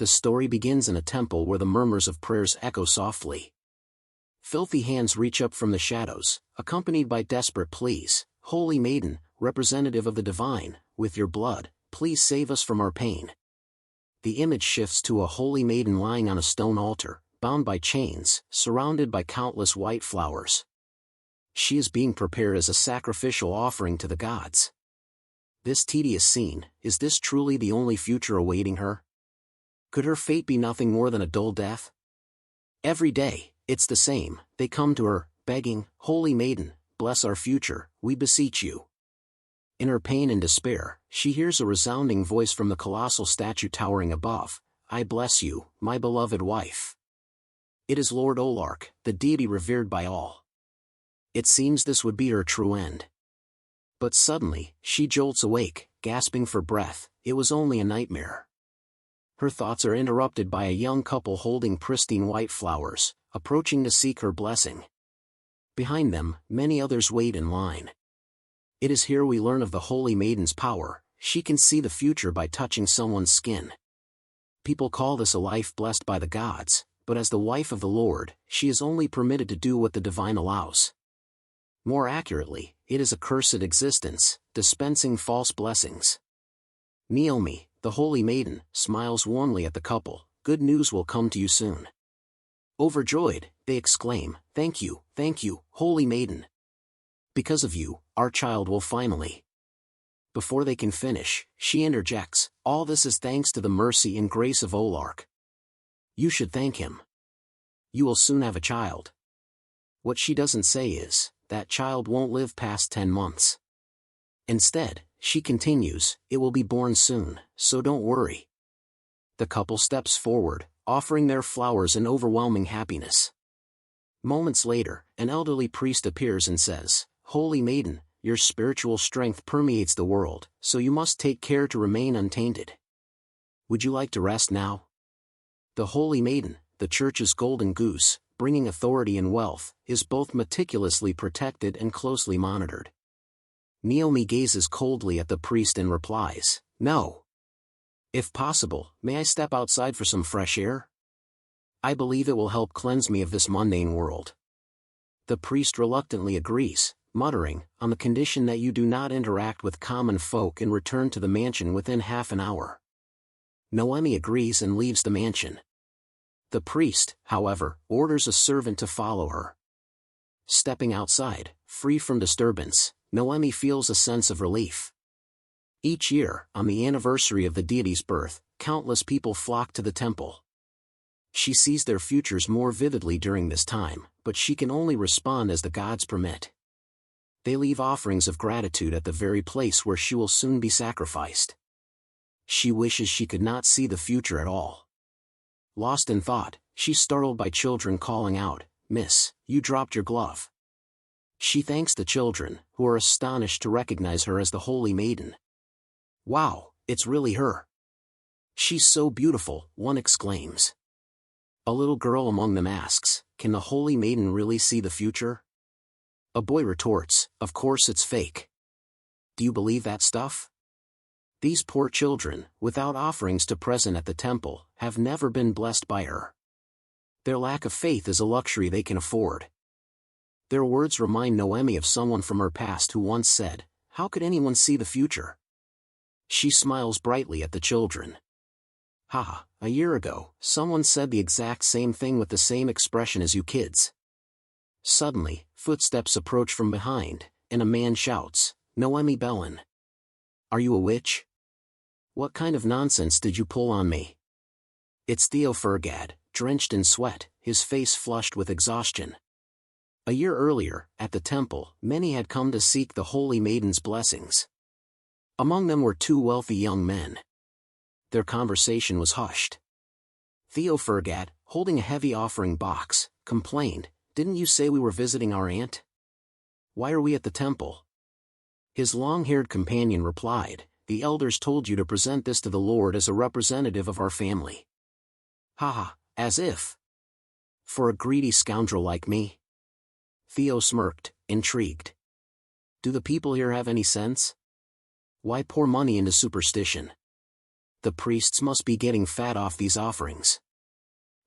The story begins in a temple where the murmurs of prayers echo softly. Filthy hands reach up from the shadows, accompanied by desperate pleas. Holy Maiden, representative of the divine, with your blood, please save us from our pain. The image shifts to a holy maiden lying on a stone altar, bound by chains, surrounded by countless white flowers. She is being prepared as a sacrificial offering to the gods. This tedious scene, is this truly the only future awaiting her? Could her fate be nothing more than a dull death? Every day, it's the same. They come to her, begging, Holy Maiden, bless our future, we beseech you. In her pain and despair, she hears a resounding voice from the colossal statue towering above, I bless you, my beloved wife. It is Lord Olak, the deity revered by all. It seems this would be her true end. But suddenly, she jolts awake, gasping for breath. It was only a nightmare. Her thoughts are interrupted by a young couple holding pristine white flowers, approaching to seek her blessing. Behind them, many others wait in line. It is here we learn of the Holy Maiden's power. She can see the future by touching someone's skin. People call this a life blessed by the gods, but as the wife of the Lord, she is only permitted to do what the divine allows. More accurately, it is a cursed existence, dispensing false blessings. Naomi, the Holy Maiden, smiles warmly at the couple. Good news will come to you soon. Overjoyed, they exclaim, thank you, Holy Maiden. Because of you, our child will finally. Before they can finish, she interjects, all this is thanks to the mercy and grace of Olak. You should thank him. You will soon have a child. What she doesn't say is, that child won't live past 10 months. Instead, she continues, it will be born soon, so don't worry. The couple steps forward, offering their flowers in overwhelming happiness. Moments later, an elderly priest appears and says, Holy Maiden, your spiritual strength permeates the world, so you must take care to remain untainted. Would you like to rest now? The Holy Maiden, the Church's golden goose, bringing authority and wealth, is both meticulously protected and closely monitored. Naomi gazes coldly at the priest and replies, No. If possible, may I step outside for some fresh air? I believe it will help cleanse me of this mundane world. The priest reluctantly agrees, muttering, on the condition that you do not interact with common folk and return to the mansion within half an hour. Naomi agrees and leaves the mansion. The priest, however, orders a servant to follow her. Stepping outside, free from disturbance, Naomi feels a sense of relief. Each year, on the anniversary of the deity's birth, countless people flock to the temple. She sees their futures more vividly during this time, but she can only respond as the gods permit. They leave offerings of gratitude at the very place where she will soon be sacrificed. She wishes she could not see the future at all. Lost in thought, she's startled by children calling out, Miss, you dropped your glove. She thanks the children, who are astonished to recognize her as the Holy Maiden. Wow, it's really her. She's so beautiful, one exclaims. A little girl among them asks, Can the Holy Maiden really see the future? A boy retorts, Of course it's fake. Do you believe that stuff? These poor children, without offerings to present at the temple, have never been blessed by her. Their lack of faith is a luxury they can afford. Their words remind Naomi of someone from her past who once said, How could anyone see the future? She smiles brightly at the children. Haha, a year ago, someone said the exact same thing with the same expression as you kids. Suddenly, footsteps approach from behind, and a man shouts, Naomi Bellin. Are you a witch? What kind of nonsense did you pull on me? It's Theocracy, drenched in sweat, his face flushed with exhaustion. A year earlier, at the temple, many had come to seek the Holy Maiden's blessings. Among them were two wealthy young men. Their conversation was hushed. Theocracy, holding a heavy offering box, complained, Didn't you say we were visiting our aunt? Why are we at the temple? His long-haired companion replied, The elders told you to present this to the Lord as a representative of our family. Haha, as if. For a greedy scoundrel like me? Theo smirked, intrigued. Do the people here have any sense? Why pour money into superstition? The priests must be getting fat off these offerings.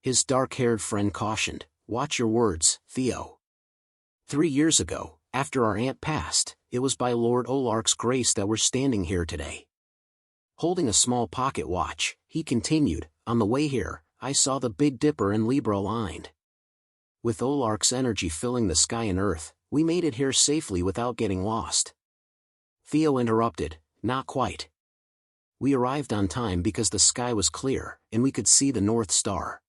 His dark-haired friend cautioned, "Watch your words, Theo. 3 years ago, after our aunt passed, it was by Lord Olak's grace that we're standing here today." Holding a small pocket watch, he continued, "On the way here, I saw the Big Dipper and Libra aligned. With Olak's energy filling the sky and earth, we made it here safely without getting lost." Theo interrupted, "Not quite. We arrived on time because the sky was clear, and we could see the North Star.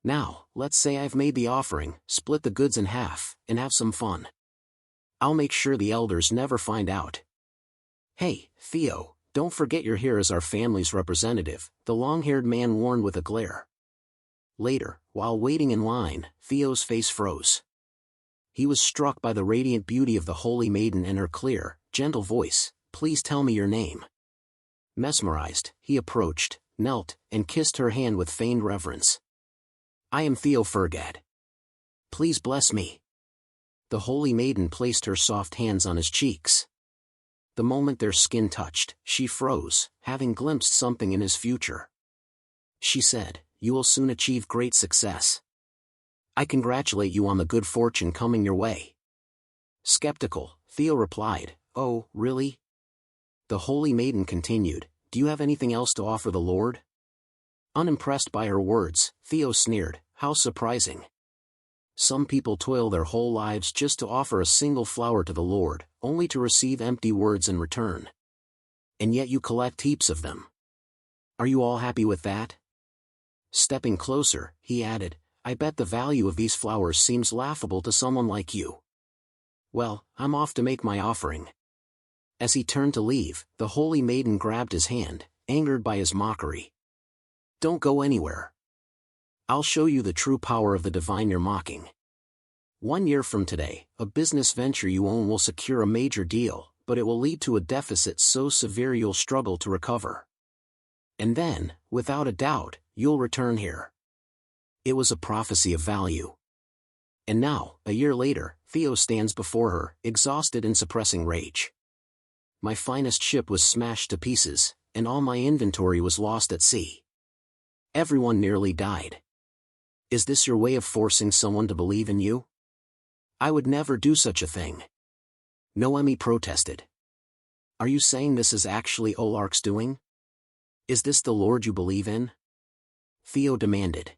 Now, let's say I've made the offering, split the goods in half, and have some fun. I'll make sure the elders never find out." "Hey, Theo, don't forget you're here as our family's representative," the long-haired man warned with a glare. Later, while waiting in line, Theo's face froze. He was struck by the radiant beauty of the holy maiden and her clear, gentle voice. "Please tell me your name." Mesmerized, he approached, knelt, and kissed her hand with feigned reverence. "I am Theo Fergad. Please bless me." The holy maiden placed her soft hands on his cheeks. The moment their skin touched, she froze, having glimpsed something in his future. She said, "You will soon achieve great success. I congratulate you on the good fortune coming your way." Skeptical, Theo replied, "Oh, really?" The holy maiden continued, "Do you have anything else to offer the Lord?" Unimpressed by her words, Theo sneered, "How surprising. Some people toil their whole lives just to offer a single flower to the Lord, only to receive empty words in return. And yet you collect heaps of them. Are you all happy with that?" Stepping closer, he added, "I bet the value of these flowers seems laughable to someone like you. Well, I'm off to make my offering." As he turned to leave, the holy maiden grabbed his hand, angered by his mockery. "Don't go anywhere. I'll show you the true power of the divine you're mocking. 1 year from today, a business venture you own will secure a major deal, but it will lead to a deficit so severe you'll struggle to recover. And then, without a doubt, you'll return here." It was a prophecy of value. And now, a year later, Theo stands before her, exhausted and suppressing rage. "My finest ship was smashed to pieces, and all my inventory was lost at sea. Everyone nearly died. Is this your way of forcing someone to believe in you?" "I would never do such a thing." Noemi protested. "Are you saying this is actually Olak's doing? Is this the Lord you believe in?" Theo demanded.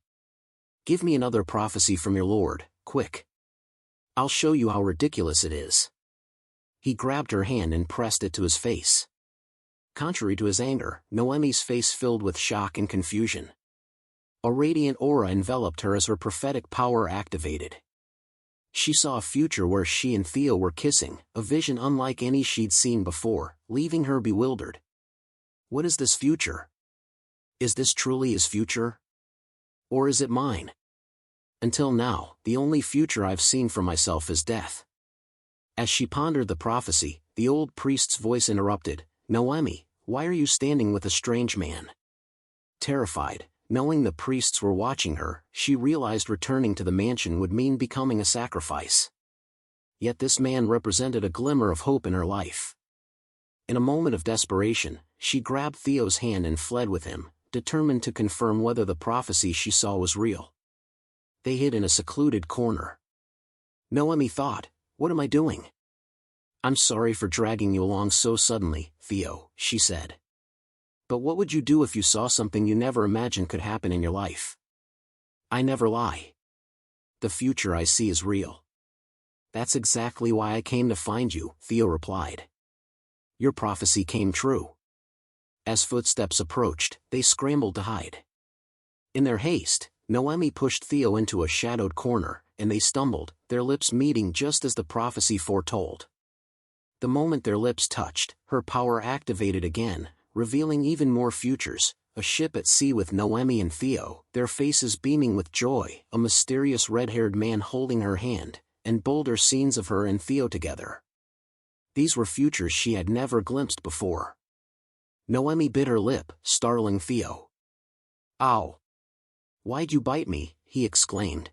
"Give me another prophecy from your Lord, quick. I'll show you how ridiculous it is." He grabbed her hand and pressed it to his face. Contrary to his anger, Noemi's face filled with shock and confusion. A radiant aura enveloped her as her prophetic power activated. She saw a future where she and Theo were kissing, a vision unlike any she'd seen before, leaving her bewildered. What is this future? Is this truly his future? Or is it mine? Until now, the only future I've seen for myself is death. As she pondered the prophecy, the old priest's voice interrupted, "Noemi, why are you standing with a strange man?" Terrified, knowing the priests were watching her, she realized returning to the mansion would mean becoming a sacrifice. Yet this man represented a glimmer of hope in her life. In a moment of desperation, she grabbed Theo's hand and fled with him, determined to confirm whether the prophecy she saw was real. They hid in a secluded corner. Noemi thought, "What am I doing? I'm sorry for dragging you along so suddenly, Theo," she said. "But what would you do if you saw something you never imagined could happen in your life?" "I never lie. The future I see is real." "That's exactly why I came to find you," Theo replied. "Your prophecy came true." As footsteps approached, they scrambled to hide. In their haste, Noemi pushed Theo into a shadowed corner, and they stumbled, their lips meeting just as the prophecy foretold. The moment their lips touched, her power activated again, revealing even more futures, a ship at sea with Noemi and Theo, their faces beaming with joy, a mysterious red-haired man holding her hand, and bolder scenes of her and Theo together. These were futures she had never glimpsed before. Noemi bit her lip, startling Theo. "Ow! Why'd you bite me?" he exclaimed.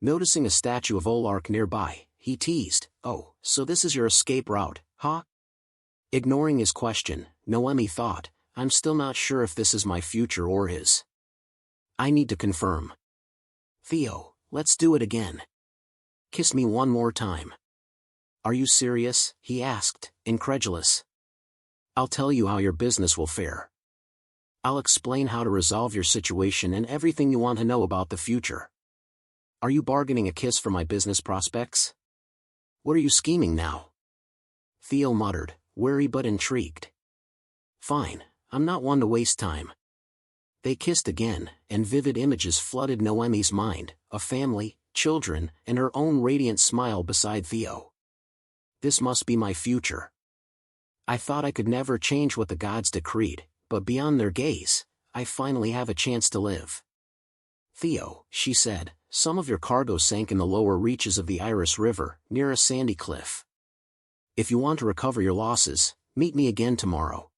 Noticing a statue of Olak nearby, he teased, "Oh, so this is your escape route, huh?" Ignoring his question, Noemi thought, I'm still not sure if this is my future or his. I need to confirm. Theo, let's do it again. Kiss me one more time. Are you serious? He asked, incredulous. I'll tell you how your business will fare. I'll explain how to resolve your situation and everything you want to know about the future. Are you bargaining a kiss for my business prospects? What are you scheming now? Theo muttered, wary but intrigued. Fine, I'm not one to waste time. They kissed again, and vivid images flooded Noemi's mind, a family, children, and her own radiant smile beside Theo. This must be my future. I thought I could never change what the gods decreed, but beyond their gaze, I finally have a chance to live. Theo, she said, some of your cargo sank in the lower reaches of the Iris River, near a sandy cliff. If you want to recover your losses, meet me again tomorrow.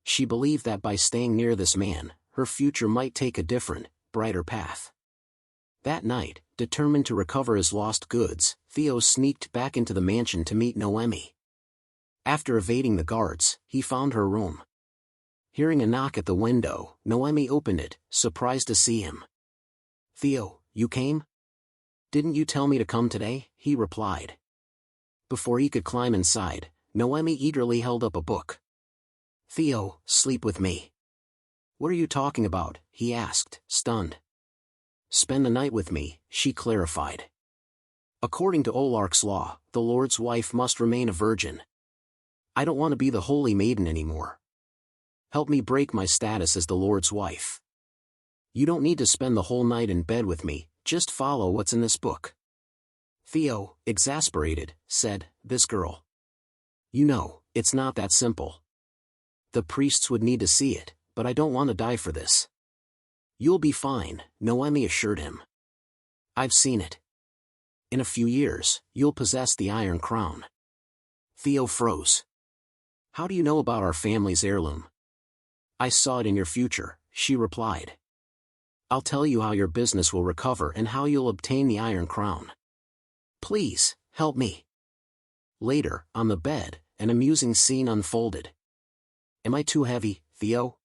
She believed that by staying near this man, her future might take a different, brighter path. That night, determined to recover his lost goods, Theo sneaked back into the mansion to meet Noemi. After evading the guards, he found her room. Hearing a knock at the window, Noemi opened it, surprised to see him. Theo, you came? Didn't you tell me to come today? He replied. Before he could climb inside, Noemi eagerly held up a book. Theo, sleep with me. What are you talking about? He asked, stunned. Spend the night with me, she clarified. According to Olak's law, the Lord's wife must remain a virgin. I don't want to be the holy maiden anymore. Help me break my status as the Lord's wife. You don't need to spend the whole night in bed with me, just follow what's in this book. Theo, exasperated, said, this girl. You know, it's not that simple. The priests would need to see it, but I don't want to die for this. You'll be fine, Noemi assured him. I've seen it. In a few years, you'll possess the Iron Crown. Theo froze. How do you know about our family's heirloom? I saw it in your future, she replied. I'll tell you how your business will recover and how you'll obtain the Iron Crown. Please, help me. Later, on the bed, an amusing scene unfolded. Am I too heavy, Theo?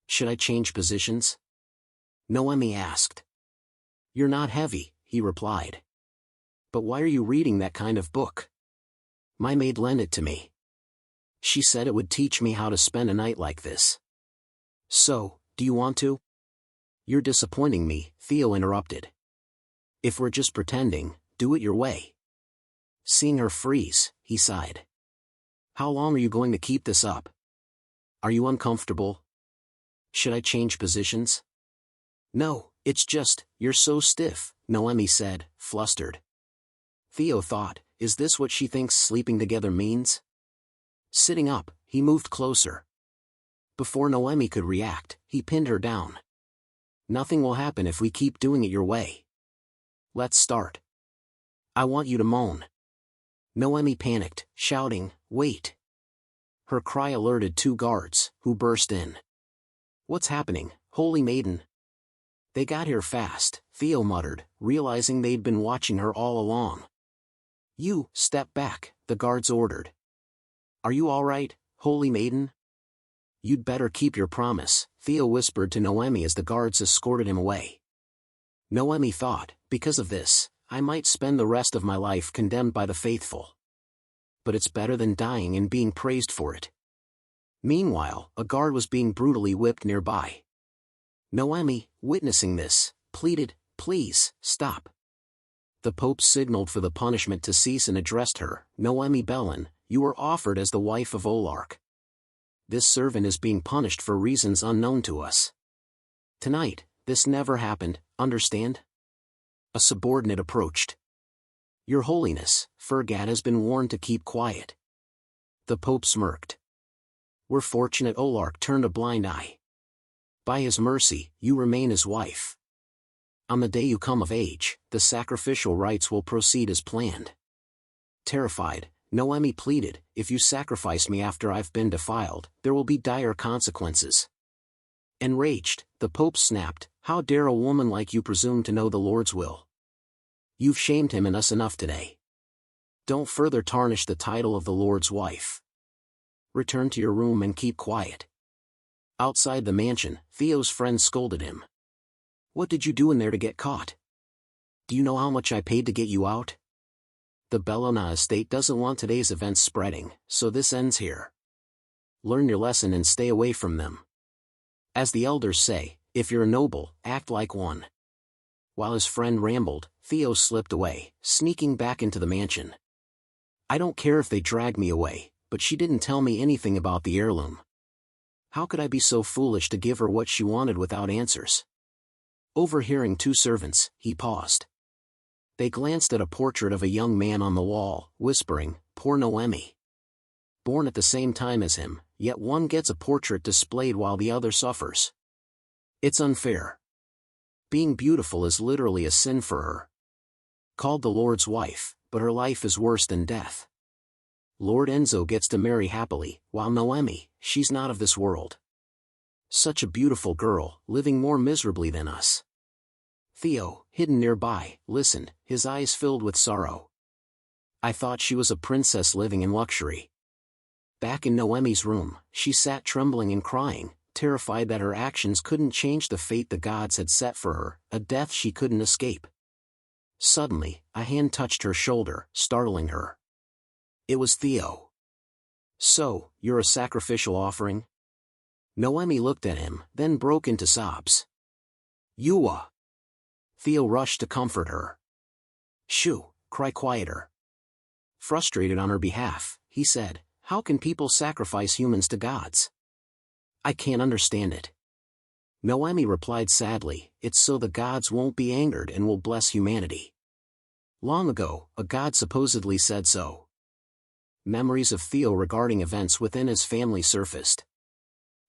Should I change positions? Noemi asked. You're not heavy, he replied. But why are you reading that kind of book? My maid lent it to me. She said it would teach me how to spend a night like this. So, do you want to? You're disappointing me, Theo interrupted. If we're just pretending, do it your way. Seeing her freeze, he sighed. How long are you going to keep this up? Are you uncomfortable? Should I change positions? No, it's just, you're so stiff, Noemi said, flustered. Theo thought, is this what she thinks sleeping together means? Sitting up, he moved closer. Before Noemi could react, he pinned her down. Nothing will happen if we keep doing it your way. Let's start. I want you to moan. Noemi panicked, shouting, wait. Her cry alerted two guards, who burst in. What's happening, holy maiden? They got here fast, Theo muttered, realizing they'd been watching her all along. You, step back, the guards ordered. Are you all right, holy maiden? You'd better keep your promise, Theo whispered to Noemi as the guards escorted him away. Noemi thought, because of this, I might spend the rest of my life condemned by the faithful. But it's better than dying and being praised for it. Meanwhile, a guard was being brutally whipped nearby. Noemi, witnessing this, pleaded, please, stop. The Pope signaled for the punishment to cease and addressed her, Noemi Bellin, you were offered as the wife of Olak. This servant is being punished for reasons unknown to us. Tonight, this never happened, understand? A subordinate approached. Your Holiness, Fergat has been warned to keep quiet. The Pope smirked. We're fortunate Olak turned a blind eye. By his mercy, you remain his wife. On the day you come of age, the sacrificial rites will proceed as planned. Terrified, Noemi pleaded, if you sacrifice me after I've been defiled, there will be dire consequences. Enraged, the Pope snapped, how dare a woman like you presume to know the Lord's will? You've shamed him and us enough today. Don't further tarnish the title of the Lord's wife. Return to your room and keep quiet. Outside the mansion, Theo's friend scolded him. "What did you do in there to get caught? Do you know how much I paid to get you out? The Bellona estate doesn't want today's events spreading, so this ends here. Learn your lesson and stay away from them. As the elders say, if you're a noble, act like one." While his friend rambled, Theo slipped away, sneaking back into the mansion. "I don't care if they drag me away, but she didn't tell me anything about the heirloom. How could I be so foolish to give her what she wanted without answers?" Overhearing two servants, he paused. They glanced at a portrait of a young man on the wall, whispering, "Poor Noemi. Born at the same time as him, yet one gets a portrait displayed while the other suffers. It's unfair. Being beautiful is literally a sin for her. Called the Lord's wife, but her life is worse than death. Lord Enzo gets to marry happily, while Noemi, she's not of this world. Such a beautiful girl, living more miserably than us." Theo, hidden nearby, listened, his eyes filled with sorrow. "I thought she was a princess living in luxury." Back in Noemi's room, she sat trembling and crying, terrified that her actions couldn't change the fate the gods had set for her, a death she couldn't escape. Suddenly, a hand touched her shoulder, startling her. It was Theo. "So, you're a sacrificial offering?" Noemi looked at him, then broke into sobs. "You Theo rushed to comfort her. "Shoo, cry quieter." Frustrated on her behalf, he said, "How can people sacrifice humans to gods? I can't understand it." Noemi replied sadly, "It's so the gods won't be angered and will bless humanity. Long ago, a god supposedly said so." Memories of Theo regarding events within his family surfaced.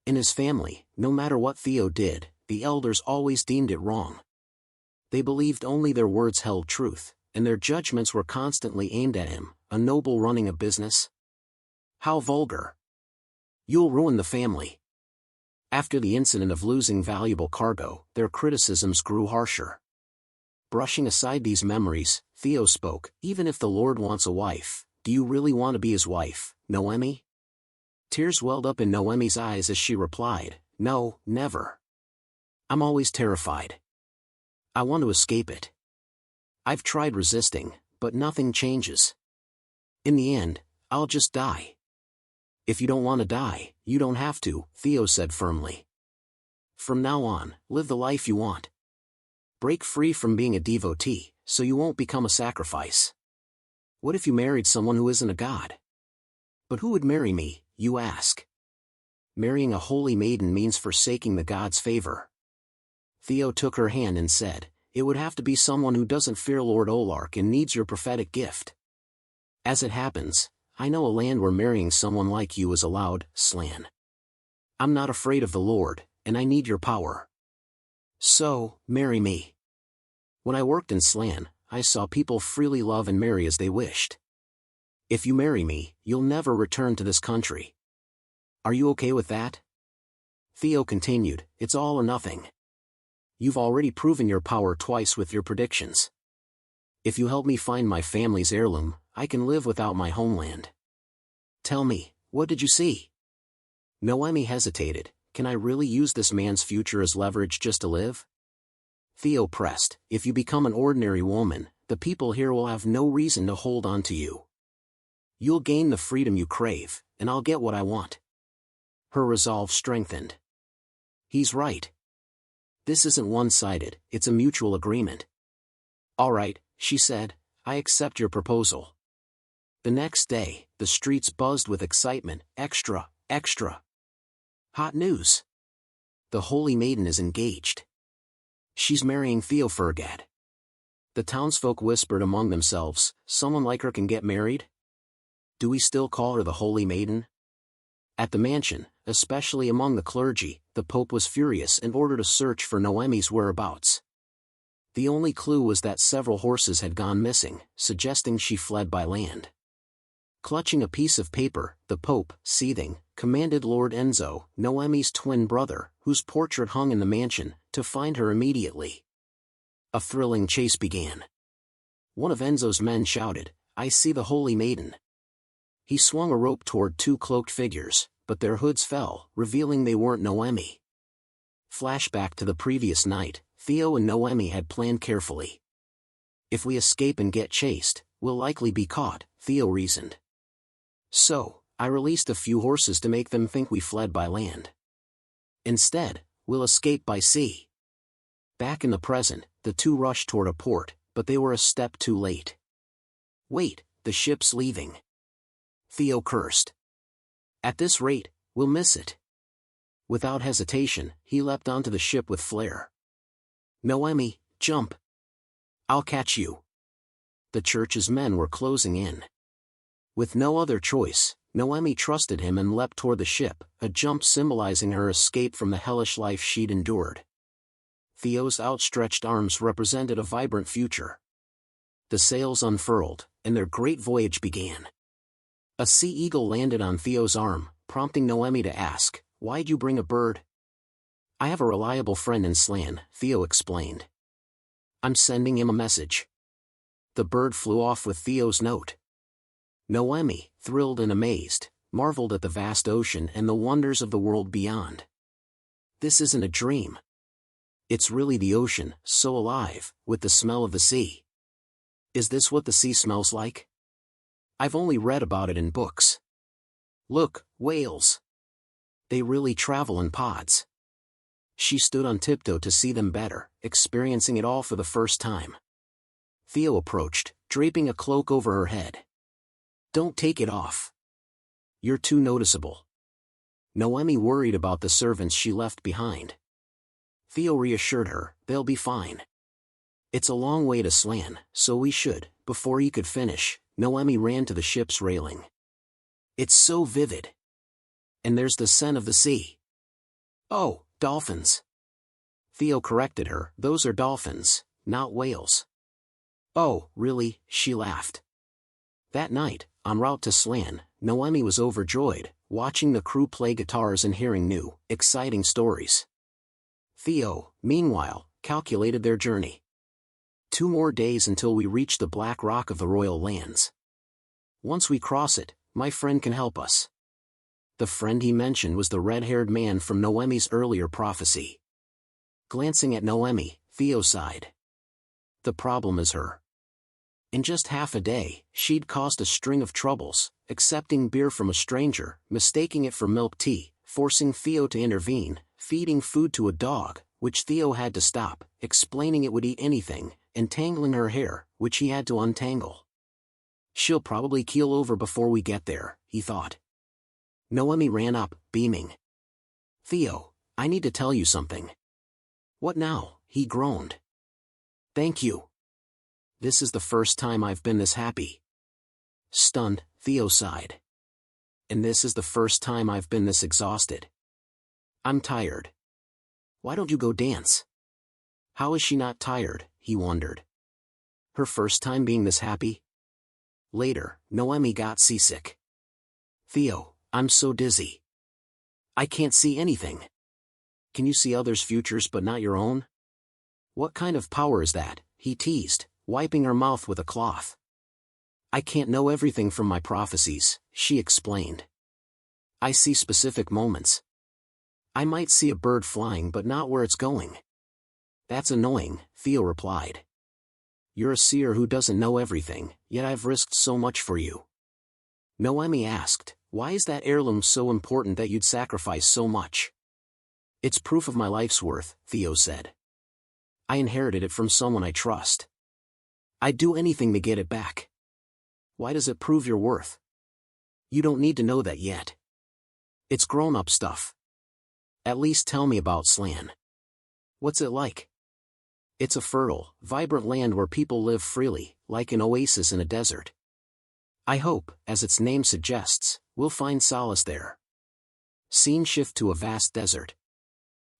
In his family, no matter what Theo did, the elders always deemed it wrong. They believed only their words held truth, and their judgments were constantly aimed at him, a noble running a business. How vulgar. You'll ruin the family. After the incident of losing valuable cargo, their criticisms grew harsher. Brushing aside these memories, Theo spoke, "Even if the Lord wants a wife, do you really want to be his wife, Noemi?" Tears welled up in Noemi's eyes as she replied, "No, never. I'm always terrified. I want to escape it. I've tried resisting, but nothing changes. In the end, I'll just die." "If you don't want to die, you don't have to," Theo said firmly. "From now on, live the life you want. Break free from being a devotee, so you won't become a sacrifice. What if you married someone who isn't a god? But who would marry me, you ask? Marrying a holy maiden means forsaking the god's favor." Theo took her hand and said, "It would have to be someone who doesn't fear Lord Olak and needs your prophetic gift. As it happens, I know a land where marrying someone like you is allowed, Slan. I'm not afraid of the Lord, and I need your power. So, marry me." When I worked in Slan, I saw people freely love and marry as they wished. If you marry me, you'll never return to this country. Are you okay with that? Theo continued, "It's all or nothing. You've already proven your power twice with your predictions. If you help me find my family's heirloom, I can live without my homeland. Tell me, what did you see?" Noemi hesitated. "Can I really use this man's future as leverage just to live?" Theo pressed, "If you become an ordinary woman, the people here will have no reason to hold on to you. You'll gain the freedom you crave, and I'll get what I want." Her resolve strengthened. He's right. This isn't one-sided, it's a mutual agreement. "All right," she said, "I accept your proposal." The next day, the streets buzzed with excitement. Extra, extra. Hot news. The Holy Maiden is engaged. She's marrying Theofergad. The townsfolk whispered among themselves, "Someone like her can get married? Do we still call her the Holy Maiden?" At the mansion, especially among the clergy, the Pope was furious and ordered a search for Noemi's whereabouts. The only clue was that several horses had gone missing, suggesting she fled by land. Clutching a piece of paper, the Pope, seething, commanded Lord Enzo, Noemi's twin brother, whose portrait hung in the mansion, to find her immediately. A thrilling chase began. One of Enzo's men shouted, "I see the Holy Maiden." He swung a rope toward two cloaked figures, but their hoods fell, revealing they weren't Noemi. Flashback to the previous night, Theo and Noemi had planned carefully. If we escape and get chased, we'll likely be caught, Theo reasoned. So, I released a few horses to make them think we fled by land. Instead, we'll escape by sea. Back in the present, the two rushed toward a port, but they were a step too late. Wait, the ship's leaving. Theo cursed. At this rate, we'll miss it. Without hesitation, he leapt onto the ship with flair. Noemi, jump. I'll catch you. The church's men were closing in. With no other choice, Noemi trusted him and leapt toward the ship, a jump symbolizing her escape from the hellish life she'd endured. Theo's outstretched arms represented a vibrant future. The sails unfurled, and their great voyage began. A sea eagle landed on Theo's arm, prompting Noemi to ask, "Why'd you bring a bird?" "I have a reliable friend in Slan," Theo explained. "I'm sending him a message." The bird flew off with Theo's note. Noemi, thrilled and amazed, marveled at the vast ocean and the wonders of the world beyond. This isn't a dream. It's really the ocean, so alive, with the smell of the sea. Is this what the sea smells like? I've only read about it in books. Look, whales. They really travel in pods. She stood on tiptoe to see them better, experiencing it all for the first time. Theo approached, draping a cloak over her head. "Don't take it off. You're too noticeable." Noemi worried about the servants she left behind. Theo reassured her, "They'll be fine. It's a long way to Slan, so we should." Before he could finish, Noemi ran to the ship's railing. "It's so vivid. And there's the scent of the sea." "Oh, dolphins." Theo corrected her, "Those are dolphins, not whales." "Oh, really?" she laughed. That night, en route to Slan, Noemi was overjoyed, watching the crew play guitars and hearing new, exciting stories. Theo, meanwhile, calculated their journey. 2 more days until we reach the Black Rock of the Royal Lands. Once we cross it, my friend can help us. The friend he mentioned was the red-haired man from Noemi's earlier prophecy. Glancing at Noemi, Theo sighed. The problem is her. In just half a day, she'd caused a string of troubles, accepting beer from a stranger, mistaking it for milk tea, forcing Theo to intervene, feeding food to a dog, which Theo had to stop, explaining it would eat anything, entangling her hair, which he had to untangle. She'll probably keel over before we get there, he thought. Noemi ran up, beaming. Theo, I need to tell you something. What now? He groaned. Thank you. This is the first time I've been this happy. Stunned, Theo sighed. And this is the first time I've been this exhausted. I'm tired. Why don't you go dance? How is she not tired, he wondered. Her first time being this happy? Later, Noemi got seasick. Theo, I'm so dizzy. I can't see anything. Can you see others' futures but not your own? What kind of power is that? He teased, wiping her mouth with a cloth. I can't know everything from my prophecies, she explained. I see specific moments. I might see a bird flying but not where it's going. That's annoying, Theo replied. You're a seer who doesn't know everything, yet I've risked so much for you. Noemi asked, why is that heirloom so important that you'd sacrifice so much? It's proof of my life's worth, Theo said. I inherited it from someone I trust. I'd do anything to get it back. Why does it prove your worth? You don't need to know that yet. It's grown-up stuff. At least tell me about Slan. What's it like? It's a fertile, vibrant land where people live freely, like an oasis in a desert. I hope, as its name suggests, we'll find solace there. Scene shift to a vast desert.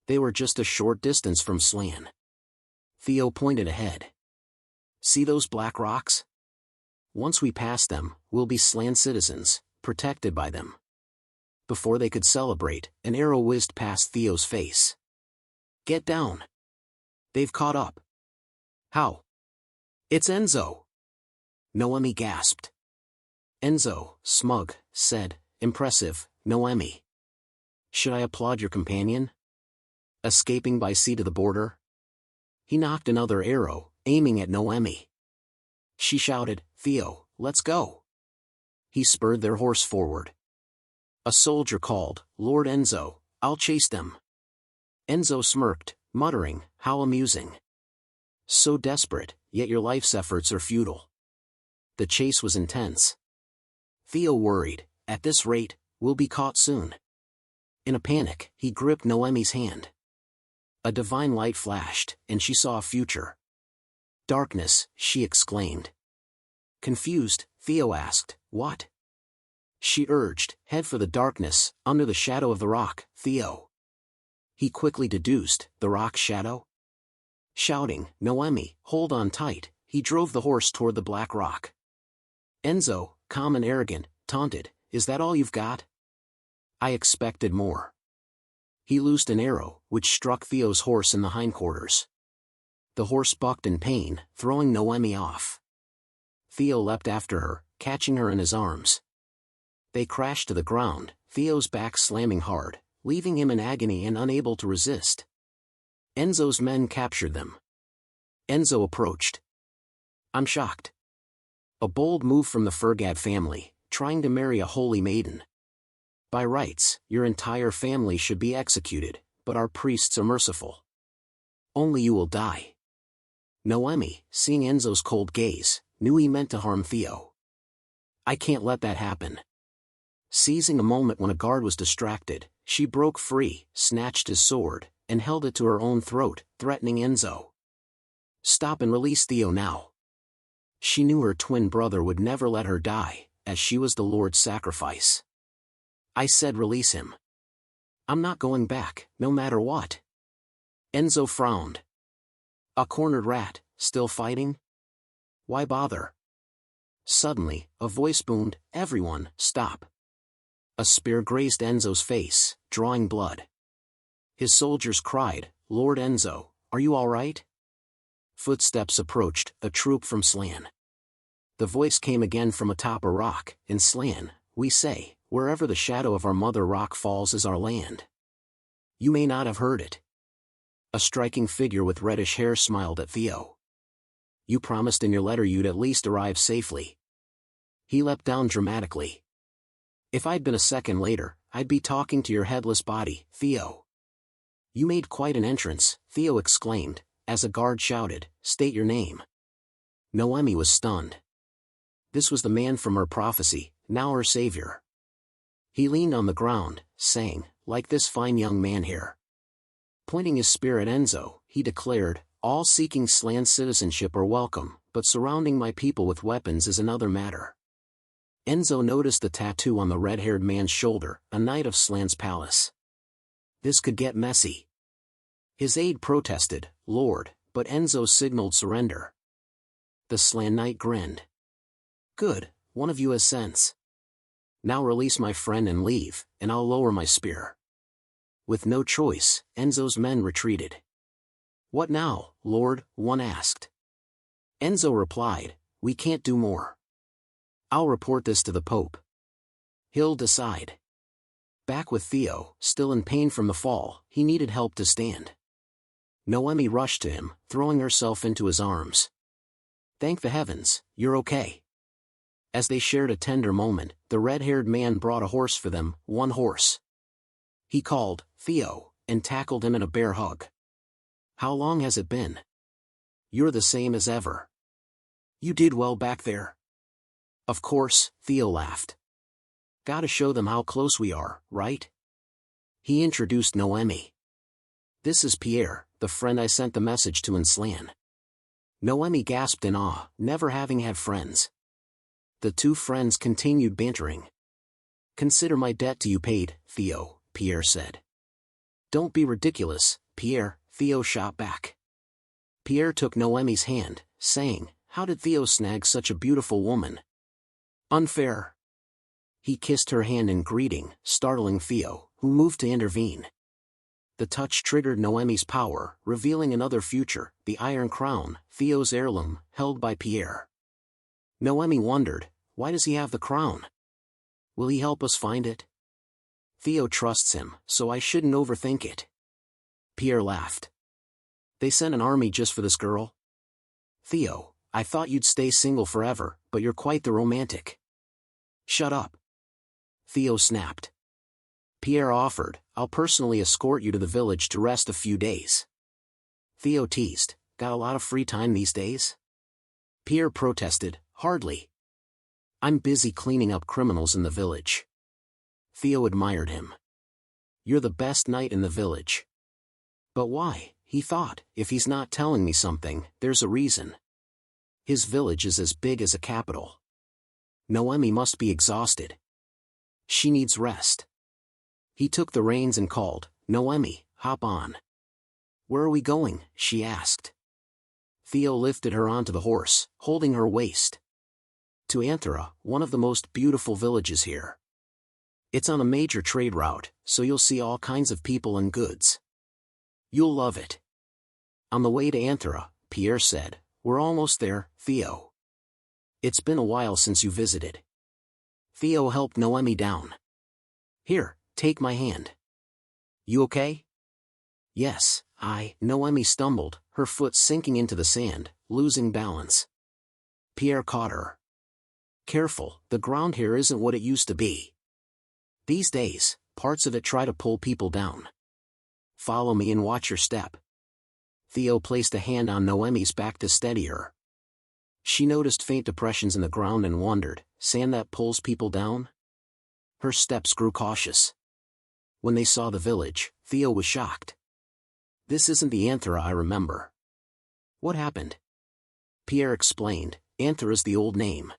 They were just a short distance from Slan. Theo pointed ahead. See those black rocks? Once we pass them, we'll be Slan citizens, protected by them. Before they could celebrate, an arrow whizzed past Theo's face. Get down. They've caught up. How? It's Enzo. Noemi gasped. Enzo, smug, said, impressive, Noemi. Should I applaud your companion? Escaping by sea to the border? He knocked another arrow, aiming at Noemi. She shouted, Theo, let's go. He spurred their horse forward. A soldier called, Lord Enzo, I'll chase them. Enzo smirked, muttering, how amusing. So desperate, yet your life's efforts are futile. The chase was intense. Theo worried, at this rate, we'll be caught soon. In a panic, he gripped Noemi's hand. A divine light flashed, and she saw a future. Darkness, she exclaimed. Confused, Theo asked, what? She urged, head for the darkness, under the shadow of the rock, Theo. He quickly deduced, the rock's shadow? Shouting, Noemi, hold on tight, he drove the horse toward the black rock. Enzo, calm and arrogant, taunted, is that all you've got? I expected more. He loosed an arrow, which struck Theo's horse in the hindquarters. The horse bucked in pain, throwing Noemi off. Theo leapt after her, catching her in his arms. They crashed to the ground, Theo's back slamming hard, leaving him in agony and unable to resist. Enzo's men captured them. Enzo approached. I'm shocked. A bold move from the Fergad family, trying to marry a holy maiden. By rights, your entire family should be executed, but our priests are merciful. Only you will die. Noemi, seeing Enzo's cold gaze, knew he meant to harm Theo. I can't let that happen. Seizing a moment when a guard was distracted, she broke free, snatched his sword, and held it to her own throat, threatening Enzo. Stop and release Theo now. She knew her twin brother would never let her die, as she was the Lord's sacrifice. I said release him. I'm not going back, no matter what. Enzo frowned. A cornered rat, still fighting? Why bother? Suddenly, a voice boomed, everyone, stop. A spear grazed Enzo's face, drawing blood. His soldiers cried, Lord Enzo, are you all right? Footsteps approached, a troop from Slan. The voice came again from atop a rock, in Slan, we say, wherever the shadow of our mother rock falls is our land. You may not have heard it. A striking figure with reddish hair smiled at Theo. You promised in your letter you'd at least arrive safely. He leapt down dramatically. If I'd been a second later, I'd be talking to your headless body, Theo. You made quite an entrance, Theo exclaimed, as a guard shouted, state your name. Noemi was stunned. This was the man from her prophecy, now her savior. He leaned on the ground, saying, like this fine young man here. Pointing his spear at Enzo, he declared, all seeking Slan citizenship are welcome, but surrounding my people with weapons is another matter. Enzo noticed the tattoo on the red-haired man's shoulder, a knight of Slan's palace. This could get messy. His aide protested, Lord, but Enzo signaled surrender. The Slan knight grinned. Good, one of you has sense. Now release my friend and leave, and I'll lower my spear. With no choice, Enzo's men retreated. What now, Lord? One asked. Enzo replied, we can't do more. I'll report this to the Pope. He'll decide. Back with Theo, still in pain from the fall, he needed help to stand. Noemi rushed to him, throwing herself into his arms. Thank the heavens, you're okay. As they shared a tender moment, the red-haired man brought a horse for them, one horse. He called, Theo, and tackled him in a bear hug. How long has it been? You're the same as ever. You did well back there. Of course, Theo laughed. Gotta show them how close we are, right? He introduced Noemi. This is Pierre, the friend I sent the message to in Slan. Noemi gasped in awe, never having had friends. The two friends continued bantering. Consider my debt to you paid, Theo, Pierre said. Don't be ridiculous, Pierre, Theo shot back. Pierre took Noemi's hand, saying, how did Theo snag such a beautiful woman? Unfair. He kissed her hand in greeting, startling Theo, who moved to intervene. The touch triggered Noemi's power, revealing another future, the Iron Crown, Theo's heirloom, held by Pierre. Noemi wondered, why does he have the crown? Will he help us find it? Theo trusts him, so I shouldn't overthink it. Pierre laughed. They sent an army just for this girl? Theo, I thought you'd stay single forever, but you're quite the romantic. Shut up. Theo snapped. Pierre offered, I'll personally escort you to the village to rest a few days. Theo teased, got a lot of free time these days? Pierre protested, hardly. I'm busy cleaning up criminals in the village. Theo admired him. You're the best knight in the village. But why, he thought, if he's not telling me something, there's a reason. His village is as big as a capital. Noemi must be exhausted. She needs rest. He took the reins and called, Noemi, hop on. Where are we going? She asked. Theo lifted her onto the horse, holding her waist. To Anthera, one of the most beautiful villages here. It's on a major trade route, so you'll see all kinds of people and goods. You'll love it. On the way to Anthera, Pierre said, we're almost there, Theo. It's been a while since you visited. Theo helped Noemi down. Here, take my hand. You okay? Yes, Noemi stumbled, her foot sinking into the sand, losing balance. Pierre caught her. Careful, the ground here isn't what it used to be. These days, parts of it try to pull people down. Follow me and watch your step. Theo placed a hand on Noemi's back to steady her. She noticed faint depressions in the ground and wondered, sand that pulls people down? Her steps grew cautious. When they saw the village, Theo was shocked. This isn't the Anthera I remember. What happened? Pierre explained, Anthera's the old name.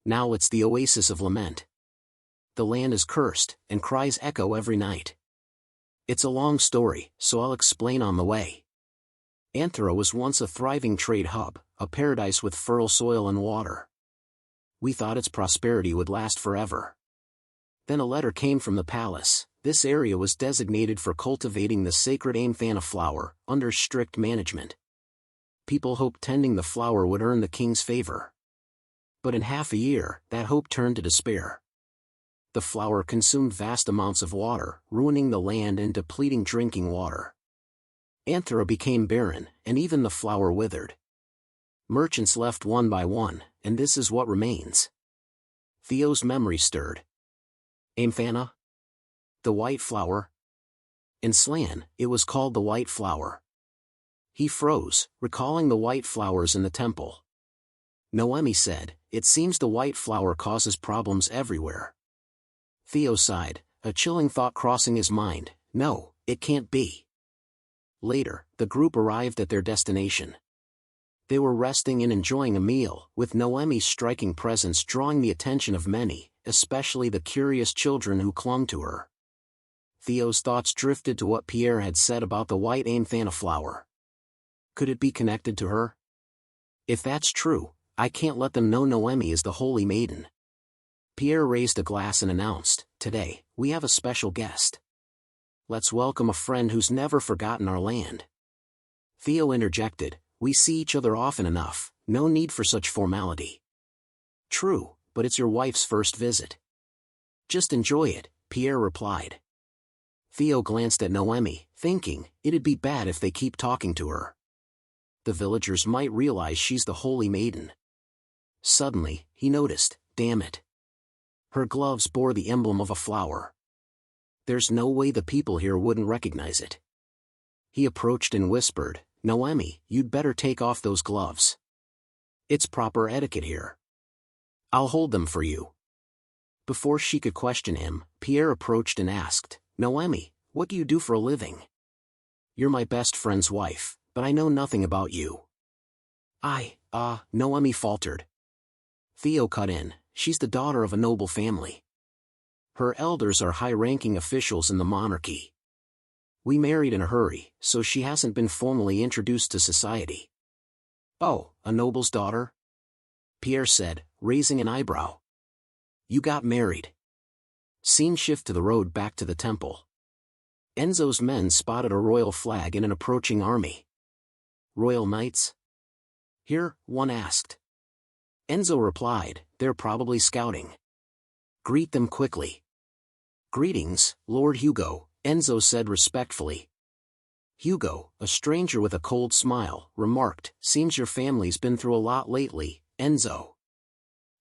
Now it's the oasis of lament. The land is cursed, and cries echo every night. It's a long story, so I'll explain on the way. Anthera was once a thriving trade hub, a paradise with fertile soil and water. We thought its prosperity would last forever. Then a letter came from the palace. This area was designated for cultivating the sacred Aimthana flower, under strict management. People hoped tending the flower would earn the king's favor. But in half a year, that hope turned to despair. The flower consumed vast amounts of water, ruining the land and depleting drinking water. Anthera became barren, and even the flower withered. Merchants left one by one, and this is what remains. Theo's memory stirred. Aimthana? The white flower? In Slan, it was called the white flower. He froze, recalling the white flowers in the temple. Noemi said, it seems the white flower causes problems everywhere. Theo sighed, a chilling thought crossing his mind, no, it can't be. Later, the group arrived at their destination. They were resting and enjoying a meal, with Noemi's striking presence drawing the attention of many, especially the curious children who clung to her. Theo's thoughts drifted to what Pierre had said about the white Aimthana flower. Could it be connected to her? If that's true, I can't let them know Noemi is the holy maiden. Pierre raised a glass and announced, today, we have a special guest. Let's welcome a friend who's never forgotten our land. Theo interjected, we see each other often enough, no need for such formality. True, but it's your wife's first visit. Just enjoy it, Pierre replied. Theo glanced at Noemi, thinking, it'd be bad if they keep talking to her. The villagers might realize she's the holy maiden. Suddenly, he noticed, damn it. Her gloves bore the emblem of a flower. There's no way the people here wouldn't recognize it. He approached and whispered, Noemi, you'd better take off those gloves. It's proper etiquette here. I'll hold them for you. Before she could question him, Pierre approached and asked, Noemi, what do you do for a living? You're my best friend's wife, but I know nothing about you. Noemi faltered. Theo cut in, she's the daughter of a noble family. Her elders are high-ranking officials in the monarchy. We married in a hurry, so she hasn't been formally introduced to society. Oh, a noble's daughter? Pierre said, raising an eyebrow. You got married. Scene shift to the road back to the temple. Enzo's men spotted a royal flag in an approaching army. Royal knights? Here, one asked. Enzo replied, they're probably scouting. Greet them quickly. Greetings, Lord Hugo, Enzo said respectfully. Hugo, a stranger with a cold smile, remarked, seems your family's been through a lot lately, Enzo.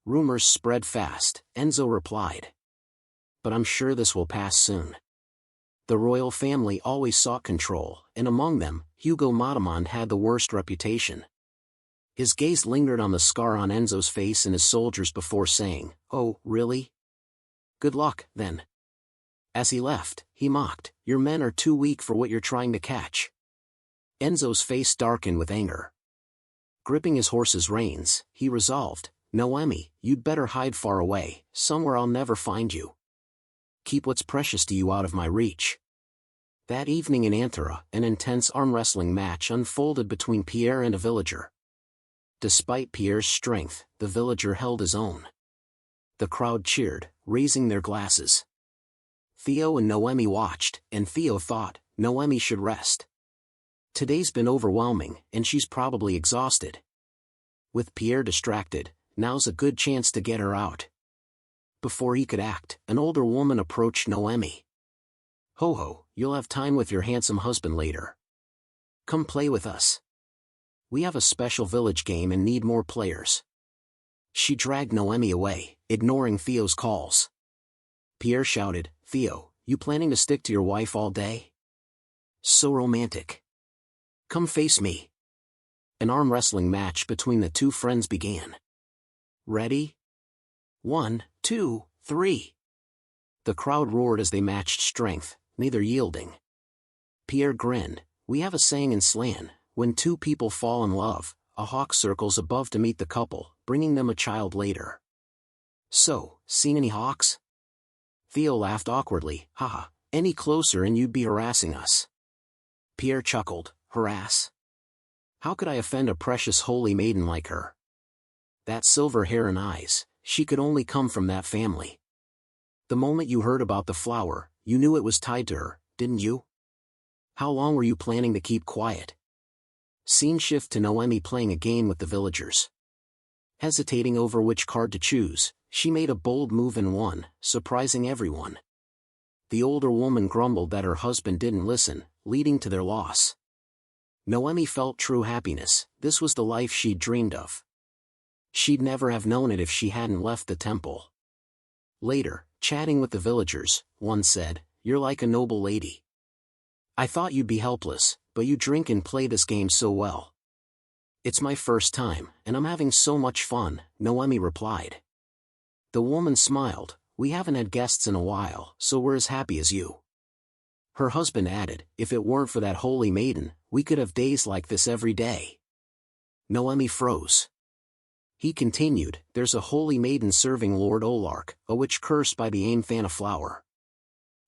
Rumors spread fast, Enzo replied. But I'm sure this will pass soon. The royal family always sought control, and among them, Hugo Matamond had the worst reputation. His gaze lingered on the scar on Enzo's face and his soldiers before saying, "Oh, really? Good luck, then." As he left, he mocked, "Your men are too weak for what you're trying to catch." Enzo's face darkened with anger. Gripping his horse's reins, he resolved, "Noemi, you'd better hide far away, somewhere I'll never find you. Keep what's precious to you out of my reach." That evening in Anthera, an intense arm-wrestling match unfolded between Pierre and a villager. Despite Pierre's strength, the villager held his own. The crowd cheered, raising their glasses. Theo and Noemi watched, and Theo thought, Noemi should rest. Today's been overwhelming, and she's probably exhausted. With Pierre distracted, now's a good chance to get her out. Before he could act, an older woman approached Noemi. "Ho-ho, you'll have time with your handsome husband later. Come play with us. We have a special village game and need more players." She dragged Noemi away, ignoring Theo's calls. Pierre shouted, "Theo, you planning to stick to your wife all day? So romantic. Come face me." An arm-wrestling match between the two friends began. "Ready? 1, 2, 3. The crowd roared as they matched strength, neither yielding. Pierre grinned. "We have a saying in slang, when two people fall in love, a hawk circles above to meet the couple, bringing them a child later. So, seen any hawks?" Theo laughed awkwardly, "Haha, any closer and you'd be harassing us." Pierre chuckled, "Harass? How could I offend a precious holy maiden like her? That silver hair and eyes, she could only come from that family. The moment you heard about the flower, you knew it was tied to her, didn't you? How long were you planning to keep quiet?" Scene shift to Noemi playing a game with the villagers. Hesitating over which card to choose, she made a bold move and won, surprising everyone. The older woman grumbled that her husband didn't listen, leading to their loss. Noemi felt true happiness. This was the life she'd dreamed of. She'd never have known it if she hadn't left the temple. Later, chatting with the villagers, one said, "You're like a noble lady. I thought you'd be helpless, but you drink and play this game so well." "It's my first time, and I'm having so much fun," Noemi replied. The woman smiled, "We haven't had guests in a while, so we're as happy as you." Her husband added, "If it weren't for that holy maiden, we could have days like this every day." Noemi froze. He continued, "There's a holy maiden serving Lord Olak, a witch cursed by the Aimthana flower.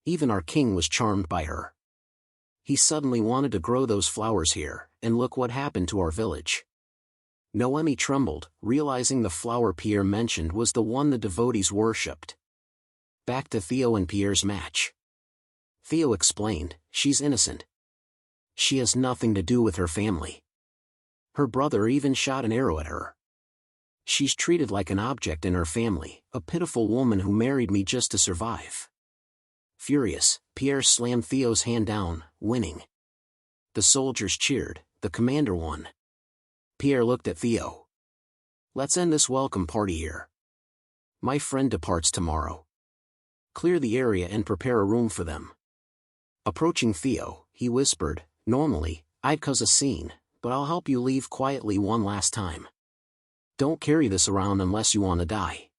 Even our king was charmed by her. He suddenly wanted to grow those flowers here, and look what happened to our village." Noemi trembled, realizing the flower Pierre mentioned was the one the devotees worshipped. Back to Theo and Pierre's match. Theo explained, "She's innocent. She has nothing to do with her family. Her brother even shot an arrow at her. She's treated like an object in her family, a pitiful woman who married me just to survive." Furious, Pierre slammed Theo's hand down, winning. The soldiers cheered, the commander won. Pierre looked at Theo. "Let's end this welcome party here. My friend departs tomorrow. Clear the area and prepare a room for them." Approaching Theo, he whispered, "Normally, I'd cause a scene, but I'll help you leave quietly one last time. Don't carry this around unless you want to die."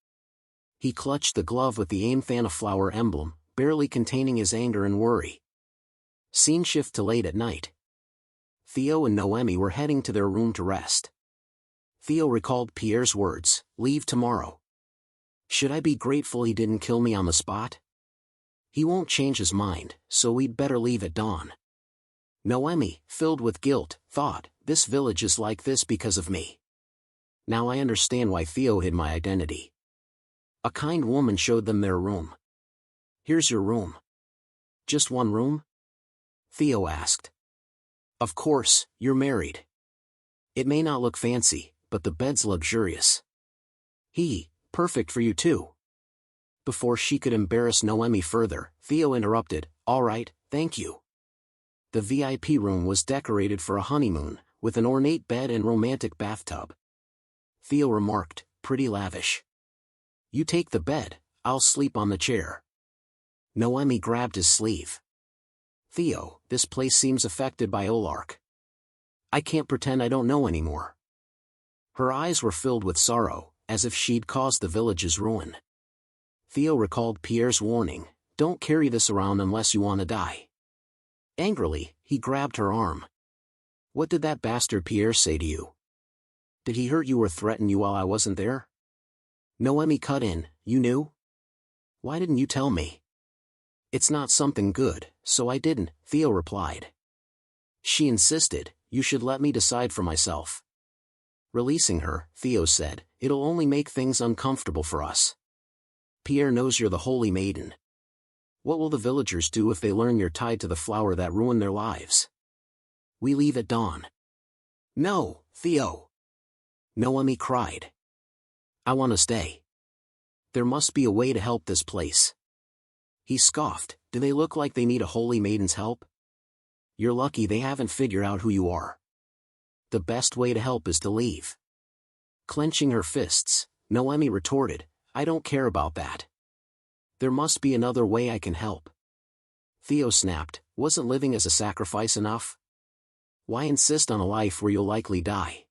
He clutched the glove with the Aimthana flower emblem, barely containing his anger and worry. Scene shift to late at night. Theo and Noemi were heading to their room to rest. Theo recalled Pierre's words, "Leave tomorrow. Should I be grateful he didn't kill me on the spot? He won't change his mind, so we'd better leave at dawn." Noemi, filled with guilt, thought, "This village is like this because of me. Now I understand why Theo hid my identity." A kind woman showed them their room. "Here's your room." "Just one room?" Theo asked. "Of course, you're married. It may not look fancy, but the bed's luxurious. Perfect for you too." Before she could embarrass Noemi further, Theo interrupted, "All right, thank you." The VIP room was decorated for a honeymoon, with an ornate bed and romantic bathtub. Theo remarked, "Pretty lavish." "You take the bed, I'll sleep on the chair." Noemi grabbed his sleeve. "Theo, this place seems affected by Olak. I can't pretend I don't know anymore." Her eyes were filled with sorrow, as if she'd caused the village's ruin. Theo recalled Pierre's warning, "Don't carry this around unless you want to die." Angrily, he grabbed her arm. "What did that bastard Pierre say to you? Did he hurt you or threaten you while I wasn't there?" Noemi cut in, "You knew? Why didn't you tell me?" "It's not something good, so I didn't," Theo replied. She insisted, "You should let me decide for myself." Releasing her, Theo said, "It'll only make things uncomfortable for us. Pierre knows you're the holy maiden. What will the villagers do if they learn you're tied to the flower that ruined their lives?" "We leave at dawn." "No, Theo!" Noemi cried. "I want to stay. There must be a way to help this place." He scoffed, "Do they look like they need a holy maiden's help? You're lucky they haven't figured out who you are. The best way to help is to leave." Clenching her fists, Noemi retorted, "I don't care about that. There must be another way I can help." Theo snapped, "Wasn't living as a sacrifice enough? Why insist on a life where you'll likely die?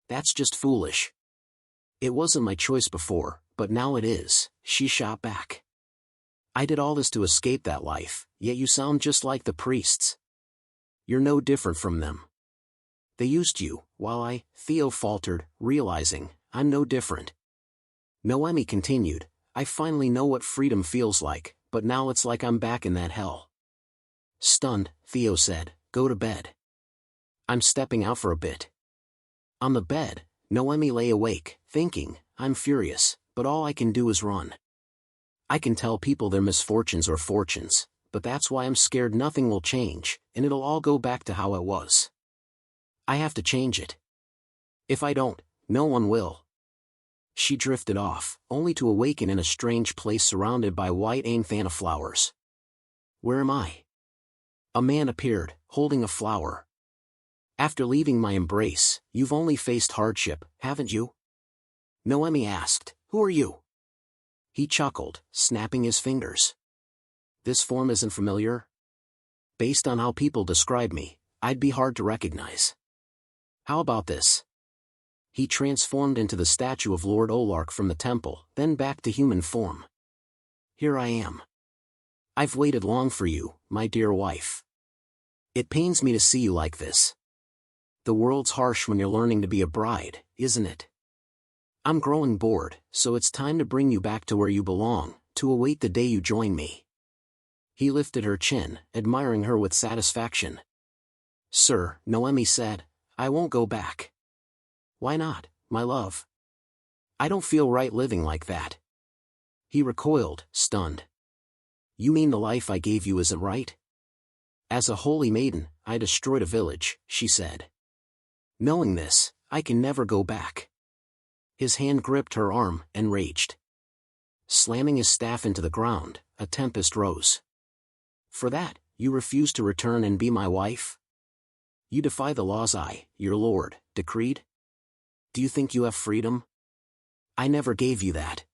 That's just foolish." "It wasn't my choice before, but now it is," she shot back. "I did all this to escape that life, yet you sound just like the priests. You're no different from them. They used you, while Theo faltered, realizing, "I'm no different." Noemi continued, "I finally know what freedom feels like, but now it's like I'm back in that hell." Stunned, Theo said, "Go to bed. I'm stepping out for a bit." On the bed, Noemi lay awake, thinking, "I'm furious, but all I can do is run. I can tell people their misfortunes or fortunes, but that's why I'm scared nothing will change, and it'll all go back to how it was. I have to change it. If I don't, no one will." She drifted off, only to awaken in a strange place surrounded by white anthana flowers. "Where am I?" A man appeared, holding a flower. "After leaving my embrace, you've only faced hardship, haven't you?" Noemi asked, "Who are you?" He chuckled, snapping his fingers. "This form isn't familiar? Based on how people describe me, I'd be hard to recognize. How about this?" He transformed into the statue of Lord Olak from the temple, then back to human form. "Here I am. I've waited long for you, my dear wife. It pains me to see you like this. The world's harsh when you're learning to be a bride, isn't it? I'm growing bored, so it's time to bring you back to where you belong, to await the day you join me." He lifted her chin, admiring her with satisfaction. "Sir," Noemi said, "I won't go back." "Why not, my love?" "I don't feel right living like that." He recoiled, stunned. "You mean the life I gave you isn't right?" "As a holy maiden, I destroyed a village," she said. "Knowing this, I can never go back." His hand gripped her arm, enraged. Slamming his staff into the ground, a tempest rose. "For that, you refuse to return and be my wife? You defy the laws your lord, decreed? Do you think you have freedom? I never gave you that.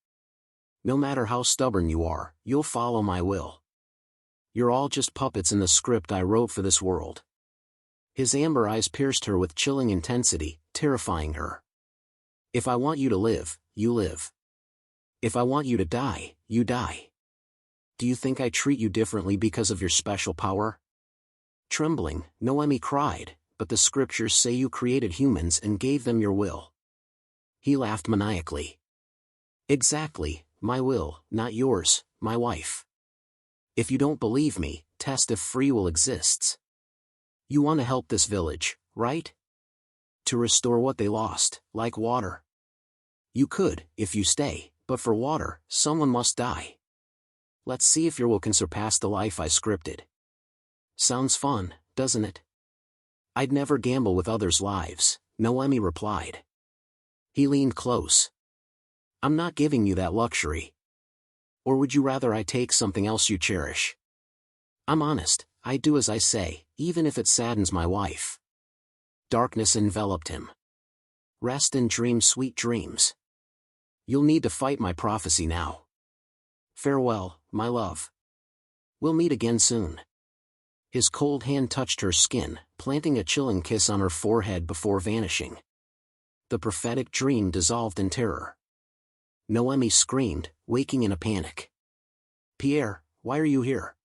No matter how stubborn you are, you'll follow my will. You're all just puppets in the script I wrote for this world." His amber eyes pierced her with chilling intensity, terrifying her. "If I want you to live, you live. If I want you to die, you die. Do you think I treat you differently because of your special power?" Trembling, Noemi cried, "But the scriptures say you created humans and gave them your will." He laughed maniacally. "Exactly, my will, not yours, my wife. If you don't believe me, test if free will exists. You want to help this village, right? To restore what they lost, like water. You could, if you stay, but for water, someone must die. Let's see if your will can surpass the life I scripted." "Sounds fun, doesn't it?" "I'd never gamble with others' lives," Noemi replied. He leaned close. "I'm not giving you that luxury." Or would you rather I take something else you cherish? I'm honest, I do as I say, even if it saddens my wife. Darkness enveloped him. Rest and dream sweet dreams. You'll need to fight my prophecy now. Farewell, my love. We'll meet again soon. His cold hand touched her skin, planting a chilling kiss on her forehead before vanishing. The prophetic dream dissolved in terror. Noemi screamed, waking in a panic. Pierre, why are you here?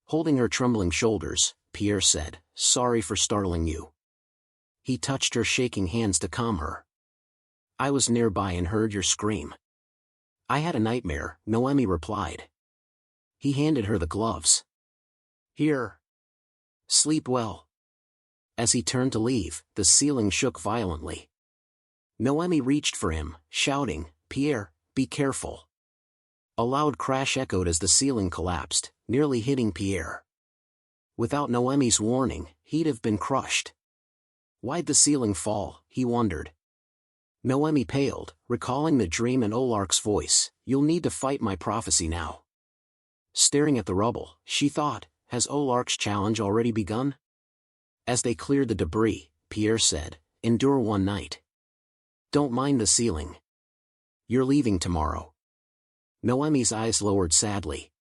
Holding her trembling shoulders, Pierre said, sorry for startling you. He touched her shaking hands to calm her. I was nearby and heard your scream. I had a nightmare, Noemi replied. He handed her the gloves. Here. Sleep well. As he turned to leave, the ceiling shook violently. Noemi reached for him, shouting, Pierre, be careful. A loud crash echoed as the ceiling collapsed, nearly hitting Pierre. Without Noemi's warning, he'd have been crushed. Why'd the ceiling fall, he wondered. Noemi paled, recalling the dream and Olak's voice, you'll need to fight my prophecy now. Staring at the rubble, she thought, has Olak's challenge already begun? As they cleared the debris, Pierre said, endure one night. Don't mind the ceiling. You're leaving tomorrow. Noemi's eyes lowered sadly.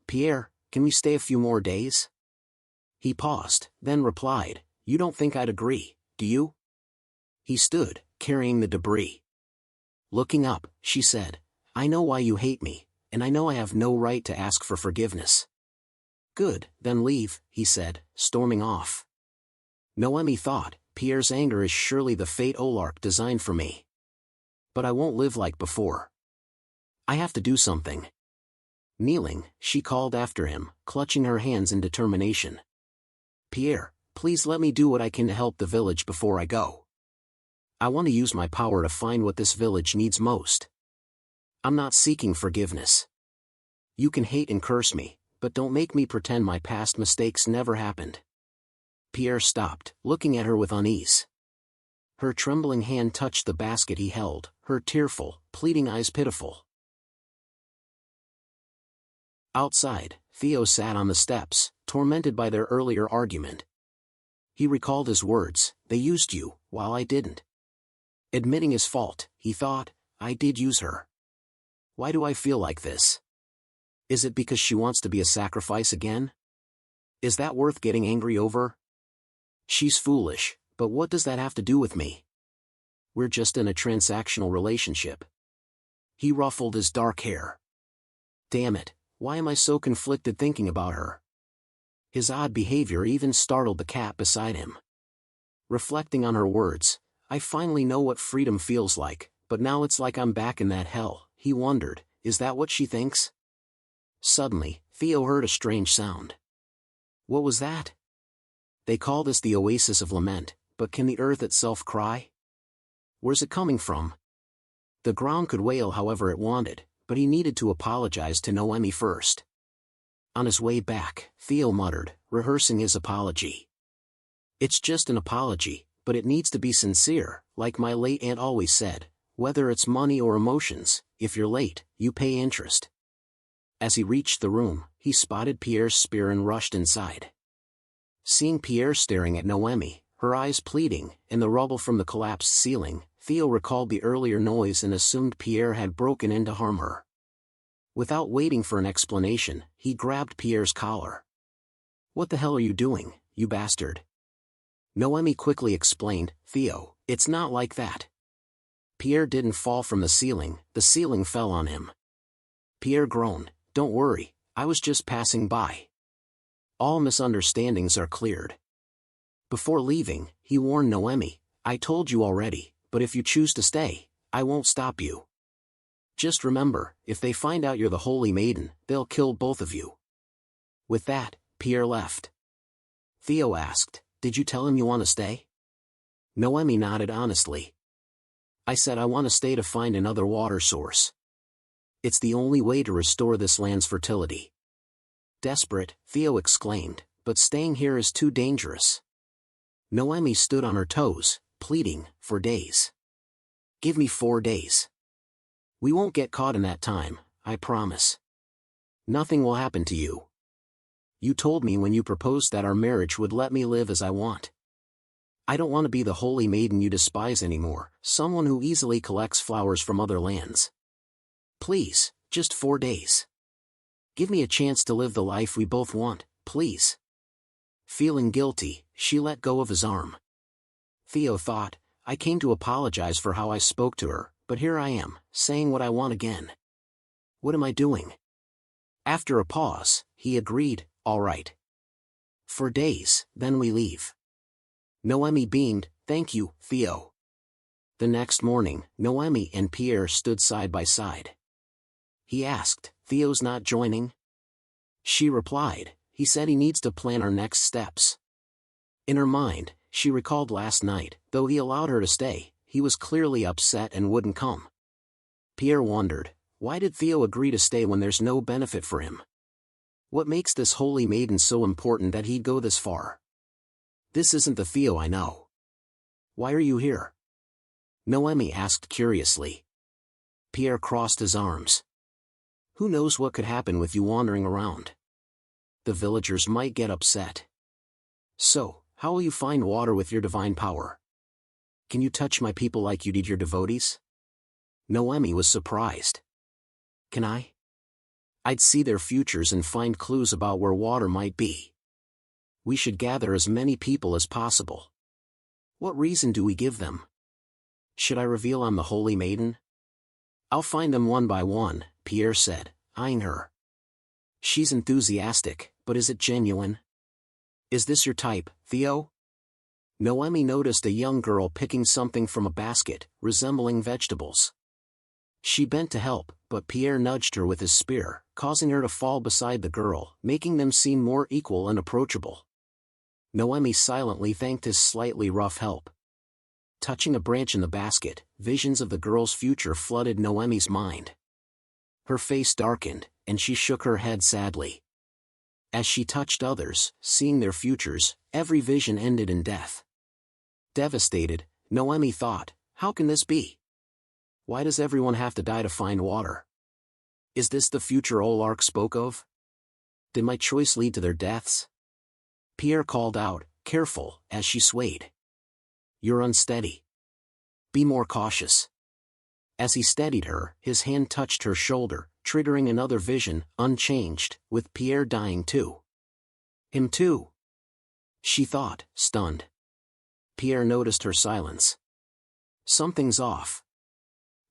Pierre, can we stay a few more days? He paused, then replied, you don't think I'd agree, do you? He stood, carrying the debris. Looking up, she said, I know why you hate me, and I know I have no right to ask for forgiveness. Good, then leave, he said, storming off. Noemi thought, Pierre's anger is surely the fate Olak designed for me. But I won't live like before. I have to do something. Kneeling, she called after him, clutching her hands in determination. Pierre, please let me do what I can to help the village before I go. I want to use my power to find what this village needs most. I'm not seeking forgiveness. You can hate and curse me, but don't make me pretend my past mistakes never happened. Pierre stopped, looking at her with unease. Her trembling hand touched the basket he held, her tearful, pleading eyes pitiful. Outside, Theo sat on the steps, tormented by their earlier argument. He recalled his words, they used you, while I didn't. Admitting his fault, he thought, I did use her. Why do I feel like this? Is it because she wants to be a sacrifice again? Is that worth getting angry over? She's foolish, but what does that have to do with me? We're just in a transactional relationship. He ruffled his dark hair. Damn it, why am I so conflicted thinking about her? His odd behavior even startled the cat beside him. Reflecting on her words, I finally know what freedom feels like, but now it's like I'm back in that hell, he wondered, is that what she thinks? Suddenly, Theo heard a strange sound. What was that? They call this the oasis of lament, but can the earth itself cry? Where's it coming from? The ground could wail however it wanted, but he needed to apologize to Noemi first. On his way back, Theo muttered, rehearsing his apology. It's just an apology, but it needs to be sincere, like my late aunt always said, whether it's money or emotions, if you're late, you pay interest. As he reached the room, he spotted Pierre's spear and rushed inside. Seeing Pierre staring at Noemi, her eyes pleading, in the rubble from the collapsed ceiling, Theo recalled the earlier noise and assumed Pierre had broken in to harm her. Without waiting for an explanation, he grabbed Pierre's collar. What the hell are you doing, you bastard? Noemi quickly explained, Theo, it's not like that. Pierre didn't fall from the ceiling fell on him. Pierre groaned, don't worry, I was just passing by. All misunderstandings are cleared. Before leaving, he warned Noemi, I told you already, but if you choose to stay, I won't stop you. Just remember, if they find out you're the holy maiden, they'll kill both of you. With that, Pierre left. Theo asked, did you tell him you want to stay? Noemi nodded honestly. I said I want to stay to find another water source. It's the only way to restore this land's fertility. Desperate, Theo exclaimed, but staying here is too dangerous. Noemi stood on her toes, pleading, for days. Give me 4 days. We won't get caught in that time, I promise. Nothing will happen to you. You told me when you proposed that our marriage would let me live as I want. I don't want to be the holy maiden you despise anymore, someone who easily collects flowers from other lands. Please, just 4 days. Give me a chance to live the life we both want, please. Feeling guilty, she let go of his arm. Theo thought, I came to apologize for how I spoke to her, but here I am, saying what I want again. What am I doing? After a pause, he agreed, all right. 4 days, then we leave. Noemi beamed, thank you, Theo. The next morning, Noemi and Pierre stood side by side. He asked, Theo's not joining? She replied, he said he needs to plan our next steps. In her mind, she recalled last night, though he allowed her to stay, he was clearly upset and wouldn't come. Pierre wondered, why did Theo agree to stay when there's no benefit for him? What makes this holy maiden so important that he'd go this far? This isn't the Theo I know. Why are you here? Noemi asked curiously. Pierre crossed his arms. Who knows what could happen with you wandering around? The villagers might get upset. So, how will you find water with your divine power? Can you touch my people like you did your devotees? Noemi was surprised. Can I? I'd see their futures and find clues about where water might be. We should gather as many people as possible. What reason do we give them? Should I reveal I'm the holy maiden? I'll find them one by one, Pierre said, eyeing her. She's enthusiastic, but is it genuine? Is this your type, Theo? Noemi noticed a young girl picking something from a basket, resembling vegetables. She bent to help, but Pierre nudged her with his spear, causing her to fall beside the girl, making them seem more equal and approachable. Noemi silently thanked his slightly rough help. Touching a branch in the basket, visions of the girl's future flooded Noemi's mind. Her face darkened, and she shook her head sadly. As she touched others, seeing their futures, every vision ended in death. Devastated, Noemi thought, how can this be? Why does everyone have to die to find water? Is this the future Olak spoke of? Did my choice lead to their deaths? Pierre called out, careful, as she swayed. You're unsteady. Be more cautious. As he steadied her, his hand touched her shoulder, triggering another vision, unchanged, with Pierre dying too. Him too? She thought, stunned. Pierre noticed her silence. Something's off.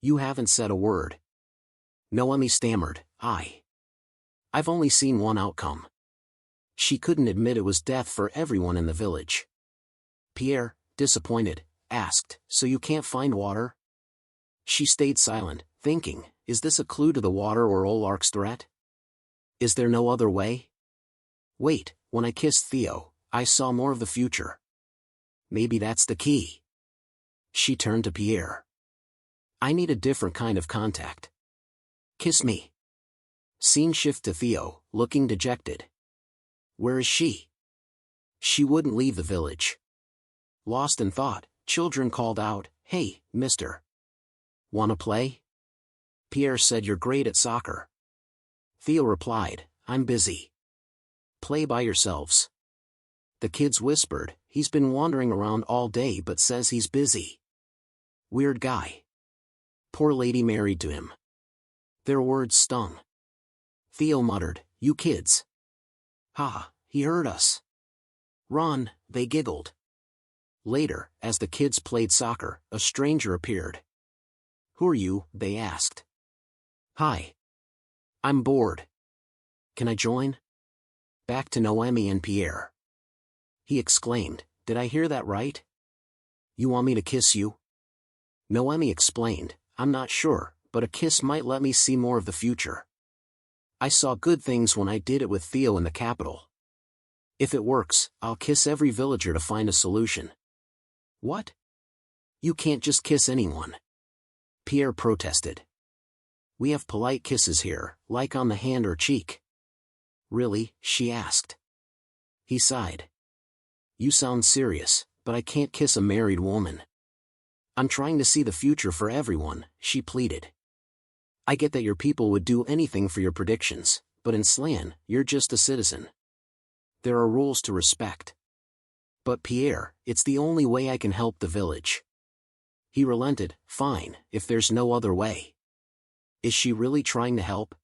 You haven't said a word. Noemi stammered, I've only seen one outcome. She couldn't admit it was death for everyone in the village. Pierre, disappointed, asked, so you can't find water? She stayed silent, thinking, is this a clue to the water or Olak's threat? Is there no other way? Wait, when I kissed Theo, I saw more of the future. Maybe that's the key. She turned to Pierre. I need a different kind of contact. Kiss me. Scene shift to Theo, looking dejected. Where is she? She wouldn't leave the village. Lost in thought, children called out, hey, mister. Wanna play? Pierre said you're great at soccer. Theo replied, I'm busy. Play by yourselves. The kids whispered, he's been wandering around all day but says he's busy. Weird guy. Poor lady married to him. Their words stung. Theo muttered, you kids. Ha, he heard us. Run, they giggled. Later, as the kids played soccer, a stranger appeared. Who are you? They asked. Hi. I'm bored. Can I join? Back to Noemi and Pierre. He exclaimed, did I hear that right? You want me to kiss you? Noemi explained, I'm not sure, but a kiss might let me see more of the future. I saw good things when I did it with Theo in the capital. If it works, I'll kiss every villager to find a solution. What? You can't just kiss anyone. Pierre protested. We have polite kisses here, like on the hand or cheek. Really? She asked. He sighed. You sound serious, but I can't kiss a married woman. I'm trying to see the future for everyone, she pleaded. I get that your people would do anything for your predictions, but in Slan, you're just a citizen. There are rules to respect. But Pierre, it's the only way I can help the village. He relented. Fine, if there's no other way. Is she really trying to help?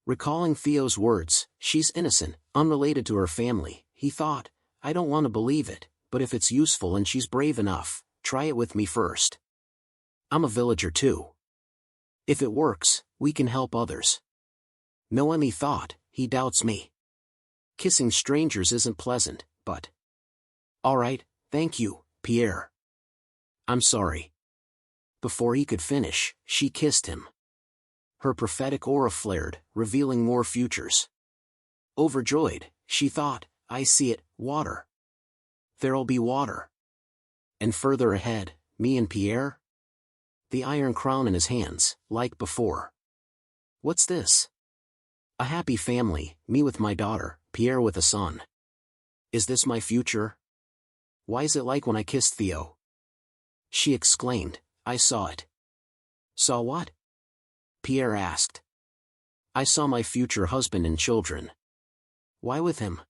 Recalling Theo's words, she's innocent, unrelated to her family, he thought, I don't want to believe it, but if it's useful and she's brave enough, try it with me first. I'm a villager too. If it works, we can help others. Noemi thought, he doubts me. Kissing strangers isn't pleasant, but... Alright, thank you, Pierre. I'm sorry. Before he could finish, she kissed him. Her prophetic aura flared, revealing more futures. Overjoyed, she thought, I see it, water. There'll be water. And further ahead, me and Pierre? The iron crown in his hands, like before. What's this? A happy family, me with my daughter, Pierre with a son. Is this my future? Why is it like when I kissed Theo? She exclaimed, I saw it. Saw what? Pierre asked. I saw my future husband and children. Why with him?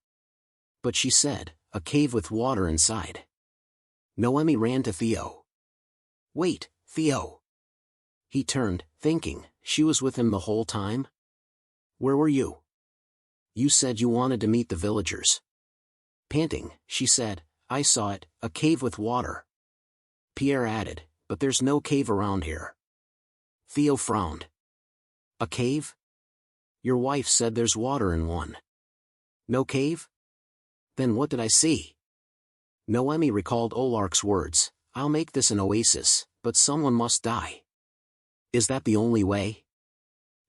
But she said, a cave with water inside. Noemi ran to Theo. Wait, Theo. He turned, thinking, she was with him the whole time? Where were you? You said you wanted to meet the villagers. Panting, she said, I saw it, a cave with water. Pierre added, but there's no cave around here. Theo frowned. A cave? Your wife said there's water in one. No cave? Then what did I see? Noemi recalled Olak's words, I'll make this an oasis, but someone must die. Is that the only way?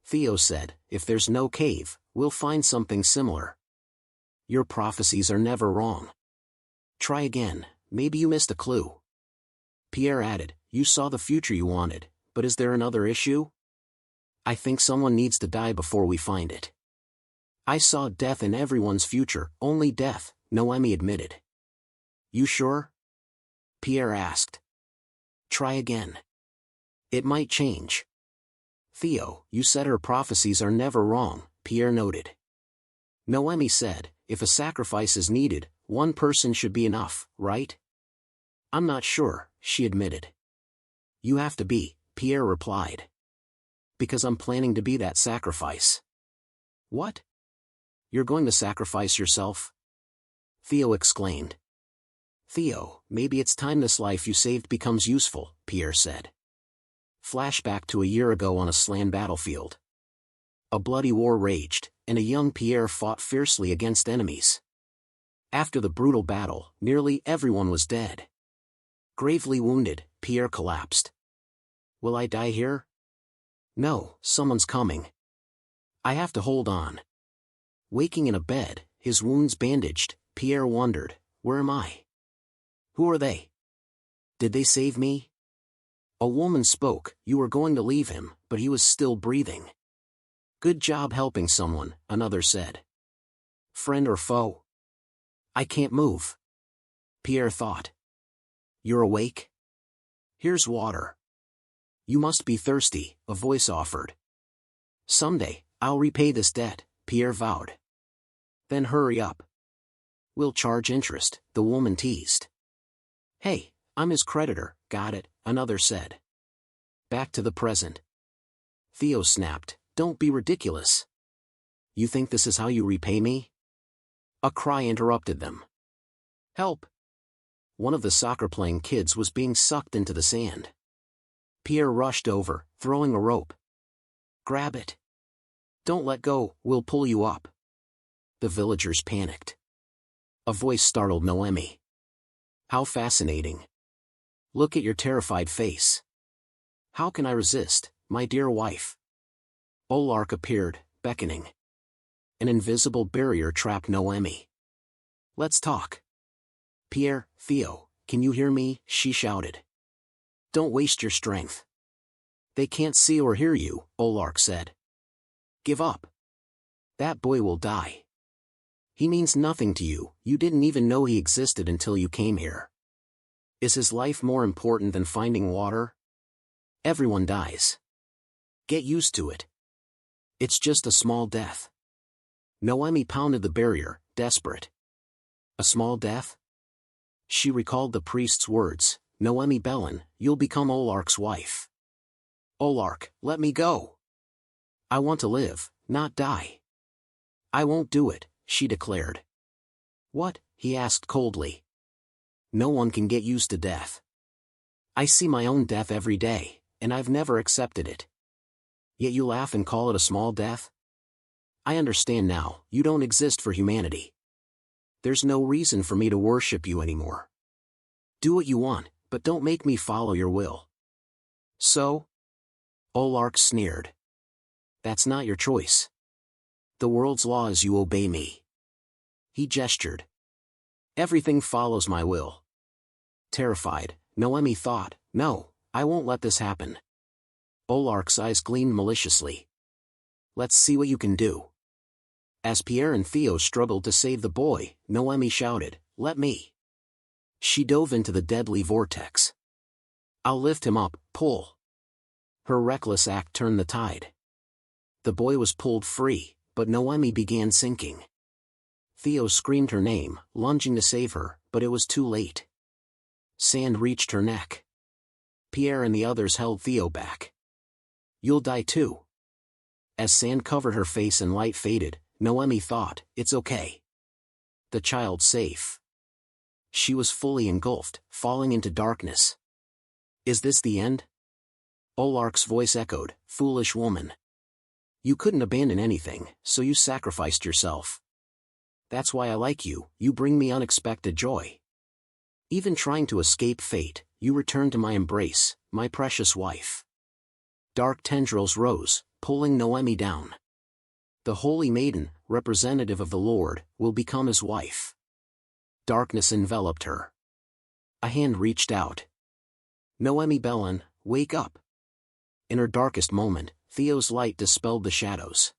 Theo said, if there's no cave, we'll find something similar. Your prophecies are never wrong. Try again, maybe you missed a clue. Pierre added, you saw the future you wanted, but is there another issue? I think someone needs to die before we find it. I saw death in everyone's future, only death, Noemi admitted. You sure? Pierre asked. Try again. It might change. Theo, you said her prophecies are never wrong, Pierre noted. Noemi said, if a sacrifice is needed, one person should be enough, right? I'm not sure, she admitted. You have to be, Pierre replied. Because I'm planning to be that sacrifice. What? You're going to sacrifice yourself? Theo exclaimed. Theo, maybe it's time this life you saved becomes useful, Pierre said. Flashback to a year ago on a Slan battlefield. A bloody war raged, and a young Pierre fought fiercely against enemies. After the brutal battle, nearly everyone was dead. Gravely wounded, Pierre collapsed. Will I die here? No, someone's coming. I have to hold on. Waking in a bed, his wounds bandaged, Pierre wondered, where am I? Who are they? Did they save me? A woman spoke, you were going to leave him, but he was still breathing. Good job helping someone, another said. Friend or foe? I can't move. Pierre thought. You're awake? Here's water. You must be thirsty, a voice offered. Someday, I'll repay this debt, Pierre vowed. Then hurry up. We'll charge interest, the woman teased. Hey, I'm his creditor, got it, another said. Back to the present. Theo snapped, don't be ridiculous. You think this is how you repay me? A cry interrupted them. Help! One of the soccer-playing kids was being sucked into the sand. Pierre rushed over, throwing a rope. Grab it. Don't let go, we'll pull you up. The villagers panicked. A voice startled Noemi. How fascinating. Look at your terrified face. How can I resist, my dear wife? Olak appeared, beckoning. An invisible barrier trapped Noemi. Let's talk. Pierre, Theo, can you hear me? She shouted. Don't waste your strength. They can't see or hear you, Olak said. Give up. That boy will die. He means nothing to you, you didn't even know he existed until you came here. Is his life more important than finding water? Everyone dies. Get used to it. It's just a small death. Noemi pounded the barrier, desperate. A small death? She recalled the priest's words, Noemi Bellin, you'll become Olak's wife. Olak, let me go. I want to live, not die. I won't do it, she declared. What? He asked coldly. No one can get used to death. I see my own death every day, and I've never accepted it. Yet you laugh and call it a small death? I understand now, you don't exist for humanity. There's no reason for me to worship you anymore. Do what you want, but don't make me follow your will. So? Olak sneered. That's not your choice. The world's law is you obey me. He gestured. Everything follows my will. Terrified, Noemi thought, no, I won't let this happen. Olak's eyes gleamed maliciously. Let's see what you can do. As Pierre and Theo struggled to save the boy, Noemi shouted, let me. She dove into the deadly vortex. I'll lift him up, pull. Her reckless act turned the tide. The boy was pulled free, but Noemi began sinking. Theo screamed her name, lunging to save her, but it was too late. Sand reached her neck. Pierre and the others held Theo back. You'll die too. As sand covered her face and light faded, Noemi thought, it's okay. The child's safe. She was fully engulfed, falling into darkness. Is this the end? Olak's voice echoed, foolish woman. You couldn't abandon anything, so you sacrificed yourself. That's why I like you, you bring me unexpected joy. Even trying to escape fate, you return to my embrace, my precious wife. Dark tendrils rose, pulling Noemi down. The holy maiden, representative of the Lord, will become his wife. Darkness enveloped her. A hand reached out. Noemi Bellin, wake up. In her darkest moment, Theo's light dispelled the shadows.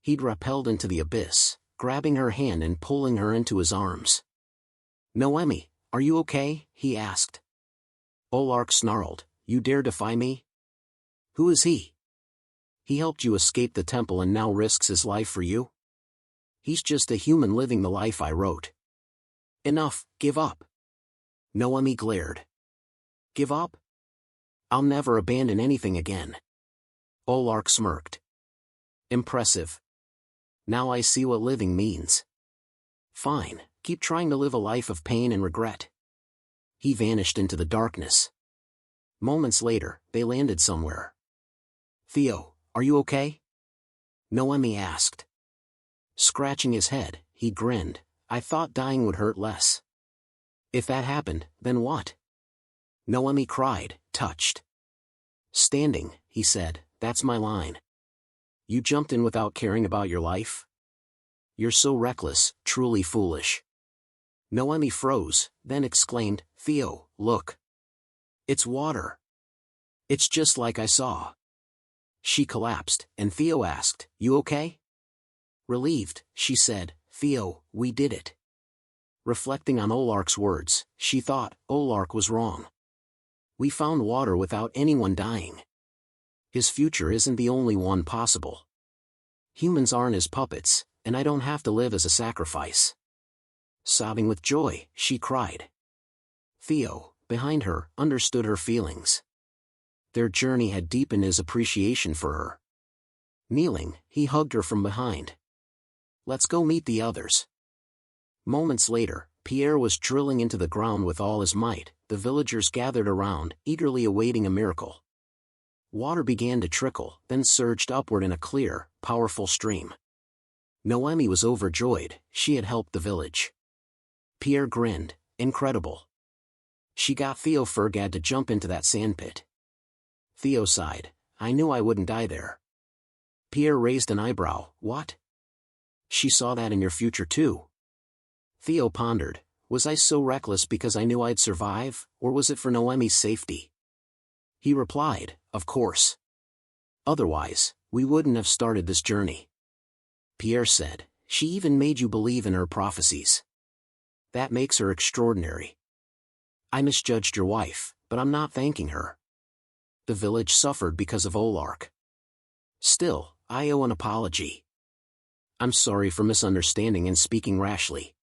He'd rappelled into the abyss, grabbing her hand and pulling her into his arms. Noemi, are you okay? He asked. Olak snarled, you dare defy me? Who is he? He helped you escape the temple and now risks his life for you? He's just a human living the life I wrote. Enough, give up. Noemi glared. Give up? I'll never abandon anything again. Olak smirked. Impressive. Now I see what living means. Fine, keep trying to live a life of pain and regret. He vanished into the darkness. Moments later, they landed somewhere. Theo, are you okay? Noemi asked. Scratching his head, he grinned. I thought dying would hurt less. If that happened, then what? Noemi cried, touched. Standing, he said, that's my line. You jumped in without caring about your life? You're so reckless, truly foolish. Noemi froze, then exclaimed, Theo, look. It's water. It's just like I saw. She collapsed, and Theo asked, you okay? Relieved, she said, Theo, we did it. Reflecting on Olak's words, she thought, Olak was wrong. We found water without anyone dying. His future isn't the only one possible. Humans aren't his puppets, and I don't have to live as a sacrifice. Sobbing with joy, she cried. Theo, behind her, understood her feelings. Their journey had deepened his appreciation for her. Kneeling, he hugged her from behind. Let's go meet the others. Moments later, Pierre was drilling into the ground with all his might. The villagers gathered around, eagerly awaiting a miracle. Water began to trickle, then surged upward in a clear, powerful stream. Noemi was overjoyed, she had helped the village. Pierre grinned, incredible. She got Theo Fergad to jump into that sandpit. Theo sighed, I knew I wouldn't die there. Pierre raised an eyebrow, what? She saw that in your future too. Theo pondered, was I so reckless because I knew I'd survive, or was it for Noemi's safety? He replied, of course. Otherwise, we wouldn't have started this journey. Pierre said, she even made you believe in her prophecies. That makes her extraordinary. I misjudged your wife, but I'm not thanking her. The village suffered because of Olak. Still, I owe an apology. I'm sorry for misunderstanding and speaking rashly.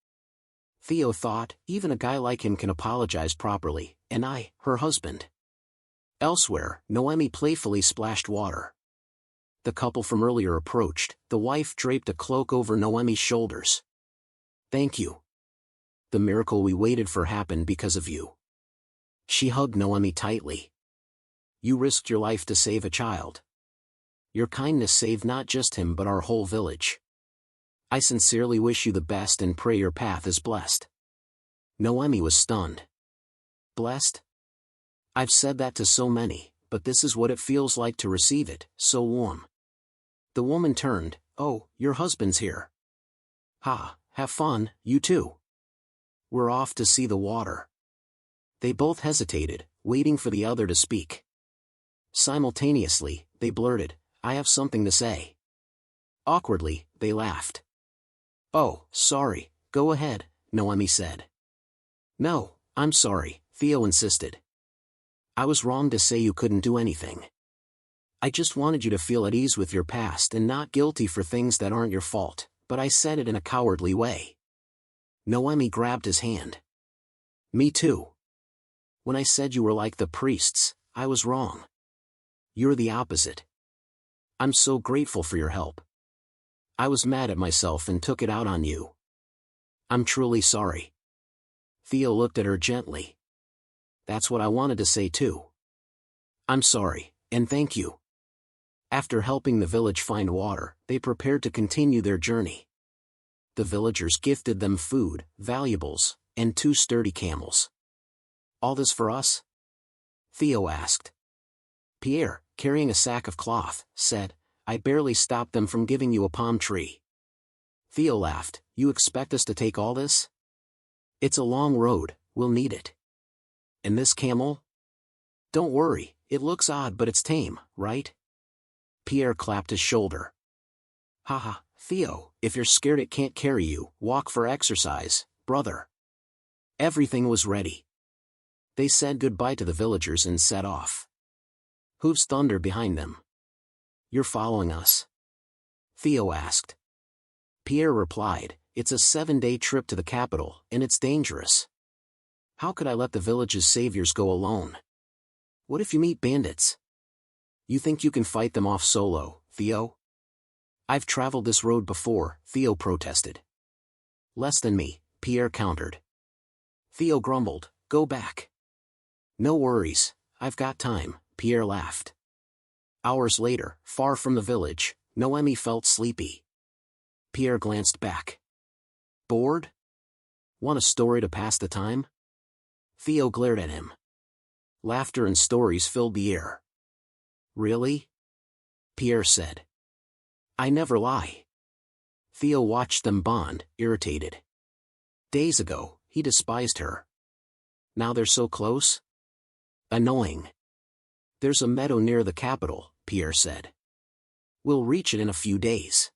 Theo thought, even a guy like him can apologize properly, and I, her husband. Elsewhere, Noemi playfully splashed water. The couple from earlier approached, the wife draped a cloak over Noemi's shoulders. Thank you. The miracle we waited for happened because of you. She hugged Noemi tightly. You risked your life to save a child. Your kindness saved not just him but our whole village. I sincerely wish you the best and pray your path is blessed. Noemi was stunned. Blessed? I've said that to so many, but this is what it feels like to receive it, so warm. The woman turned, oh, your husband's here. Ha, have fun, you too. We're off to see the water. They both hesitated, waiting for the other to speak. Simultaneously, they blurted, I have something to say. Awkwardly, they laughed. Oh, sorry, go ahead, Noemi said. No, I'm sorry, Theo insisted. I was wrong to say you couldn't do anything. I just wanted you to feel at ease with your past and not guilty for things that aren't your fault, but I said it in a cowardly way. Noemi grabbed his hand. Me too. When I said you were like the priests, I was wrong. You're the opposite. I'm so grateful for your help. I was mad at myself and took it out on you. I'm truly sorry. Theo looked at her gently. That's what I wanted to say too. I'm sorry, and thank you. After helping the village find water, they prepared to continue their journey. The villagers gifted them food, valuables, and 2 sturdy camels. All this for us? Theo asked. Pierre, carrying a sack of cloth, said, I barely stopped them from giving you a palm tree. Theo laughed, you expect us to take all this? It's a long road, we'll need it. And this camel? Don't worry, it looks odd but it's tame, right? Pierre clapped his shoulder. Haha, Theo, if you're scared it can't carry you, walk for exercise, brother. Everything was ready. They said goodbye to the villagers and set off. Hooves thundered behind them. You're following us? Theo asked. Pierre replied, it's a 7-day trip to the capital, and it's dangerous. How could I let the village's saviors go alone? What if you meet bandits? You think you can fight them off solo, Theo? I've traveled this road before, Theo protested. Less than me, Pierre countered. Theo grumbled, go back. No worries, I've got time, Pierre laughed. Hours later, far from the village, Noemi felt sleepy. Pierre glanced back. Bored? Want a story to pass the time? Theo glared at him. Laughter and stories filled the air. Really? Pierre said. I never lie. Theo watched them bond, irritated. Days ago, he despised her. Now they're so close? Annoying. There's a meadow near the capital, Pierre said. We'll reach it in a few days.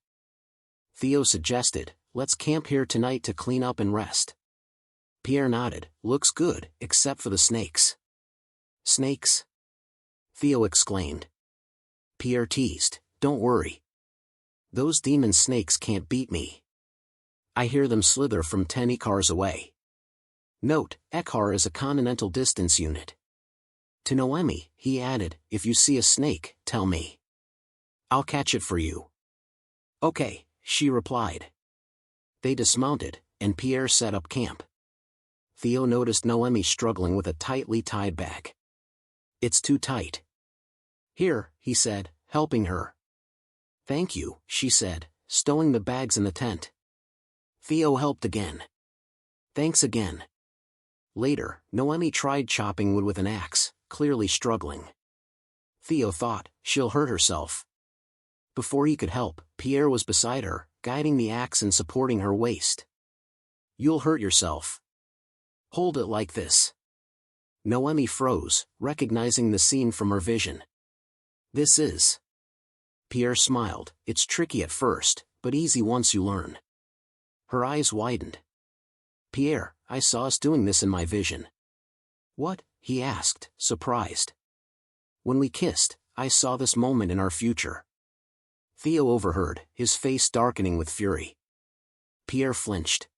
Theo suggested, let's camp here tonight to clean up and rest. Pierre nodded, looks good, except for the snakes. Snakes? Theo exclaimed. Pierre teased, don't worry. Those demon snakes can't beat me. I hear them slither from 10 ekars away. Note, ekar is a continental distance unit. To Noemi, he added, if you see a snake, tell me. I'll catch it for you. Okay, she replied. They dismounted, and Pierre set up camp. Theo noticed Noemi struggling with a tightly tied bag. It's too tight. Here, he said, helping her. Thank you, she said, stowing the bags in the tent. Theo helped again. Thanks again. Later, Noemi tried chopping wood with an axe, clearly struggling. Theo thought, she'll hurt herself. Before he could help, Pierre was beside her, guiding the axe and supporting her waist. You'll hurt yourself. Hold it like this. Noemi froze, recognizing the scene from her vision. This is. Pierre smiled, it's tricky at first, but easy once you learn. Her eyes widened. Pierre, I saw us doing this in my vision. What? He asked, surprised. When we kissed, I saw this moment in our future. Theo overheard, his face darkening with fury. Pierre flinched.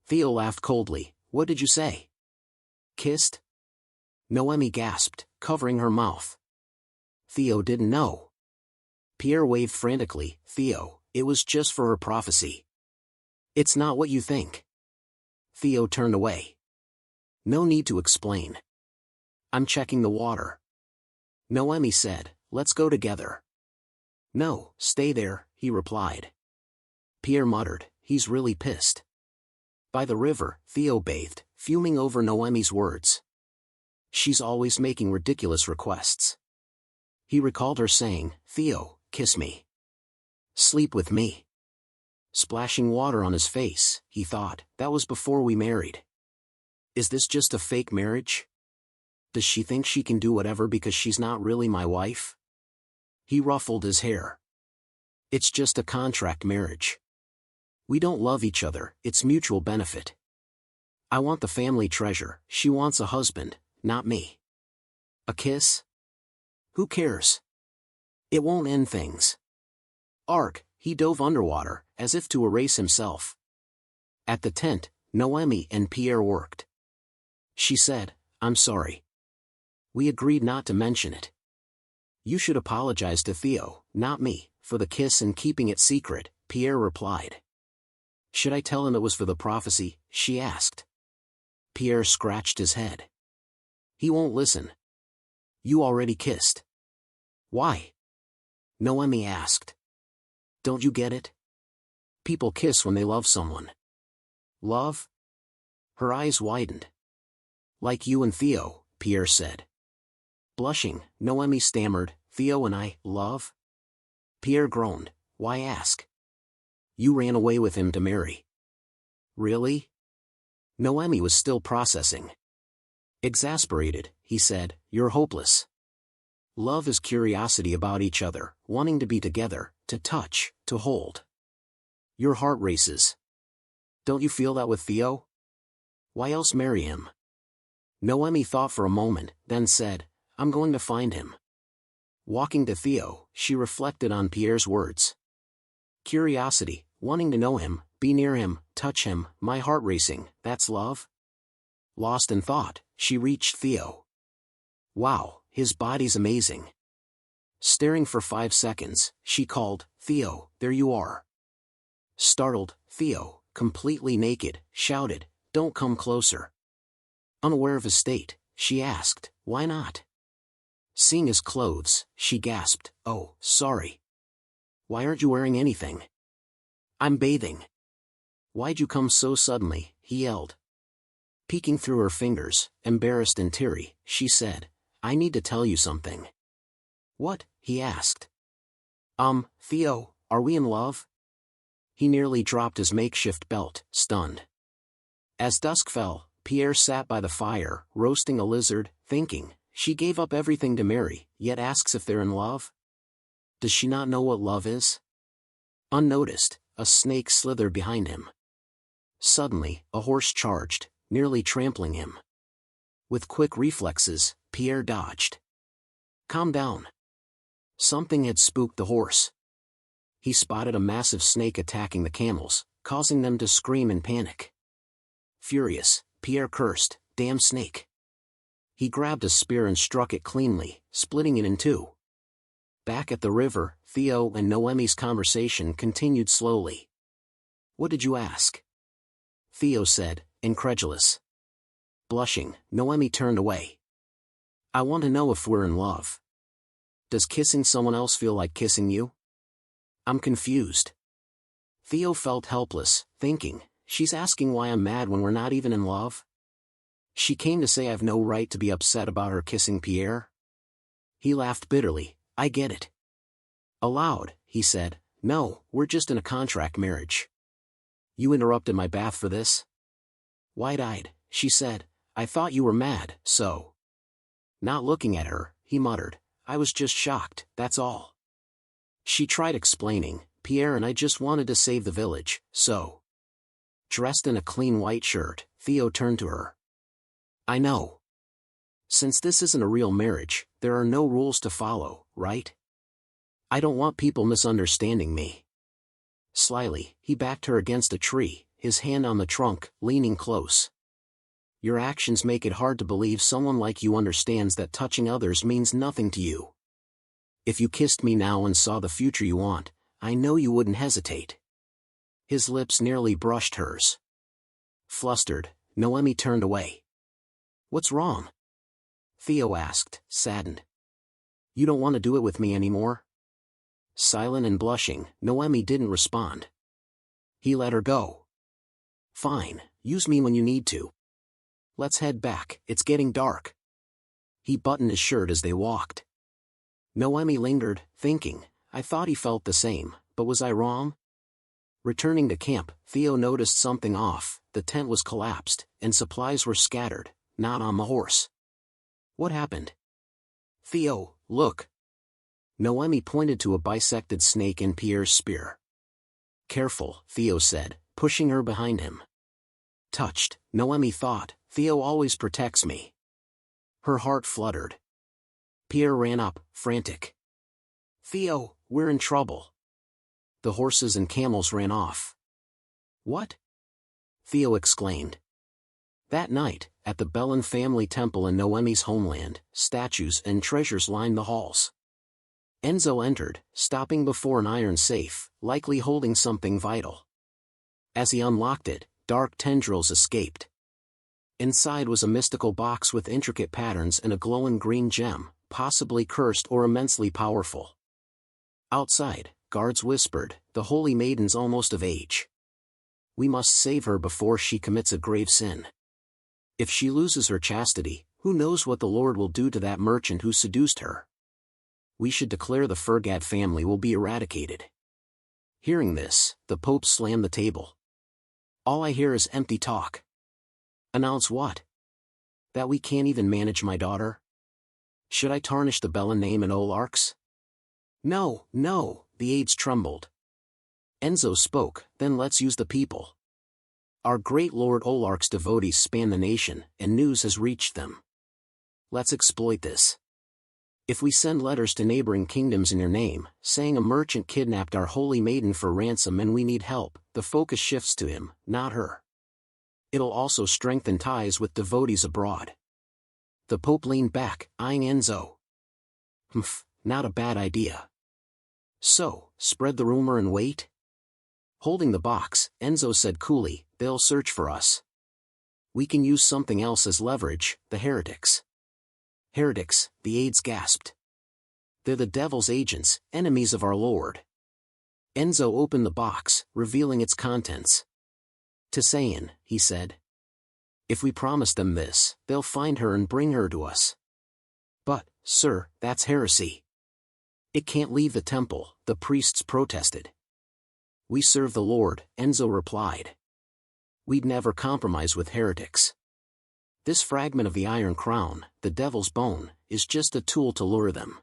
Theo laughed coldly. What did you say? Kissed? Noemi gasped, covering her mouth. Theo didn't know. Pierre waved frantically. Theo, it was just for her prophecy. It's not what you think. Theo turned away. No need to explain. I'm checking the water. Noemi said, let's go together. No, stay there, he replied. Pierre muttered, he's really pissed. By the river, Theo bathed, fuming over Noemi's words. She's always making ridiculous requests. He recalled her saying, Theo, kiss me. Sleep with me. Splashing water on his face, he thought, that was before we married. Is this just a fake marriage? Does she think she can do whatever because she's not really my wife? He ruffled his hair. It's just a contract marriage. We don't love each other, it's mutual benefit. I want the family treasure, she wants a husband, not me. A kiss? Who cares? It won't end things. Ark, he dove underwater, as if to erase himself. At the tent, Noemi and Pierre worked. She said, I'm sorry. We agreed not to mention it. You should apologize to Theo, not me, for the kiss and keeping it secret, Pierre replied. Should I tell him it was for the prophecy? She asked. Pierre scratched his head. He won't listen. You already kissed. Why? Noemi asked. Don't you get it? People kiss when they love someone. Love? Her eyes widened. Like you and Theo, Pierre said. Blushing, Noemi stammered, Theo and I, love? Pierre groaned, why ask? You ran away with him to marry. Really? Noemi was still processing. Exasperated, he said, you're hopeless. Love is curiosity about each other, wanting to be together, to touch, to hold. Your heart races. Don't you feel that with Theo? Why else marry him? Noemi thought for a moment, then said, I'm going to find him. Walking to Theo, she reflected on Pierre's words. Curiosity, wanting to know him, be near him, touch him, my heart racing, that's love? Lost in thought, she reached Theo. Wow, his body's amazing. Staring for 5 seconds, she called, Theo, there you are. Startled, Theo, completely naked, shouted, don't come closer. Unaware of his state, she asked, why not? Seeing his clothes, she gasped, oh, sorry. Why aren't you wearing anything? I'm bathing. Why'd you come so suddenly, he yelled. Peeking through her fingers, embarrassed and teary, she said, I need to tell you something. What? He asked. Theo, are we in love? He nearly dropped his makeshift belt, stunned. As dusk fell, Pierre sat by the fire, roasting a lizard, thinking, she gave up everything to marry, yet asks if they're in love? Does she not know what love is? Unnoticed, a snake slithered behind him. Suddenly, a horse charged, nearly trampling him. With quick reflexes, Pierre dodged. Calm down. Something had spooked the horse. He spotted a massive snake attacking the camels, causing them to scream in panic. Furious, Pierre cursed, damn snake. He grabbed a spear and struck it cleanly, splitting it in two. Back at the river, Theo and Noemi's conversation continued slowly. What did you ask? Theo said, incredulous. Blushing, Noemi turned away. I want to know if we're in love. Does kissing someone else feel like kissing you? I'm confused. Theo felt helpless, thinking, she's asking why I'm mad when we're not even in love? She came to say I've no right to be upset about her kissing Pierre? He laughed bitterly, I get it. Aloud, he said, no, we're just in a contract marriage. You interrupted my bath for this? Wide-eyed, she said, I thought you were mad, so. Not looking at her, he muttered, I was just shocked, that's all. She tried explaining, Pierre and I just wanted to save the village, so. Dressed in a clean white shirt, Theo turned to her. I know. Since this isn't a real marriage, there are no rules to follow, right? I don't want people misunderstanding me. Slyly, he backed her against a tree, his hand on the trunk, leaning close. Your actions make it hard to believe someone like you understands that touching others means nothing to you. If you kissed me now and saw the future you want, I know you wouldn't hesitate. His lips nearly brushed hers. Flustered, Noemi turned away. What's wrong? Theo asked, saddened. You don't want to do it with me anymore? Silent and blushing, Noemi didn't respond. He let her go. Fine, use me when you need to. Let's head back, it's getting dark. He buttoned his shirt as they walked. Noemi lingered, thinking, I thought he felt the same, but was I wrong? Returning to camp, Theo noticed something off. The tent was collapsed, and supplies were scattered, not on the horse. What happened? Theo, look. Noemi pointed to a bisected snake in Pierre's spear. Careful, Theo said, pushing her behind him. Touched, Noemi thought, Theo always protects me. Her heart fluttered. Pierre ran up, frantic. Theo, we're in trouble. The horses and camels ran off. What? Theo exclaimed. That night, at the Bellin family temple in Noemi's homeland, statues and treasures lined the halls. Enzo entered, stopping before an iron safe, likely holding something vital. As he unlocked it, dark tendrils escaped. Inside was a mystical box with intricate patterns and a glowing green gem, possibly cursed or immensely powerful. Outside, guards whispered, the holy maiden's almost of age. We must save her before she commits a grave sin. If she loses her chastity, who knows what the Lord will do to that merchant who seduced her? We should declare the Fergat family will be eradicated. Hearing this, the Pope slammed the table. All I hear is empty talk. Announce what? That we can't even manage my daughter? Should I tarnish the Bellin name in Olark's? No, no, the aides trembled. Enzo spoke, then let's use the people. Our great Lord Olark's devotees span the nation, and news has reached them. Let's exploit this. If we send letters to neighboring kingdoms in your name, saying a merchant kidnapped our holy maiden for ransom and we need help, the focus shifts to him, not her. It'll also strengthen ties with devotees abroad. The Pope leaned back, eyeing Enzo. Not a bad idea. So, spread the rumor and wait? Holding the box, Enzo said coolly, they'll search for us. We can use something else as leverage, the heretics. Heretics, the aides gasped. They're the devil's agents, enemies of our Lord. Enzo opened the box, revealing its contents. Tisaean, he said. If we promise them this, they'll find her and bring her to us. But, sir, that's heresy. It can't leave the temple, the priests protested. We serve the Lord, Enzo replied. We'd never compromise with heretics. This fragment of the Iron Crown, the devil's bone, is just a tool to lure them.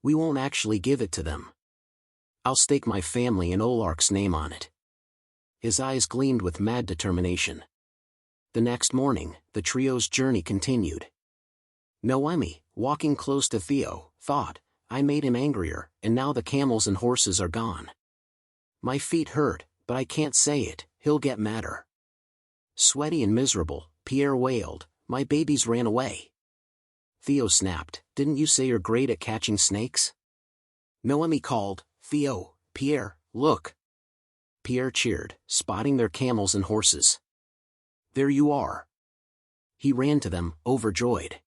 We won't actually give it to them. I'll stake my family and Olark's name on it. His eyes gleamed with mad determination. The next morning, the trio's journey continued. Noemi, walking close to Theo, thought, I made him angrier, and now the camels and horses are gone. My feet hurt, but I can't say it, he'll get madder. Sweaty and miserable, Pierre wailed, my babies ran away. Theo snapped, didn't you say you're great at catching snakes? Noemi called, Theo, Pierre, look. Pierre cheered, spotting their camels and horses. There you are. He ran to them, overjoyed.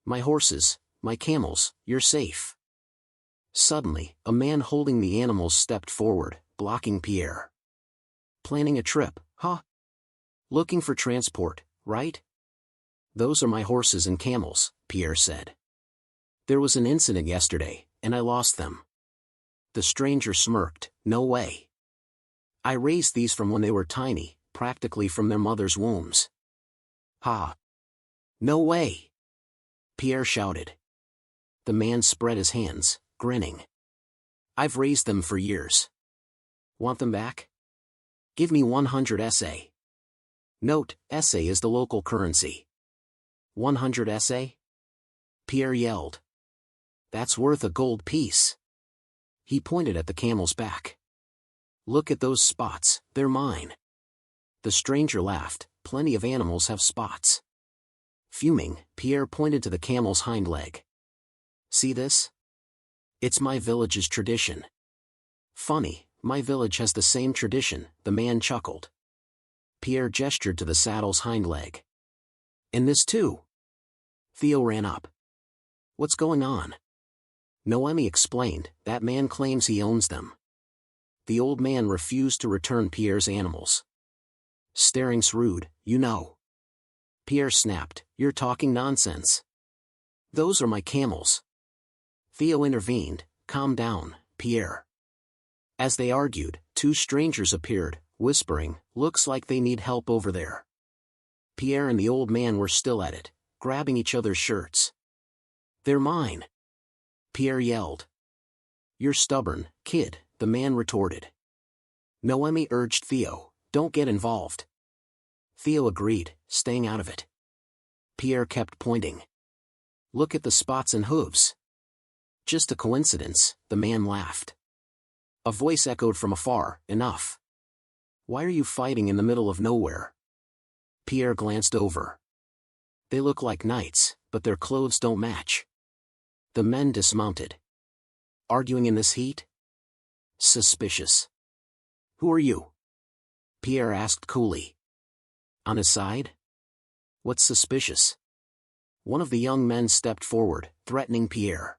My horses, my camels, you're safe. Suddenly, a man holding the animals stepped forward, blocking Pierre. Planning a trip, huh? Looking for transport, right? Those are my horses and camels, Pierre said. There was an incident yesterday, and I lost them. The stranger smirked, no way. I raised these from when they were tiny, practically from their mother's wombs. Ha! No way! Pierre shouted. The man spread his hands, grinning. I've raised them for years. Want them back? Give me 100 SA. Note, SA is the local currency. 100 SA? Pierre yelled. That's worth a gold piece. He pointed at the camel's back. Look at those spots, they're mine. The stranger laughed. Plenty of animals have spots. Fuming, Pierre pointed to the camel's hind leg. See this? It's my village's tradition. Funny, my village has the same tradition, the man chuckled. Pierre gestured to the saddle's hind leg. And this too? Theo ran up. What's going on? Noemi explained, that man claims he owns them. The old man refused to return Pierre's animals. Staring's rude, you know. Pierre snapped, you're talking nonsense. Those are my camels. Theo intervened, calm down, Pierre. As they argued, two strangers appeared, whispering, looks like they need help over there. Pierre and the old man were still at it, grabbing each other's shirts. They're mine. Pierre yelled. You're stubborn, kid, the man retorted. Noemi urged Theo, don't get involved. Theo agreed, staying out of it. Pierre kept pointing. Look at the spots and hooves. Just a coincidence, the man laughed. A voice echoed from afar, enough. Why are you fighting in the middle of nowhere? Pierre glanced over. They look like knights, but their clothes don't match. The men dismounted. Arguing in this heat? Suspicious. Who are you? Pierre asked coolly. On his side? What's suspicious? One of the young men stepped forward, threatening Pierre.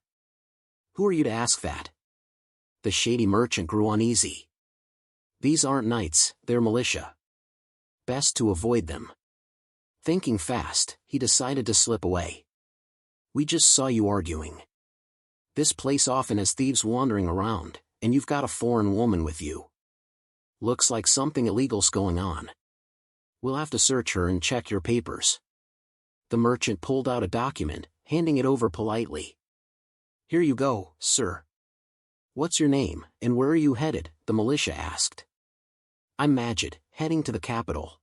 Who are you to ask that? The shady merchant grew uneasy. These aren't knights, they're militia. Best to avoid them. Thinking fast, he decided to slip away. We just saw you arguing. This place often has thieves wandering around, and you've got a foreign woman with you. Looks like something illegal's going on. We'll have to search her and check your papers. The merchant pulled out a document, handing it over politely. Here you go, sir. What's your name, and where are you headed? The militia asked. I'm Majid, heading to the capital.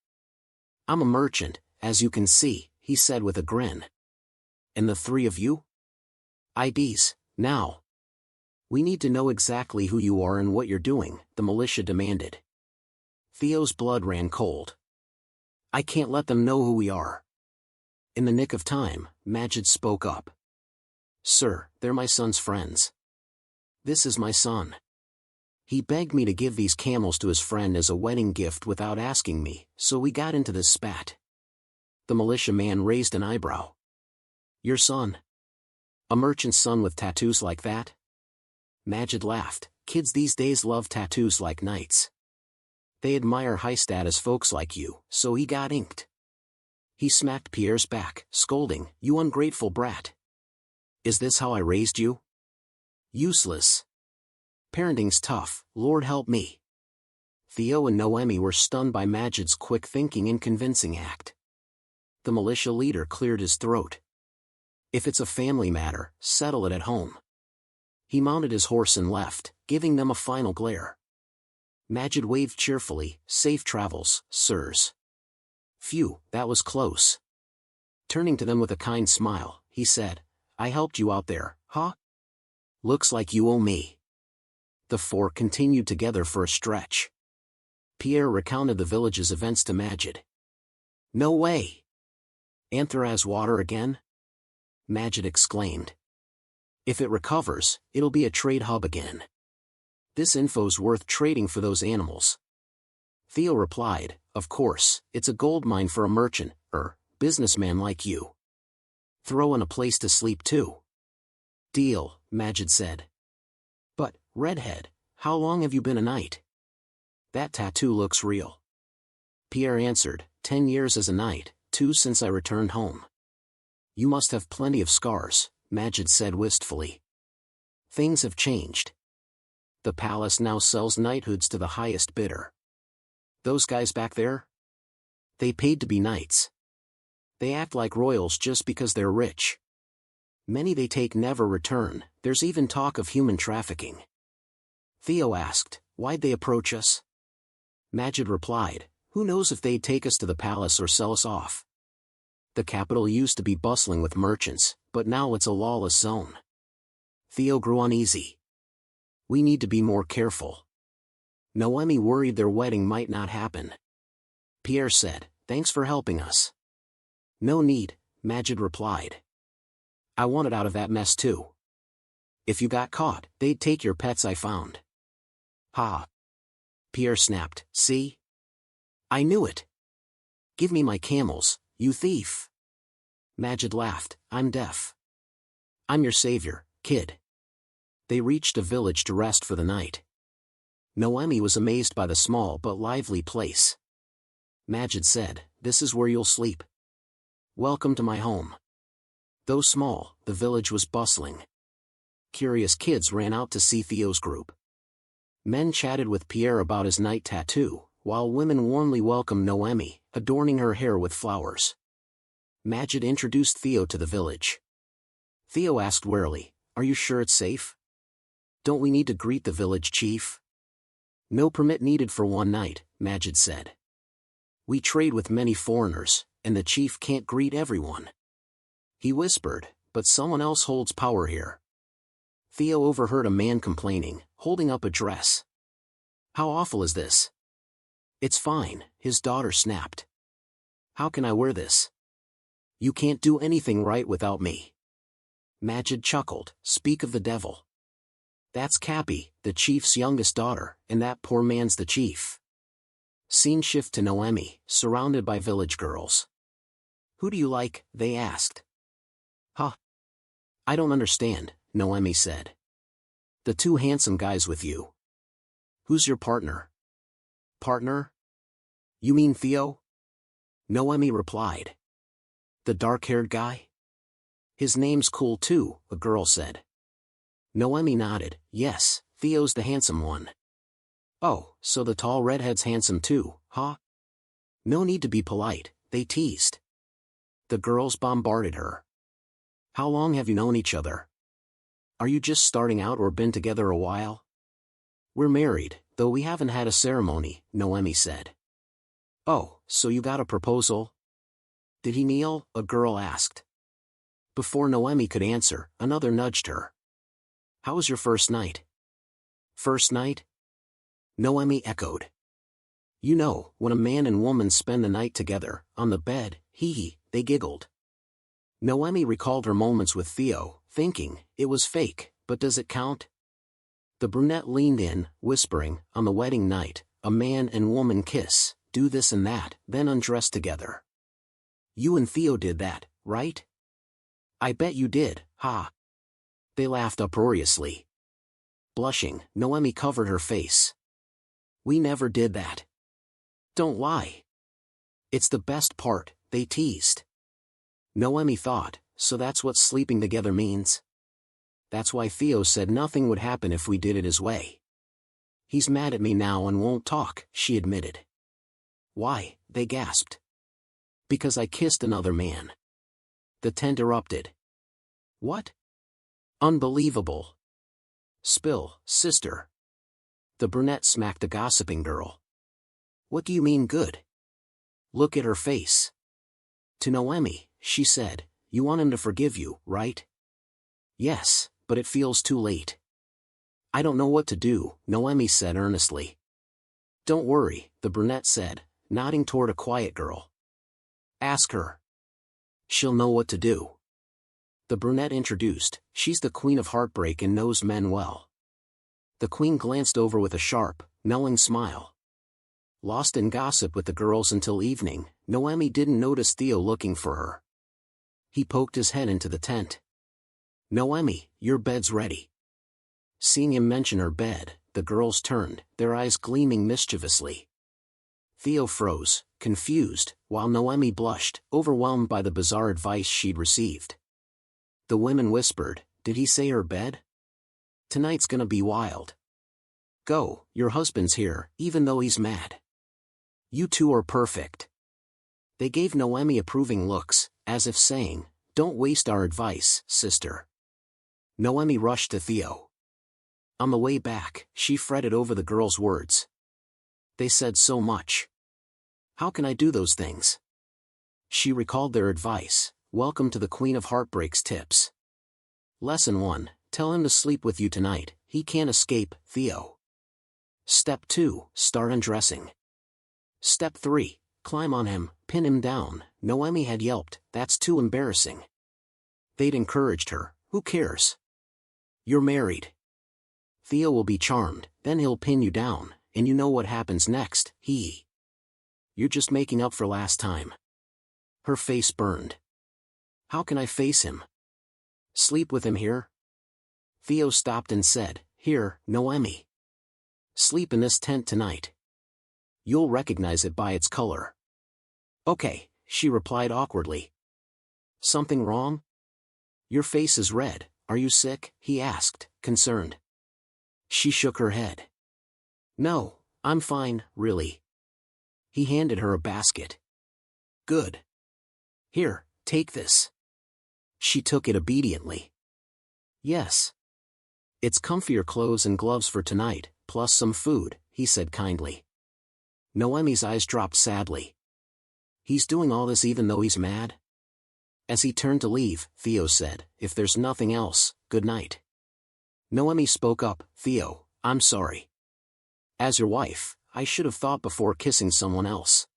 I'm a merchant, as you can see, he said with a grin. And the three of you? IDs, now. We need to know exactly who you are and what you're doing, the militia demanded. Theo's blood ran cold. I can't let them know who we are. In the nick of time, Majid spoke up. Sir, they're my son's friends. This is my son. He begged me to give these camels to his friend as a wedding gift without asking me, so we got into this spat. The militiaman raised an eyebrow. Your son? A merchant's son with tattoos like that? Majid laughed. Kids these days love tattoos like knights. They admire high-status folks like you, so he got inked. He smacked Pierre's back, scolding, you ungrateful brat. Is this how I raised you? Useless. Parenting's tough, Lord help me. Theo and Noemi were stunned by Majid's quick thinking and convincing act. The militia leader cleared his throat. If it's a family matter, settle it at home. He mounted his horse and left, giving them a final glare. Majid waved cheerfully, safe travels, sirs. Phew, that was close. Turning to them with a kind smile, he said, I helped you out there, huh? Looks like you owe me. The four continued together for a stretch. Pierre recounted the village's events to Majid. No way! Anthraz water again? Majid exclaimed. If it recovers, it'll be a trade hub again. This info's worth trading for those animals. Theo replied, of course, it's a gold mine for a merchant, businessman like you. Throw in a place to sleep too. Deal, Majid said. But, redhead, how long have you been a knight? That tattoo looks real. Pierre answered, 10 years as a knight, 2 since I returned home. You must have plenty of scars, Majid said wistfully. Things have changed. The palace now sells knighthoods to the highest bidder. Those guys back there? They paid to be knights. They act like royals just because they're rich. Many they take never return, there's even talk of human trafficking. Theo asked, why'd they approach us? Majid replied, who knows if they'd take us to the palace or sell us off. The capital used to be bustling with merchants, but now it's a lawless zone. Theo grew uneasy. We need to be more careful. Noemi worried their wedding might not happen. Pierre said, "Thanks for helping us." "No need," Majid replied. "I wanted out of that mess too. If you got caught, they'd take your pets I found." "Ha!" Pierre snapped, "See? I knew it. Give me my camels, you thief." Majid laughed, "I'm deaf. I'm your savior, kid." They reached a village to rest for the night. Noemi was amazed by the small but lively place. Majid said, "This is where you'll sleep. Welcome to my home." Though small, the village was bustling. Curious kids ran out to see Theo's group. Men chatted with Pierre about his night tattoo, while women warmly welcomed Noemi, adorning her hair with flowers. Majid introduced Theo to the village. Theo asked warily, "Are you sure it's safe? Don't we need to greet the village chief?" "No permit needed for one night," Majid said. "We trade with many foreigners, and the chief can't greet everyone." He whispered, "But someone else holds power here." Theo overheard a man complaining, holding up a dress. "How awful is this?" "It's fine," his daughter snapped. "How can I wear this? You can't do anything right without me." Majid chuckled, "Speak of the devil. That's Cappy, the chief's youngest daughter, and that poor man's the chief." Scene shift to Noemi, surrounded by village girls. "Who do you like?" they asked. "Huh? I don't understand," Noemi said. "The two handsome guys with you." "Who's your partner?" "Partner? You mean Theo?" Noemi replied. "The dark-haired guy? His name's cool too," a girl said. Noemi nodded, "Yes, Theo's the handsome one." "Oh, so the tall redhead's handsome too, huh?" "No need to be polite," they teased. The girls bombarded her. "How long have you known each other? Are you just starting out or been together a while?" "We're married, though we haven't had a ceremony," Noemi said. "Oh, so you got a proposal?" "Did he kneel?" a girl asked. Before Noemi could answer, another nudged her. "How was your first night?" "First night?" Noemi echoed. "You know, when a man and woman spend the night together, on the bed, hee, they giggled." Noemi recalled her moments with Theo, thinking, it was fake, but does it count? The brunette leaned in, whispering, "On the wedding night, a man and woman kiss, do this and that, then undress together. You and Theo did that, right?" "I bet you did, ha!" They laughed uproariously. Blushing, Noemi covered her face. "We never did that." "Don't lie." "It's the best part," they teased. Noemi thought, so that's what sleeping together means? That's why Theo said nothing would happen if we did it his way. "He's mad at me now and won't talk," she admitted. "Why?" they gasped. "Because I kissed another man." The tent erupted. "What? Unbelievable. Spill, sister." The brunette smacked the gossiping girl. "What do you mean good? Look at her face." To Noemi, she said, "You want him to forgive you, right?" "Yes, but it feels too late." "I don't know what to do," Noemi said earnestly. "Don't worry," the brunette said, nodding toward a quiet girl. "Ask her. She'll know what to do." The brunette introduced, "She's the queen of heartbreak and knows men well." The queen glanced over with a sharp, knowing smile. Lost in gossip with the girls until evening, Noemi didn't notice Theo looking for her. He poked his head into the tent. "Noemi, your bed's ready." Seeing him mention her bed, the girls turned, their eyes gleaming mischievously. Theo froze, confused, while Noemi blushed, overwhelmed by the bizarre advice she'd received. The women whispered, "Did he say her bed? Tonight's gonna be wild. Go, your husband's here, even though he's mad. You two are perfect." They gave Noemi approving looks, as if saying, "Don't waste our advice, sister." Noemi rushed to Theo. On the way back, she fretted over the girls' words. They said so much. How can I do those things? She recalled their advice. Welcome to the Queen of Heartbreak's tips. Lesson 1, tell him to sleep with you tonight, he can't escape, Theo. Step 2, start undressing. Step 3, climb on him, pin him down. Noemi had yelped, that's too embarrassing. They'd encouraged her, who cares? You're married. Theo will be charmed, then he'll pin you down, and you know what happens next, You're just making up for last time. Her face burned. How can I face him? Sleep with him here? Theo stopped and said, here, Noemi. Sleep in this tent tonight. You'll recognize it by its color. Okay, she replied awkwardly. Something wrong? Your face is red, are you sick? He asked, concerned. She shook her head. No, I'm fine, really. He handed her a basket. Good. Here, take this. She took it obediently. Yes. It's comfier clothes and gloves for tonight, plus some food, he said kindly. Noemi's eyes dropped sadly. He's doing all this even though he's mad? As he turned to leave, Theo said, if there's nothing else, good night. Noemi spoke up, Theo, I'm sorry. As your wife, I should have thought before kissing someone else.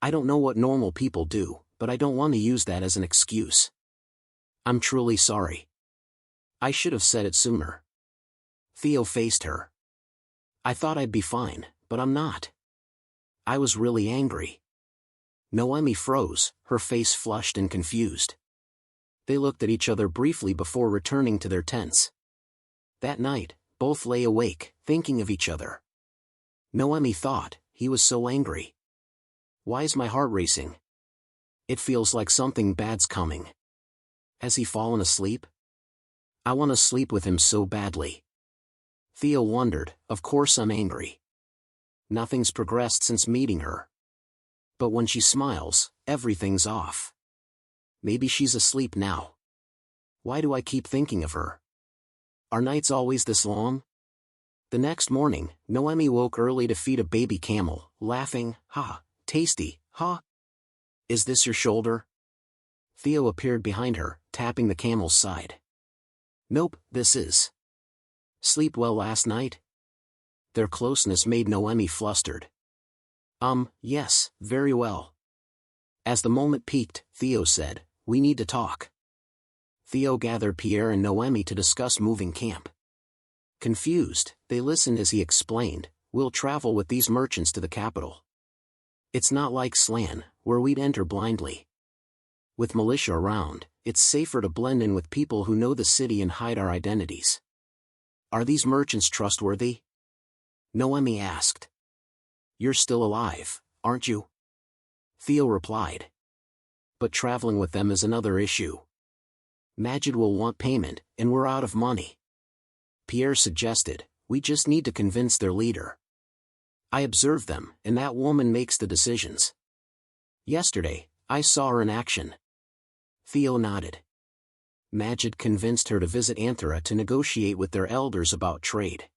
I don't know what normal people do, but I don't want to use that as an excuse. I'm truly sorry. I should have said it sooner. Theo faced her. I thought I'd be fine, but I'm not. I was really angry. Noemi froze, her face flushed and confused. They looked at each other briefly before returning to their tents. That night, both lay awake, thinking of each other. Noemi thought, he was so angry. Why's my heart racing? It feels like something bad's coming. Has he fallen asleep? I want to sleep with him so badly. Theo wondered, of course I'm angry. Nothing's progressed since meeting her. But when she smiles, everything's off. Maybe she's asleep now. Why do I keep thinking of her? Are nights always this long? The next morning, Noemi woke early to feed a baby camel, laughing, ha, tasty, ha. Is this your shoulder? Theo appeared behind her, tapping the camel's side. Nope, this is. Sleep well last night? Their closeness made Noemi flustered. Yes, very well. As the moment peaked, Theo said, we need to talk. Theo gathered Pierre and Noemi to discuss moving camp. Confused, they listened as he explained, we'll travel with these merchants to the capital. It's not like Slan, where we'd enter blindly. With militia around, it's safer to blend in with people who know the city and hide our identities. Are these merchants trustworthy? Noemi asked. You're still alive, aren't you? Theo replied. But traveling with them is another issue. Majid will want payment, and we're out of money. Pierre suggested, we just need to convince their leader. I observe them, and that woman makes the decisions. Yesterday, I saw her in action. Theo nodded. Majid convinced her to visit Anthera to negotiate with their elders about trade.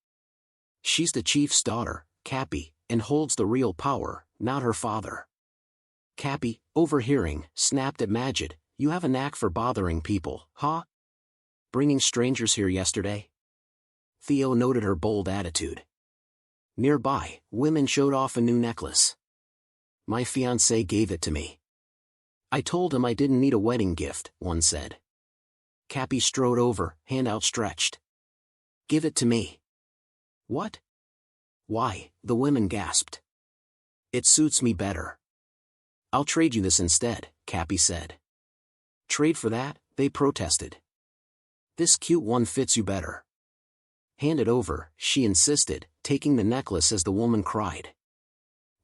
She's the chief's daughter, Cappy, and holds the real power, not her father. Cappy, overhearing, snapped at Majid, you have a knack for bothering people, huh? Bringing strangers here yesterday? Theo noted her bold attitude. Nearby, women showed off a new necklace. My fiancé gave it to me. I told him I didn't need a wedding gift, one said. Cappy strode over, hand outstretched. Give it to me. What? Why, the women gasped. It suits me better. I'll trade you this instead, Cappy said. Trade for that, they protested. This cute one fits you better. Hand it over, she insisted, taking the necklace as the woman cried.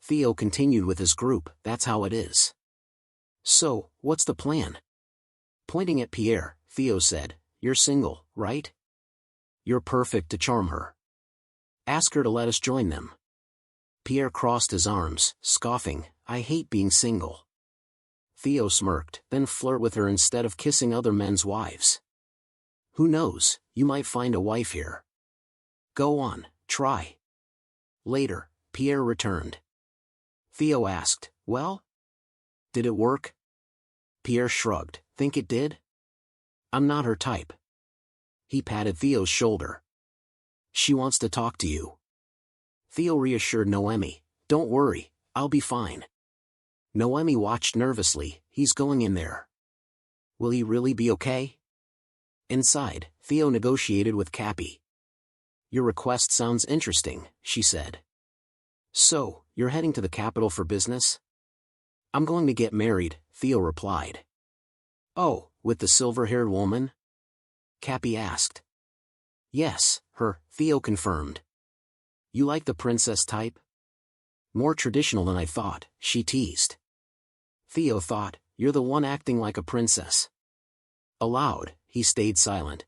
Theo continued with his group, that's how it is. So, what's the plan? Pointing at Pierre, Theo said, you're single, right? You're perfect to charm her. Ask her to let us join them. Pierre crossed his arms, scoffing, I hate being single. Theo smirked, then flirt with her instead of kissing other men's wives. Who knows, you might find a wife here. Go on, try. Later, Pierre returned. Theo asked, well? Did it work? Pierre shrugged, think it did? I'm not her type. He patted Theo's shoulder. She wants to talk to you. Theo reassured Noemi. Don't worry, I'll be fine. Noemi watched nervously. He's going in there. Will he really be okay? Inside, Theo negotiated with Cappy. Your request sounds interesting, she said. So, you're heading to the capital for business? I'm going to get married, Theo replied. Oh, with the silver-haired woman? Cappy asked. Yes, her, Theo confirmed. You like the princess type? More traditional than I thought, she teased. Theo thought, you're the one acting like a princess. Aloud, he stayed silent.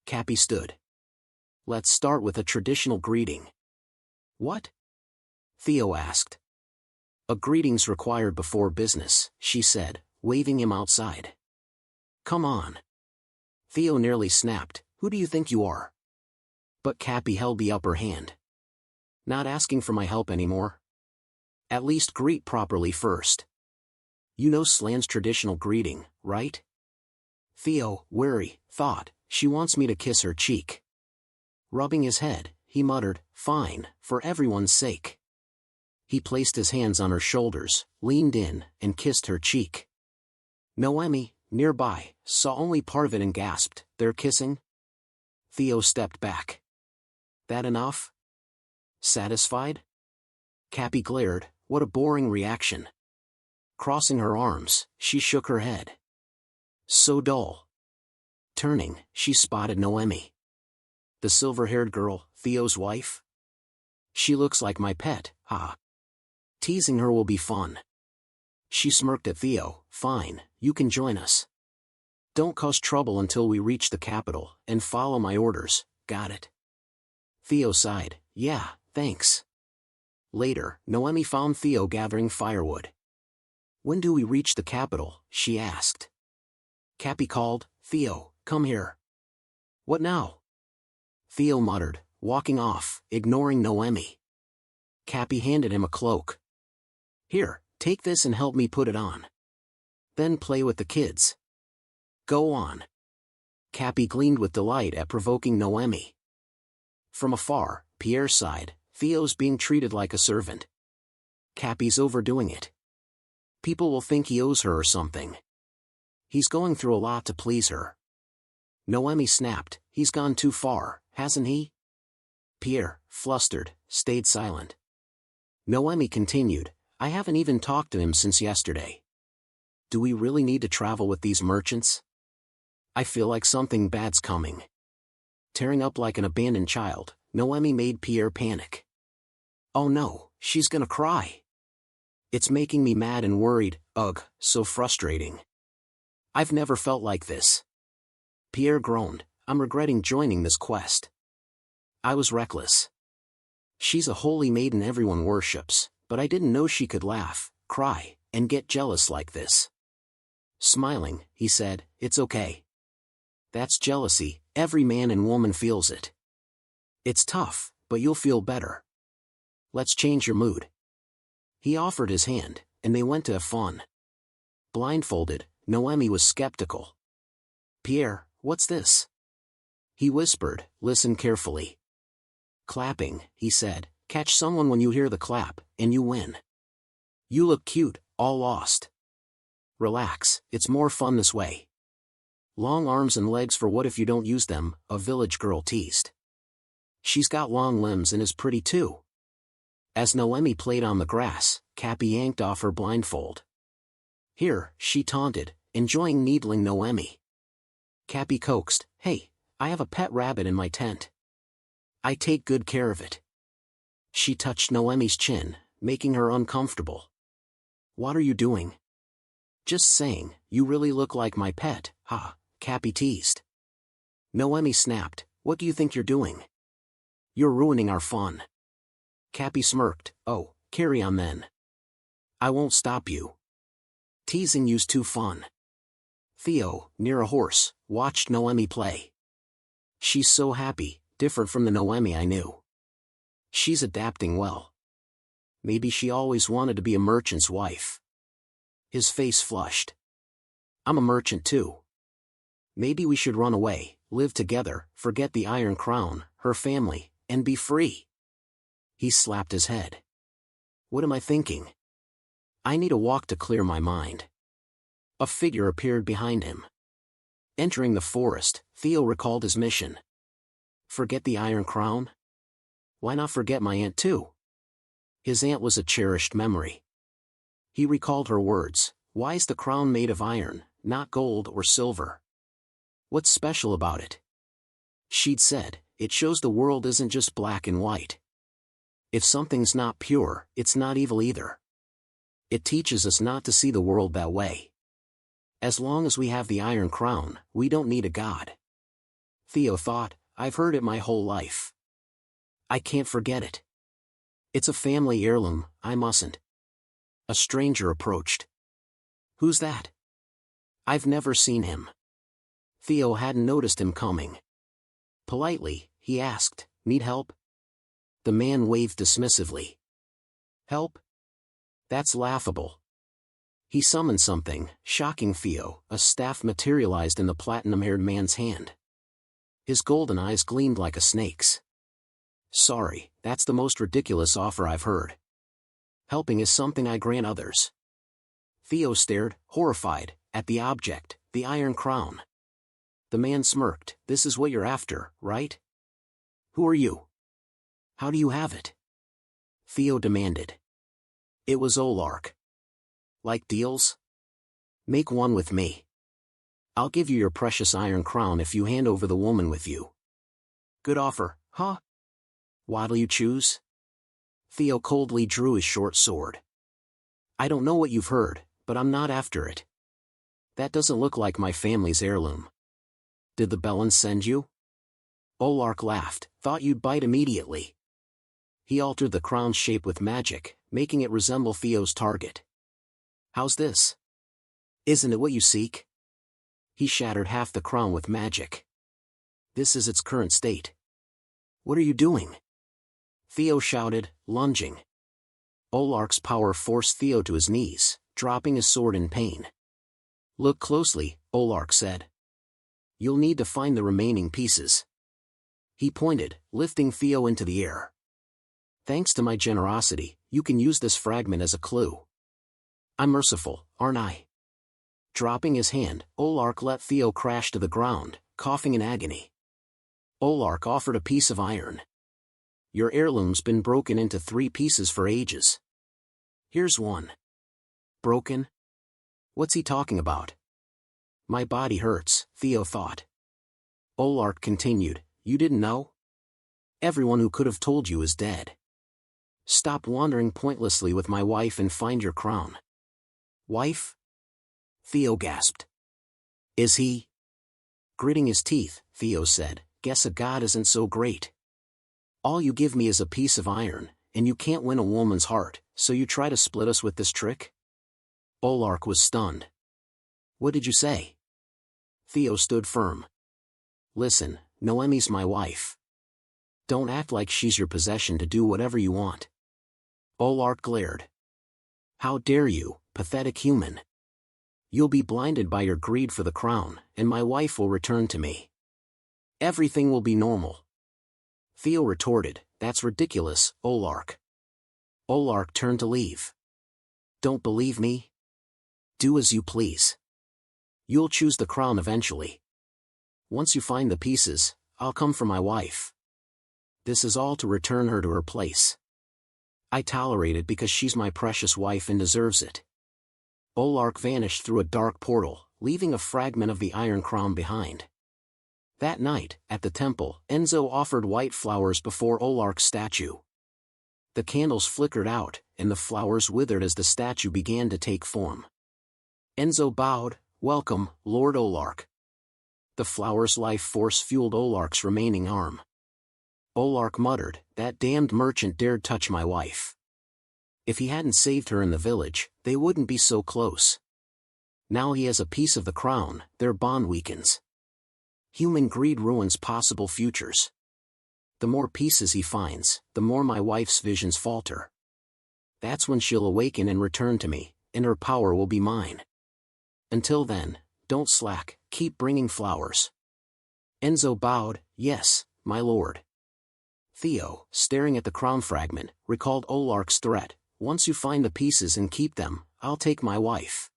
Cappy stood. Let's start with a traditional greeting. What? Theo asked. A greeting's required before business, she said, waving him outside. Come on. Theo nearly snapped, who do you think you are? But Cappy held the upper hand. Not asking for my help anymore? At least greet properly first. You know Slan's traditional greeting, right? Theo, wary, thought, she wants me to kiss her cheek. Rubbing his head, he muttered, fine, for everyone's sake. He placed his hands on her shoulders, leaned in, and kissed her cheek. Noemi, nearby, saw only part of it and gasped, they're kissing? Theo stepped back. That enough? Satisfied? Cappy glared, what a boring reaction. Crossing her arms, she shook her head. So dull. Turning, she spotted Noemi. The silver-haired girl, Theo's wife? She looks like my pet, ha. Teasing her will be fun. She smirked at Theo, fine, you can join us. Don't cause trouble until we reach the capital, and follow my orders, got it? Theo sighed, yeah, thanks. Later, Noemi found Theo gathering firewood. When do we reach the capital? She asked. Cappy called, Theo, come here. What now? Theo muttered, walking off, ignoring Noemi. Cappy handed him a cloak. Here, take this and help me put it on. Then play with the kids. Go on. Cappy gleamed with delight at provoking Noemi. From afar, Pierre sighed, Theo's being treated like a servant. Cappy's overdoing it. People will think he owes her or something. He's going through a lot to please her. Noemi snapped, he's gone too far, hasn't he? Pierre, flustered, stayed silent. Noemi continued, I haven't even talked to him since yesterday. Do we really need to travel with these merchants? I feel like something bad's coming. Tearing up like an abandoned child, Noemi made Pierre panic. Oh no, she's gonna cry. It's making me mad and worried, ugh, so frustrating. I've never felt like this. Pierre groaned, I'm regretting joining this quest. I was reckless. She's a holy maiden everyone worships, but I didn't know she could laugh, cry, and get jealous like this. Smiling, he said, it's okay. That's jealousy, every man and woman feels it. It's tough, but you'll feel better. Let's change your mood. He offered his hand, and they went to have fun. Blindfolded, Noemi was skeptical. Pierre, what's this? He whispered, listen carefully. Clapping, he said, catch someone when you hear the clap, and you win. You look cute, all lost. Relax, it's more fun this way. Long arms and legs for what if you don't use them, a village girl teased. She's got long limbs and is pretty too. As Noemi played on the grass, Cappy yanked off her blindfold. Here, she taunted, enjoying needling Noemi. Cappy coaxed, hey, I have a pet rabbit in my tent. I take good care of it. She touched Noemi's chin, making her uncomfortable. What are you doing? Just saying, you really look like my pet, ha, Cappy teased. Noemi snapped, what do you think you're doing? You're ruining our fun. Cappy smirked, oh, carry on then. I won't stop you. Teasing you's too fun. Theo, near a horse, watched Noemi play. She's so happy, different from the Noemi I knew. She's adapting well. Maybe she always wanted to be a merchant's wife. His face flushed. I'm a merchant too. Maybe we should run away, live together, forget the Iron Crown, her family, and be free. He slapped his head. What am I thinking? I need a walk to clear my mind. A figure appeared behind him. Entering the forest, Theo recalled his mission. Forget the Iron Crown? Why not forget my aunt too? His aunt was a cherished memory. He recalled her words, "Why is the crown made of iron, not gold or silver? What's special about it?" She'd said, "It shows the world isn't just black and white. If something's not pure, it's not evil either. It teaches us not to see the world that way. As long as we have the Iron Crown, we don't need a god." Theo thought, "I've heard it my whole life. I can't forget it. It's a family heirloom, I mustn't." A stranger approached. "Who's that?" "I've never seen him." Theo hadn't noticed him coming. Politely, he asked, "Need help?" The man waved dismissively. "Help? That's laughable." He summoned something, shocking Theo. A staff materialized in the platinum-haired man's hand. His golden eyes gleamed like a snake's. "Sorry, that's the most ridiculous offer I've heard. Helping is something I grant others." Theo stared, horrified, at the object, the Iron Crown. The man smirked. "This is what you're after, right? Who are you? How do you have it?" Theo demanded. It was Olak. "Like deals? Make one with me. I'll give you your precious Iron Crown if you hand over the woman with you." "Good offer, huh? What'll you choose?" Theo coldly drew his short sword. "I don't know what you've heard, but I'm not after it. That doesn't look like my family's heirloom. Did the Bellans send you?" Olak laughed. "Thought you'd bite immediately." He altered the crown's shape with magic, making it resemble Theo's target. "How's this? Isn't it what you seek?" He shattered half the crown with magic. "This is its current state." "What are you doing?" Theo shouted, lunging. Olak's power forced Theo to his knees, dropping his sword in pain. "Look closely," Olak said. "You'll need to find the remaining pieces." He pointed, lifting Theo into the air. "Thanks to my generosity, you can use this fragment as a clue. I'm merciful, aren't I?" Dropping his hand, Olak let Theo crash to the ground, coughing in agony. Olak offered a piece of iron. "Your heirloom's been broken into 3 pieces for ages. Here's one." "Broken? What's he talking about?" "My body hurts," Theo thought. Olak continued, "You didn't know? Everyone who could have told you is dead. Stop wandering pointlessly with my wife and find your crown." "Wife?" Theo gasped. "Is he?" Gritting his teeth, Theo said, "Guess a god isn't so great. All you give me is a piece of iron, and you can't win a woman's heart, so you try to split us with this trick?" Olak was stunned. "What did you say?" Theo stood firm. "Listen, Noemi's my wife. Don't act like she's your possession to do whatever you want." Olak glared. "How dare you, pathetic human? You'll be blinded by your greed for the crown, and my wife will return to me. Everything will be normal." Theo retorted, "That's ridiculous, Olak." Olak turned to leave. "Don't believe me? Do as you please. You'll choose the crown eventually. Once you find the pieces, I'll come for my wife. This is all to return her to her place. I tolerate it because she's my precious wife and deserves it." Olak vanished through a dark portal, leaving a fragment of the Iron Crown behind. That night, at the temple, Enzo offered white flowers before Olak's statue. The candles flickered out, and the flowers withered as the statue began to take form. Enzo bowed, "Welcome, Lord Olak." The flower's life force fueled Olak's remaining arm. Olak muttered, "That damned merchant dared touch my wife. If he hadn't saved her in the village, they wouldn't be so close. Now he has a piece of the crown, their bond weakens. Human greed ruins possible futures. The more pieces he finds, the more my wife's visions falter. That's when she'll awaken and return to me, and her power will be mine. Until then, don't slack, keep bringing flowers." Enzo bowed, yes, my lord. Theo, staring at the crown fragment, recalled Olark's threat, once you find the pieces and keep them, I'll take my wife.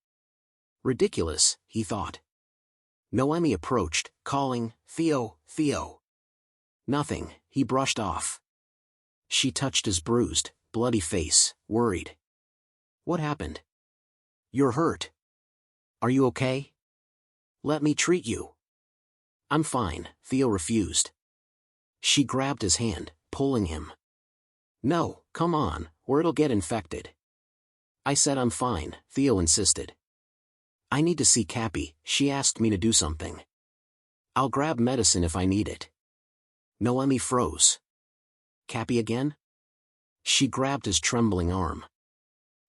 Ridiculous, he thought. Noemi approached, calling, Theo, Theo. Nothing, he brushed off. She touched his bruised, bloody face, worried. What happened? You're hurt. Are you okay? Let me treat you. I'm fine, Theo refused. She grabbed his hand, pulling him. No, come on, or it'll get infected. I said I'm fine, Theo insisted. I need to see Cappy, she asked me to do something. I'll grab medicine if I need it. Noemi froze. Cappy again? She grabbed his trembling arm.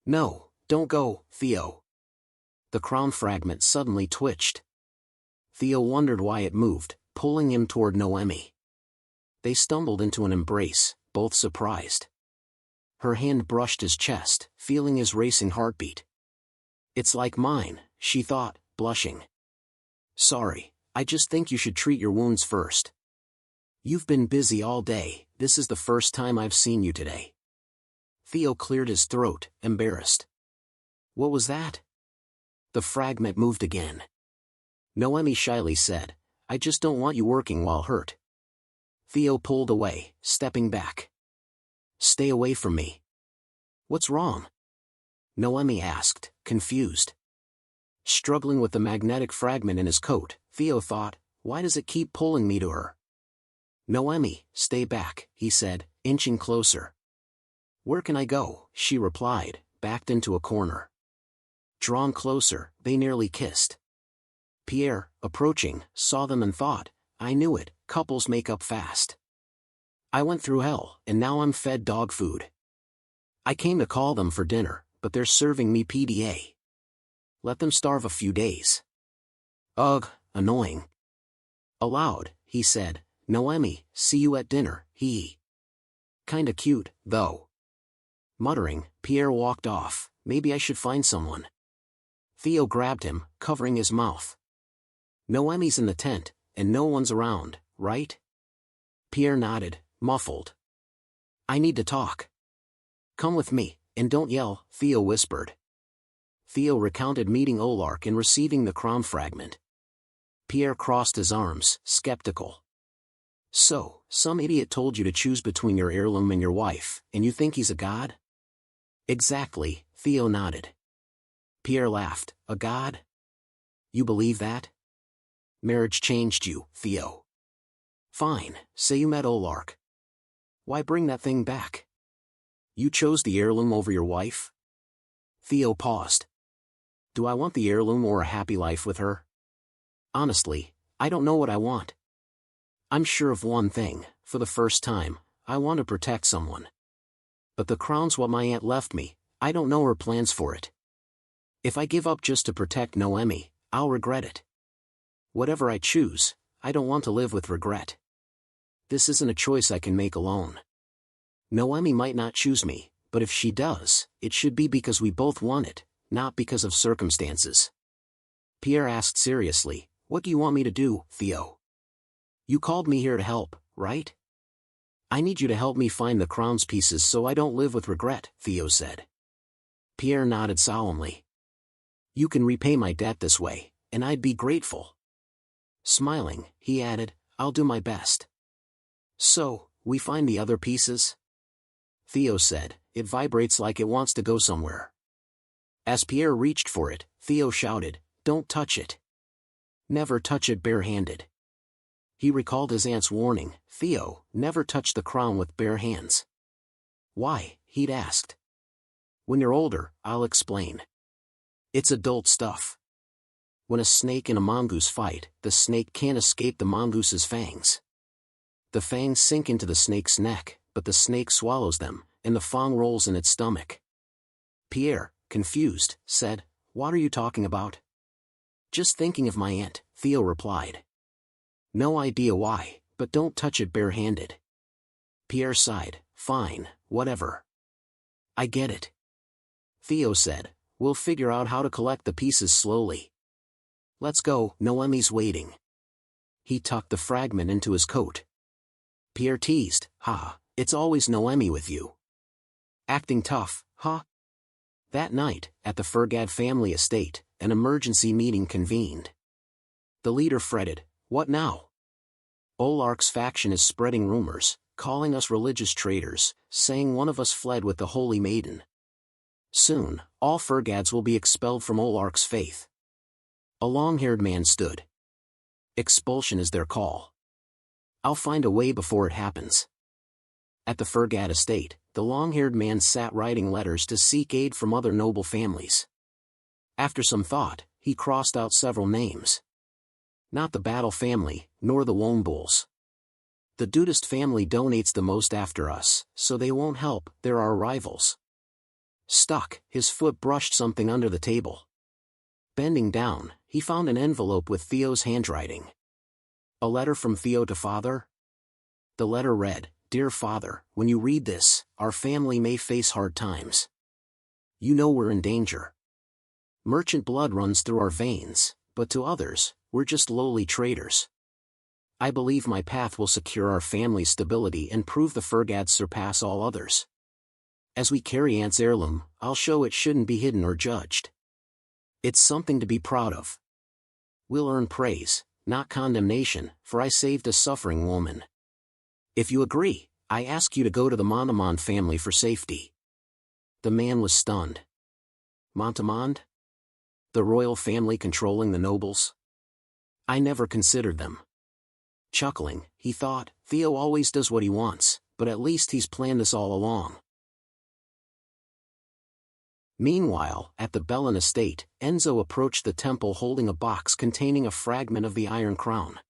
No, don't go, Theo. The crown fragment suddenly twitched. Theo wondered why it moved, pulling him toward Noemi. They stumbled into an embrace, both surprised. Her hand brushed his chest, feeling his racing heartbeat. It's like mine, she thought, blushing. Sorry, I just think you should treat your wounds first. You've been busy all day, this is the first time I've seen you today. Theo cleared his throat, embarrassed. What was that? The fragment moved again. Noemi shyly said, I just don't want you working while hurt. Theo pulled away, stepping back. Stay away from me. What's wrong? Noemi asked, confused. Struggling with the magnetic fragment in his coat, Theo thought, why does it keep pulling me to her? Noemi, stay back, he said, inching closer. Where can I go? She replied, backed into a corner. Drawn closer, they nearly kissed. Pierre, approaching, saw them and thought, I knew it, couples make up fast. I went through hell, and now I'm fed dog food. I came to call them for dinner, but they're serving me PDA. Let them starve a few days. Ugh, annoying. Aloud, he said, Noemi, see you at dinner, he. Kinda cute, though. Muttering, Pierre walked off, maybe I should find someone. Theo grabbed him, covering his mouth. Noemi's in the tent, and no one's around, right? Pierre nodded, muffled. I need to talk. Come with me, and don't yell, Theo whispered. Theo recounted meeting Olak and receiving the crown fragment. Pierre crossed his arms, skeptical. So, some idiot told you to choose between your heirloom and your wife, and you think he's a god? Exactly, Theo nodded. Pierre laughed, a god? You believe that? Marriage changed you, Theo. Fine, say you met Olak. Why bring that thing back? You chose the heirloom over your wife? Theo paused. Do I want the heirloom or a happy life with her? Honestly, I don't know what I want. I'm sure of one thing, for the first time, I want to protect someone. But the crown's what my aunt left me, I don't know her plans for it. If I give up just to protect Noemi, I'll regret it. Whatever I choose, I don't want to live with regret. This isn't a choice I can make alone. Noemi might not choose me, but if she does, it should be because we both want it, not because of circumstances. Pierre asked seriously, what do you want me to do, Theo? You called me here to help, right? I need you to help me find the crown's pieces so I don't live with regret, Theo said. Pierre nodded solemnly. You can repay my debt this way, and I'd be grateful. Smiling, he added, I'll do my best. So, we find the other pieces? Theo said, it vibrates like it wants to go somewhere. As Pierre reached for it, Theo shouted, don't touch it. Never touch it bare-handed. He recalled his aunt's warning, Theo, never touch the crown with bare hands. Why, he'd asked. When you're older, I'll explain. It's adult stuff. When a snake and a mongoose fight, the snake can't escape the mongoose's fangs. The fangs sink into the snake's neck, but the snake swallows them, and the fang rolls in its stomach. Pierre, confused, said, what are you talking about? Just thinking of my aunt, Theo replied. No idea why, but don't touch it bare-handed. Pierre sighed, fine, whatever. I get it. Theo said, we'll figure out how to collect the pieces slowly. Let's go, Noemi's waiting. He tucked the fragment into his coat. Pierre teased, "Ha, it's always Noemi with you. Acting tough, huh?" That night, at the Fergad family estate, an emergency meeting convened. The leader fretted, "What now? Olak's faction is spreading rumors, calling us religious traitors, saying one of us fled with the holy maiden. Soon, all Fergads will be expelled from Olak's faith." A long-haired man stood. "Expulsion is their call. I'll find a way before it happens." At the Fergad estate, the long-haired man sat writing letters to seek aid from other noble families. After some thought, he crossed out several names. Not the Battle family, nor the Wombulls. The Dudist family donates the most after us, so they won't help, they're our rivals. Stuck, his foot brushed something under the table. Bending down, he found an envelope with Theo's handwriting. A letter from Theo to Father? The letter read, "Dear Father, when you read this, our family may face hard times. You know we're in danger. Merchant blood runs through our veins, but to others, we're just lowly traders. I believe my path will secure our family's stability and prove the Fergads surpass all others. As we carry Aunt's heirloom, I'll show it shouldn't be hidden or judged. It's something to be proud of. We'll earn praise, not condemnation, for I saved a suffering woman. If you agree, I ask you to go to the Montamond family for safety." The man was stunned. Montamond? The royal family controlling the nobles? I never considered them. Chuckling, he thought, Theo always does what he wants, but at least he's planned this all along. Meanwhile, at the Bellin estate, Enzo approached the temple holding a box containing a fragment of the Iron Crown.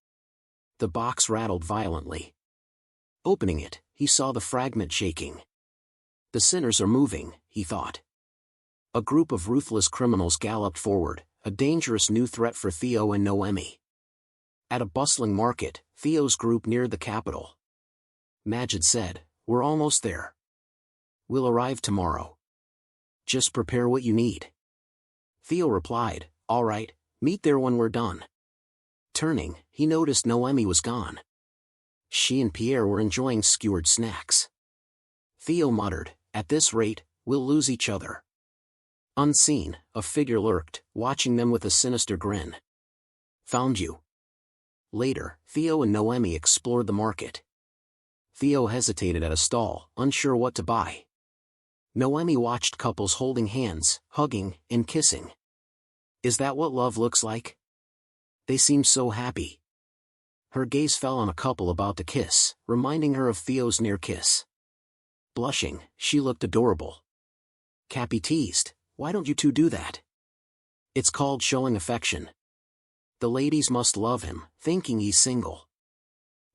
The box rattled violently. Opening it, he saw the fragment shaking. The sinners are moving, he thought. A group of ruthless criminals galloped forward, a dangerous new threat for Theo and Noemi. At a bustling market, Theo's group neared the capital. Majid said, "We're almost there. We'll arrive tomorrow. Just prepare what you need." Theo replied, "All right, meet there when we're done." Turning, he noticed Noemi was gone. She and Pierre were enjoying skewered snacks. Theo muttered, "At this rate, we'll lose each other." Unseen, a figure lurked, watching them with a sinister grin. "Found you." Later, Theo and Noemi explored the market. Theo hesitated at a stall, unsure what to buy. Noemi watched couples holding hands, hugging, and kissing. Is that what love looks like? They seemed so happy. Her gaze fell on a couple about to kiss, reminding her of Theo's near kiss. Blushing, she looked adorable. Cappy teased, "Why don't you two do that? It's called showing affection. The ladies must love him, thinking he's single."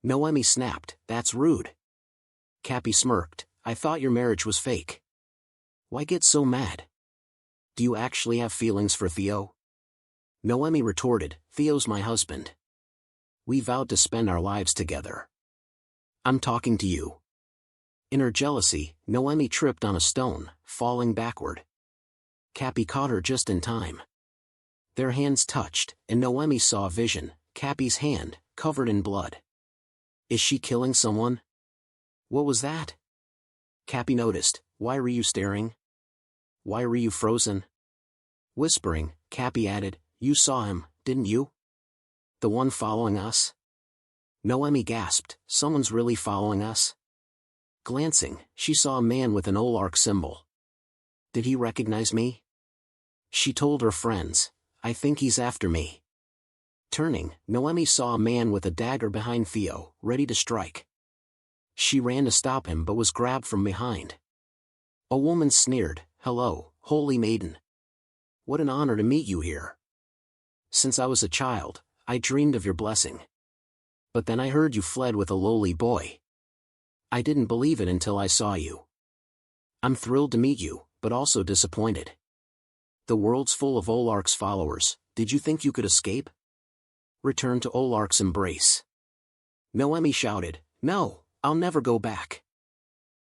Noemi snapped, "That's rude." Cappy smirked, "I thought your marriage was fake. Why get so mad? Do you actually have feelings for Theo?" Noemi retorted, "Theo's my husband. We vowed to spend our lives together. I'm talking to you." In her jealousy, Noemi tripped on a stone, falling backward. Cappy caught her just in time. Their hands touched, and Noemi saw a vision, Cappy's hand, covered in blood. Is she killing someone? What was that? Cappy noticed. Why were you staring? Why were you frozen? Whispering, Cappy added, "You saw him, didn't you? The one following us?" Noemi gasped, "Someone's really following us?" Glancing, she saw a man with an Olak symbol. Did he recognize me? She told her friends, "I think he's after me." Turning, Noemi saw a man with a dagger behind Theo, ready to strike. She ran to stop him but was grabbed from behind. A woman sneered, "Hello, holy maiden. What an honor to meet you here. Since I was a child, I dreamed of your blessing. But then I heard you fled with a lowly boy. I didn't believe it until I saw you. I'm thrilled to meet you, but also disappointed. The world's full of Olak's followers, did you think you could escape? Return to Olak's embrace." Noemi shouted, "No, I'll never go back."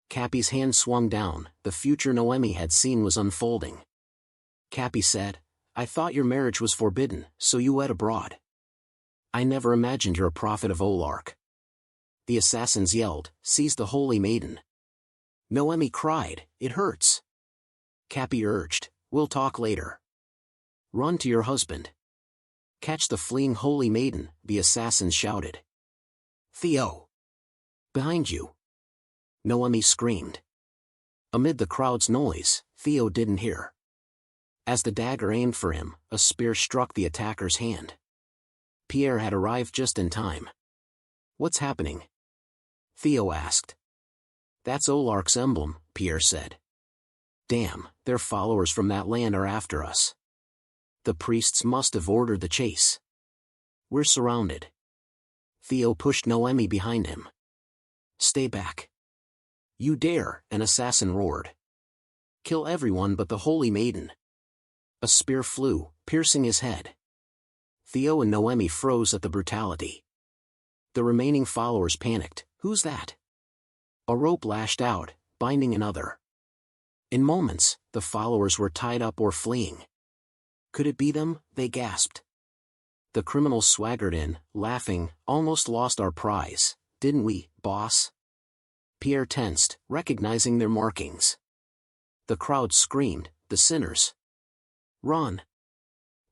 Cappy's hand swung down, the future Noemi had seen was unfolding. Cappy said, "I thought your marriage was forbidden, so you wed abroad. I never imagined you're a prophet of Olak. The assassins yelled, "Seize the holy maiden." Noemi cried, "It hurts." Cappy urged, "We'll talk later. Run to your husband. Catch the fleeing holy maiden," the assassins shouted. "Theo! Behind you!" Noemi screamed. Amid the crowd's noise, Theo didn't hear. As the dagger aimed for him, a spear struck the attacker's hand. Pierre had arrived just in time. "What's happening?" Theo asked. "That's Olak's emblem," Pierre said. "Damn, their followers from that land are after us. The priests must have ordered the chase. We're surrounded." Theo pushed Noemi behind him. "Stay back. You dare," an assassin roared. "Kill everyone but the holy maiden." A spear flew, piercing his head. Theo and Noemi froze at the brutality. The remaining followers panicked. "Who's that?" A rope lashed out, binding another. In moments, the followers were tied up or fleeing. Could it be them? They gasped. The criminals swaggered in, laughing. "Almost lost our prize, didn't we, boss?" Pierre tensed, recognizing their markings. The crowd screamed, "The sinners! Run!"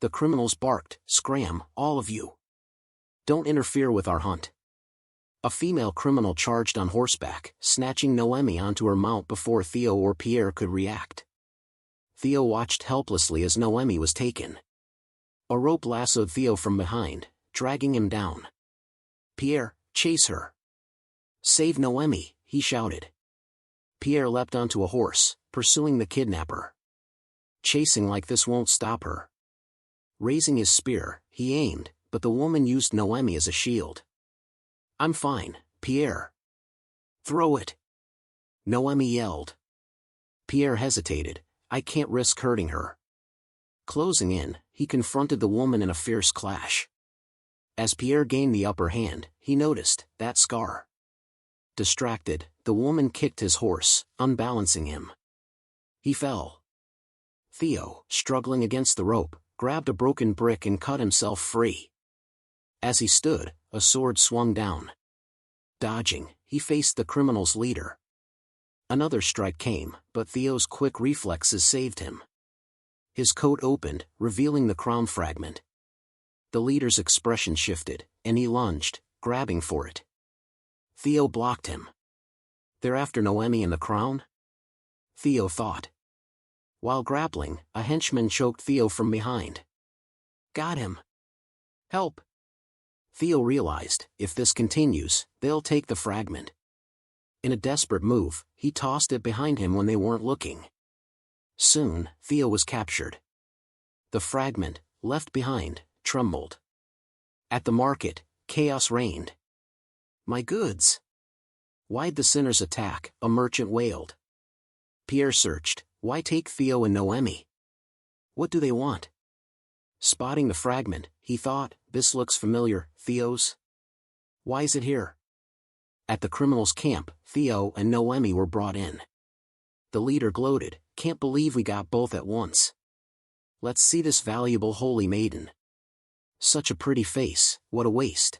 The criminals barked, "Scram, all of you! Don't interfere with our hunt." A female criminal charged on horseback, snatching Noemi onto her mount before Theo or Pierre could react. Theo watched helplessly as Noemi was taken. A rope lassoed Theo from behind, dragging him down. "Pierre, chase her! Save Noemi!" he shouted. Pierre leapt onto a horse, pursuing the kidnapper. Chasing like this won't stop her. Raising his spear, he aimed, but the woman used Noemi as a shield. "I'm fine, Pierre. Throw it!" Noemi yelled. Pierre hesitated. "I can't risk hurting her." Closing in, he confronted the woman in a fierce clash. As Pierre gained the upper hand, he noticed that scar. Distracted, the woman kicked his horse, unbalancing him. He fell. Theo, struggling against the rope, grabbed a broken brick and cut himself free. As he stood, a sword swung down. Dodging, he faced the criminal's leader. Another strike came, but Theo's quick reflexes saved him. His coat opened, revealing the crown fragment. The leader's expression shifted, and he lunged, grabbing for it. Theo blocked him. "They're after Noemi and the crown?" Theo thought. While grappling, a henchman choked Theo from behind. "Got him! Help!" Theo realized, if this continues, they'll take the fragment. In a desperate move, he tossed it behind him when they weren't looking. Soon, Theo was captured. The fragment, left behind, trembled. At the market, chaos reigned. "My goods! Why'd the sinners attack?" a merchant wailed. Pierre searched. "Why take Theo and Noemi? What do they want?" Spotting the fragment, he thought, "This looks familiar, Theo's. Why's it here?" At the criminals' camp, Theo and Noemi were brought in. The leader gloated, "Can't believe we got both at once. Let's see this valuable holy maiden. Such a pretty face, what a waste."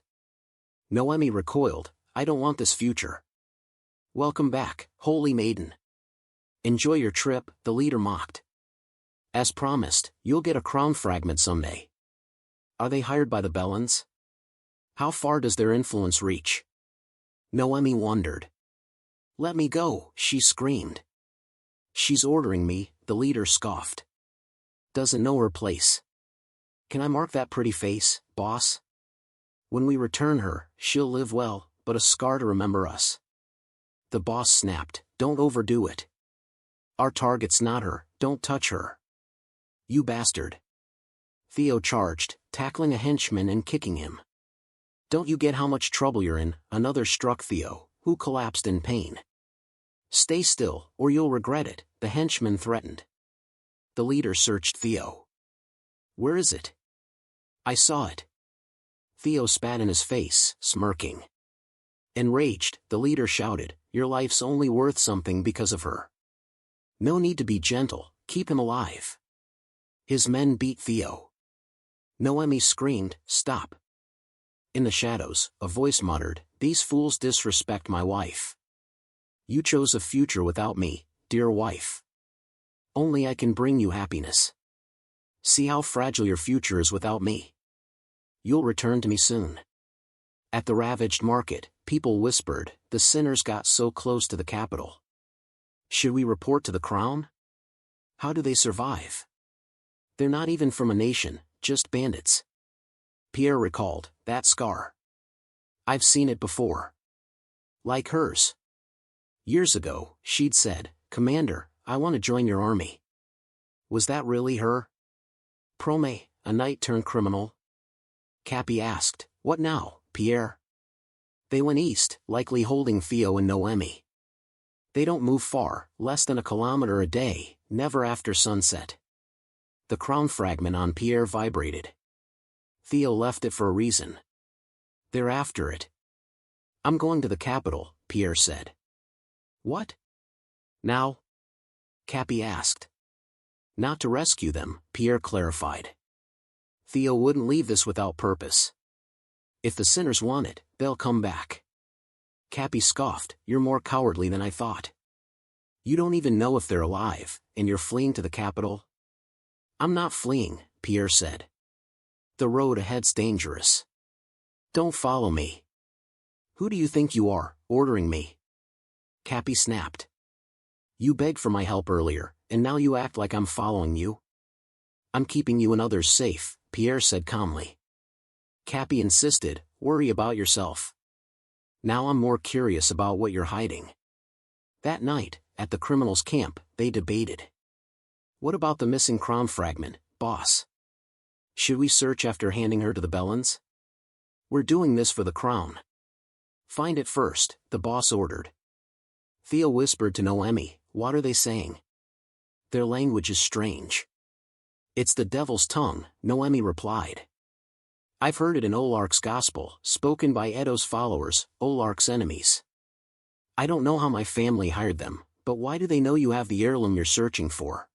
Noemi recoiled, "I don't want this future." "Welcome back, holy maiden. Enjoy your trip," the leader mocked. "As promised, you'll get a crown fragment someday." "Are they hired by the Bellans? How far does their influence reach?" Noemi wondered. "Let me go," she screamed. "She's ordering me," the leader scoffed. "Doesn't know her place. Can I mark that pretty face, boss? When we return her, she'll live well, but a scar to remember us." The boss snapped, "Don't overdo it. Our target's not her, don't touch her." "You bastard." Theo charged, tackling a henchman and kicking him. "Don't you get how much trouble you're in?" Another struck Theo, who collapsed in pain. "Stay still, or you'll regret it," the henchman threatened. The leader searched Theo. "Where is it?" "I saw it." Theo spat in his face, smirking. Enraged, the leader shouted, "Your life's only worth something because of her. No need to be gentle, keep him alive." His men beat Theo. Noemi screamed, "Stop. In the shadows, a voice muttered, "These fools disrespect my wife. You chose a future without me, dear wife. Only I can bring you happiness. See how fragile your future is without me. You'll return to me soon." At the ravaged market, people whispered, "The sinners got so close to the capital. Should we report to the crown? How do they survive? They're not even from a nation, just bandits." Pierre recalled, "That scar. I've seen it before. Like hers. Years ago, she'd said, 'Commander, I want to join your army.' Was that really her? Prome, a knight-turned-criminal?" Cappy asked, "What now, Pierre?" "They went east, likely holding Theo and Noemi. They don't move far, less than a kilometer a day, never after sunset." The crown fragment on Pierre vibrated. "Theo left it for a reason. They're after it." "I'm going to the capital," Pierre said. "What? Now?" Cappy asked. "Not to rescue them," Pierre clarified. "Theo wouldn't leave this without purpose. If the sinners want it, they'll come back." Cappy scoffed, "You're more cowardly than I thought. You don't even know if they're alive, and you're fleeing to the capital?" "I'm not fleeing," Pierre said. "The road ahead's dangerous. Don't follow me." "Who do you think you are, ordering me?" Cappy snapped. "You begged for my help earlier, and now you act like I'm following you." "I'm keeping you and others safe," Pierre said calmly. Cappy insisted, "Worry about yourself. Now I'm more curious about what you're hiding." That night, at the criminals' camp, they debated. "What about the missing crown fragment, boss? Should we search after handing her to the Bellans? We're doing this for the crown." "Find it first," the boss ordered. Theo whispered to Noemi, "What are they saying? Their language is strange." "It's the devil's tongue," Noemi replied. "I've heard it in Olak's gospel, spoken by Edo's followers, Olak's enemies. I don't know how my family hired them, but why do they know you have the heirloom you're searching for?"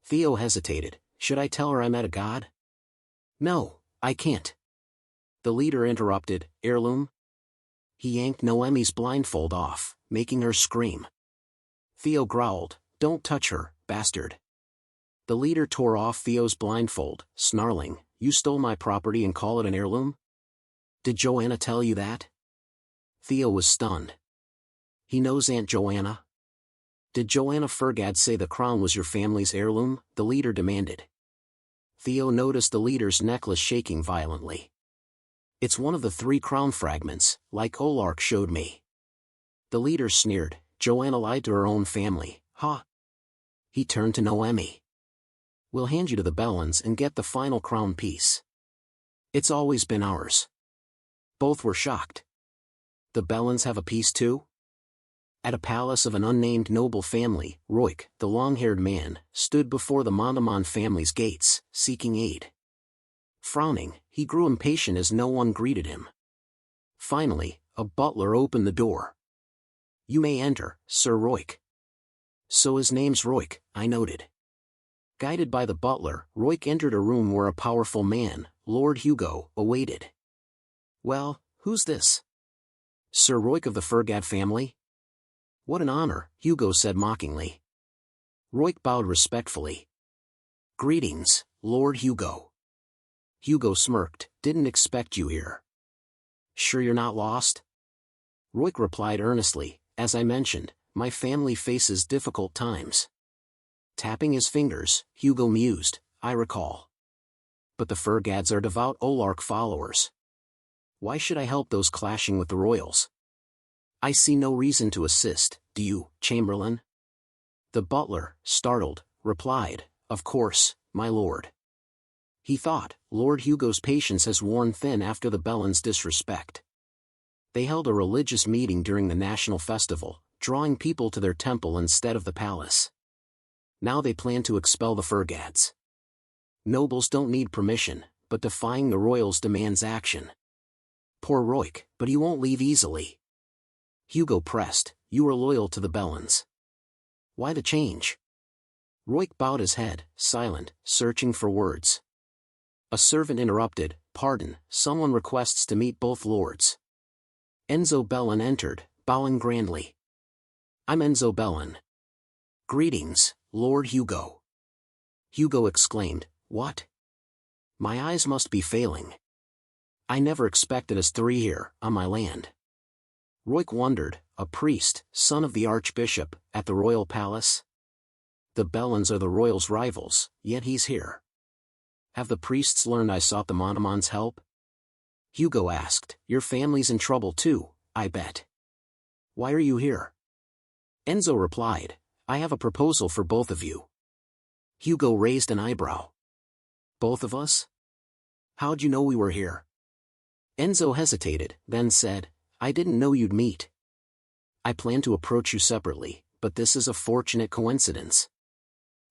Theo hesitated. "Should I tell her I met a god?" "No, I can't." The leader interrupted, "Heirloom?" He yanked Noemi's blindfold off, making her scream. Theo growled, "Don't touch her, bastard." The leader tore off Theo's blindfold, snarling, "You stole my property and call it an heirloom? Did Joanna tell you that?" Theo was stunned. "He knows Aunt Joanna?" "Did Joanna Fergad say the crown was your family's heirloom?" the leader demanded. Theo noticed the leader's necklace shaking violently. "It's one of the 3 crown fragments, like Olak showed me." The leader sneered, "Joanna lied to her own family, huh?" He turned to Noemi. "We'll hand you to the Bellans and get the final crown piece. It's always been ours." Both were shocked. "The Bellans have a piece too?" At a palace of an unnamed noble family, Roik, the long-haired man, stood before the Monomon family's gates, seeking aid. Frowning, he grew impatient as no one greeted him. Finally, a butler opened the door. "You may enter, Sir Roik." "So his name's Roik," I noted. Guided by the butler, Roik entered a room where a powerful man, Lord Hugo, awaited. "Well, who's this? Sir Roik of the Fergad family?" "What an honor," Hugo said mockingly. Roik bowed respectfully. "Greetings, Lord Hugo." Hugo smirked, "Didn't expect you here." "Sure you're not lost?" Roik replied earnestly, "As I mentioned, my family faces difficult times." Tapping his fingers, Hugo mused, "I recall. But the Fergads are devout Olak followers. Why should I help those clashing with the royals? I see no reason to assist, do you, Chamberlain?" The butler, startled, replied, "Of course, my lord." He thought, Lord Hugo's patience has worn thin after the Bellans' disrespect. They held a religious meeting during the national festival, drawing people to their temple instead of the palace. Now they plan to expel the Fergads. Nobles don't need permission, but defying the royals demands action. Poor Roik, but he won't leave easily. Hugo pressed, "You are loyal to the Bellans. Why the change?" Roik bowed his head, silent, searching for words. A servant interrupted, pardon, someone requests to meet both lords. Enzo Bellin entered, bowing grandly. I'm Enzo Bellin. Greetings, Lord Hugo. Hugo exclaimed, what? My eyes must be failing. I never expected us three here, on my land. Roik wondered, a priest, son of the archbishop, at the royal palace? The Bellins are the royals' rivals, yet he's here. Have the priests learned I sought the Montemon's help? Hugo asked, your family's in trouble too, I bet. Why are you here? Enzo replied, I have a proposal for both of you. Hugo raised an eyebrow. Both of us? How'd you know we were here? Enzo hesitated, then said, I didn't know you'd meet. I planned to approach you separately, but this is a fortunate coincidence.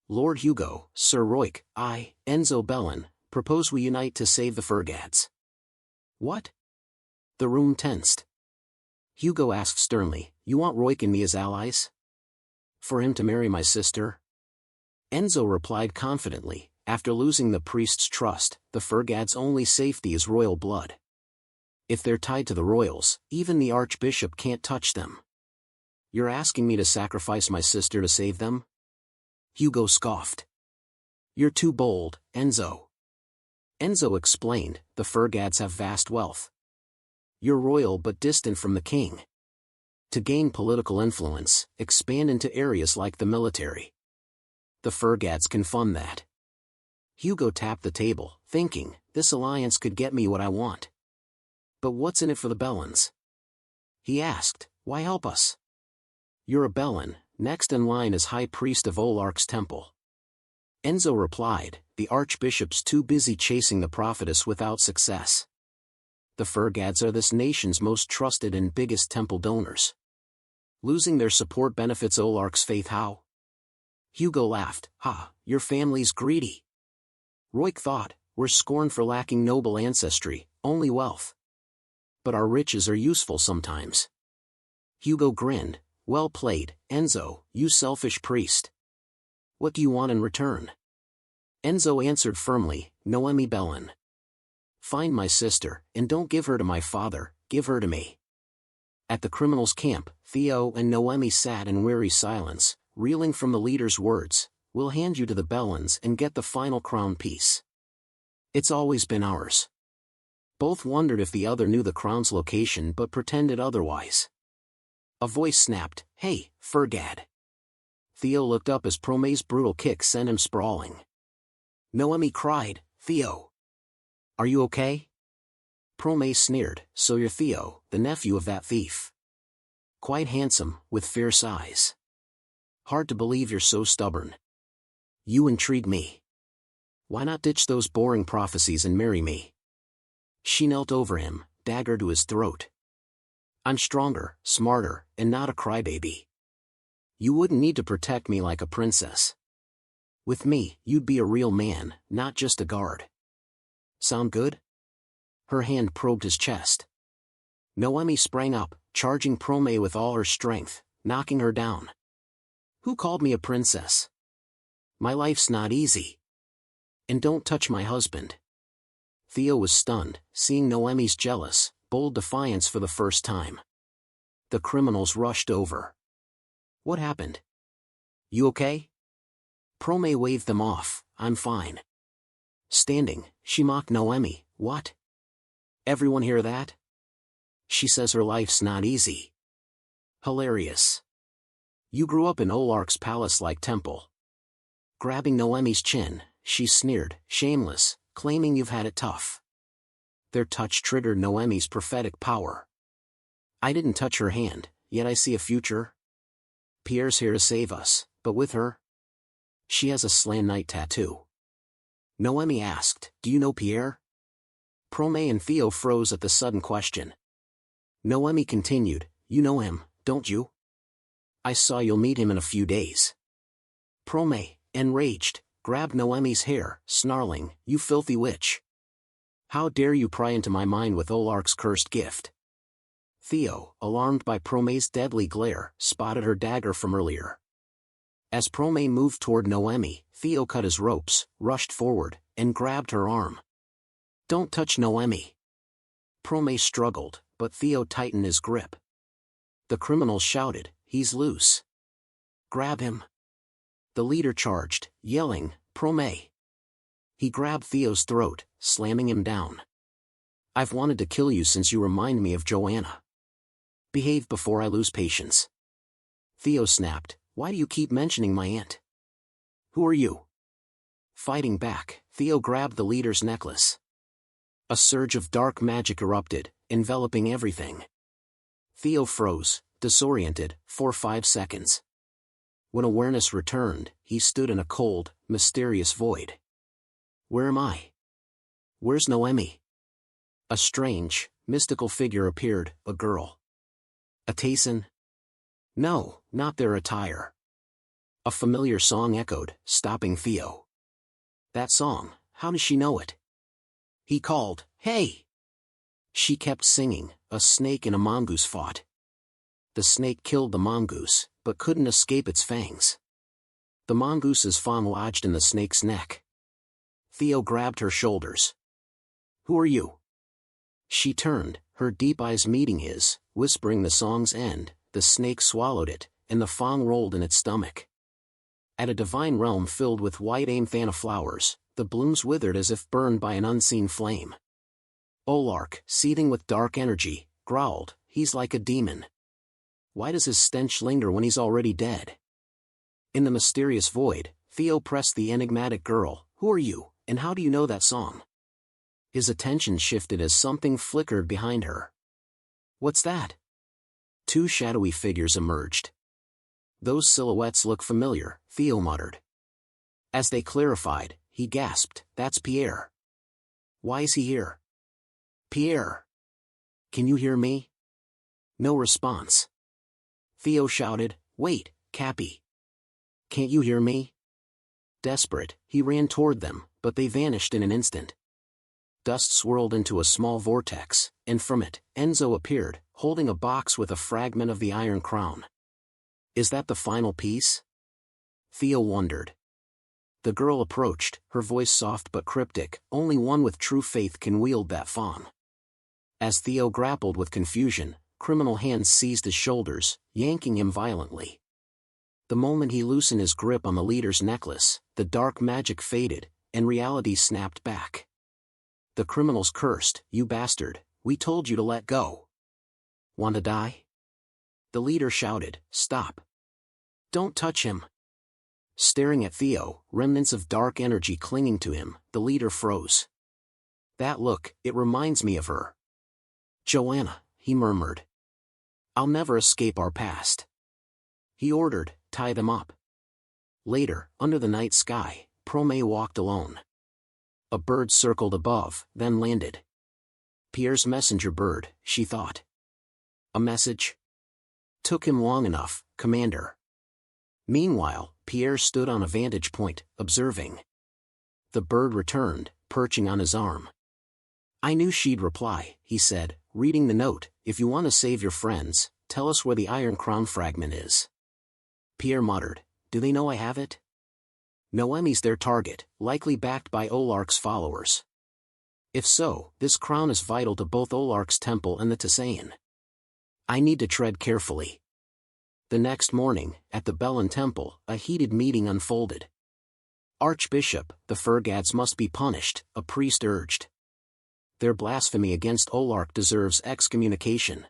Lord Hugo, Sir Roik, I, Enzo Bellin, propose we unite to save the Furgads. What? The room tensed. Hugo asked sternly, you want Roik and me as allies? For him to marry my sister? Enzo replied confidently, after losing the priest's trust, the Furgads' only safety is royal blood. If they're tied to the royals, even the archbishop can't touch them. You're asking me to sacrifice my sister to save them? Hugo scoffed. You're too bold, Enzo. Enzo explained, the Furgads have vast wealth. You're royal but distant from the king. To gain political influence, expand into areas like the military. The Furgads can fund that. Hugo tapped the table, thinking, this alliance could get me what I want. But what's in it for the Bellins? He asked, why help us? You're a Bellin, next in line is High Priest of Olak's temple. Enzo replied, the archbishop's too busy chasing the prophetess without success. The Furgads are this nation's most trusted and biggest temple donors. Losing their support benefits Olak's faith how? Hugo laughed, your family's greedy. Roik thought, we're scorned for lacking noble ancestry, only wealth. But our riches are useful sometimes. Hugo grinned, well played, Enzo, you selfish priest. What do you want in return? Enzo answered firmly, Noemi Bellin. Find my sister, and don't give her to my father, give her to me. At the criminals' camp, Theo and Noemi sat in weary silence, reeling from the leader's words, we'll hand you to the Bellins and get the final crown piece. It's always been ours. Both wondered if the other knew the crown's location but pretended otherwise. A voice snapped, hey, Furgad. Theo looked up as Prome's brutal kick sent him sprawling. Noemi cried, Theo. Are you okay? Prome sneered, so you're Theo, the nephew of that thief. Quite handsome, with fierce eyes. Hard to believe you're so stubborn. You intrigue me. Why not ditch those boring prophecies and marry me? She knelt over him, dagger to his throat. I'm stronger, smarter, and not a crybaby. You wouldn't need to protect me like a princess. With me, you'd be a real man, not just a guard. Sound good? Her hand probed his chest. Noemi sprang up, charging Prome with all her strength, knocking her down. Who called me a princess? My life's not easy. And don't touch my husband. Theo was stunned, seeing Noemi's jealous, bold defiance for the first time. The criminals rushed over. What happened? You okay? Prome waved them off, I'm fine. Standing, she mocked Noemi, what? Everyone hear that? She says her life's not easy. Hilarious. You grew up in Olak's palace-like temple. Grabbing Noemi's chin, she sneered, shameless, claiming you've had it tough. Their touch triggered Noemi's prophetic power. I didn't touch her hand, yet I see a future. Pierre's here to save us, but with her? She has a slan knight tattoo. Noemi asked, do you know Pierre? Prome and Theo froze at the sudden question. Noemi continued, you know him, don't you? I saw you'll meet him in a few days. Prome, enraged, grabbed Noemi's hair, snarling, you filthy witch. How dare you pry into my mind with Olak's cursed gift? Theo, alarmed by Prome's deadly glare, spotted her dagger from earlier. As Prome moved toward Noemi, Theo cut his ropes, rushed forward, and grabbed her arm. Don't touch Noemi. Prome struggled, but Theo tightened his grip. The criminals shouted, "He's loose. Grab him." The leader charged, yelling, "Prome." He grabbed Theo's throat, slamming him down. "I've wanted to kill you since you remind me of Joanna. Behave before I lose patience." Theo snapped, "Why do you keep mentioning my aunt? Who are you?" Fighting back, Theo grabbed the leader's necklace. A surge of dark magic erupted, enveloping everything. Theo froze, disoriented, for 5 seconds. When awareness returned, he stood in a cold, mysterious void. Where am I? Where's Noemi? A strange, mystical figure appeared, a girl. A Tayson? No, not their attire. A familiar song echoed, stopping Theo. That song, how does she know it? He called, "Hey!" She kept singing, "A snake and a mongoose fought. The snake killed the mongoose, but couldn't escape its fangs. The mongoose's fawn lodged in the snake's neck." Theo grabbed her shoulders. "Who are you?" She turned, her deep eyes meeting his, whispering the song's end. The snake swallowed it, and the fawn rolled in its stomach. At a divine realm filled with white amanthana flowers, the blooms withered as if burned by an unseen flame. Olak, seething with dark energy, growled, "He's like a demon. Why does his stench linger when he's already dead?" In the mysterious void, Theo pressed the enigmatic girl, "Who are you, and how do you know that song?" His attention shifted as something flickered behind her. "What's that?" 2 shadowy figures emerged. "Those silhouettes look familiar," Theo muttered. As they clarified, he gasped, "That's Pierre." "Why is he here?" "Pierre! Can you hear me?" No response. Theo shouted, "Wait, Cappy. Can't you hear me?" Desperate, he ran toward them, but they vanished in an instant. Dust swirled into a small vortex, and from it, Enzo appeared, holding a box with a fragment of the Iron Crown. "Is that the final piece?" Theo wondered. The girl approached, her voice soft but cryptic, "Only one with true faith can wield that fawn." As Theo grappled with confusion, criminal hands seized his shoulders, yanking him violently. The moment he loosened his grip on the leader's necklace, the dark magic faded, and reality snapped back. The criminals cursed, "You bastard, we told you to let go. Want to die?" The leader shouted, "Stop. Don't touch him." Staring at Theo, remnants of dark energy clinging to him, the leader froze. "That look, it reminds me of her. Joanna," he murmured. "I'll never escape our past." He ordered, "Tie them up." Later, under the night sky, Prome walked alone. A bird circled above, then landed. Pierre's messenger bird, she thought. A message? Took him long enough, Commander. Meanwhile, Pierre stood on a vantage point, observing. The bird returned, perching on his arm. "I knew she'd reply," he said, reading the note, "If you want to save your friends, tell us where the Iron Crown fragment is." Pierre muttered, "Do they know I have it?" Noemi's their target, likely backed by Olak's followers. If so, this crown is vital to both Olak's temple and the Tayson. I need to tread carefully. The next morning, at the Bellin temple, a heated meeting unfolded. "Archbishop, the Furgads must be punished," a priest urged. "Their blasphemy against Olak deserves excommunication.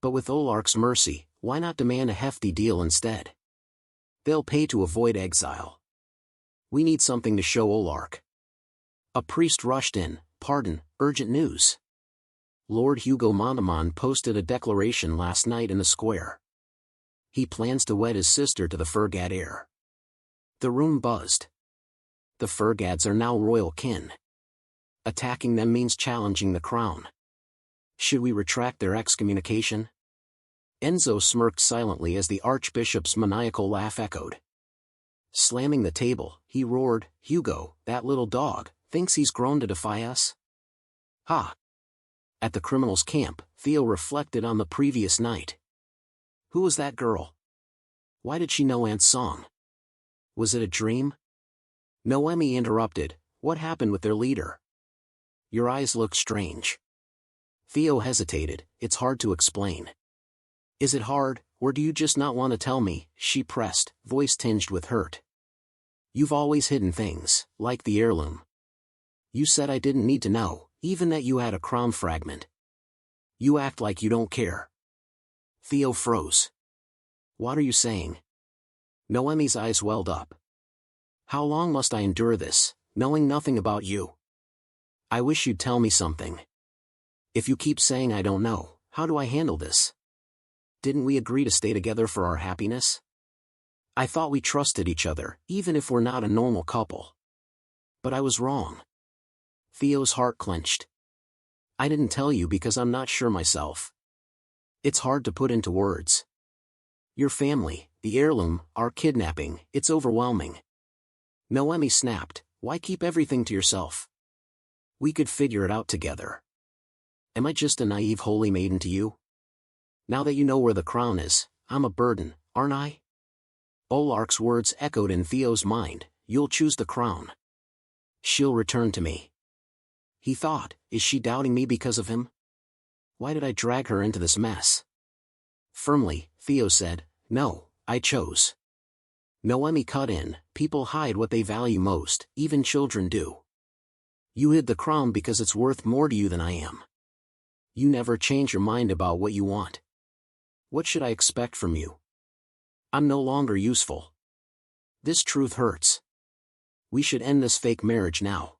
But with Olak's mercy, why not demand a hefty deal instead? They'll pay to avoid exile. We need something to show Olak." A priest rushed in, "Pardon, urgent news. Lord Hugo Montemon posted a declaration last night in the square. He plans to wed his sister to the Furgad heir." The room buzzed. The Furgads are now royal kin. Attacking them means challenging the crown. Should we retract their excommunication? Enzo smirked silently as the archbishop's maniacal laugh echoed. Slamming the table, he roared, "Hugo, that little dog, thinks he's grown to defy us? Ha!" At the criminal's camp, Theo reflected on the previous night. Who was that girl? Why did she know Aunt's song? Was it a dream? Noemi interrupted, "What happened with their leader?" Your eyes look strange. Theo hesitated. It's hard to explain. Is it hard, or do you just not want to tell me? She pressed, voice tinged with hurt. You've always hidden things, like the heirloom. You said I didn't need to know, even that you had a crown fragment. You act like you don't care. Theo froze. What are you saying? Noemi's eyes welled up. How long must I endure this, knowing nothing about you? I wish you'd tell me something. If you keep saying I don't know, how do I handle this? Didn't we agree to stay together for our happiness? I thought we trusted each other, even if we're not a normal couple. But I was wrong. Theo's heart clenched. I didn't tell you because I'm not sure myself. It's hard to put into words. Your family, the heirloom, our kidnapping, it's overwhelming. Noemi snapped, why keep everything to yourself? We could figure it out together. Am I just a naive holy maiden to you? Now that you know where the crown is, I'm a burden, aren't I? Olak's words echoed in Theo's mind, you'll choose the crown. She'll return to me. He thought, is she doubting me because of him? Why did I drag her into this mess? Firmly, Theo said, no, I chose. Noemi cut in, people hide what they value most, even children do. You hid the crown because it's worth more to you than I am. You never change your mind about what you want. What should I expect from you? I'm no longer useful. This truth hurts. We should end this fake marriage now.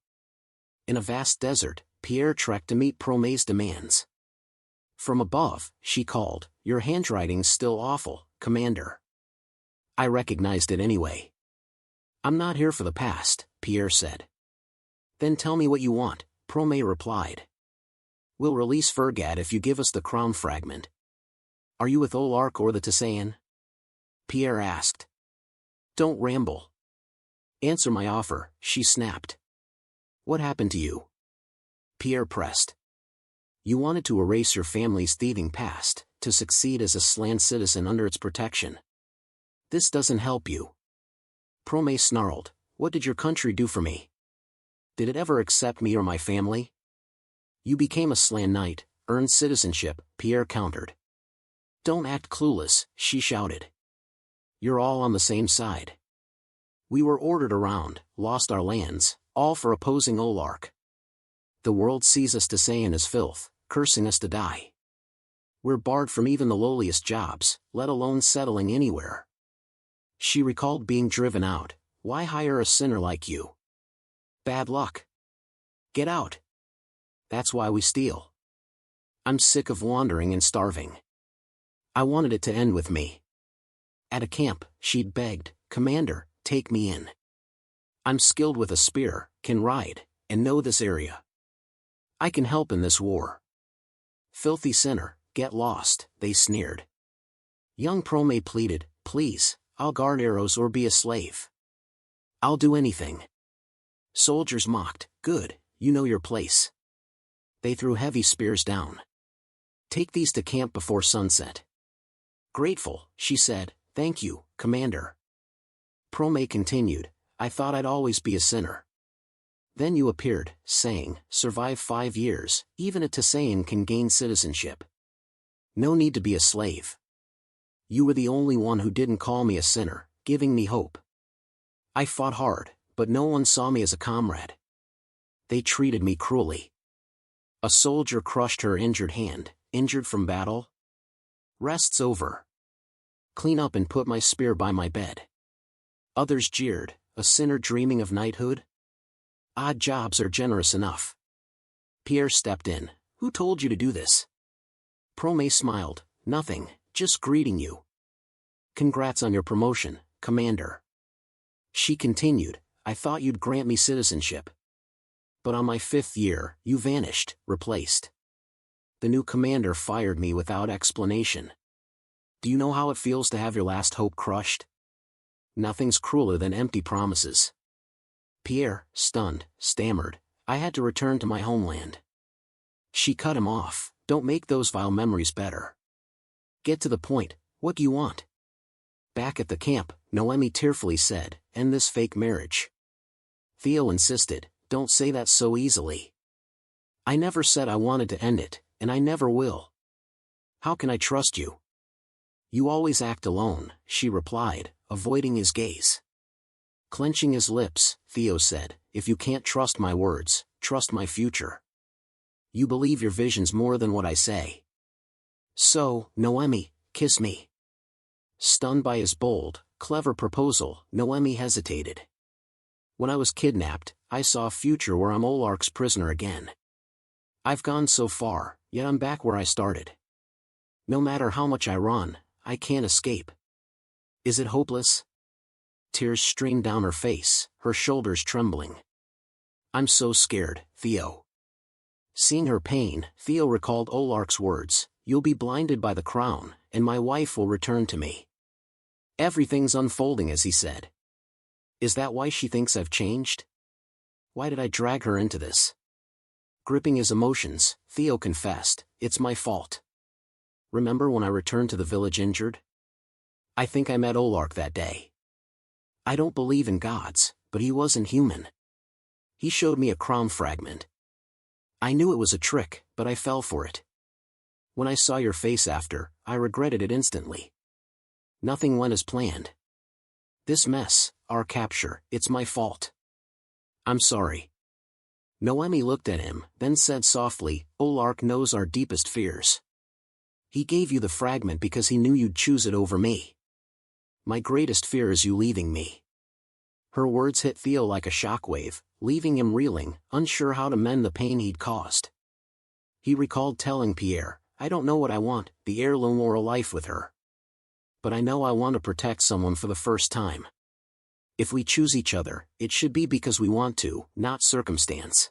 In a vast desert, Pierre trekked to meet Promé's demands. From above, she called, your handwriting's still awful, Commander. I recognized it anyway. I'm not here for the past, Pierre said. Then tell me what you want, Promé replied. We'll release Fergat if you give us the crown fragment. Are you with Olak or the Tisaean? Pierre asked. Don't ramble. Answer my offer, she snapped. What happened to you? Pierre pressed. You wanted to erase your family's thieving past, to succeed as a Slan citizen under its protection. This doesn't help you. Promé snarled, what did your country do for me? Did it ever accept me or my family? You became a Slan knight, earned citizenship, Pierre countered. Don't act clueless, she shouted. You're all on the same side. We were ordered around, lost our lands, all for opposing Olak. The world sees us Tisaean as filth, cursing us to die. We're barred from even the lowliest jobs, let alone settling anywhere. She recalled being driven out. Why hire a sinner like you? Bad luck. Get out. That's why we steal. I'm sick of wandering and starving. I wanted it to end with me. At a camp, she'd begged, Commander, take me in. I'm skilled with a spear, can ride, and know this area. I can help in this war. Filthy sinner, get lost, they sneered. Young Promé pleaded, please, I'll guard arrows or be a slave. I'll do anything. Soldiers mocked, good, you know your place. They threw heavy spears down. Take these to camp before sunset. Grateful, she said, thank you, Commander. Promé continued, I thought I'd always be a sinner. Then you appeared, saying, survive 5 years, even a Tisaean can gain citizenship. No need to be a slave. You were the only one who didn't call me a sinner, giving me hope. I fought hard, but no one saw me as a comrade. They treated me cruelly. A soldier crushed her injured hand, injured from battle. Rest's over. Clean up and put my spear by my bed. Others jeered, a sinner dreaming of knighthood? Odd jobs are generous enough. Pierre stepped in, who told you to do this? Promé smiled, nothing, just greeting you. Congrats on your promotion, Commander. She continued, I thought you'd grant me citizenship. But on my 5th year, you vanished, replaced. The new commander fired me without explanation. Do you know how it feels to have your last hope crushed? Nothing's crueler than empty promises. Pierre, stunned, stammered, I had to return to my homeland. She cut him off, don't make those vile memories better. Get to the point, what do you want? Back at the camp, Noemi tearfully said, end this fake marriage. Theo insisted, don't say that so easily. I never said I wanted to end it, and I never will. How can I trust you? You always act alone, she replied, avoiding his gaze. Clenching his lips, Theo said, if you can't trust my words, trust my future. You believe your visions more than what I say. So, Noemi, kiss me. Stunned by his bold, clever proposal, Noemi hesitated. When I was kidnapped, I saw a future where I'm Olark's prisoner again. I've gone so far, yet I'm back where I started. No matter how much I run, I can't escape. Is it hopeless? Tears streamed down her face, her shoulders trembling. I'm so scared, Theo. Seeing her pain, Theo recalled Olark's words, you'll be blinded by the crown, and my wife will return to me. Everything's unfolding as he said. Is that why she thinks I've changed? Why did I drag her into this? Gripping his emotions, Theo confessed, it's my fault. Remember when I returned to the village injured? I think I met Olak that day. I don't believe in gods, but he wasn't human. He showed me a crown fragment. I knew it was a trick, but I fell for it. When I saw your face after, I regretted it instantly. Nothing went as planned. This mess, our capture, it's my fault. I'm sorry. Noemi looked at him, then said softly, Olak knows our deepest fears. He gave you the fragment because he knew you'd choose it over me. My greatest fear is you leaving me. Her words hit Theo like a shockwave, leaving him reeling, unsure how to mend the pain he'd caused. He recalled telling Pierre, I don't know what I want, the heirloom or a life with her. But I know I want to protect someone for the first time. If we choose each other, it should be because we want to, not circumstance.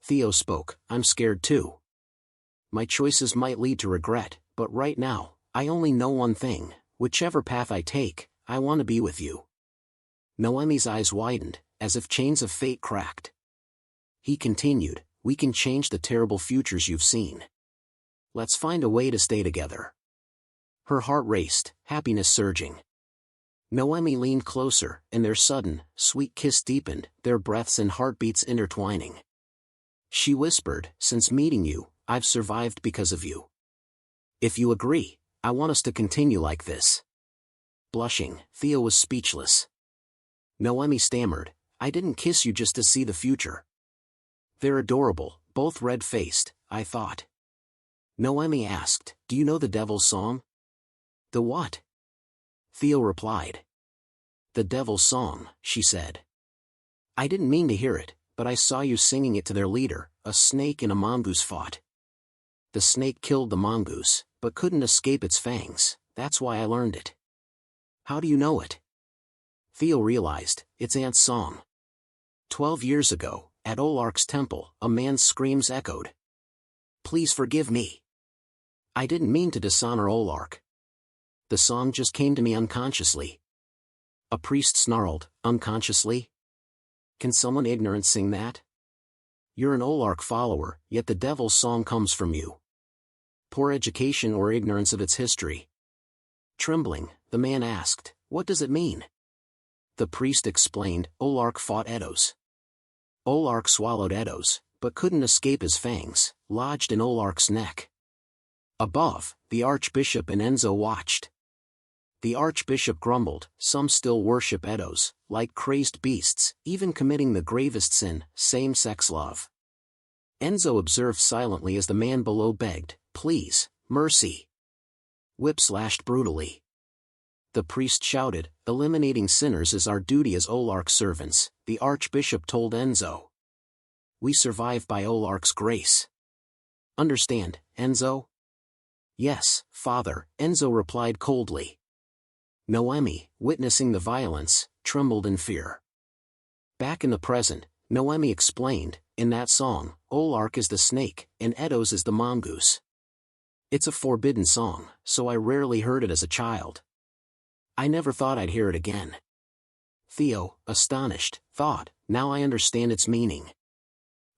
Theo spoke, I'm scared too. My choices might lead to regret, but right now, I only know one thing, whichever path I take, I want to be with you. Noemi's eyes widened, as if chains of fate cracked. He continued, we can change the terrible futures you've seen. Let's find a way to stay together. Her heart raced, happiness surging. Noemi leaned closer, and their sudden, sweet kiss deepened, their breaths and heartbeats intertwining. She whispered, since meeting you, I've survived because of you. If you agree, I want us to continue like this. Blushing, Theo was speechless. Noemi stammered, I didn't kiss you just to see the future. They're adorable, both red-faced, I thought. Noemi asked, do you know the devil's song? The what? Theo replied. The devil's song, she said. I didn't mean to hear it, but I saw you singing it to their leader, a snake and a mongoose fought. The snake killed the mongoose, but couldn't escape its fangs, that's why I learned it. How do you know it? Theo realized, it's Aunt's song. 12 years ago, at Olak's temple, a man's screams echoed. Please forgive me. I didn't mean to dishonor Olak. The song just came to me unconsciously. A priest snarled, unconsciously? Can someone ignorant sing that? You're an Olak follower, yet the devil's song comes from you. Poor education or ignorance of its history. Trembling, the man asked, what does it mean? The priest explained, Olak fought Edos. Olak swallowed Edos, but couldn't escape his fangs, lodged in Olak's neck. Above, the archbishop and Enzo watched. The archbishop grumbled, some still worship Edos, like crazed beasts, even committing the gravest sin, same-sex love. Enzo observed silently as the man below begged, please, mercy. Whips lashed brutally. The priest shouted, eliminating sinners is our duty as Olak's servants, the archbishop told Enzo. We survive by Olak's grace. Understand, Enzo? Yes, father, Enzo replied coldly. Noemi, witnessing the violence, trembled in fear. Back in the present, Noemi explained, in that song, Olak is the snake, and Edos is the mongoose. It's a forbidden song, so I rarely heard it as a child. I never thought I'd hear it again. Theo, astonished, thought, now I understand its meaning.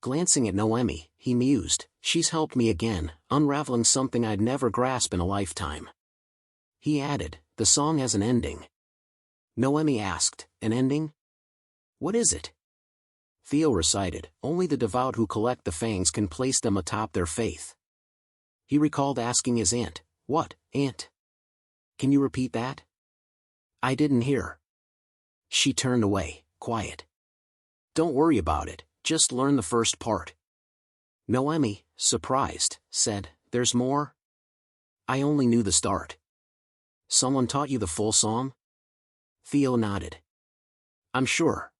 Glancing at Noemi, he mused, she's helped me again, unraveling something I'd never grasp in a lifetime. He added, the song has an ending. Noemi asked, an ending? What is it? Theo recited, only the devout who collect the fangs can place them atop their faith. He recalled asking his aunt, "What, aunt? Can you repeat that?" "I didn't hear." She turned away, quiet. "Don't worry about it, just learn the first part." Noemi, surprised, said, "There's more?" "I only knew the start." "Someone taught you the full psalm?" Theo nodded. "I'm sure.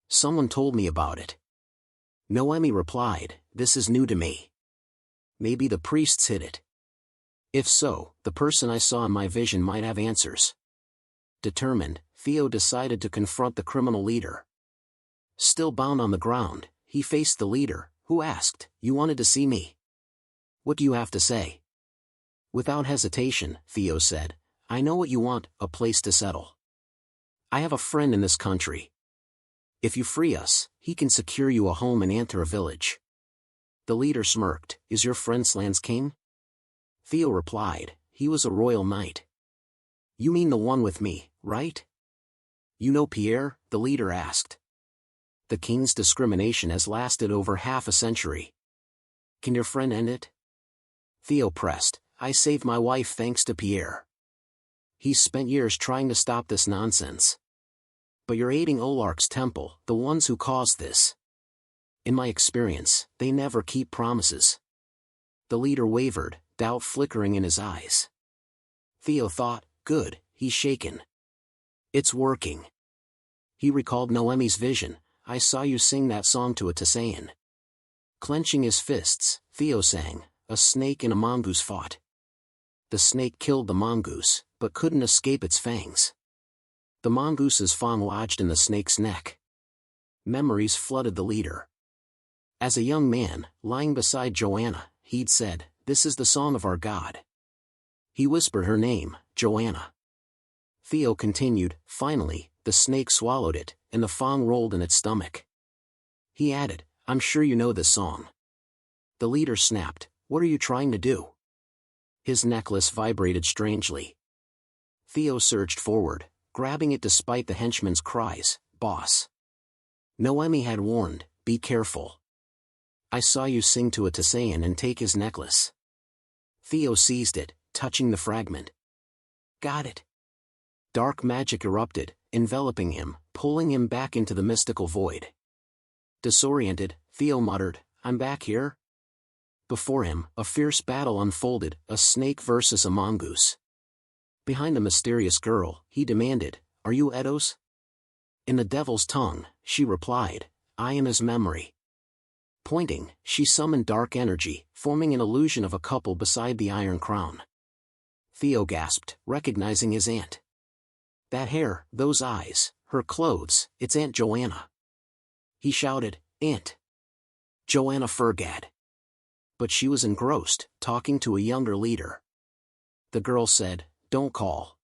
Someone told me about it." Noemi replied, "This is new to me. Maybe the priests hid it. If so, the person I saw in my vision might have answers." Determined, Theo decided to confront the criminal leader. Still bound on the ground, he faced the leader, who asked, "You wanted to see me? What do you have to say?" Without hesitation, Theo said, "I know what you want, a place to settle. I have a friend in this country. If you free us, he can secure you a home in Anthra village." The leader smirked, "Is your friend Slan's king?" Theo replied, "He was a royal knight." "You mean the one with me, right?" "You know Pierre?" the leader asked. "The king's discrimination has lasted over half a century. Can your friend end it?" Theo pressed, "I saved my wife thanks to Pierre. He's spent years trying to stop this nonsense. But you're aiding Olark's temple, the ones who caused this. In my experience, they never keep promises." The leader wavered, doubt flickering in his eyes. Theo thought, "Good, he's shaken. It's working." He recalled Noemi's vision, "I saw you sing that song to a Tessayan." Clenching his fists, Theo sang, "A snake and a mongoose fought. The snake killed the mongoose, but couldn't escape its fangs. The mongoose's fang lodged in the snake's neck." Memories flooded the leader. As a young man, lying beside Joanna, he'd said, "This is the song of our God." He whispered her name, Joanna. Theo continued, "Finally, the snake swallowed it, and the fang rolled in its stomach." He added, "I'm sure you know this song." The leader snapped, "What are you trying to do?" His necklace vibrated strangely. Theo surged forward, grabbing it despite the henchman's cries, "Boss." Noemi had warned, "Be careful. I saw you sing to a Tessayan and take his necklace." Theo seized it, touching the fragment. "Got it." Dark magic erupted, enveloping him, pulling him back into the mystical void. Disoriented, Theo muttered, "I'm back here?" Before him, a fierce battle unfolded, a snake versus a mongoose. Behind the mysterious girl, he demanded, "Are you Eidos?" In the devil's tongue, she replied, "I am his memory." Pointing, she summoned dark energy, forming an illusion of a couple beside the Iron Crown. Theo gasped, recognizing his aunt. That hair, those eyes, her clothes, it's Aunt Joanna. He shouted, "Aunt Joanna Fergad." But she was engrossed, talking to a younger leader. The girl said, "Don't call.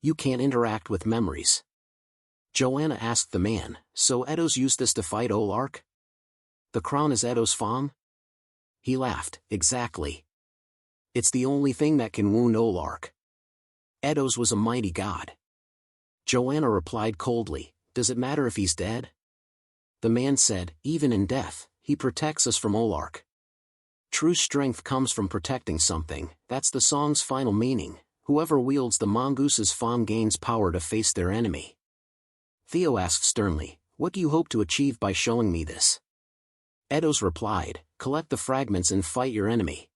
You can't interact with memories." Joanna asked the man, "So Eidos used this to fight Olark? The crown is Eidos' fang?" He laughed, "Exactly. It's the only thing that can wound Olark. Eidos was a mighty god." Joanna replied coldly, "Does it matter if he's dead?" The man said, "Even in death, he protects us from Olark. True strength comes from protecting something, that's the song's final meaning. Whoever wields the mongoose's fang gains power to face their enemy." Theo asked sternly, "What do you hope to achieve by showing me this?" Eidos replied, "Collect the fragments and fight your enemy."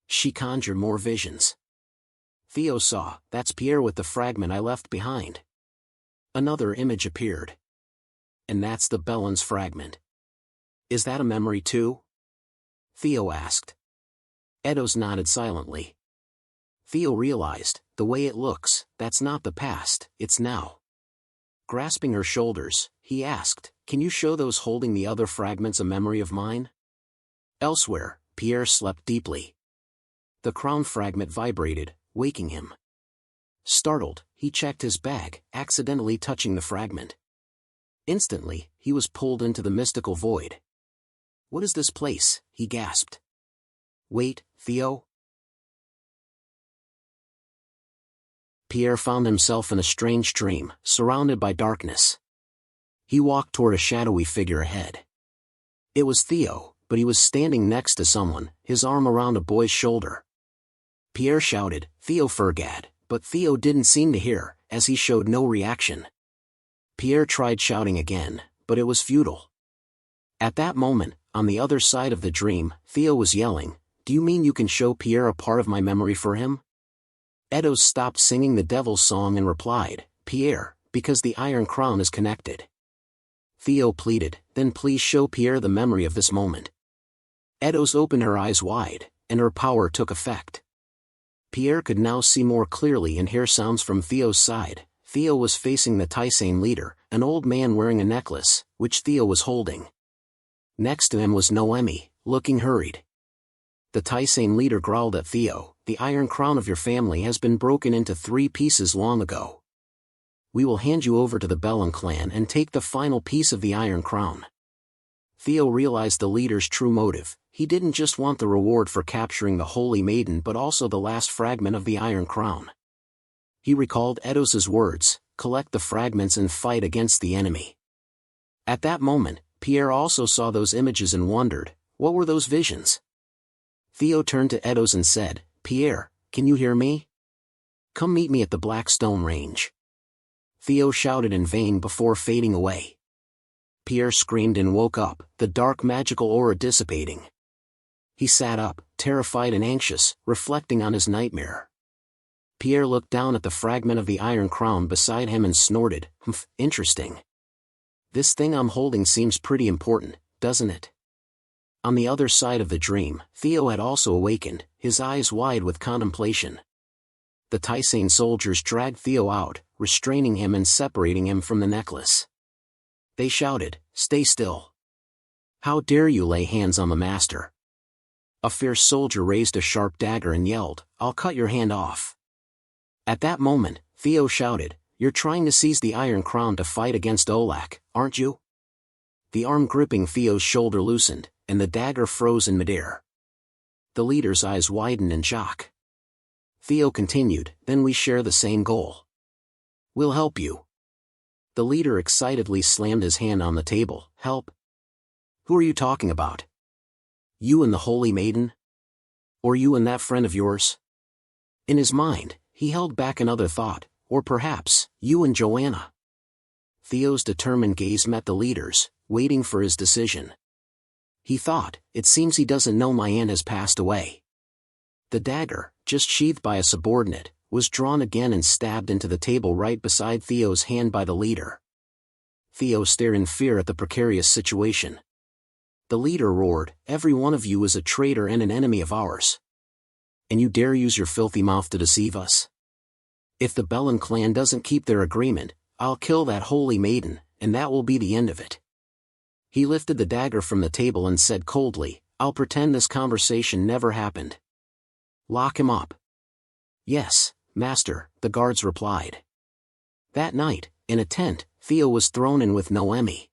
She conjured more visions. Theo saw, "That's Pierre with the fragment I left behind." Another image appeared. "And that's the Belen's fragment. Is that a memory too?" Theo asked. Eidos nodded silently. Theo realized, the way it looks, that's not the past, it's now. Grasping her shoulders, he asked, "Can you show those holding the other fragments a memory of mine?" Elsewhere, Pierre slept deeply. The crown fragment vibrated, waking him. Startled, he checked his bag, accidentally touching the fragment. Instantly, he was pulled into the mystical void. "What is this place?" he gasped. "Wait, Theo." Pierre found himself in a strange dream, surrounded by darkness. He walked toward a shadowy figure ahead. It was Theo, but he was standing next to someone, his arm around a boy's shoulder. Pierre shouted, "Theo Fergad," but Theo didn't seem to hear, as he showed no reaction. Pierre tried shouting again, but it was futile. At that moment, on the other side of the dream, Theo was yelling, "Do you mean you can show Pierre a part of my memory for him?" Edos stopped singing the devil's song and replied, "Pierre, because the Iron Crown is connected." Theo pleaded, "Then please show Pierre the memory of this moment." Edos opened her eyes wide, and her power took effect. Pierre could now see more clearly and hear sounds from Theo's side. Theo was facing the Tisane leader, an old man wearing a necklace, which Theo was holding. Next to him was Noemi, looking hurried. The Tisane leader growled at Theo, "The Iron Crown of your family has been broken into 3 pieces long ago. We will hand you over to the Bellin clan and take the final piece of the Iron Crown." Theo realized the leader's true motive. He didn't just want the reward for capturing the Holy Maiden but also the last fragment of the Iron Crown. He recalled Edos's words, "Collect the fragments and fight against the enemy." At that moment, Pierre also saw those images and wondered, what were those visions? Theo turned to Edos and said, "Pierre, can you hear me? Come meet me at the Black Stone Range." Theo shouted in vain before fading away. Pierre screamed and woke up, the dark magical aura dissipating. He sat up, terrified and anxious, reflecting on his nightmare. Pierre looked down at the fragment of the Iron Crown beside him and snorted, "Humph, interesting. This thing I'm holding seems pretty important, doesn't it?" On the other side of the dream, Theo had also awakened, his eyes wide with contemplation. The Tisane soldiers dragged Theo out, restraining him and separating him from the necklace. They shouted, "Stay still. How dare you lay hands on the master?" A fierce soldier raised a sharp dagger and yelled, "I'll cut your hand off." At that moment, Theo shouted, "You're trying to seize the Iron Crown to fight against Olak, aren't you?" The arm gripping Theo's shoulder loosened, and the dagger froze in midair. The leader's eyes widened in shock. Theo continued, "Then we share the same goal. We'll help you." The leader excitedly slammed his hand on the table, "Help? Who are you talking about? You and the Holy Maiden? Or you and that friend of yours?" In his mind, he held back another thought, or perhaps, you and Joanna. Theo's determined gaze met the leader's, waiting for his decision. He thought, "It seems he doesn't know my aunt has passed away." The dagger, just sheathed by a subordinate, was drawn again and stabbed into the table right beside Theo's hand by the leader. Theo stared in fear at the precarious situation. The leader roared, "Every one of you is a traitor and an enemy of ours. And you dare use your filthy mouth to deceive us? If the Bellin clan doesn't keep their agreement, I'll kill that Holy Maiden, and that will be the end of it." He lifted the dagger from the table and said coldly, "I'll pretend this conversation never happened." "Lock him up." "Yes, master," the guards replied. That night, in a tent, Theo was thrown in with Noemi.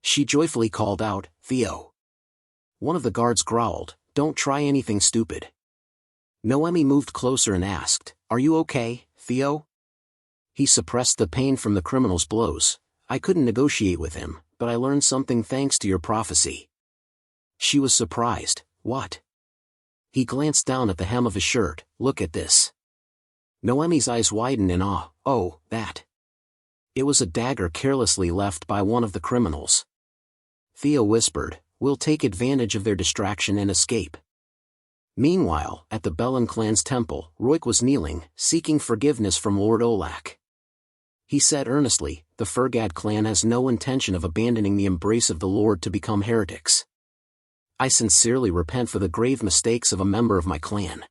She joyfully called out, "Theo." One of the guards growled, "Don't try anything stupid." Noemi moved closer and asked, "Are you okay, Theo?" He suppressed the pain from the criminal's blows. "I couldn't negotiate with him, but I learned something thanks to your prophecy." She was surprised. "What?" He glanced down at the hem of his shirt. "Look at this." Noemi's eyes widened in awe. "Oh, that." It was a dagger carelessly left by one of the criminals. Theo whispered, "We'll take advantage of their distraction and escape." Meanwhile, at the Bellin clan's temple, Roik was kneeling, seeking forgiveness from Lord Olak. He said earnestly, "The Fergad clan has no intention of abandoning the embrace of the Lord to become heretics. I sincerely repent for the grave mistakes of a member of my clan.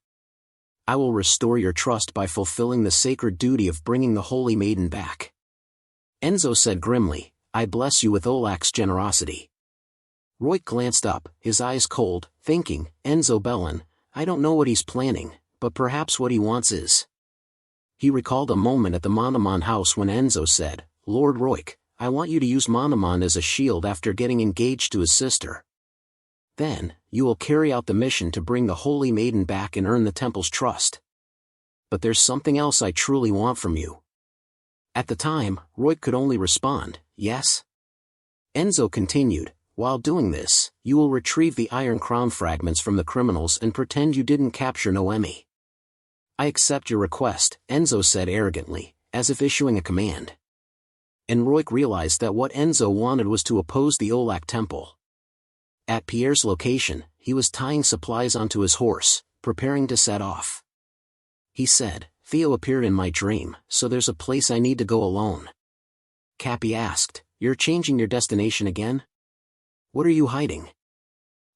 I will restore your trust by fulfilling the sacred duty of bringing the Holy Maiden back." Enzo said grimly, "I bless you with Olak's generosity." Roik glanced up, his eyes cold, thinking, "Enzo Bellin, I don't know what he's planning, but perhaps what he wants is." He recalled a moment at the Monomon house when Enzo said, "Lord Roik, I want you to use Monomon as a shield after getting engaged to his sister. Then, you will carry out the mission to bring the Holy Maiden back and earn the temple's trust. But there's something else I truly want from you." At the time, Roik could only respond, "Yes?" Enzo continued, while doing this, you will retrieve the Iron Crown fragments from the criminals and pretend you didn't capture Noemi. I accept your request, Enzo said arrogantly, as if issuing a command. And Roik realized that what Enzo wanted was to oppose the Olak temple. At Pierre's location, he was tying supplies onto his horse, preparing to set off. He said, Theo appeared in my dream, so there's a place I need to go alone. Cappy asked, you're changing your destination again? What are you hiding?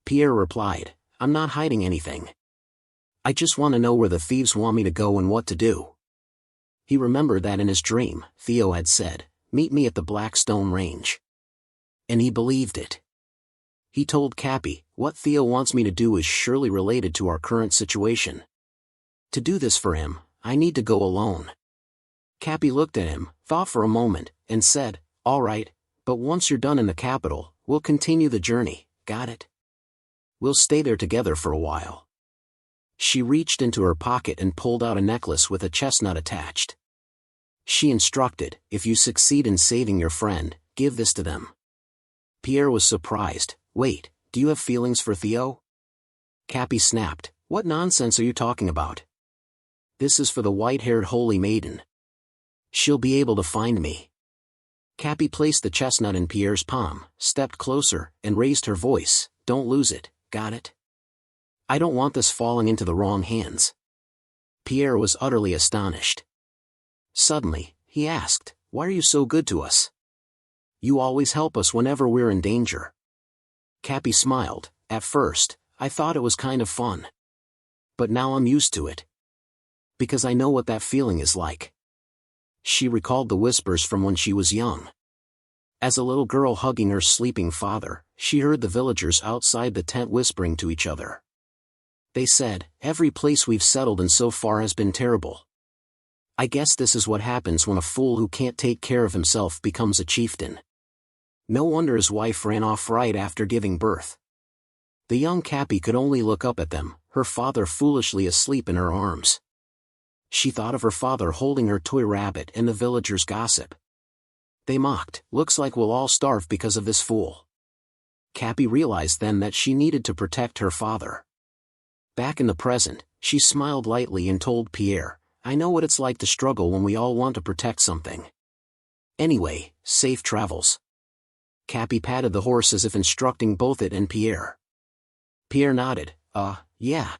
Pierre replied, I'm not hiding anything. I just want to know where the thieves want me to go and what to do. He remembered that in his dream, Theo had said, meet me at the Blackstone Range. And he believed it. He told Cappy, what Theo wants me to do is surely related to our current situation. To do this for him, I need to go alone. Cappy looked at him, thought for a moment, and said, all right, but once you're done in the capital, we'll continue the journey, got it? We'll stay there together for a while. She reached into her pocket and pulled out a necklace with a chestnut attached. She instructed, if you succeed in saving your friend, give this to them. Pierre was surprised, wait, do you have feelings for Theo? Cappy snapped, what nonsense are you talking about? This is for the white-haired holy maiden. She'll be able to find me. Cappy placed the chestnut in Pierre's palm, stepped closer, and raised her voice, don't lose it, got it? I don't want this falling into the wrong hands. Pierre was utterly astonished. Suddenly, he asked, why are you so good to us? You always help us whenever we're in danger. Cappy smiled, at first, I thought it was kind of fun. But now I'm used to it. Because I know what that feeling is like. She recalled the whispers from when she was young. As a little girl hugging her sleeping father, she heard the villagers outside the tent whispering to each other. They said, every place we've settled in so far has been terrible. I guess this is what happens when a fool who can't take care of himself becomes a chieftain. No wonder his wife ran off right after giving birth. The young Cappy could only look up at them, her father foolishly asleep in her arms. She thought of her father holding her toy rabbit and the villagers' gossip. They mocked, looks like we'll all starve because of this fool. Cappy realized then that she needed to protect her father. Back in the present, she smiled lightly and told Pierre, I know what it's like to struggle when we all want to protect something. Anyway, safe travels. Cappy patted the horse as if instructing both it and Pierre. Pierre nodded, yeah.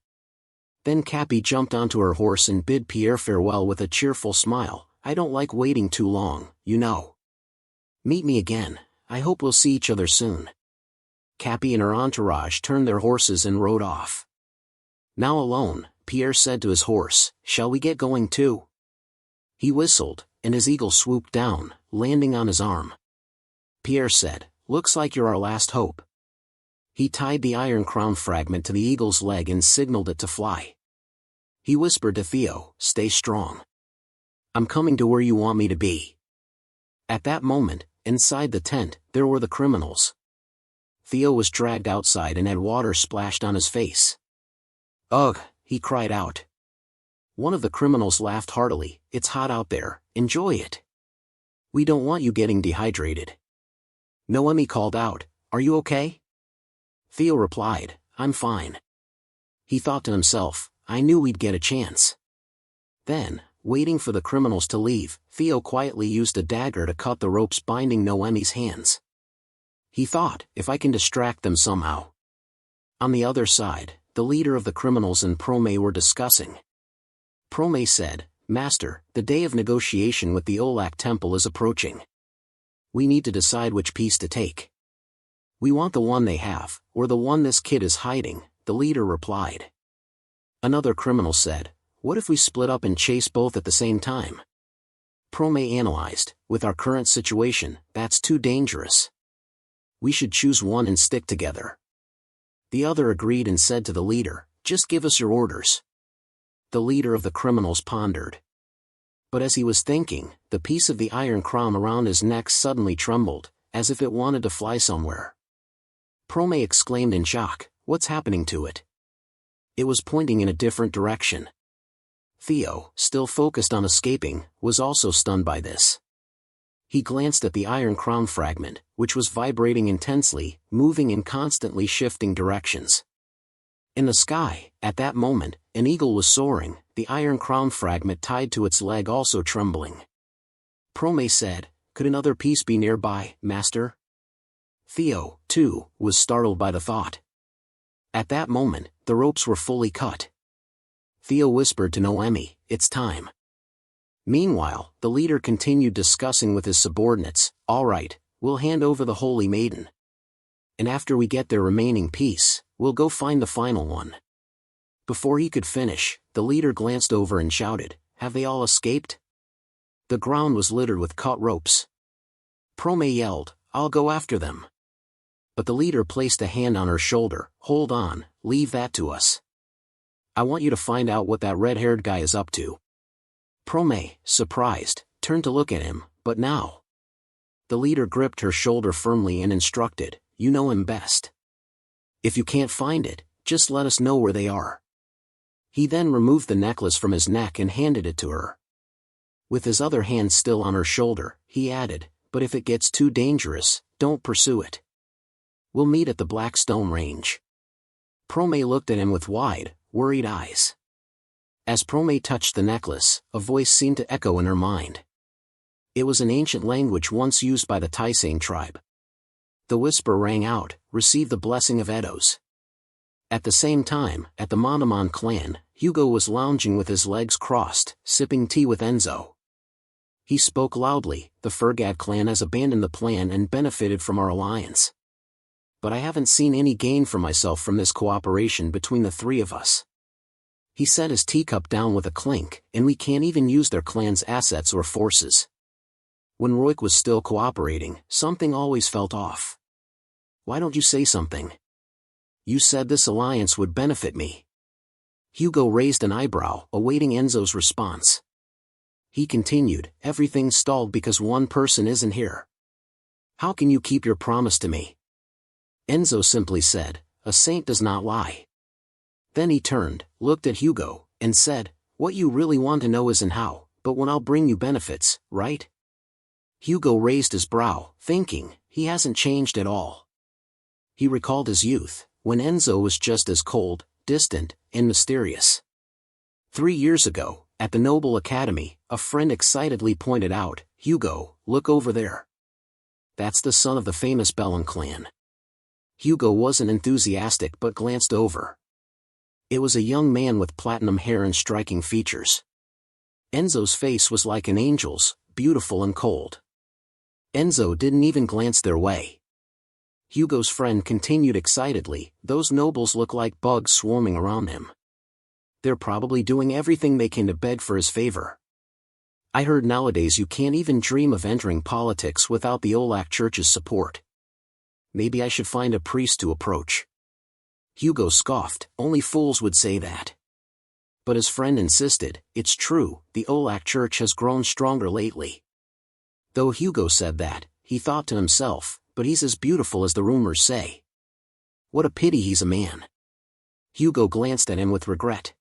Then Cappy jumped onto her horse and bid Pierre farewell with a cheerful smile, I don't like waiting too long, you know. Meet me again, I hope we'll see each other soon. Cappy and her entourage turned their horses and rode off. Now alone, Pierre said to his horse, shall we get going too? He whistled, and his eagle swooped down, landing on his arm. Pierre said, looks like you're our last hope. He tied the Iron Crown fragment to the eagle's leg and signaled it to fly. He whispered to Theo, stay strong. I'm coming to where you want me to be. At that moment, inside the tent, there were the criminals. Theo was dragged outside and had water splashed on his face. Ugh, he cried out. One of the criminals laughed heartily, it's hot out there, enjoy it. We don't want you getting dehydrated. Noemi called out, are you okay? Theo replied, I'm fine. He thought to himself, I knew we'd get a chance. Then, waiting for the criminals to leave, Theo quietly used a dagger to cut the ropes binding Noemi's hands. He thought, if I can distract them somehow. On the other side, the leader of the criminals and Prome were discussing. Prome said, Master, the day of negotiation with the Olak temple is approaching. We need to decide which piece to take. We want the one they have, or the one this kid is hiding, the leader replied. Another criminal said, what if we split up and chase both at the same time? Prome analyzed, with our current situation, that's too dangerous. We should choose one and stick together. The other agreed and said to the leader, just give us your orders. The leader of the criminals pondered. But as he was thinking, the piece of the iron crown around his neck suddenly trembled, as if it wanted to fly somewhere. Prome exclaimed in shock, what's happening to it? It was pointing in a different direction. Theo, still focused on escaping, was also stunned by this. He glanced at the iron crown fragment, which was vibrating intensely, moving in constantly shifting directions. In the sky, at that moment, an eagle was soaring, the iron crown fragment tied to its leg also trembling. Prome said, "Could another piece be nearby, master?" Theo, too, was startled by the thought. At that moment, the ropes were fully cut. Theo whispered to Noemi, "It's time." Meanwhile, the leader continued discussing with his subordinates, "All right, we'll hand over the Holy Maiden. And after we get their remaining piece, we'll go find the final one." Before he could finish, the leader glanced over and shouted, "Have they all escaped?" The ground was littered with cut ropes. Prome yelled, "I'll go after them." But the leader placed a hand on her shoulder, "Hold on, leave that to us. I want you to find out what that red-haired guy is up to." Prome, surprised, turned to look at him, "But now?" The leader gripped her shoulder firmly and instructed, "You know him best. If you can't find it, just let us know where they are." He then removed the necklace from his neck and handed it to her. With his other hand still on her shoulder, he added, "But if it gets too dangerous, don't pursue it. We'll meet at the Black Stone Range." Prome looked at him with wide, worried eyes. As Prome touched the necklace, a voice seemed to echo in her mind. It was an ancient language once used by the Taisane tribe. The whisper rang out, "Receive the blessing of Edos." At the same time, at the Monomon clan, Hugo was lounging with his legs crossed, sipping tea with Enzo. He spoke loudly, "The Fergad clan has abandoned the plan and benefited from our alliance. But I haven't seen any gain for myself from this cooperation between the three of us." He set his teacup down with a clink, "And we can't even use their clan's assets or forces. When Roik was still cooperating, something always felt off. Why don't you say something? You said this alliance would benefit me." Hugo raised an eyebrow, awaiting Enzo's response. He continued, "Everything's stalled because one person isn't here. How can you keep your promise to me?" Enzo simply said, "A saint does not lie." Then he turned, looked at Hugo, and said, "What you really want to know isn't how, but when I'll bring you benefits, right?" Hugo raised his brow, thinking, he hasn't changed at all. He recalled his youth, when Enzo was just as cold, distant, and mysterious. 3 years ago, at the Noble Academy, a friend excitedly pointed out, "Hugo, look over there. That's the son of the famous Bellon clan." Hugo wasn't enthusiastic but glanced over. It was a young man with platinum hair and striking features. Enzo's face was like an angel's, beautiful and cold. Enzo didn't even glance their way. Hugo's friend continued excitedly, "Those nobles look like bugs swarming around him. They're probably doing everything they can to beg for his favor. I heard nowadays you can't even dream of entering politics without the Olak Church's support. Maybe I should find a priest to approach." Hugo scoffed, "Only fools would say that." But his friend insisted, "It's true, the Olak Church has grown stronger lately." Though Hugo said that, he thought to himself, "But he's as beautiful as the rumors say. What a pity he's a man." Hugo glanced at him with regret.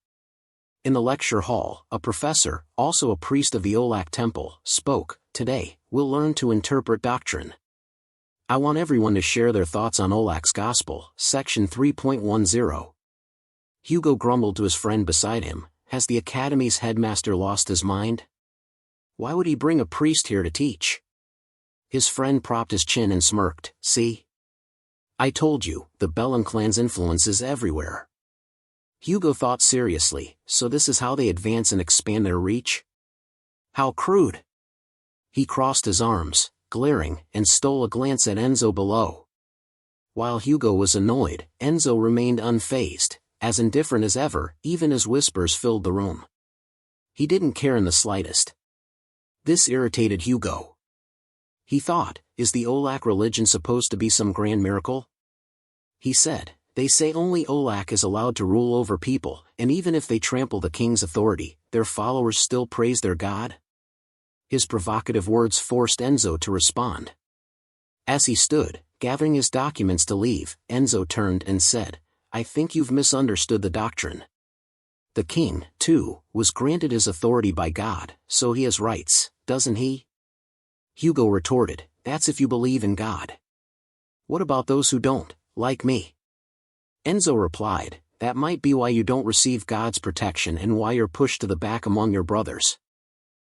In the lecture hall, a professor, also a priest of the Olak temple, spoke, "Today, we'll learn to interpret doctrine. I want everyone to share their thoughts on Olak's Gospel, section 3.10. Hugo grumbled to his friend beside him, "Has the Academy's headmaster lost his mind? Why would he bring a priest here to teach?" His friend propped his chin and smirked, "See? I told you, the Bellon clan's influence is everywhere." Hugo thought seriously, so this is how they advance and expand their reach? How crude! He crossed his arms, glaring, and stole a glance at Enzo below. While Hugo was annoyed, Enzo remained unfazed, as indifferent as ever, even as whispers filled the room. He didn't care in the slightest. This irritated Hugo. He thought, is the Olak religion supposed to be some grand miracle? He said, "They say only Olak is allowed to rule over people, and even if they trample the king's authority, their followers still praise their god?" His provocative words forced Enzo to respond. As he stood, gathering his documents to leave, Enzo turned and said, "I think you've misunderstood the doctrine. The king, too, was granted his authority by God, so he has rights, doesn't he?" Hugo retorted, that's if you believe in God. What about those who don't, like me? Enzo replied, that might be why you don't receive God's protection and why you're pushed to the back among your brothers.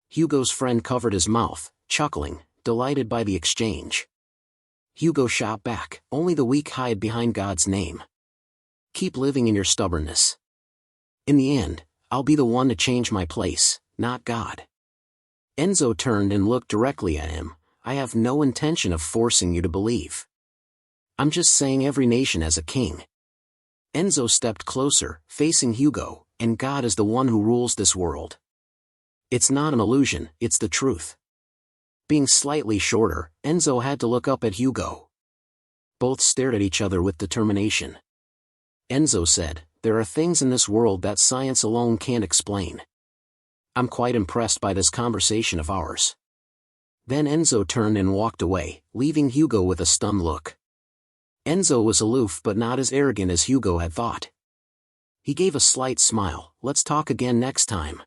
Hugo's friend covered his mouth, chuckling, delighted by the exchange. Hugo shot back, only the weak hide behind God's name. Keep living in your stubbornness. In the end, I'll be the one to change my place, not God. Enzo turned and looked directly at him. I have no intention of forcing you to believe. I'm just saying every nation has a king. Enzo stepped closer, facing Hugo, and God is the one who rules this world. It's not an illusion, it's the truth. Being slightly shorter, Enzo had to look up at Hugo. Both stared at each other with determination. Enzo said, there are things in this world that science alone can't explain. I'm quite impressed by this conversation of ours. Then Enzo turned and walked away, leaving Hugo with a stunned look. Enzo was aloof but not as arrogant as Hugo had thought. He gave a slight smile, let's talk again next time.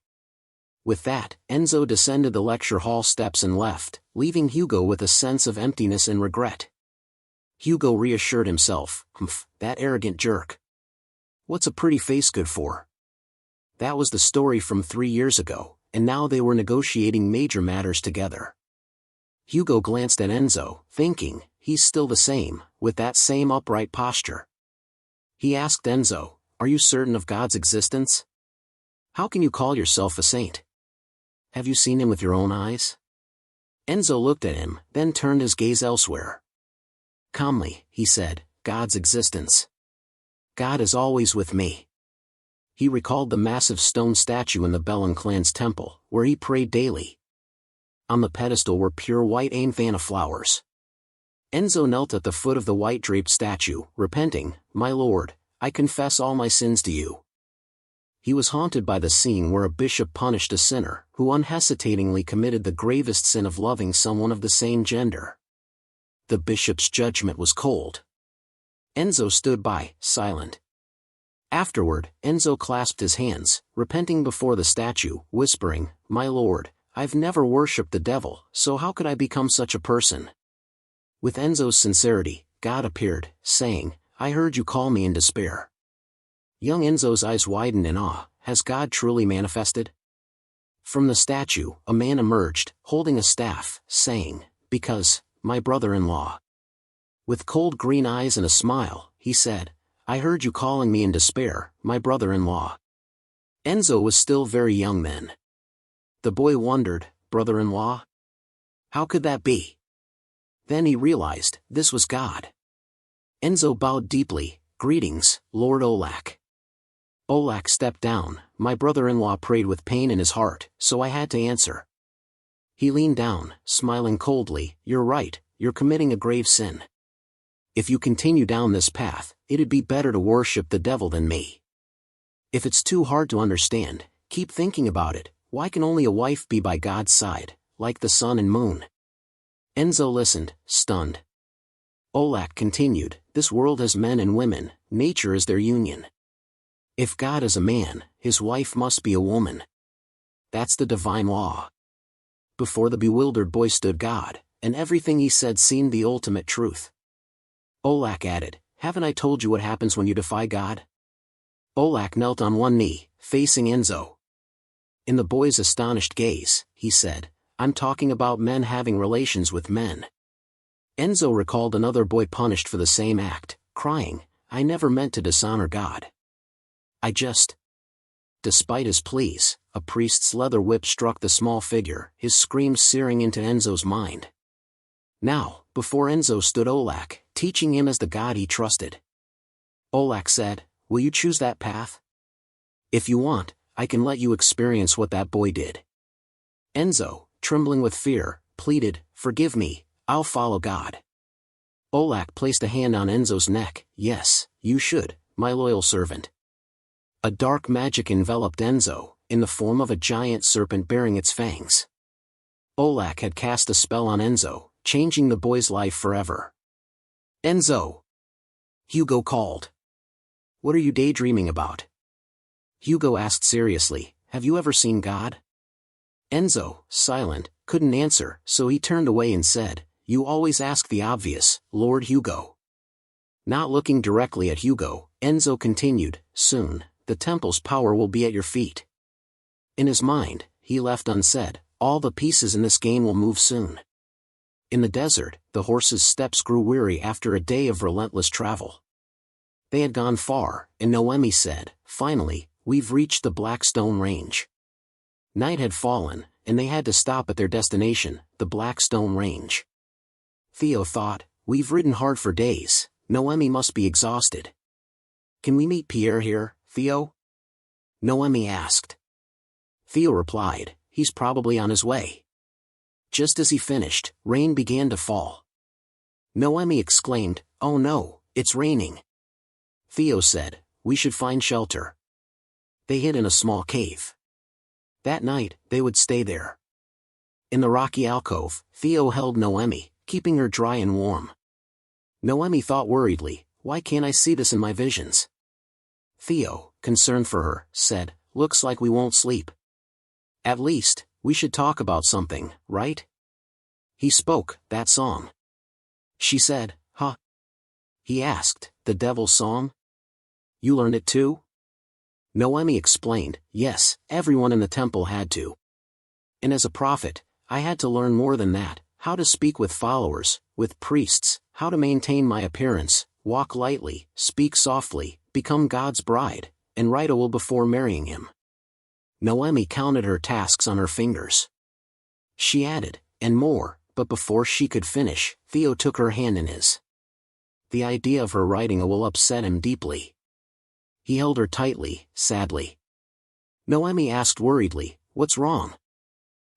With that, Enzo descended the lecture hall steps and left, leaving Hugo with a sense of emptiness and regret. Hugo reassured himself, that arrogant jerk. What's a pretty face good for? That was the story from 3 years ago, and now they were negotiating major matters together. Hugo glanced at Enzo, thinking, he's still the same, with that same upright posture. He asked Enzo, are you certain of God's existence? How can you call yourself a saint? Have you seen him with your own eyes? Enzo looked at him, then turned his gaze elsewhere. Calmly, he said, God's existence. God is always with me. He recalled the massive stone statue in the Bellin clan's temple, where he prayed daily. On the pedestal were pure white ainthana flowers. Enzo knelt at the foot of the white-draped statue, repenting, my lord, I confess all my sins to you. He was haunted by the scene where a bishop punished a sinner, who unhesitatingly committed the gravest sin of loving someone of the same gender. The bishop's judgment was cold. Enzo stood by, silent. Afterward, Enzo clasped his hands, repenting before the statue, whispering, my lord, I've never worshipped the devil, so how could I become such a person? With Enzo's sincerity, God appeared, saying, I heard you call me in despair. Young Enzo's eyes widened in awe, has God truly manifested? From the statue, a man emerged, holding a staff, saying, because, my brother-in-law. With cold green eyes and a smile, he said, I heard you calling me in despair, my brother-in-law. Enzo was still very young then. The boy wondered, brother-in-law? How could that be? Then he realized, this was God. Enzo bowed deeply, greetings, Lord Olak. Olak stepped down, my brother-in-law prayed with pain in his heart, so I had to answer. He leaned down, smiling coldly, you're right, you're committing a grave sin. If you continue down this path, it'd be better to worship the devil than me. If it's too hard to understand, keep thinking about it, why can only a wife be by God's side, like the sun and moon? Enzo listened, stunned. Olak continued, this world has men and women, nature is their union. If God is a man, his wife must be a woman. That's the divine law. Before the bewildered boy stood God, and everything he said seemed the ultimate truth. Olak added, haven't I told you what happens when you defy God? Olak knelt on one knee, facing Enzo. In the boy's astonished gaze, he said, I'm talking about men having relations with men. Enzo recalled another boy punished for the same act, crying, I never meant to dishonor God. Despite his pleas, a priest's leather whip struck the small figure, his screams searing into Enzo's mind. Now, before Enzo stood Olak, teaching him as the God he trusted. Olak said, will you choose that path? If you want, I can let you experience what that boy did. Enzo, trembling with fear, pleaded, forgive me, I'll follow God. Olak placed a hand on Enzo's neck, yes, you should, my loyal servant. A dark magic enveloped Enzo, in the form of a giant serpent bearing its fangs. Olak had cast a spell on Enzo, changing the boy's life forever. Enzo! Hugo called. What are you daydreaming about? Hugo asked seriously, have you ever seen God? Enzo, silent, couldn't answer, so he turned away and said, "You always ask the obvious, Lord Hugo." Not looking directly at Hugo, Enzo continued, "Soon, the temple's power will be at your feet." In his mind, he left unsaid, "All the pieces in this game will move soon." In the desert, the horses' steps grew weary after a day of relentless travel. They had gone far, and Noemi said, "Finally, we've reached the Blackstone Range." Night had fallen, and they had to stop at their destination, the Blackstone Range. Theo thought, "We've ridden hard for days, Noemi must be exhausted." "Can we meet Pierre here, Theo?" Noemi asked. Theo replied, "He's probably on his way." Just as he finished, rain began to fall. Noemi exclaimed, "Oh no, it's raining." Theo said, "We should find shelter." They hid in a small cave. That night, they would stay there. In the rocky alcove, Theo held Noemi, keeping her dry and warm. Noemi thought worriedly, "Why can't I see this in my visions?" Theo, concerned for her, said, "Looks like we won't sleep. At least, we should talk about something, right?" He spoke, "That song." She said, "Huh?" He asked, "The devil's song? You learned it too?" Noemi explained, "Yes, everyone in the temple had to. And as a prophet, I had to learn more than that, how to speak with followers, with priests, how to maintain my appearance, walk lightly, speak softly, become God's bride, and write a will before marrying him." Noemi counted her tasks on her fingers. She added, "And more," but before she could finish, Theo took her hand in his. The idea of her writing a will upset him deeply. He held her tightly, sadly. Noemi asked worriedly, "What's wrong?"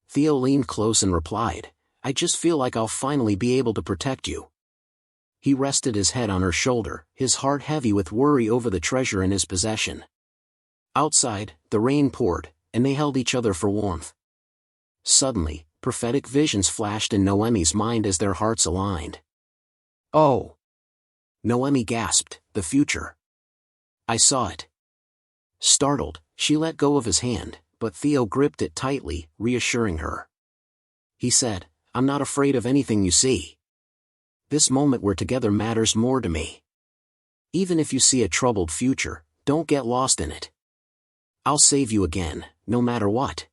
Theo leaned close and replied, "I just feel like I'll finally be able to protect you." He rested his head on her shoulder, his heart heavy with worry over the treasure in his possession. Outside, the rain poured, and they held each other for warmth. Suddenly, prophetic visions flashed in Noemi's mind as their hearts aligned. "Oh!" Noemi gasped, "The future. I saw it." Startled, she let go of his hand, but Theo gripped it tightly, reassuring her. He said, "I'm not afraid of anything you see. This moment we're together matters more to me. Even if you see a troubled future, don't get lost in it. I'll save you again, no matter what."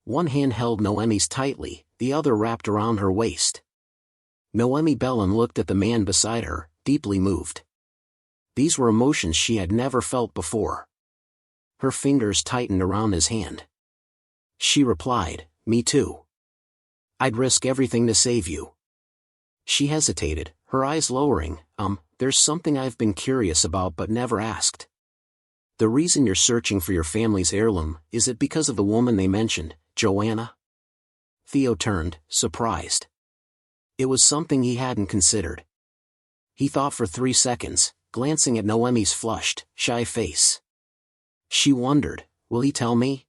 One hand held Noemi's tightly, the other wrapped around her waist. Noemi Bellin looked at the man beside her, deeply moved. These were emotions she had never felt before. Her fingers tightened around his hand. She replied, "Me too. I'd risk everything to save you." She hesitated, her eyes lowering, "There's something I've been curious about but never asked. The reason you're searching for your family's heirloom, is it because of the woman they mentioned, Joanna?" Theo turned, surprised. It was something he hadn't considered. He thought for 3 seconds, glancing at Noemi's flushed, shy face. She wondered, will he tell me?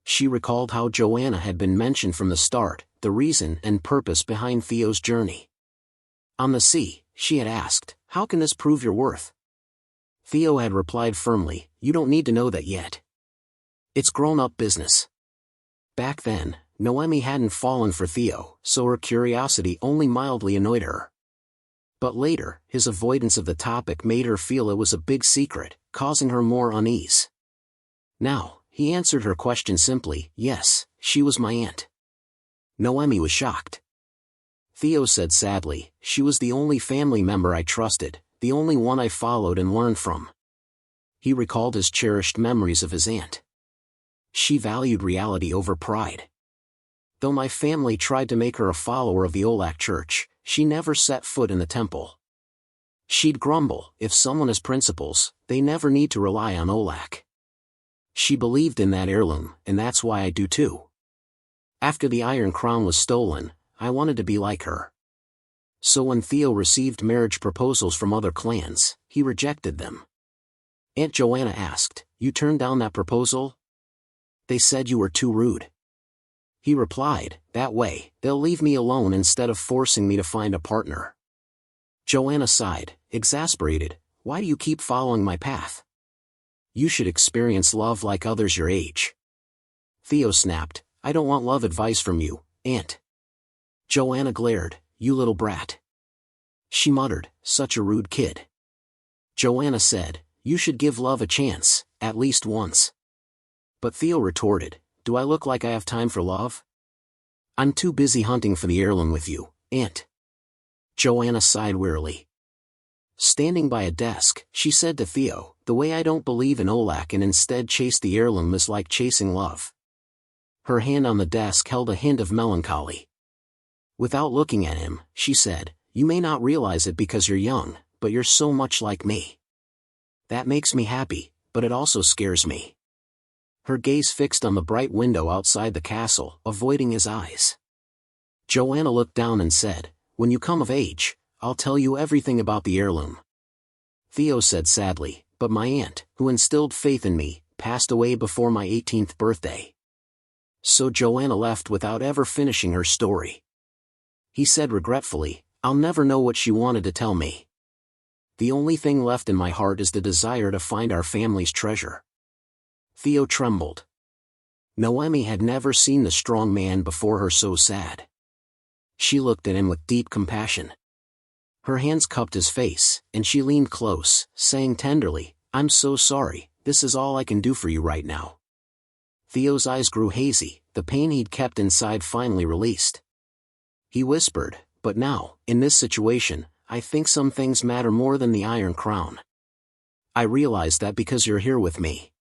She recalled how Joanna had been mentioned from the start, the reason and purpose behind Theo's journey. On the sea, she had asked, "How can this prove your worth?" Theo had replied firmly, "You don't need to know that yet. It's grown-up business." Back then, Noemi hadn't fallen for Theo, so her curiosity only mildly annoyed her. But later, his avoidance of the topic made her feel it was a big secret, causing her more unease. Now, he answered her question simply, "Yes, she was my aunt." Noemi was shocked. Theo said sadly, "She was the only family member I trusted, the only one I followed and learned from." He recalled his cherished memories of his aunt. She valued reality over pride. Though my family tried to make her a follower of the Olak church, she never set foot in the temple. She'd grumble, "If someone has principles, they never need to rely on Olak." She believed in that heirloom, and that's why I do too. After the Iron Crown was stolen, I wanted to be like her. So when Theo received marriage proposals from other clans, he rejected them. Aunt Joanna asked, "You turned down that proposal?" "They said you were too rude." He replied, "That way, they'll leave me alone instead of forcing me to find a partner." Joanna sighed, exasperated, "Why do you keep following my path? You should experience love like others your age." Theo snapped, I don't want love advice from you, Aunt. Joanna glared. You little brat. She muttered, such a rude kid. Joanna said, you should give love a chance, at least once. But Theo retorted, do I look like I have time for love? I'm too busy hunting for the heirloom with you, Aunt. Joanna sighed wearily. Standing by a desk, she said to Theo, the way I don't believe in Olak and instead chase the heirloom is like chasing love. Her hand on the desk held a hint of melancholy. Without looking at him, she said, you may not realize it because you're young, but you're so much like me. That makes me happy, but it also scares me. Her gaze fixed on the bright window outside the castle, avoiding his eyes. Joanna looked down and said, when you come of age, I'll tell you everything about the heirloom. Theo said sadly, but my aunt, who instilled faith in me, passed away before my 18th birthday. So Joanna left without ever finishing her story. He said regretfully, I'll never know what she wanted to tell me. The only thing left in my heart is the desire to find our family's treasure. Theo trembled. Noemi had never seen the strong man before her so sad. She looked at him with deep compassion. Her hands cupped his face, and she leaned close, saying tenderly, I'm so sorry, this is all I can do for you right now. Theo's eyes grew hazy, the pain he'd kept inside finally released. He whispered, but now, in this situation, I think some things matter more than the Iron Crown. I realize that because you're here with me.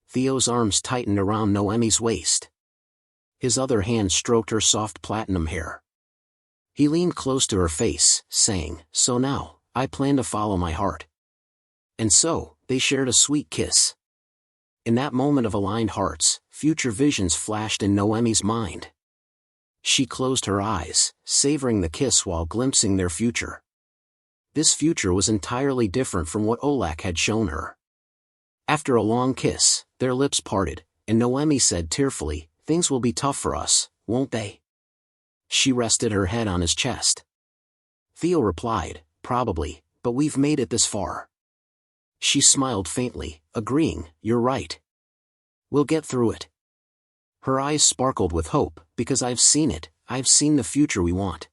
Theo's arms tightened around Noemi's waist. His other hand stroked her soft platinum hair. He leaned close to her face, saying, so now, I plan to follow my heart. And so, they shared a sweet kiss. In that moment of aligned hearts, future visions flashed in Noemi's mind. She closed her eyes, savoring the kiss while glimpsing their future. This future was entirely different from what Olak had shown her. After a long kiss, their lips parted, and Noemi said tearfully, things will be tough for us, won't they? She rested her head on his chest. Theo replied, probably, but we've made it this far. She smiled faintly, agreeing, you're right. We'll get through it. Her eyes sparkled with hope, because I've seen it, I've seen the future we want.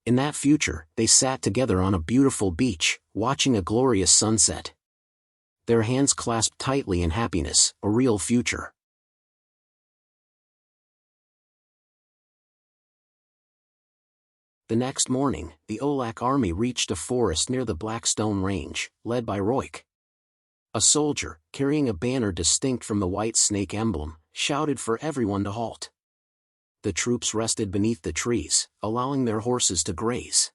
In that future, they sat together on a beautiful beach, watching a glorious sunset. Their hands clasped tightly in happiness, a real future. The next morning, the Olak army reached a forest near the Blackstone Range, led by Roik. A soldier, carrying a banner distinct from the white snake emblem, shouted for everyone to halt. The troops rested beneath the trees, allowing their horses to graze.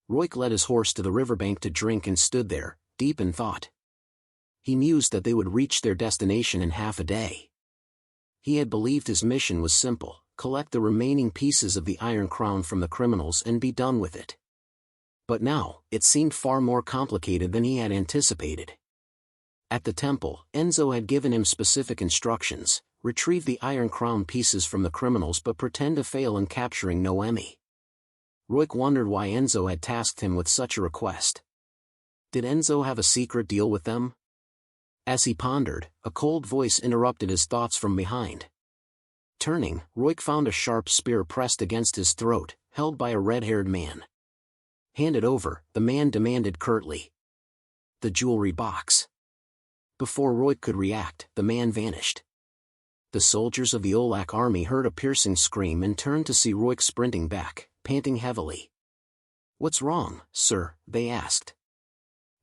Roik led his horse to the riverbank to drink and stood there, deep in thought. He mused that they would reach their destination in half a day. He had believed his mission was simple, collect the remaining pieces of the Iron Crown from the criminals and be done with it. But now, it seemed far more complicated than he had anticipated. At the temple, Enzo had given him specific instructions, retrieve the Iron Crown pieces from the criminals but pretend to fail in capturing Noemi. Roik wondered why Enzo had tasked him with such a request. Did Enzo have a secret deal with them? As he pondered, a cold voice interrupted his thoughts from behind. Turning, Roik found a sharp spear pressed against his throat, held by a red-haired man. Hand it over, the man demanded curtly. The jewelry box. Before Roik could react, the man vanished. The soldiers of the Olak army heard a piercing scream and turned to see Roik sprinting back, panting heavily. What's wrong, sir? They asked.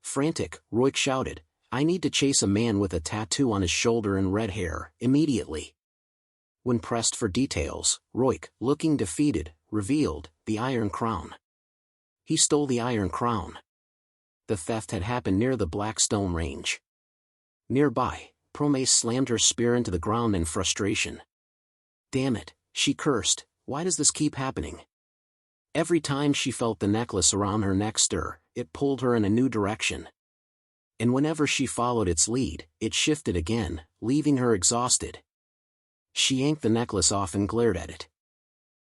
Frantic, Roik shouted, I need to chase a man with a tattoo on his shoulder and red hair, immediately. When pressed for details, Roik, looking defeated, revealed, the Iron Crown. He stole the Iron Crown. The theft had happened near the Blackstone Range. Nearby, Prome slammed her spear into the ground in frustration. Damn it, she cursed, why does this keep happening? Every time she felt the necklace around her neck stir, it pulled her in a new direction. And whenever she followed its lead, it shifted again, leaving her exhausted. She yanked the necklace off and glared at it.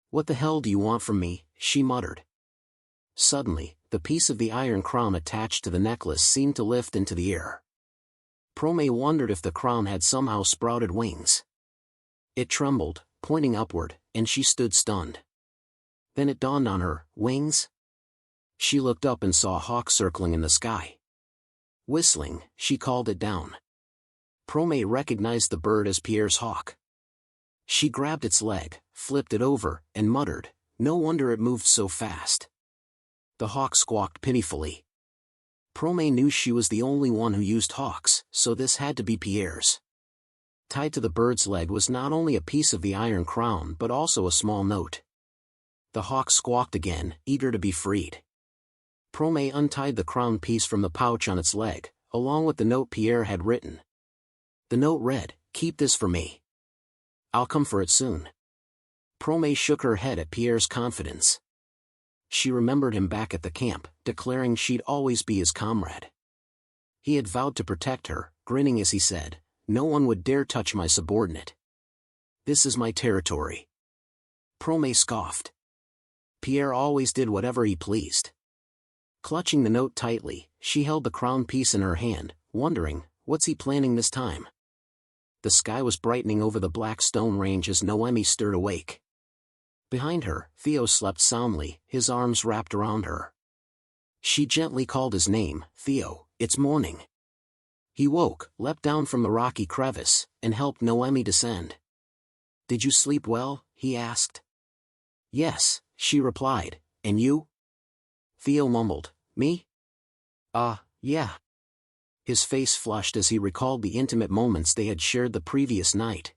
What the hell do you want from me? She muttered. Suddenly, the piece of the Iron Crown attached to the necklace seemed to lift into the air. Prome wondered if the crown had somehow sprouted wings. It trembled, pointing upward, and she stood stunned. Then it dawned on her, wings? She looked up and saw a hawk circling in the sky. Whistling, she called it down. Prome recognized the bird as Pierre's hawk. She grabbed its leg, flipped it over, and muttered, "No wonder it moved so fast." The hawk squawked pitifully. Prome knew she was the only one who used hawks, so this had to be Pierre's. Tied to the bird's leg was not only a piece of the iron crown but also a small note. The hawk squawked again, eager to be freed. Prome untied the crown piece from the pouch on its leg, along with the note Pierre had written. The note read, "Keep this for me. I'll come for it soon." Prome shook her head at Pierre's confidence. She remembered him back at the camp, declaring she'd always be his comrade. He had vowed to protect her, grinning as he said, "No one would dare touch my subordinate. This is my territory." Prome scoffed. Pierre always did whatever he pleased. Clutching the note tightly, she held the crown piece in her hand, wondering, what's he planning this time? The sky was brightening over the black stone range as Noemi stirred awake. Behind her, Theo slept soundly, his arms wrapped around her. She gently called his name, "Theo, it's morning." He woke, leapt down from the rocky crevice, and helped Noemi descend. "Did you sleep well?" he asked. "Yes," she replied, "and you?" Theo mumbled, "Me? Yeah." His face flushed as he recalled the intimate moments they had shared the previous night.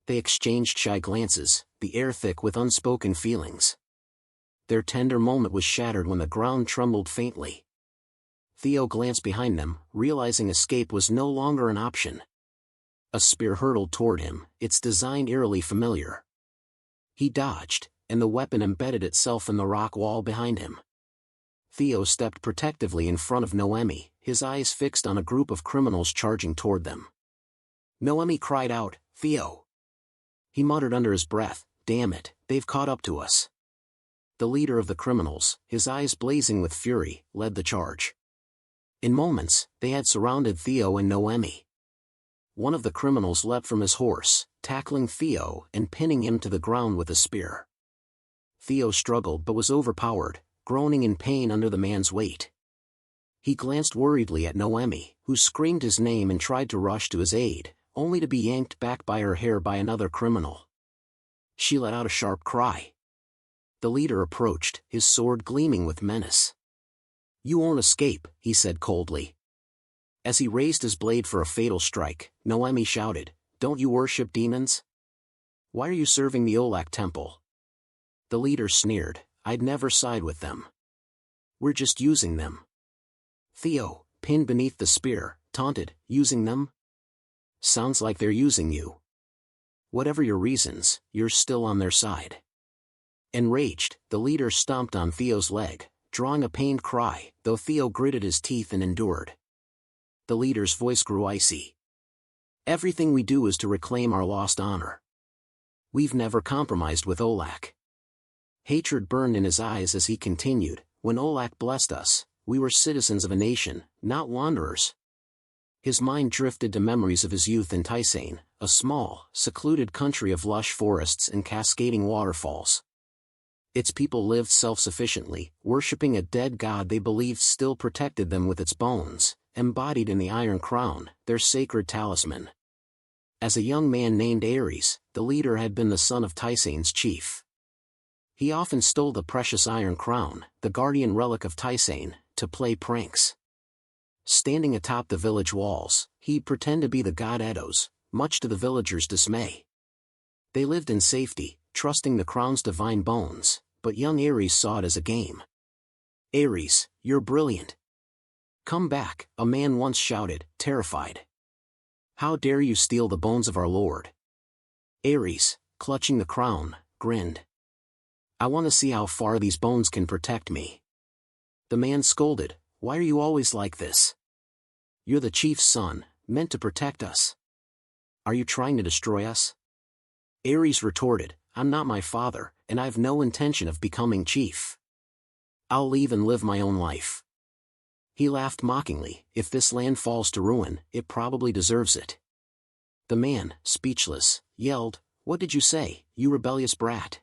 They exchanged shy glances, the air thick with unspoken feelings. Their tender moment was shattered when the ground trembled faintly. Theo glanced behind them, realizing escape was no longer an option. A spear hurtled toward him, its design eerily familiar. He dodged, and the weapon embedded itself in the rock wall behind him. Theo stepped protectively in front of Noemi, his eyes fixed on a group of criminals charging toward them. Noemi cried out, "Theo!" He muttered under his breath, "Damn it, they've caught up to us." The leader of the criminals, his eyes blazing with fury, led the charge. In moments, they had surrounded Theo and Noemi. One of the criminals leapt from his horse, tackling Theo and pinning him to the ground with a spear. Theo struggled but was overpowered, groaning in pain under the man's weight. He glanced worriedly at Noemi, who screamed his name and tried to rush to his aid, only to be yanked back by her hair by another criminal. She let out a sharp cry. The leader approached, his sword gleaming with menace. "You won't escape," he said coldly. As he raised his blade for a fatal strike, Noemi shouted, "Don't you worship demons? Why are you serving the Olak temple?" The leader sneered, "I'd never side with them. We're just using them." Theo, pinned beneath the spear, taunted, "Using them? Sounds like they're using you. Whatever your reasons, you're still on their side." Enraged, the leader stomped on Theo's leg, drawing a pained cry, though Theo gritted his teeth and endured. The leader's voice grew icy. "Everything we do is to reclaim our lost honor. We've never compromised with Olak." Hatred burned in his eyes as he continued, "When Olak blessed us, we were citizens of a nation, not wanderers." His mind drifted to memories of his youth in Tysain, a small, secluded country of lush forests and cascading waterfalls. Its people lived self-sufficiently, worshipping a dead god they believed still protected them with its bones, embodied in the iron crown, their sacred talisman. As a young man named Ares, the leader had been the son of Tysain's chief. He often stole the precious iron crown, the guardian relic of Tysain, to play pranks. Standing atop the village walls, he'd pretend to be the god Edos, much to the villagers' dismay. They lived in safety, trusting the crown's divine bones, but young Ares saw it as a game. "Ares, you're brilliant. Come back," a man once shouted, terrified. "How dare you steal the bones of our lord?" Ares, clutching the crown, grinned. "I want to see how far these bones can protect me." The man scolded, "Why are you always like this? You're the chief's son, meant to protect us. Are you trying to destroy us?" Ares retorted, "I'm not my father, and I've no intention of becoming chief. I'll leave and live my own life." He laughed mockingly, "If this land falls to ruin, it probably deserves it." The man, speechless, yelled, "What did you say, you rebellious brat?"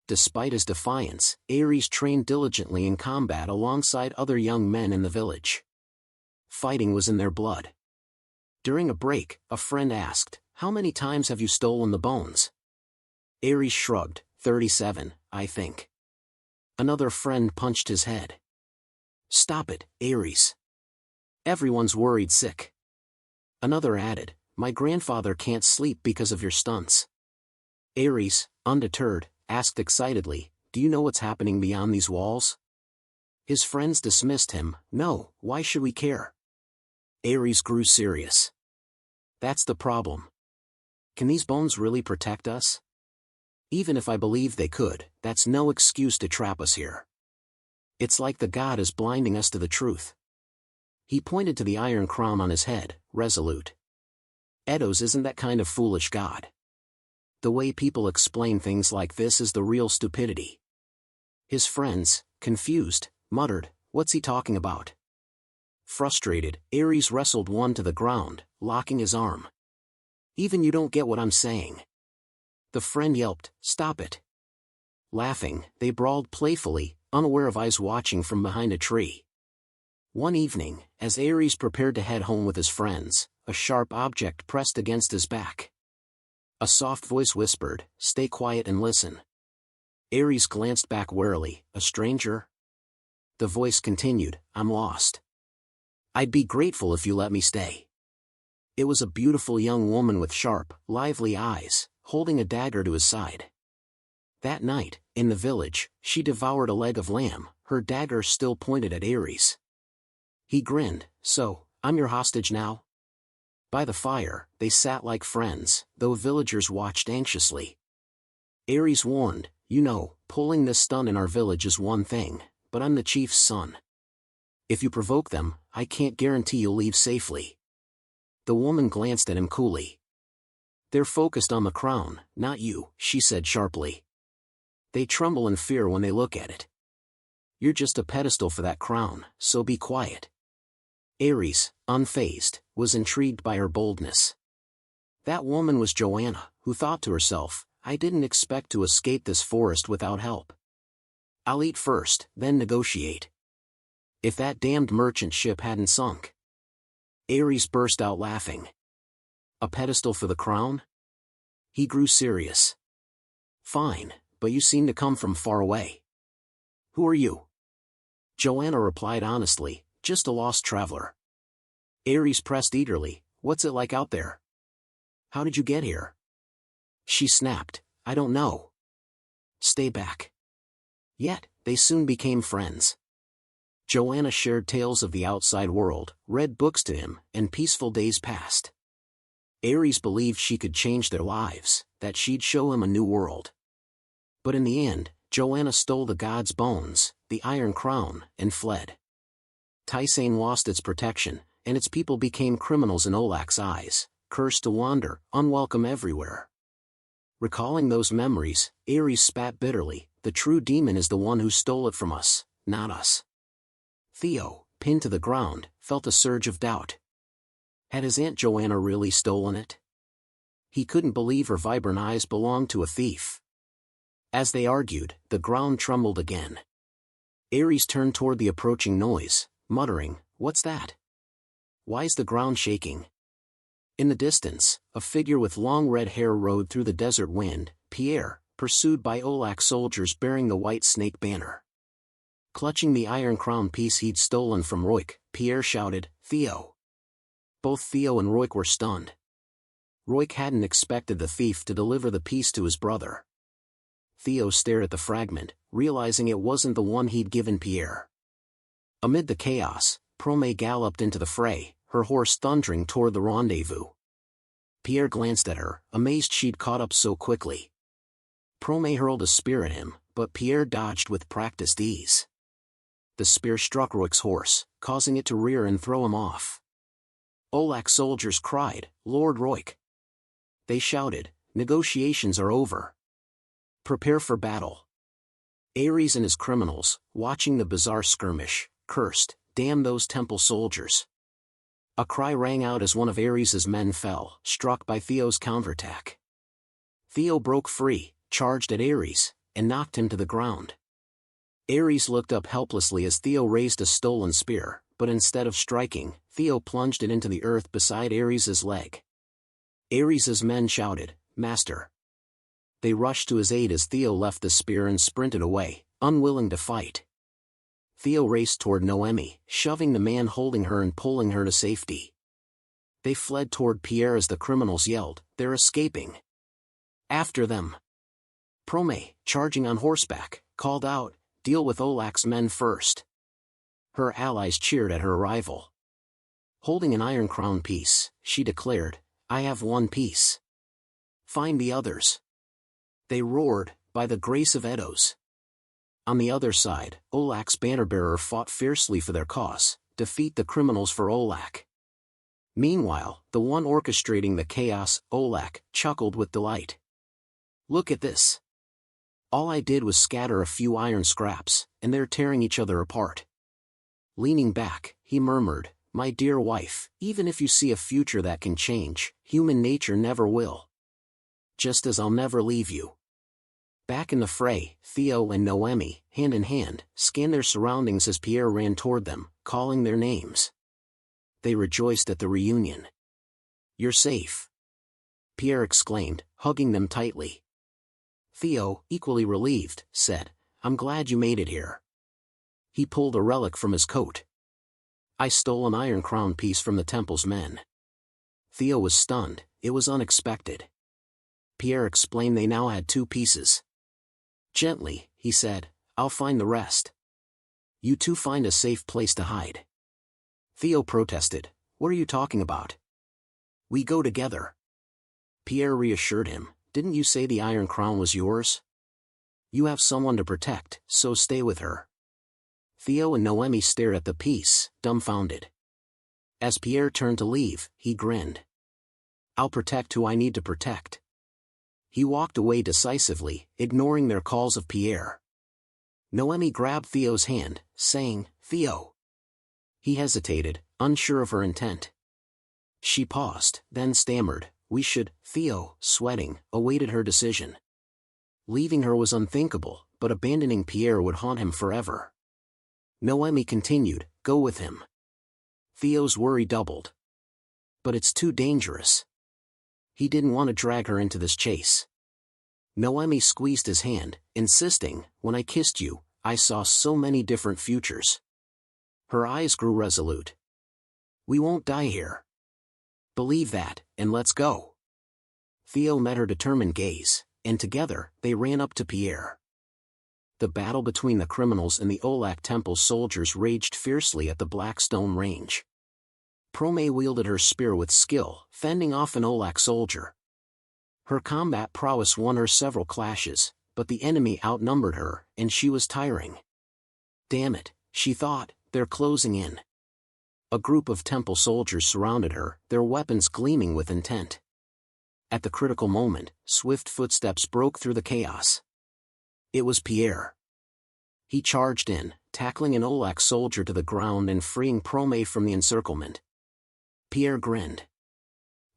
Despite his defiance, Ares trained diligently in combat alongside other young men in the village. Fighting was in their blood. During a break, a friend asked, "How many times have you stolen the bones?" Ares shrugged, 37, I think. Another friend punched his head. "Stop it, Ares. Everyone's worried sick." Another added, "My grandfather can't sleep because of your stunts." Ares, undeterred, asked excitedly, "Do you know what's happening beyond these walls?" His friends dismissed him, "No, why should we care?" Ares grew serious. "That's the problem. Can these bones really protect us? Even if I believe they could, that's no excuse to trap us here. It's like the god is blinding us to the truth." He pointed to the iron crown on his head, resolute. "Eidos isn't that kind of foolish god. The way people explain things like this is the real stupidity." His friends, confused, muttered, "What's he talking about?" Frustrated, Ares wrestled one to the ground, locking his arm. "Even you don't get what I'm saying." The friend yelped, "Stop it." Laughing, they brawled playfully, unaware of eyes watching from behind a tree. One evening, as Ares prepared to head home with his friends, a sharp object pressed against his back. A soft voice whispered, "Stay quiet and listen." Ares glanced back warily, "A stranger?" The voice continued, "I'm lost. I'd be grateful if you let me stay." It was a beautiful young woman with sharp, lively eyes, holding a dagger to his side. That night, in the village, she devoured a leg of lamb, her dagger still pointed at Ares. He grinned, "So, I'm your hostage now?" By the fire, they sat like friends, though villagers watched anxiously. Ares warned, "You know, pulling this stunt in our village is one thing, but I'm the chief's son. If you provoke them, I can't guarantee you'll leave safely." The woman glanced at him coolly. "They're focused on the crown, not you," she said sharply. "They tremble in fear when they look at it. You're just a pedestal for that crown, so be quiet." Ares, unfazed, was intrigued by her boldness. That woman was Joanna, who thought to herself, "I didn't expect to escape this forest without help. I'll eat first, then negotiate. If that damned merchant ship hadn't sunk." Ares burst out laughing. "A pedestal for the crown?" He grew serious. "Fine, but you seem to come from far away. Who are you?" Joanna replied honestly, "Just a lost traveler." Ares pressed eagerly, "What's it like out there? How did you get here?" She snapped, "I don't know. Stay back." Yet, they soon became friends. Joanna shared tales of the outside world, read books to him, and peaceful days passed. Ares believed she could change their lives, that she'd show him a new world. But in the end, Joanna stole the god's bones, the iron crown, and fled. Tysain lost its protection, and its people became criminals in Olak's eyes, cursed to wander, unwelcome everywhere. Recalling those memories, Ares spat bitterly, "The true demon is the one who stole it from us, not us." Theo, pinned to the ground, felt a surge of doubt. Had his Aunt Joanna really stolen it? He couldn't believe her vibrant eyes belonged to a thief. As they argued, the ground trembled again. Ares turned toward the approaching noise, muttering, "What's that? Why's the ground shaking?" In the distance, a figure with long red hair rode through the desert wind, Pierre, pursued by Olak soldiers bearing the white snake banner. Clutching the iron crown piece he'd stolen from Roik, Pierre shouted, "Theo!" Both Theo and Roik were stunned. Roik hadn't expected the thief to deliver the piece to his brother. Theo stared at the fragment, realizing it wasn't the one he'd given Pierre. Amid the chaos, Prome galloped into the fray, her horse thundering toward the rendezvous. Pierre glanced at her, amazed she'd caught up so quickly. Prome hurled a spear at him, but Pierre dodged with practiced ease. The spear struck Roik's horse, causing it to rear and throw him off. Olak's soldiers cried, "Lord Roik!" They shouted, "Negotiations are over. Prepare for battle." Ares and his criminals, watching the bizarre skirmish, cursed, "Damn those temple soldiers. A cry rang out as one of Ares' men fell, struck by Theo's counterattack. Theo broke free, charged at Ares, and knocked him to the ground. Ares looked up helplessly as Theo raised a stolen spear, but instead of striking, Theo plunged it into the earth beside Ares' leg. Ares' men shouted, "Master!" They rushed to his aid as Theo left the spear and sprinted away, unwilling to fight. Theo raced toward Noemi, shoving the man holding her and pulling her to safety. They fled toward Pierre as the criminals yelled, "They're escaping!" After them! Prome, charging on horseback, called out, "Deal with Olak's men first." Her allies cheered at her arrival. Holding an iron crown piece, she declared, "I have one piece. Find the others." They roared, "By the grace of Edos." On the other side, Olak's banner-bearer fought fiercely for their cause, defeat the criminals for Olak. Meanwhile, the one orchestrating the chaos, Olak, chuckled with delight. "Look at this. All I did was scatter a few iron scraps, and they're tearing each other apart." Leaning back, he murmured, "My dear wife, even if you see a future that can change, human nature never will. Just as I'll never leave you." Back in the fray, Theo and Noemi, hand in hand, scanned their surroundings as Pierre ran toward them, calling their names. They rejoiced at the reunion. "You're safe," Pierre exclaimed, hugging them tightly. Theo, equally relieved, said, "I'm glad you made it here." He pulled a relic from his coat. "I stole an iron crown piece from the temple's men." Theo was stunned, it was unexpected. Pierre explained they now had 2 pieces. Gently, he said, "I'll find the rest. You two find a safe place to hide." Theo protested, "What are you talking about? We go together." Pierre reassured him, "Didn't you say the Iron Crown was yours? You have someone to protect, so stay with her." Theo and Noemi stared at the piece, dumbfounded. As Pierre turned to leave, he grinned. "I'll protect who I need to protect." He walked away decisively, ignoring their calls of Pierre. Noemi grabbed Theo's hand, saying, "Theo." He hesitated, unsure of her intent. She paused, then stammered, "We should." Theo, sweating, awaited her decision. Leaving her was unthinkable, but abandoning Pierre would haunt him forever. Noemi continued, "Go with him." Theo's worry doubled. "But it's too dangerous." He didn't want to drag her into this chase. Noemi squeezed his hand, insisting, "When I kissed you, I saw so many different futures." Her eyes grew resolute. "We won't die here. Believe that, and let's go." Theo met her determined gaze, and together, they ran up to Pierre. The battle between the criminals and the Olak Temple's soldiers raged fiercely at the Blackstone Range. Prome wielded her spear with skill, fending off an Olak soldier. Her combat prowess won her several clashes, but the enemy outnumbered her, and she was tiring. "Damn it," she thought, "they're closing in." A group of temple soldiers surrounded her, their weapons gleaming with intent. At the critical moment, swift footsteps broke through the chaos. It was Pierre. He charged in, tackling an Olak soldier to the ground and freeing Prome from the encirclement. Pierre grinned.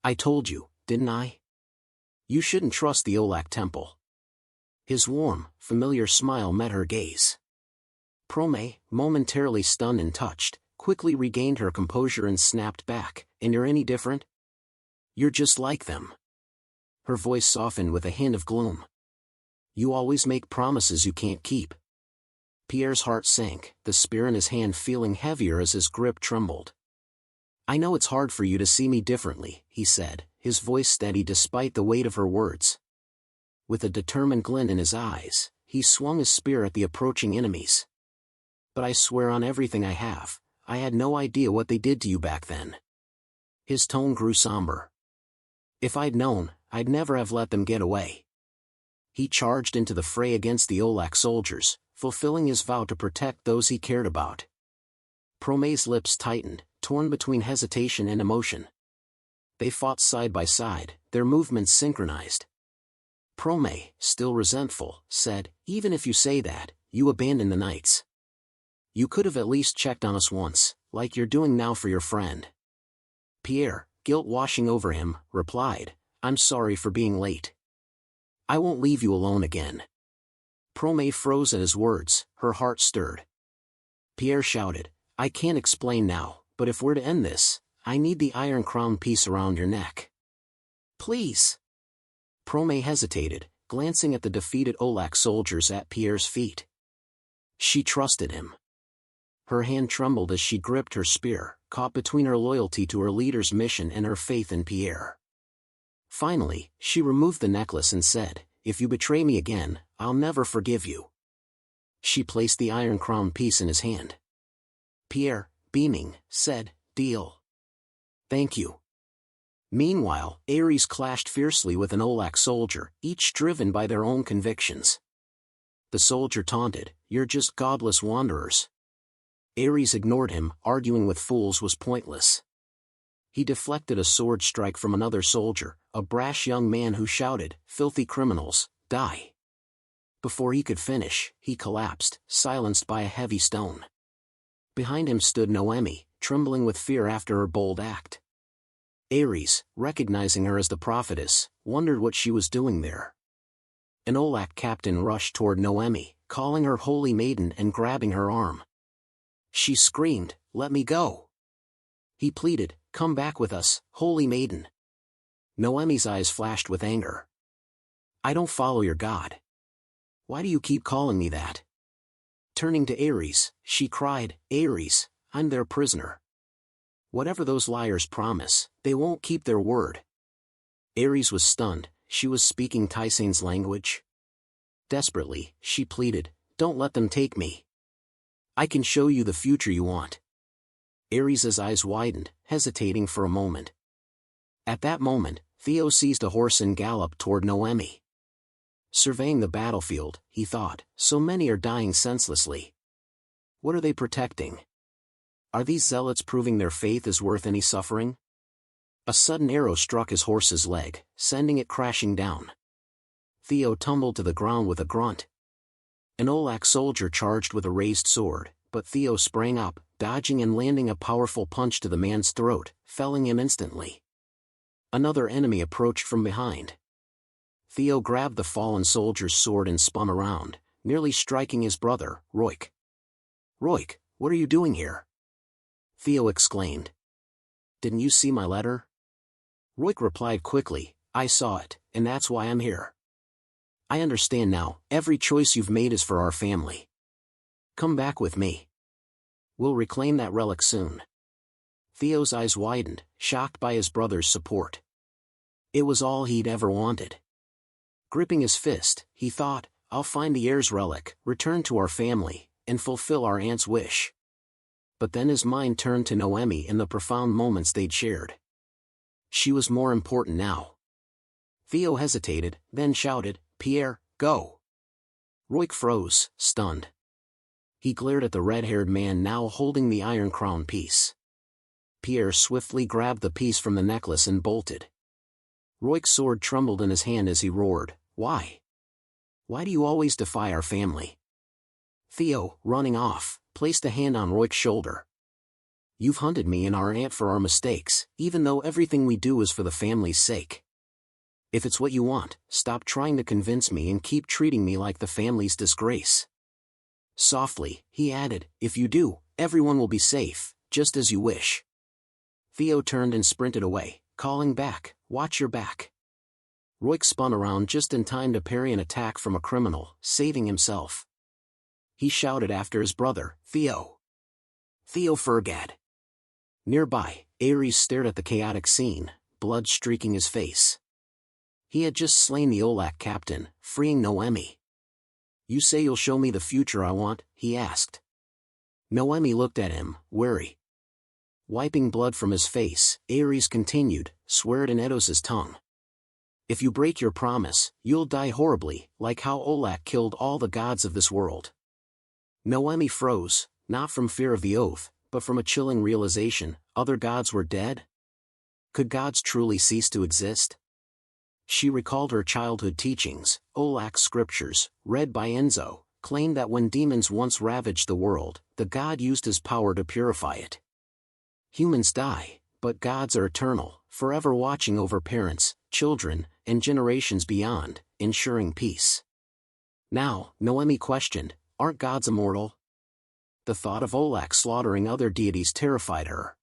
"I told you, didn't I? You shouldn't trust the Olak temple." His warm, familiar smile met her gaze. Prome, momentarily stunned and touched, quickly regained her composure and snapped back, "And you're any different? You're just like them." Her voice softened with a hint of gloom. "You always make promises you can't keep." Pierre's heart sank, the spear in his hand feeling heavier as his grip trembled. "I know it's hard for you to see me differently," he said, his voice steady despite the weight of her words. With a determined glint in his eyes, he swung his spear at the approaching enemies. "But I swear on everything I have, I had no idea what they did to you back then." His tone grew somber. "If I'd known, I'd never have let them get away." He charged into the fray against the Olak soldiers, fulfilling his vow to protect those he cared about. Prome's lips tightened, torn between hesitation and emotion. They fought side by side, their movements synchronized. Prome, still resentful, said, "Even if you say that, you abandon the knights. You could have at least checked on us once, like you're doing now for your friend." Pierre, guilt washing over him, replied, I'm sorry for being late. I won't leave you alone again. Prome froze at his words, her heart stirred. Pierre shouted, I can't explain now, but if we're to end this, I need the iron crown piece around your neck. Please. Prome hesitated, glancing at the defeated Olak soldiers at Pierre's feet. She trusted him. Her hand trembled as she gripped her spear, caught between her loyalty to her leader's mission and her faith in Pierre. Finally, she removed the necklace and said, If you betray me again, I'll never forgive you. She placed the iron crown piece in his hand. Pierre, beaming, said, Deal. Thank you. Meanwhile, Ares clashed fiercely with an Olak soldier, each driven by their own convictions. The soldier taunted, You're just godless wanderers. Ares ignored him, arguing with fools was pointless. He deflected a sword strike from another soldier, a brash young man who shouted, Filthy criminals, die. Before he could finish, he collapsed, silenced by a heavy stone. Behind him stood Noemi, trembling with fear after her bold act. Ares, recognizing her as the prophetess, wondered what she was doing there. An Olak captain rushed toward Noemi, calling her holy maiden and grabbing her arm. She screamed, Let me go. He pleaded, Come back with us, holy maiden. Noemi's eyes flashed with anger. I don't follow your god. Why do you keep calling me that? Turning to Ares, she cried, Ares, I'm their prisoner. Whatever those liars promise, they won't keep their word. Ares was stunned, she was speaking Tysane's language. Desperately, she pleaded, Don't let them take me. I can show you the future you want. Ares' eyes widened, hesitating for a moment. At that moment, Theo seized a horse and galloped toward Noemi. Surveying the battlefield, he thought, So many are dying senselessly. What are they protecting? Are these zealots proving their faith is worth any suffering? A sudden arrow struck his horse's leg, sending it crashing down. Theo tumbled to the ground with a grunt. An Olak soldier charged with a raised sword, but Theo sprang up, dodging and landing a powerful punch to the man's throat, felling him instantly. Another enemy approached from behind. Theo grabbed the fallen soldier's sword and spun around, nearly striking his brother, Roik. Roik, what are you doing here? Theo exclaimed. Didn't you see my letter? Roik replied quickly, I saw it, and that's why I'm here. I understand now, every choice you've made is for our family. Come back with me. We'll reclaim that relic soon. Theo's eyes widened, shocked by his brother's support. It was all he'd ever wanted. Gripping his fist, he thought, I'll find the heir's relic, return to our family, and fulfill our aunt's wish. But then his mind turned to Noemi and the profound moments they'd shared. She was more important now. Theo hesitated, then shouted, Pierre, go. Roik froze, stunned. He glared at the red-haired man now holding the iron crown piece. Pierre swiftly grabbed the piece from the necklace and bolted. Roik's sword trembled in his hand as he roared, Why? Why do you always defy our family? Theo, running off, placed a hand on Roik's shoulder. You've hunted me and our aunt for our mistakes, even though everything we do is for the family's sake. If it's what you want, stop trying to convince me and keep treating me like the family's disgrace. Softly, he added, If you do, everyone will be safe, just as you wish. Theo turned and sprinted away, calling back, Watch your back. Roik spun around just in time to parry an attack from a criminal, saving himself. He shouted after his brother, Theo. Theo Fergad. Nearby, Ares stared at the chaotic scene, blood streaking his face. He had just slain the Olak captain, freeing Noemi. You say you'll show me the future I want, he asked. Noemi looked at him, wary. Wiping blood from his face, Ares continued, Swear it in Eidos' tongue. If you break your promise, you'll die horribly, like how Olak killed all the gods of this world. Noemi froze, not from fear of the oath, but from a chilling realization, other gods were dead? Could gods truly cease to exist? She recalled her childhood teachings. Olak's scriptures, read by Enzo, claimed that when demons once ravaged the world, the god used his power to purify it. Humans die, but gods are eternal, forever watching over parents, children, and generations beyond, ensuring peace. Now, Noemi questioned, aren't gods immortal? The thought of Olak slaughtering other deities terrified her.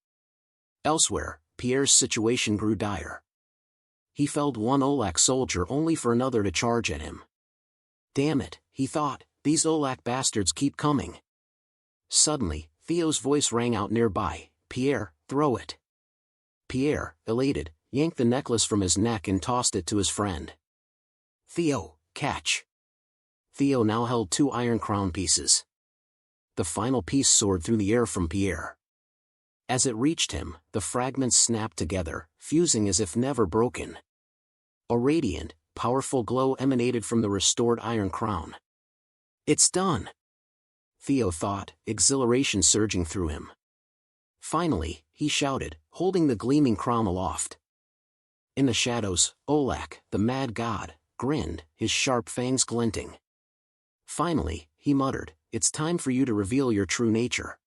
Elsewhere, Pierre's situation grew dire. He felled one Olak soldier only for another to charge at him. Damn it, he thought, these Olak bastards keep coming. Suddenly, Theo's voice rang out nearby, Pierre, throw it. Pierre, elated, yanked the necklace from his neck and tossed it to his friend. Theo, catch. Theo now held 2 iron crown pieces. The final piece soared through the air from Pierre. As it reached him, the fragments snapped together, fusing as if never broken. A radiant, powerful glow emanated from the restored iron crown. It's done! Theo thought, exhilaration surging through him. Finally, he shouted, holding the gleaming crown aloft. In the shadows, Olak, the mad god, grinned, his sharp fangs glinting. Finally, he muttered, it's time for you to reveal your true nature.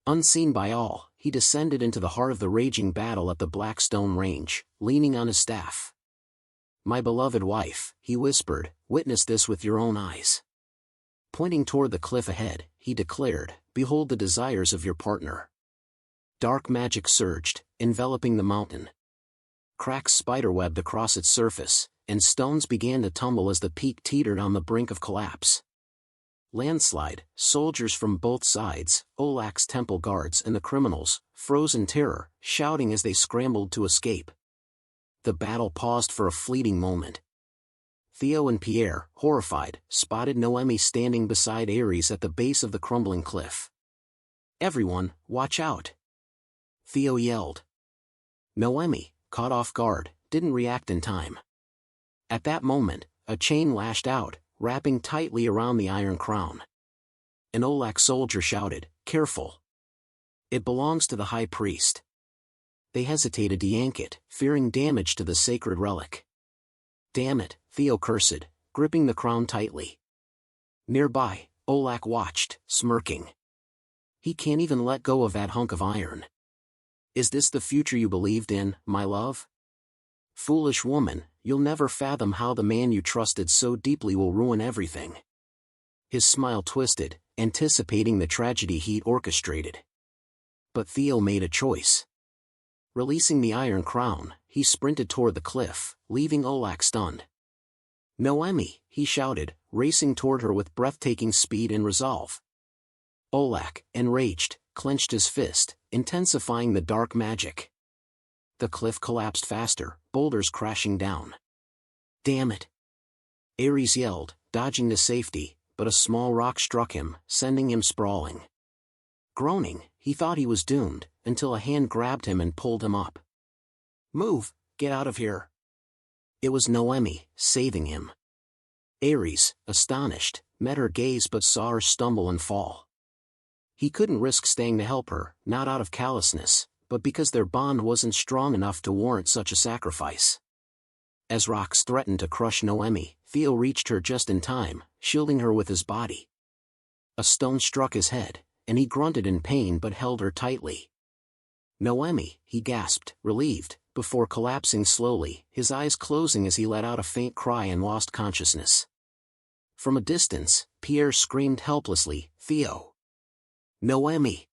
Unseen by all, he descended into the heart of the raging battle at the Black Stone Range, leaning on his staff. My beloved wife, he whispered, witness this with your own eyes. Pointing toward the cliff ahead, he declared, behold the desires of your partner. Dark magic surged, enveloping the mountain. Cracks spiderwebbed across its surface, and stones began to tumble as the peak teetered on the brink of collapse. Landslide, soldiers from both sides, Olak's temple guards and the criminals, froze in terror, shouting as they scrambled to escape. The battle paused for a fleeting moment. Theo and Pierre, horrified, spotted Noemi standing beside Ares at the base of the crumbling cliff. Everyone, watch out! Theo yelled. Noemi, caught off guard, didn't react in time. At that moment, a chain lashed out, wrapping tightly around the iron crown. An Olak soldier shouted, careful! It belongs to the high priest. They hesitated to yank it, fearing damage to the sacred relic. Damn it, Theo cursed, gripping the crown tightly. Nearby, Olak watched, smirking. He can't even let go of that hunk of iron. Is this the future you believed in, my love? Foolish woman, you'll never fathom how the man you trusted so deeply will ruin everything. His smile twisted, anticipating the tragedy he'd orchestrated. But Theo made a choice. Releasing the iron crown, he sprinted toward the cliff, leaving Olak stunned. Noemi, he shouted, racing toward her with breathtaking speed and resolve. Olak, enraged, clenched his fist, intensifying the dark magic. The cliff collapsed faster, boulders crashing down. Damn it! Ares yelled, dodging to safety, but a small rock struck him, sending him sprawling. Groaning, he thought he was doomed, until a hand grabbed him and pulled him up. Move, get out of here! It was Noemi, saving him. Ares, astonished, met her gaze but saw her stumble and fall. He couldn't risk staying to help her, not out of callousness, but because their bond wasn't strong enough to warrant such a sacrifice. As rocks threatened to crush Noemi, Theo reached her just in time, shielding her with his body. A stone struck his head, and he grunted in pain but held her tightly. Noemi, he gasped, relieved, before collapsing slowly, his eyes closing as he let out a faint cry and lost consciousness. From a distance, Pierre screamed helplessly, Theo! Noemi!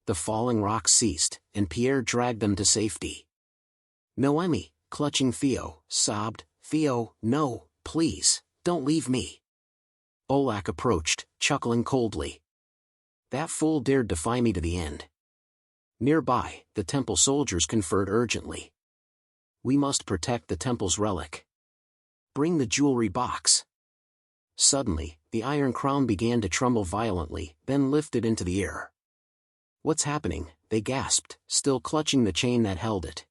The falling rocks ceased, and Pierre dragged them to safety. Noemi, clutching Theo, sobbed, Theo, no, please, don't leave me. Olak approached, chuckling coldly. That fool dared defy me to the end. Nearby, the temple soldiers conferred urgently. We must protect the temple's relic. Bring the jewelry box. Suddenly, the iron crown began to tremble violently, then lifted into the air. What's happening? They gasped, still clutching the chain that held it.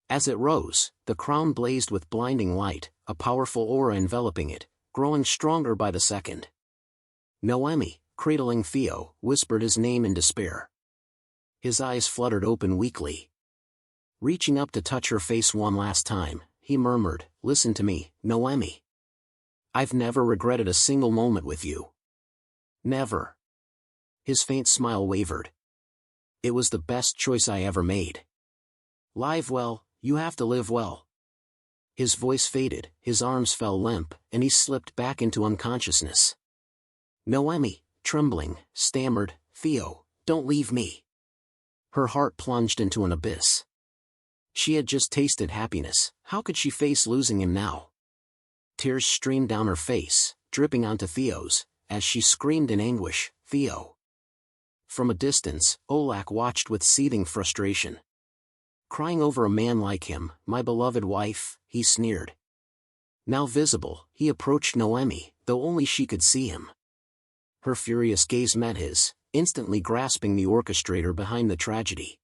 As it rose, the crown blazed with blinding light, a powerful aura enveloping it, growing stronger by the second. Noemi, cradling Theo, whispered his name in despair. His eyes fluttered open weakly. Reaching up to touch her face one last time, he murmured, listen to me, Noemi. I've never regretted a single moment with you. Never. His faint smile wavered. It was the best choice I ever made. Live well, you have to live well. His voice faded, his arms fell limp, and he slipped back into unconsciousness. Noemi, trembling, stammered, Theo, don't leave me. Her heart plunged into an abyss. She had just tasted happiness, how could she face losing him now? Tears streamed down her face, dripping onto Theo's, as she screamed in anguish, Theo. From a distance, Olak watched with seething frustration. Crying over a man like him, my beloved wife, he sneered. Now visible, he approached Noemi, though only she could see him. Her furious gaze met his, instantly grasping the orchestrator behind the tragedy.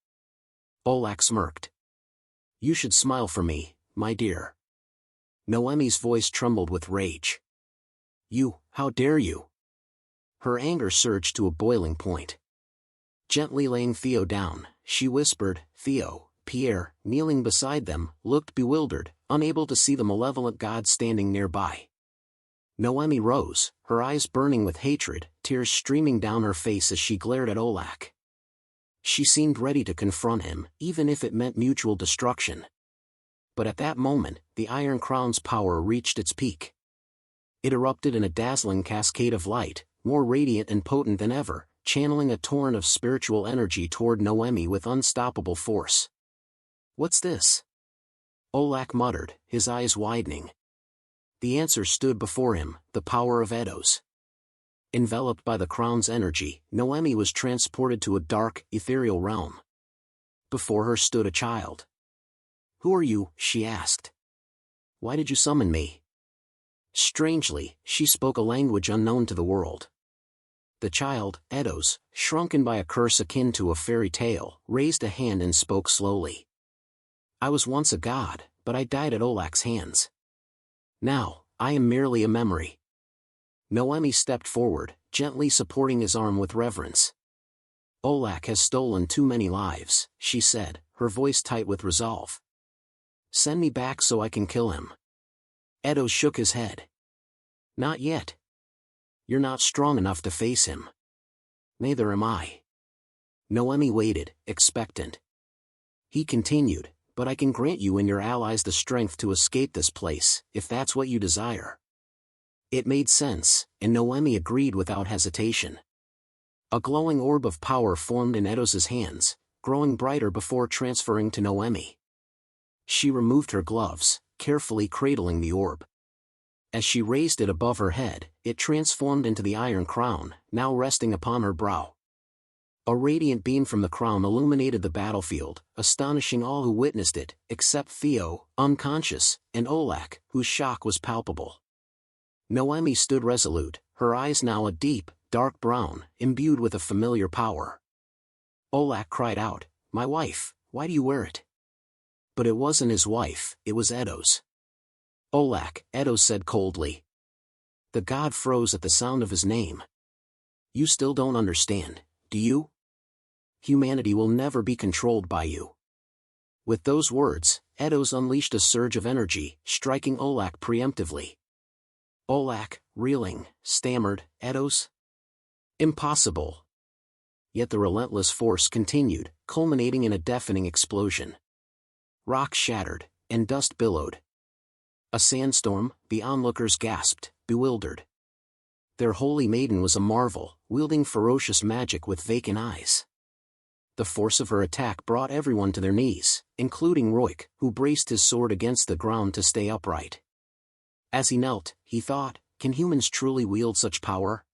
Olak smirked. You should smile for me, my dear. Noemi's voice trembled with rage. You, how dare you? Her anger surged to a boiling point. Gently laying Theo down, she whispered, Theo. Pierre, kneeling beside them, looked bewildered, unable to see the malevolent god standing nearby. Noemi rose, her eyes burning with hatred, tears streaming down her face as she glared at Olak. She seemed ready to confront him, even if it meant mutual destruction. But at that moment, the Iron Crown's power reached its peak. It erupted in a dazzling cascade of light, more radiant and potent than ever, channeling a torrent of spiritual energy toward Noemi with unstoppable force. What's this? Olak muttered, his eyes widening. The answer stood before him, the power of Eidos. Enveloped by the crown's energy, Noemi was transported to a dark, ethereal realm. Before her stood a child. Who are you? She asked. Why did you summon me? Strangely, she spoke a language unknown to the world. The child, Eidos, shrunken by a curse akin to a fairy tale, raised a hand and spoke slowly. I was once a god, but I died at Olak's hands. Now, I am merely a memory. Noemi stepped forward, gently supporting his arm with reverence. Olak has stolen too many lives, she said, her voice tight with resolve. Send me back so I can kill him. Eidos shook his head. Not yet. You're not strong enough to face him. Neither am I. Noemi waited, expectant. He continued, but I can grant you and your allies the strength to escape this place, if that's what you desire. It made sense, and Noemi agreed without hesitation. A glowing orb of power formed in Eidos's hands, growing brighter before transferring to Noemi. She removed her gloves, carefully cradling the orb. As she raised it above her head, it transformed into the Iron Crown, now resting upon her brow. A radiant beam from the crown illuminated the battlefield, astonishing all who witnessed it, except Theo, unconscious, and Olak, whose shock was palpable. Noemi stood resolute, her eyes now a deep, dark brown, imbued with a familiar power. Olak cried out, My wife, why do you wear it? But it wasn't his wife, it was Eidos. Olak, Eidos said coldly. The god froze at the sound of his name. You still don't understand, do you? Humanity will never be controlled by you. With those words, Eidos unleashed a surge of energy, striking Olak preemptively. Olak, reeling, stammered, Eidos? Impossible. Yet the relentless force continued, culminating in a deafening explosion. Rock shattered, and dust billowed. A sandstorm, the onlookers gasped, bewildered. Their holy maiden was a marvel, wielding ferocious magic with vacant eyes. The force of her attack brought everyone to their knees, including Roik, who braced his sword against the ground to stay upright. As he knelt, he thought, can humans truly wield such power?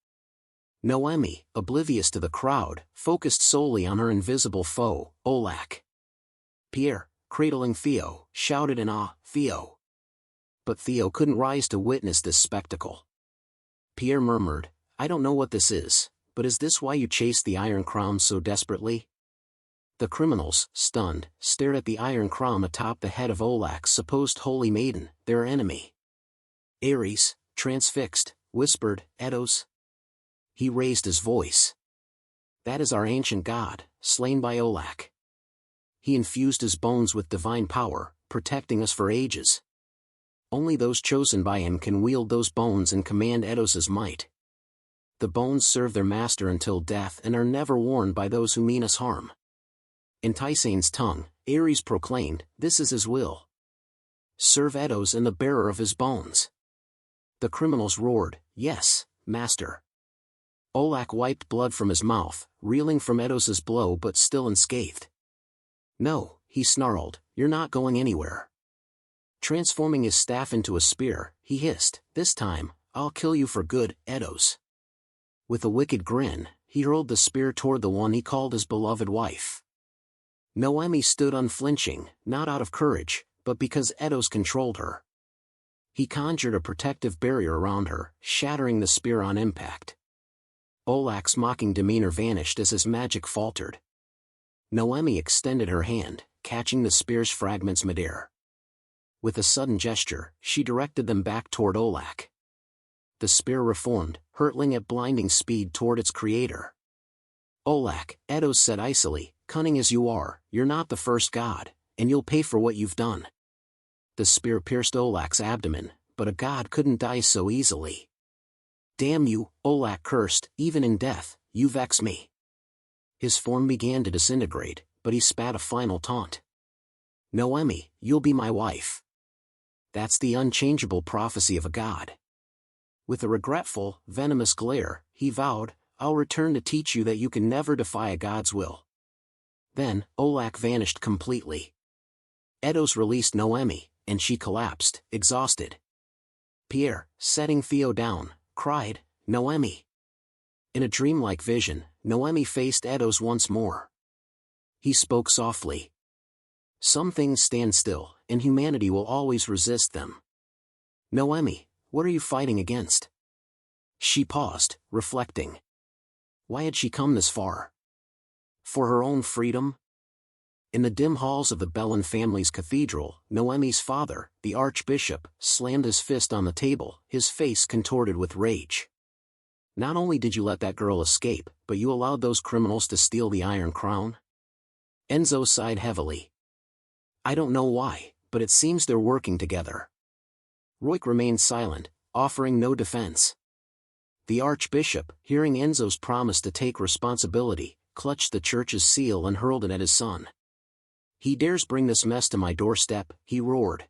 Noemi, oblivious to the crowd, focused solely on her invisible foe, Olak. Pierre, cradling Theo, shouted in awe, Theo. But Theo couldn't rise to witness this spectacle. Pierre murmured, I don't know what this is, but is this why you chased the Iron Crown so desperately? The criminals, stunned, stared at the Iron Crown atop the head of Olak's supposed holy maiden, their enemy. Ares, transfixed, whispered, Eidos. He raised his voice. That is our ancient god, slain by Olak. He infused his bones with divine power, protecting us for ages. Only those chosen by him can wield those bones and command Eidos's might. The bones serve their master until death and are never worn by those who mean us harm. In Tysane's tongue, Ares proclaimed, "This is his will. Serve Edos and the bearer of his bones." The criminals roared, "Yes, master." Olak wiped blood from his mouth, reeling from Edos's blow but still unscathed. "No," he snarled, "you're not going anywhere." Transforming his staff into a spear, he hissed, "This time, I'll kill you for good, Edos." With a wicked grin, he hurled the spear toward the one he called his beloved wife. Noemi stood unflinching, not out of courage, but because Edos controlled her. He conjured a protective barrier around her, shattering the spear on impact. Olak's mocking demeanor vanished as his magic faltered. Noemi extended her hand, catching the spear's fragments midair. With a sudden gesture, she directed them back toward Olak. The spear reformed, hurtling at blinding speed toward its creator. "Olak," Edos said icily, "cunning as you are, you're not the first god, and you'll pay for what you've done." The spear pierced Olak's abdomen, but a god couldn't die so easily. "Damn you," Olak cursed, "even in death, you vex me." His form began to disintegrate, but he spat a final taunt. "Noemi, you'll be my wife." That's the unchangeable prophecy of a god. With a regretful, venomous glare, he vowed, "I'll return to teach you that you can never defy a god's will." Then, Olak vanished completely. Edos released Noemi, and she collapsed, exhausted. Pierre, setting Theo down, cried, "Noemi." In a dreamlike vision, Noemi faced Edos once more. He spoke softly. "Some things stand still, and humanity will always resist them. Noemi, what are you fighting against?" She paused, reflecting. Why had she come this far? For her own freedom? In the dim halls of the Bellin family's cathedral, Noemi's father, the archbishop, slammed his fist on the table, his face contorted with rage. "Not only did you let that girl escape, but you allowed those criminals to steal the Iron Crown?" Enzo sighed heavily. "I don't know why, but it seems they're working together." Roik remained silent, offering no defense. The archbishop, hearing Enzo's promise to take responsibility, clutched the church's seal and hurled it at his son. "He dares bring this mess to my doorstep," he roared.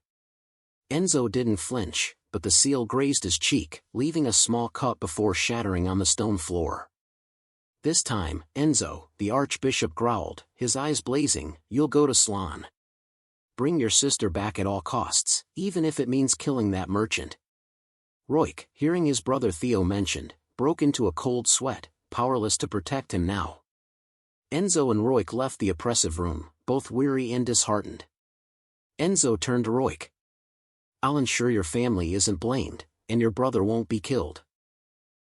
Enzo didn't flinch, but the seal grazed his cheek, leaving a small cut before shattering on the stone floor. "This time, Enzo," the archbishop growled, his eyes blazing, "you'll go to Slan. Bring your sister back at all costs, even if it means killing that merchant." Roik, hearing his brother Theo mentioned, broke into a cold sweat, powerless to protect him now. Enzo and Roik left the oppressive room, both weary and disheartened. Enzo turned to Roik. "I'll ensure your family isn't blamed, and your brother won't be killed.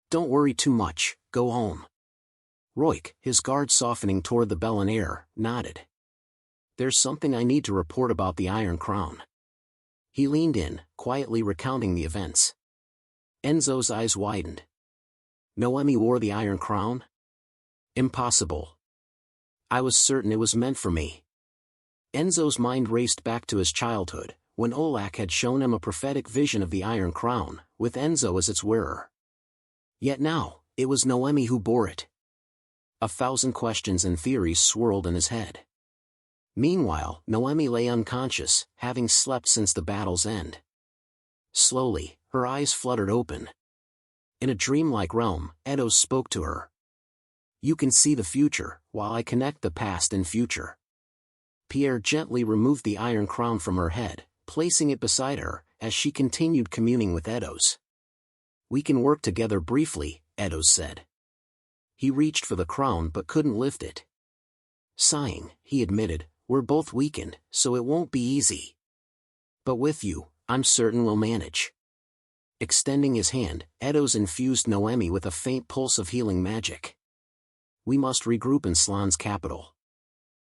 Don't worry too much, go home." Roik, his guard softening toward the Bellin heir, nodded. "There's something I need to report about the Iron Crown." He leaned in, quietly recounting the events. Enzo's eyes widened. "Noemi wore the Iron Crown? Impossible. I was certain it was meant for me." Enzo's mind raced back to his childhood, when Olak had shown him a prophetic vision of the Iron Crown, with Enzo as its wearer. Yet now, it was Noemi who bore it. 1,000 questions and theories swirled in his head. Meanwhile, Noemi lay unconscious, having slept since the battle's end. Slowly, her eyes fluttered open. In a dreamlike realm, Edos spoke to her. "You can see the future, while I connect the past and future." Pierre gently removed the Iron Crown from her head, placing it beside her, as she continued communing with Edos. "We can work together briefly," Edos said. He reached for the crown but couldn't lift it. Sighing, he admitted, "We're both weakened, so it won't be easy. But with you, I'm certain we'll manage." Extending his hand, Edos infused Noemi with a faint pulse of healing magic. "We must regroup in Slan's capital.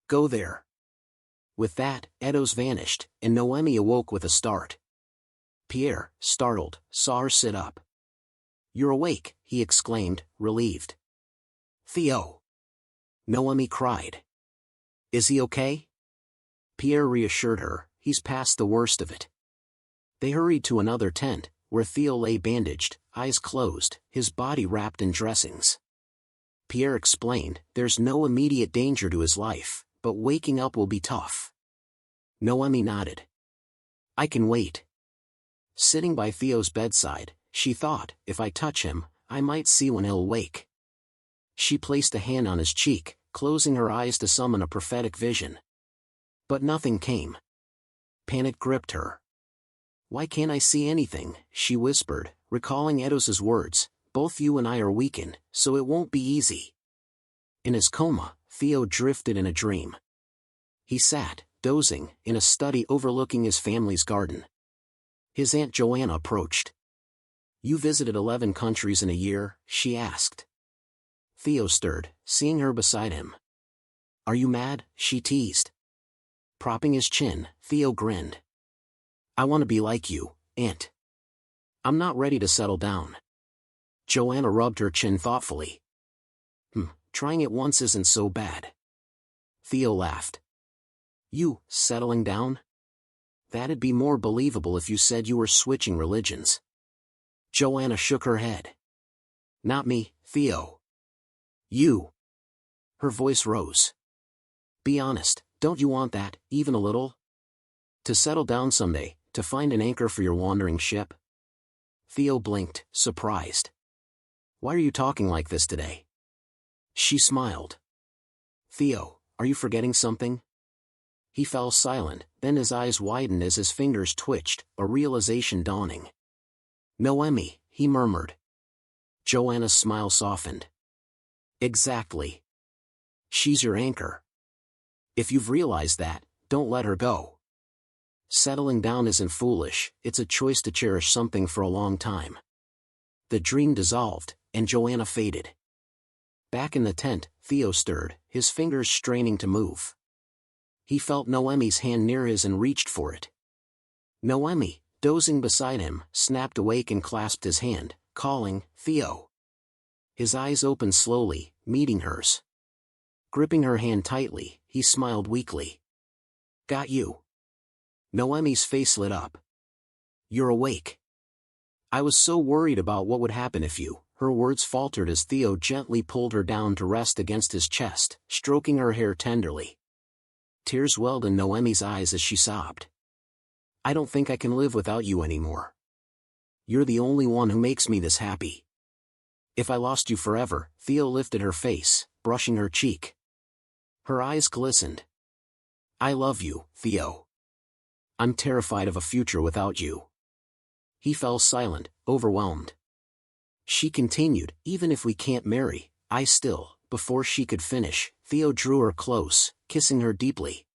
Go there." With that, Edos vanished, and Noemi awoke with a start. Pierre, startled, saw her sit up. "You're awake," he exclaimed, relieved. "Theo!" Noemi cried. "Is he okay?" Pierre reassured her, "He's past the worst of it." They hurried to another tent, where Theo lay bandaged, eyes closed, his body wrapped in dressings. Pierre explained, "There's no immediate danger to his life, but waking up will be tough." Noemi nodded. I can wait. Sitting by Theo's bedside, she thought, if I touch him, I might see when he'll wake. She placed a hand on his cheek, closing her eyes to summon a prophetic vision. But nothing came. Panic gripped her. Why can't I see anything, she whispered, recalling Edos's words, both you and I are weakened, so it won't be easy. In his coma, Theo drifted in a dream. He sat, dozing, in a study overlooking his family's garden. His Aunt Joanna approached. You visited 11 countries in a year, she asked. Theo stirred, seeing her beside him. Are you mad, she teased. Propping his chin, Theo grinned. I want to be like you, Aunt. I'm not ready to settle down. Joanna rubbed her chin thoughtfully. Trying it once isn't so bad. Theo laughed. You, settling down? That'd be more believable if you said you were switching religions. Joanna shook her head. Not me, Theo. You. Her voice rose. Be honest, don't you want that, even a little? To settle down someday, to find an anchor for your wandering ship? Theo blinked, surprised. Why are you talking like this today? She smiled. Theo, are you forgetting something? He fell silent, then his eyes widened as his fingers twitched, a realization dawning. Noemi, he murmured. Joanna's smile softened. Exactly. She's your anchor. If you've realized that, don't let her go. Settling down isn't foolish, it's a choice to cherish something for a long time. The dream dissolved, and Joanna faded. Back in the tent, Theo stirred, his fingers straining to move. He felt Noemi's hand near his and reached for it. Noemi, dozing beside him, snapped awake and clasped his hand, calling, Theo. His eyes opened slowly, meeting hers. Gripping her hand tightly, he smiled weakly. Got you. Noemi's face lit up. You're awake. I was so worried about what would happen if you... Her words faltered as Theo gently pulled her down to rest against his chest, stroking her hair tenderly. Tears welled in Noemi's eyes as she sobbed. I don't think I can live without you anymore. You're the only one who makes me this happy. If I lost you forever, Theo lifted her face, brushing her cheek. Her eyes glistened. I love you, Theo. I'm terrified of a future without you. He fell silent, overwhelmed. She continued, even if we can't marry, I still... Before she could finish, Theo drew her close, kissing her deeply.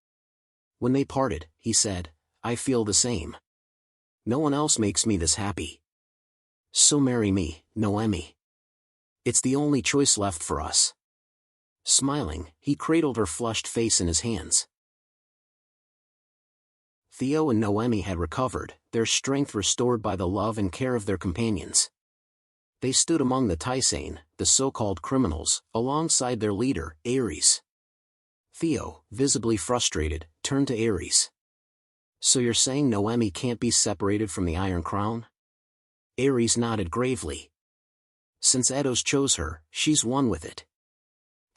When they parted, he said, I feel the same. No one else makes me this happy. So marry me, Noemi. It's the only choice left for us. Smiling, he cradled her flushed face in his hands. Theo and Noemi had recovered, their strength restored by the love and care of their companions. They stood among the Tysain, the so-called criminals, alongside their leader, Ares. Theo, visibly frustrated, turned to Ares. So you're saying Noemi can't be separated from the Iron Crown? Ares nodded gravely. Since Edos chose her, she's one with it.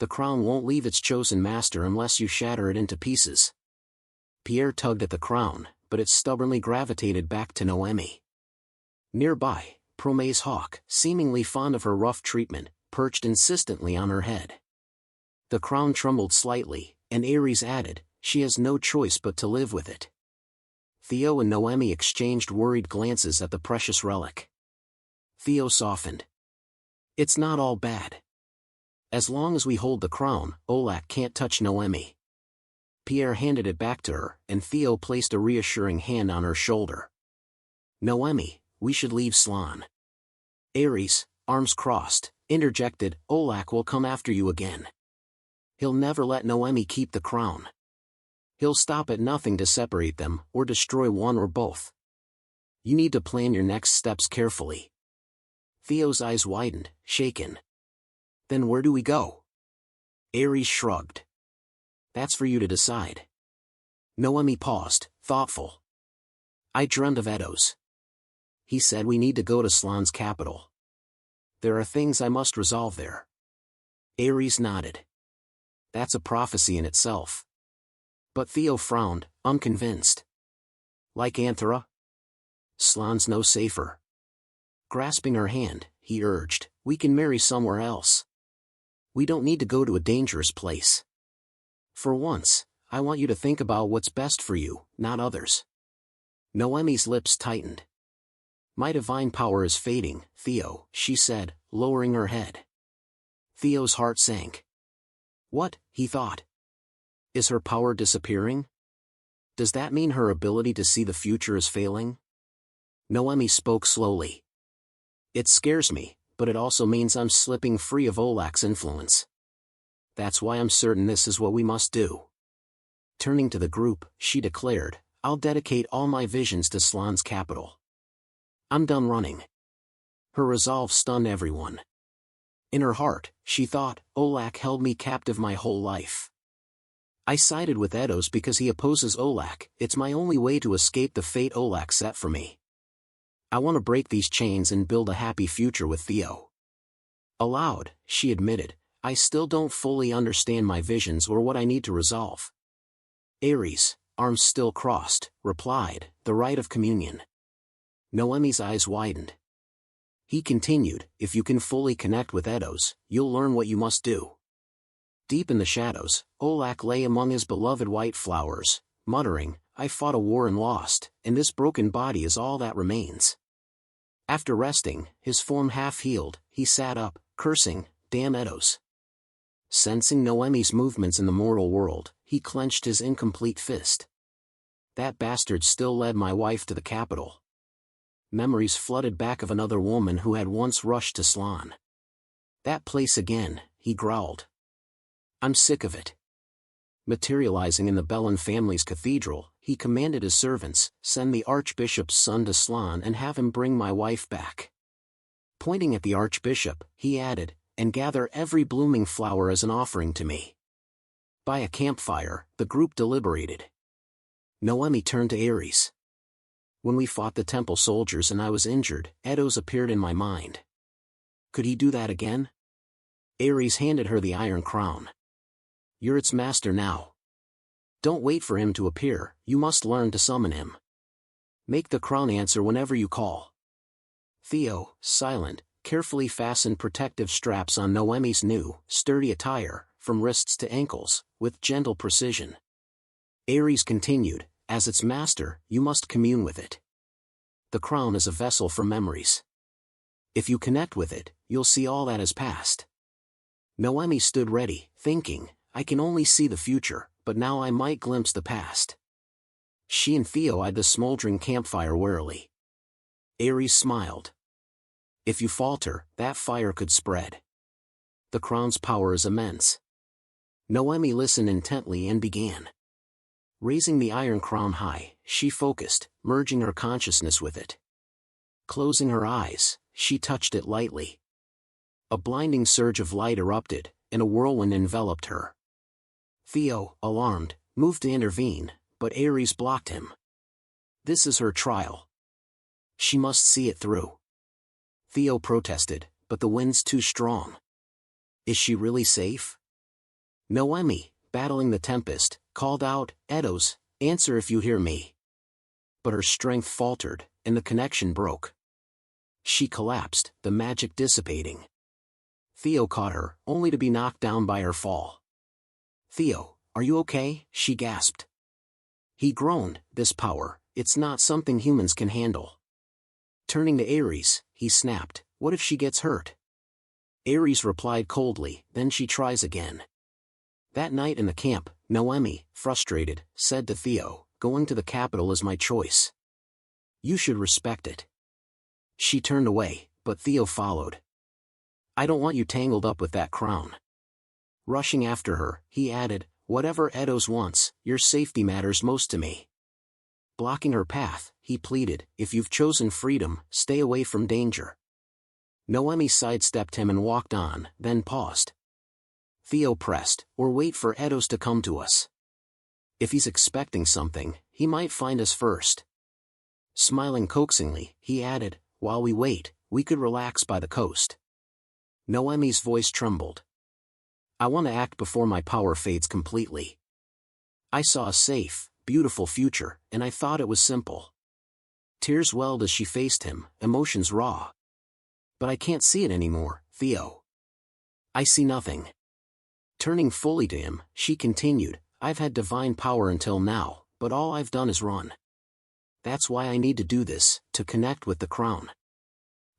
The crown won't leave its chosen master unless you shatter it into pieces. Pierre tugged at the crown, but it stubbornly gravitated back to Noemi. Nearby, Prome's hawk, seemingly fond of her rough treatment, perched insistently on her head. The crown trembled slightly, and Ares added, she has no choice but to live with it. Theo and Noemi exchanged worried glances at the precious relic. Theo softened. It's not all bad. As long as we hold the crown, Olak can't touch Noemi. Pierre handed it back to her, and Theo placed a reassuring hand on her shoulder. Noemi, we should leave Slan. Ares, arms crossed, interjected, Olak will come after you again. He'll never let Noemi keep the crown. He'll stop at nothing to separate them, or destroy one or both. You need to plan your next steps carefully. Theo's eyes widened, shaken. Then where do we go? Ares shrugged. That's for you to decide. Noemi paused, thoughtful. I dreamt of Edos. He said we need to go to Slan's capital. There are things I must resolve there. Ares nodded. That's a prophecy in itself. But Theo frowned, unconvinced. Like Anthera? Slan's no safer. Grasping her hand, he urged, we can marry somewhere else. We don't need to go to a dangerous place. For once, I want you to think about what's best for you, not others. Noemi's lips tightened. My divine power is fading, Theo, she said, lowering her head. Theo's heart sank. What, he thought. Is her power disappearing? Does that mean her ability to see the future is failing? Noemi spoke slowly. It scares me, but it also means I'm slipping free of Olak's influence. That's why I'm certain this is what we must do. Turning to the group, she declared, I'll dedicate all my visions to Slan's capital. I'm done running. Her resolve stunned everyone. In her heart, she thought, Olak held me captive my whole life. I sided with Edos because he opposes Olak, it's my only way to escape the fate Olak set for me. I want to break these chains and build a happy future with Theo. Aloud, she admitted, I still don't fully understand my visions or what I need to resolve. Ares, arms still crossed, replied, the rite of communion. Noemi's eyes widened. He continued, if you can fully connect with Edos, you'll learn what you must do. Deep in the shadows, Olak lay among his beloved white flowers, muttering, I fought a war and lost, and this broken body is all that remains. After resting, his form half-healed, he sat up, cursing, damn Edos. Sensing Noemi's movements in the mortal world, he clenched his incomplete fist. That bastard still led my wife to the capital. Memories flooded back of another woman who had once rushed to Slan. That place again, he growled. I'm sick of it. Materializing in the Bellin family's cathedral, he commanded his servants, send the archbishop's son to Slan and have him bring my wife back. Pointing at the archbishop, he added, and gather every blooming flower as an offering to me. By a campfire, the group deliberated. Noemi turned to Ares. When we fought the temple soldiers and I was injured, Edos appeared in my mind. Could he do that again? Ares handed her the iron crown. You're its master now. Don't wait for him to appear, you must learn to summon him. Make the crown answer whenever you call. Theo, silent, carefully fastened protective straps on Noemi's new, sturdy attire, from wrists to ankles, with gentle precision. Ares continued, as its master, you must commune with it. The crown is a vessel for memories. If you connect with it, you'll see all that has passed. Noemi stood ready, thinking, I can only see the future, but now I might glimpse the past. She and Theo eyed the smoldering campfire warily. Ares smiled. If you falter, that fire could spread. The crown's power is immense. Noemi listened intently and began. Raising the iron crown high, she focused, merging her consciousness with it. Closing her eyes, she touched it lightly. A blinding surge of light erupted, and a whirlwind enveloped her. Theo, alarmed, moved to intervene, but Ares blocked him. This is her trial. She must see it through. Theo protested, but the wind's too strong. Is she really safe? Noemi, battling the tempest, called out, Edos, answer if you hear me. But her strength faltered, and the connection broke. She collapsed, the magic dissipating. Theo caught her, only to be knocked down by her fall. Theo, are you okay? She gasped. He groaned, this power, it's not something humans can handle. Turning to Ares, he snapped, what if she gets hurt? Ares replied coldly, then she tries again. That night in the camp, Noemi, frustrated, said to Theo, going to the capital is my choice. You should respect it. She turned away, but Theo followed. I don't want you tangled up with that crown. Rushing after her, he added, whatever Edos wants, your safety matters most to me. Blocking her path, he pleaded, if you've chosen freedom, stay away from danger. Noemi sidestepped him and walked on, then paused. Theo pressed, or wait for Edos to come to us. If he's expecting something, he might find us first. Smiling coaxingly, he added, while we wait, we could relax by the coast. Noemi's voice trembled. I want to act before my power fades completely. I saw a safe, beautiful future, and I thought it was simple. Tears welled as she faced him, emotions raw. But I can't see it anymore, Theo. I see nothing. Turning fully to him, she continued, I've had divine power until now, but all I've done is run. That's why I need to do this, to connect with the crown.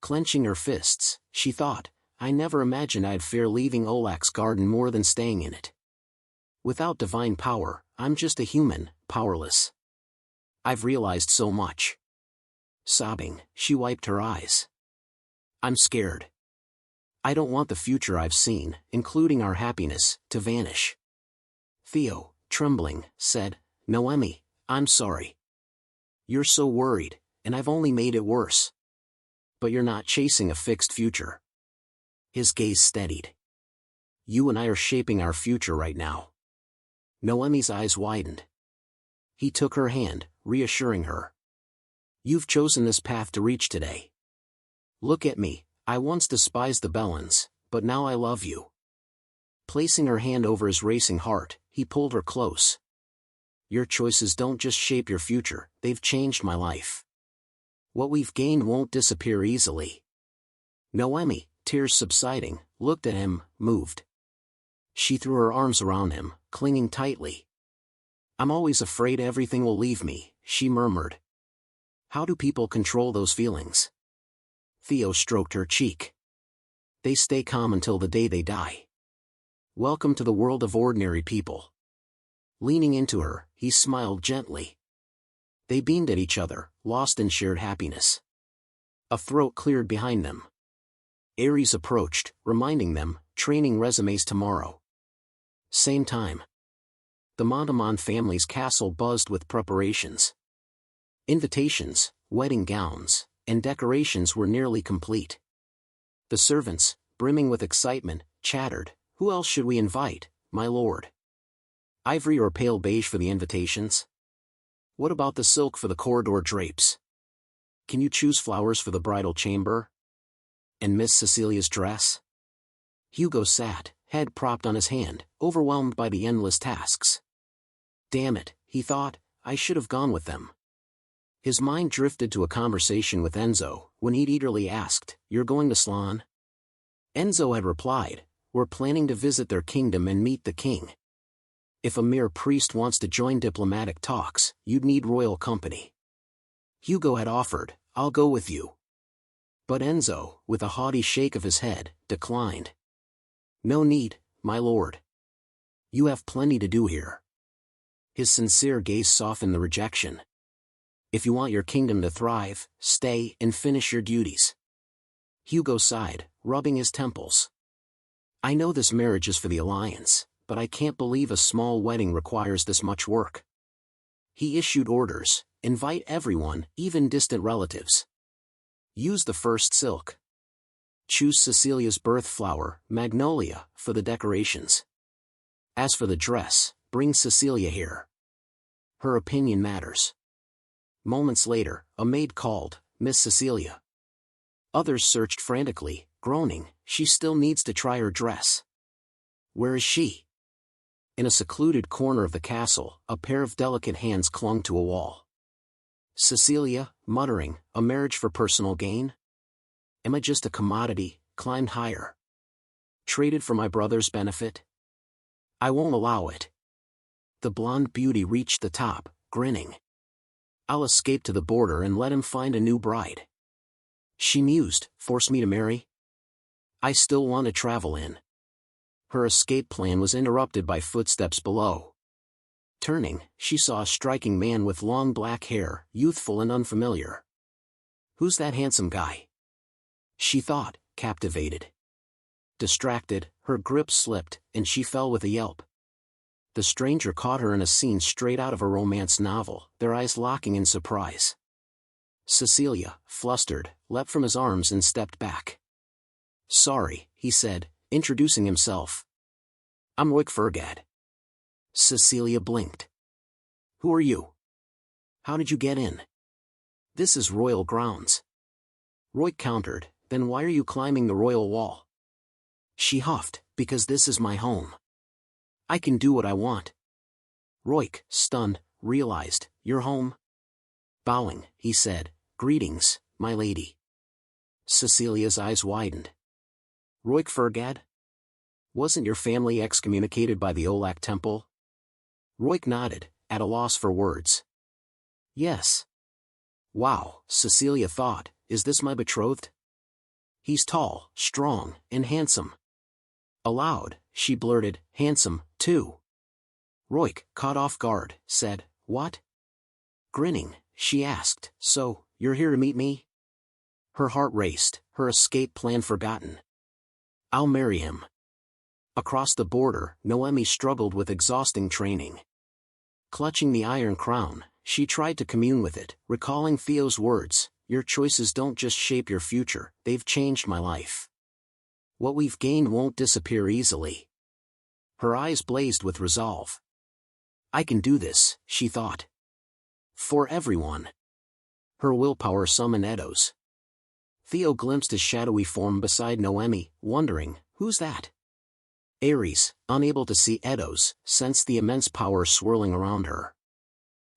Clenching her fists, she thought, I never imagined I'd fear leaving Olak's garden more than staying in it. Without divine power, I'm just a human, powerless. I've realized so much. Sobbing, she wiped her eyes. I'm scared. I don't want the future I've seen, including our happiness, to vanish. Theo, trembling, said, Noemi, I'm sorry. You're so worried, and I've only made it worse. But you're not chasing a fixed future. His gaze steadied. You and I are shaping our future right now. Noemi's eyes widened. He took her hand, reassuring her. You've chosen this path to reach today. Look at me, I once despised the Bellans, but now I love you. Placing her hand over his racing heart, he pulled her close. Your choices don't just shape your future, they've changed my life. What we've gained won't disappear easily. Noemi, tears subsiding, looked at him, moved. She threw her arms around him, clinging tightly. I'm always afraid everything will leave me, she murmured. How do people control those feelings? Theo stroked her cheek. They stay calm until the day they die. Welcome to the world of ordinary people. Leaning into her, he smiled gently. They beamed at each other, lost in shared happiness. A throat cleared behind them. Ares approached, reminding them, training resumes tomorrow. Same time. The Montemon family's castle buzzed with preparations. Invitations, wedding gowns, and decorations were nearly complete. The servants, brimming with excitement, chattered, Who else should we invite, my lord? Ivory or pale beige for the invitations? What about the silk for the corridor drapes? Can you choose flowers for the bridal chamber? And Miss Cecilia's dress? Hugo sat, head propped on his hand, overwhelmed by the endless tasks. Damn it, he thought, I should have gone with them. His mind drifted to a conversation with Enzo, when he'd eagerly asked, You're going to Slan? Enzo had replied, We're planning to visit their kingdom and meet the king. If a mere priest wants to join diplomatic talks, you'd need royal company. Hugo had offered, I'll go with you. But Enzo, with a haughty shake of his head, declined. No need, my lord. You have plenty to do here. His sincere gaze softened the rejection. If you want your kingdom to thrive, stay and finish your duties. Hugo sighed, rubbing his temples. I know this marriage is for the alliance, but I can't believe a small wedding requires this much work. He issued orders, invite everyone, even distant relatives. Use the first silk. Choose Cecilia's birth flower, magnolia, for the decorations. As for the dress, bring Cecilia here. Her opinion matters. Moments later, a maid called, Miss Cecilia. Others searched frantically, groaning, she still needs to try her dress. Where is she? In a secluded corner of the castle, a pair of delicate hands clung to a wall. Cecilia, muttering, a marriage for personal gain? Am I just a commodity, climbed higher? Traded for my brother's benefit? I won't allow it. The blonde beauty reached the top, grinning. I'll escape to the border and let him find a new bride. She mused, force me to marry? I still want to travel in. Her escape plan was interrupted by footsteps below. Turning, she saw a striking man with long black hair, youthful and unfamiliar. Who's that handsome guy? She thought, captivated. Distracted, her grip slipped, and she fell with a yelp. The stranger caught her in a scene straight out of a romance novel, their eyes locking in surprise. Cecilia, flustered, leapt from his arms and stepped back. Sorry, he said, introducing himself. I'm Roik Fergad. Cecilia blinked. Who are you? How did you get in? This is royal grounds. Roik countered, then why are you climbing the royal wall? She huffed, because this is my home. I can do what I want. Roik, stunned, realized, "You're home?" Bowing, he said, "Greetings, my lady." Cecilia's eyes widened. "Roik Fergad? Wasn't your family excommunicated by the Olak temple?" Roik nodded, at a loss for words. "Yes." "Wow," Cecilia thought, "is this my betrothed? He's tall, strong, and handsome." Aloud, she blurted, "Handsome, too." Roik, caught off guard, said, "What?" Grinning, she asked, "So, you're here to meet me?" Her heart raced, her escape plan forgotten. "I'll marry him." Across the border, Noemi struggled with exhausting training. Clutching the Iron Crown, she tried to commune with it, recalling Theo's words, "Your choices don't just shape your future, they've changed my life. What we've gained won't disappear easily." Her eyes blazed with resolve. "I can do this," she thought. For everyone. Her willpower summoned Edo's. Theo glimpsed his shadowy form beside Noemi, wondering, "Who's that?" Ares, unable to see Edo's, sensed the immense power swirling around her.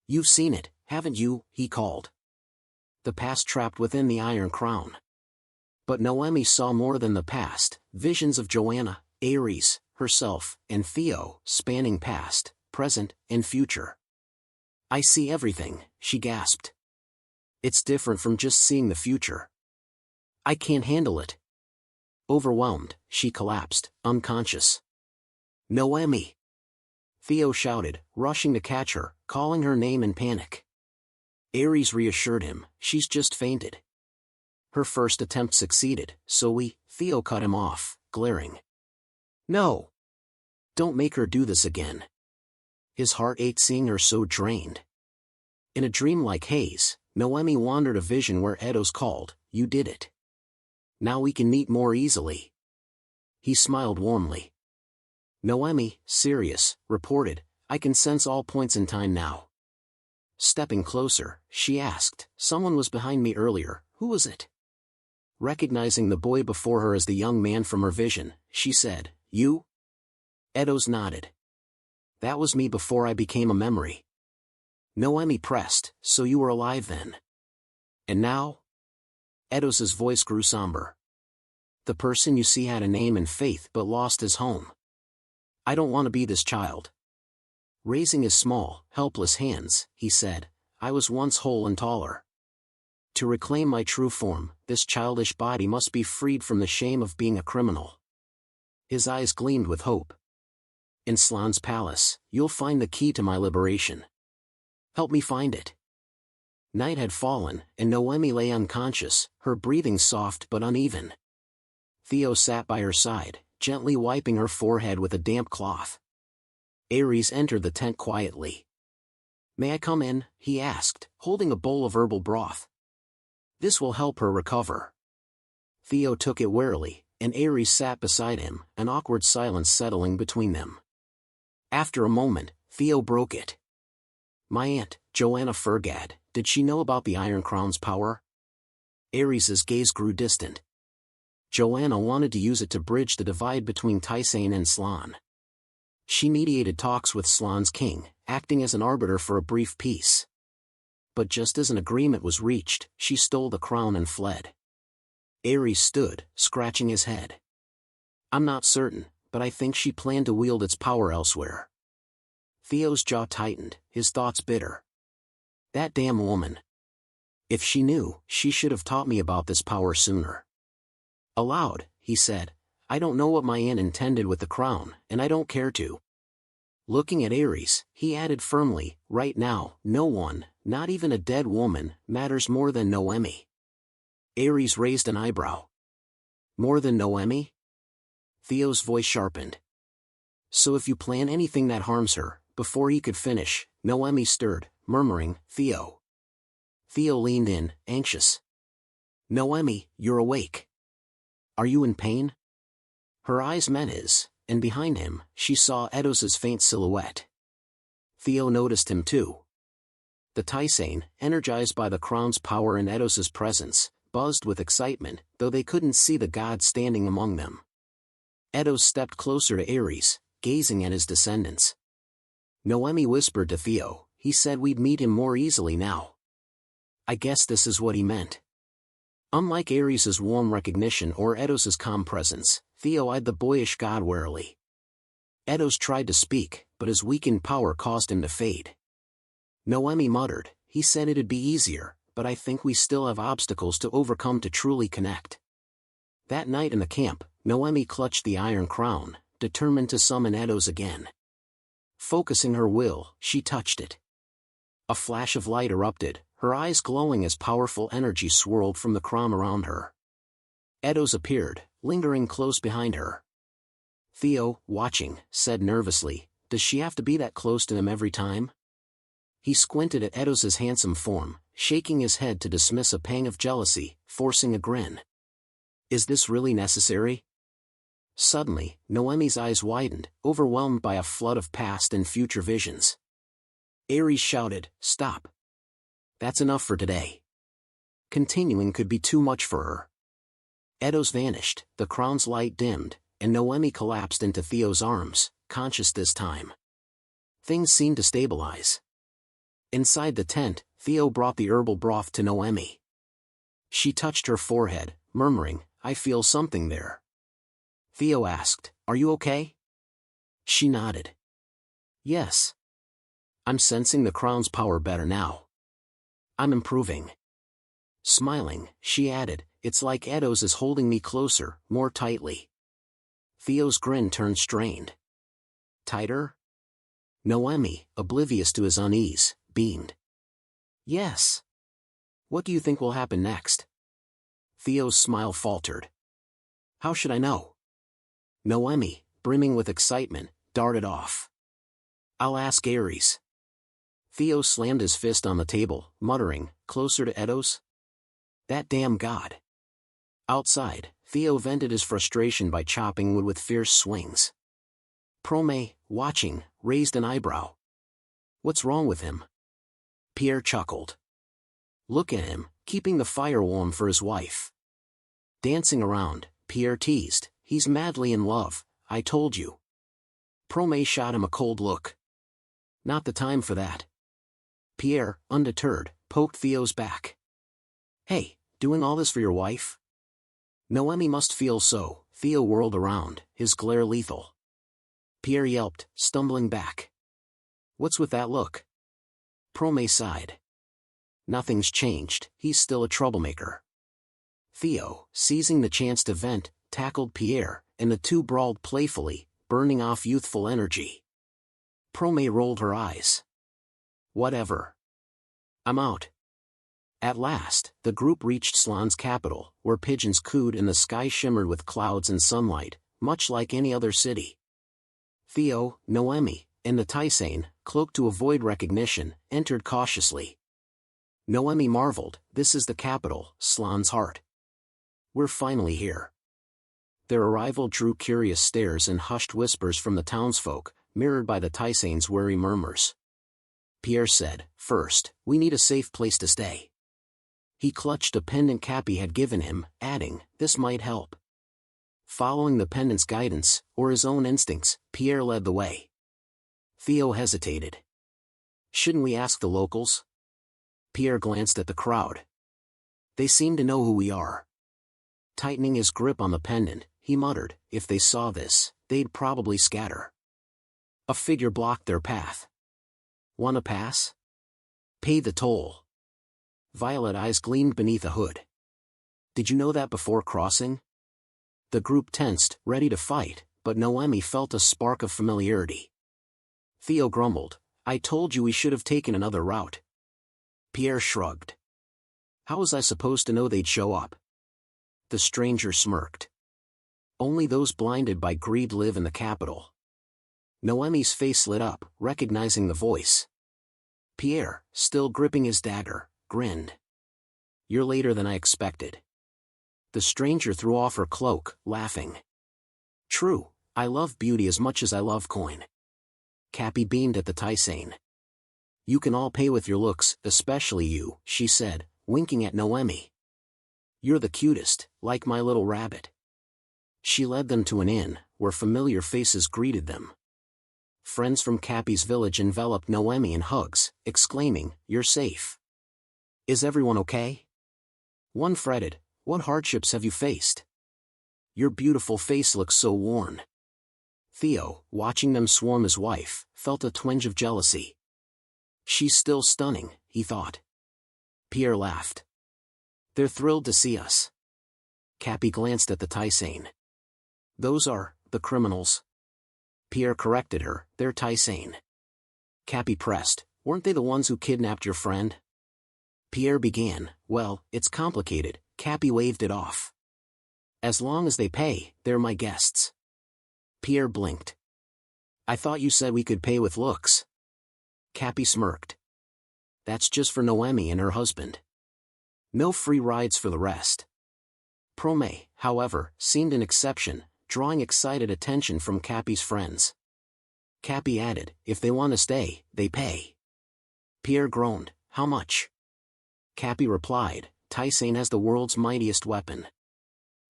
"You've seen it, haven't you?" he called. The past trapped within the Iron Crown. But Noemi saw more than the past, visions of Joanna, Ares, herself, and Theo, spanning past, present, and future. "I see everything," she gasped. "It's different from just seeing the future. I can't handle it." Overwhelmed, she collapsed, unconscious. "Noemi!" Theo shouted, rushing to catch her, calling her name in panic. Ares reassured him, "She's just fainted." Her first attempt succeeded, so Theo cut him off, glaring. "No! Don't make her do this again." His heart ached seeing her so drained. In a dreamlike haze, Noemi wandered a vision where Edos called, "You did it. Now we can meet more easily." He smiled warmly. Noemi, serious, reported, "I can sense all points in time now." Stepping closer, she asked, "Someone was behind me earlier, who was it?" Recognizing the boy before her as the young man from her vision, she said, "You?" Edos nodded. "That was me before I became a memory." Noemi pressed, "So you were alive then? And now?" Edos's voice grew somber. "The person you see had a name and faith but lost his home. I don't want to be this child." Raising his small, helpless hands, he said, "I was once whole and taller. To reclaim my true form, this childish body must be freed from the shame of being a criminal." His eyes gleamed with hope. "In Slan's palace, you'll find the key to my liberation. Help me find it." Night had fallen, and Noemi lay unconscious, her breathing soft but uneven. Theo sat by her side, gently wiping her forehead with a damp cloth. Ares entered the tent quietly. "May I come in?" he asked, holding a bowl of herbal broth. "This will help her recover." Theo took it warily, and Ares sat beside him, an awkward silence settling between them. After a moment, Theo broke it. "My aunt, Joanna Fergad, did she know about the Iron Crown's power?" Ares's gaze grew distant. "Joanna wanted to use it to bridge the divide between Tysain and Slan. She mediated talks with Slan's king, acting as an arbiter for a brief peace. But just as an agreement was reached, she stole the crown and fled." Ares stood, scratching his head. "I'm not certain, but I think she planned to wield its power elsewhere." Theo's jaw tightened, his thoughts bitter. "That damn woman. If she knew, she should have taught me about this power sooner." Aloud, he said, "I don't know what my aunt intended with the crown, and I don't care to." Looking at Ares, he added firmly, "Right now, no one, not even a dead woman, matters more than Noemi." Ares raised an eyebrow. "More than Noemi?" Theo's voice sharpened. "So if you plan anything that harms her," before he could finish, Noemi stirred, murmuring, "Theo." Theo leaned in, anxious. "Noemi, you're awake. Are you in pain?" Her eyes met his, and behind him, she saw Edos's faint silhouette. Theo noticed him too. The Tysain, energized by the crown's power and Edos's presence, buzzed with excitement, though they couldn't see the god standing among them. Edos stepped closer to Ares, gazing at his descendants. Noemi whispered to Theo. He said we'd meet him more easily now. I guess this is what he meant. Unlike Ares' warm recognition or Eidos' calm presence, Theo eyed the boyish god warily. Eidos tried to speak, but his weakened power caused him to fade. Noemi muttered, he said it'd be easier, but I think we still have obstacles to overcome to truly connect. That night in the camp, Noemi clutched the iron crown, determined to summon Eidos again. Focusing her will, she touched it. A flash of light erupted, her eyes glowing as powerful energy swirled from the crown around her. Eidos appeared, lingering close behind her. Theo, watching, said nervously, does she have to be that close to him every time? He squinted at Eidos' handsome form, shaking his head to dismiss a pang of jealousy, forcing a grin. Is this really necessary? Suddenly, Noemi's eyes widened, overwhelmed by a flood of past and future visions. Ares shouted, stop. That's enough for today. Continuing could be too much for her. Eidos vanished, the crown's light dimmed, and Noemi collapsed into Theo's arms, conscious this time. Things seemed to stabilize. Inside the tent, Theo brought the herbal broth to Noemi. She touched her forehead, murmuring, I feel something there. Theo asked, are you okay? She nodded. Yes. I'm sensing the crown's power better now. I'm improving. Smiling, she added, it's like Eidos is holding me closer, more tightly. Theo's grin turned strained. Tighter? Noemi, oblivious to his unease, beamed. Yes. What do you think will happen next? Theo's smile faltered. How should I know? Noemi, brimming with excitement, darted off. I'll ask Ares. Theo slammed his fist on the table, muttering, closer to Eidos? That damn god. Outside, Theo vented his frustration by chopping wood with fierce swings. Prome, watching, raised an eyebrow. What's wrong with him? Pierre chuckled. Look at him, keeping the fire warm for his wife. Dancing around, Pierre teased, he's madly in love, I told you. Prome shot him a cold look. Not the time for that. Pierre, undeterred, poked Theo's back. Hey, doing all this for your wife? Noemi must feel so. Theo whirled around, his glare lethal. Pierre yelped, stumbling back. What's with that look? Prome sighed. Nothing's changed, he's still a troublemaker. Theo, seizing the chance to vent, tackled Pierre, and the two brawled playfully, burning off youthful energy. Prome rolled her eyes. Whatever. I'm out. At last, the group reached Slan's capital, where pigeons cooed and the sky shimmered with clouds and sunlight, much like any other city. Theo, Noemi, and the Tysain, cloaked to avoid recognition, entered cautiously. Noemi marveled, this is the capital, Slan's heart. We're finally here. Their arrival drew curious stares and hushed whispers from the townsfolk, mirrored by the Tysain's wary murmurs. Pierre said, first, we need a safe place to stay. He clutched a pendant Cappy had given him, adding, this might help. Following the pendant's guidance, or his own instincts, Pierre led the way. Theo hesitated. Shouldn't we ask the locals? Pierre glanced at the crowd. They seem to know who we are. Tightening his grip on the pendant, he muttered, if they saw this, they'd probably scatter. A figure blocked their path. Wanna pass? Pay the toll. Violet eyes gleamed beneath a hood. Did you know that before crossing? The group tensed, ready to fight, but Noemi felt a spark of familiarity. Theo grumbled, I told you we should have taken another route. Pierre shrugged. How was I supposed to know they'd show up? The stranger smirked. Only those blinded by greed live in the capital. Noemi's face lit up, recognizing the voice. Pierre, still gripping his dagger, grinned. You're later than I expected. The stranger threw off her cloak, laughing. True, I love beauty as much as I love coin. Cappy beamed at the Tysain. You can all pay with your looks, especially you, she said, winking at Noemi. You're the cutest, like my little rabbit. She led them to an inn, where familiar faces greeted them. friends from Cappy's village enveloped Noemi in hugs, exclaiming, "You're safe. Is everyone okay?" One fretted, "What hardships have you faced? Your beautiful face looks so worn." Theo, watching them swarm his wife, felt a twinge of jealousy. "She's still stunning," he thought. Pierre laughed. "They're thrilled to see us." Cappy glanced at the Tysane. "Those are the criminals." Pierre corrected her, "They're Tysane." Cappy pressed, "Weren't they the ones who kidnapped your friend?" Pierre began, "Well, it's complicated." Cappy waved it off. "As long as they pay, they're my guests." Pierre blinked. "I thought you said we could pay with looks." Cappy smirked. "That's just for Noemi and her husband. No free rides for the rest." Prome, however, seemed an exception, drawing excited attention from Cappy's friends. Cappy added, "If they want to stay, they pay." Pierre groaned, "How much?" Cappy replied, "Tysane has the world's mightiest weapon."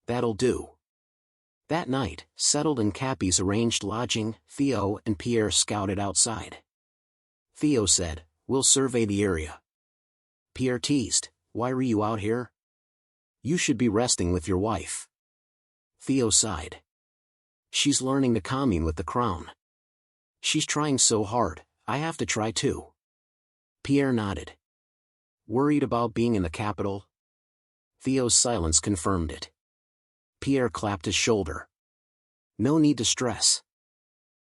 "That'll do." That night, settled in Cappy's arranged lodging, Theo and Pierre scouted outside. Theo said, "We'll survey the area." Pierre teased, "Why were you out here? You should be resting with your wife." Theo sighed. "She's learning to commune with the crown. She's trying so hard, I have to try too." Pierre nodded. "Worried about being in the capital?" Theo's silence confirmed it. Pierre clapped his shoulder. "No need to stress.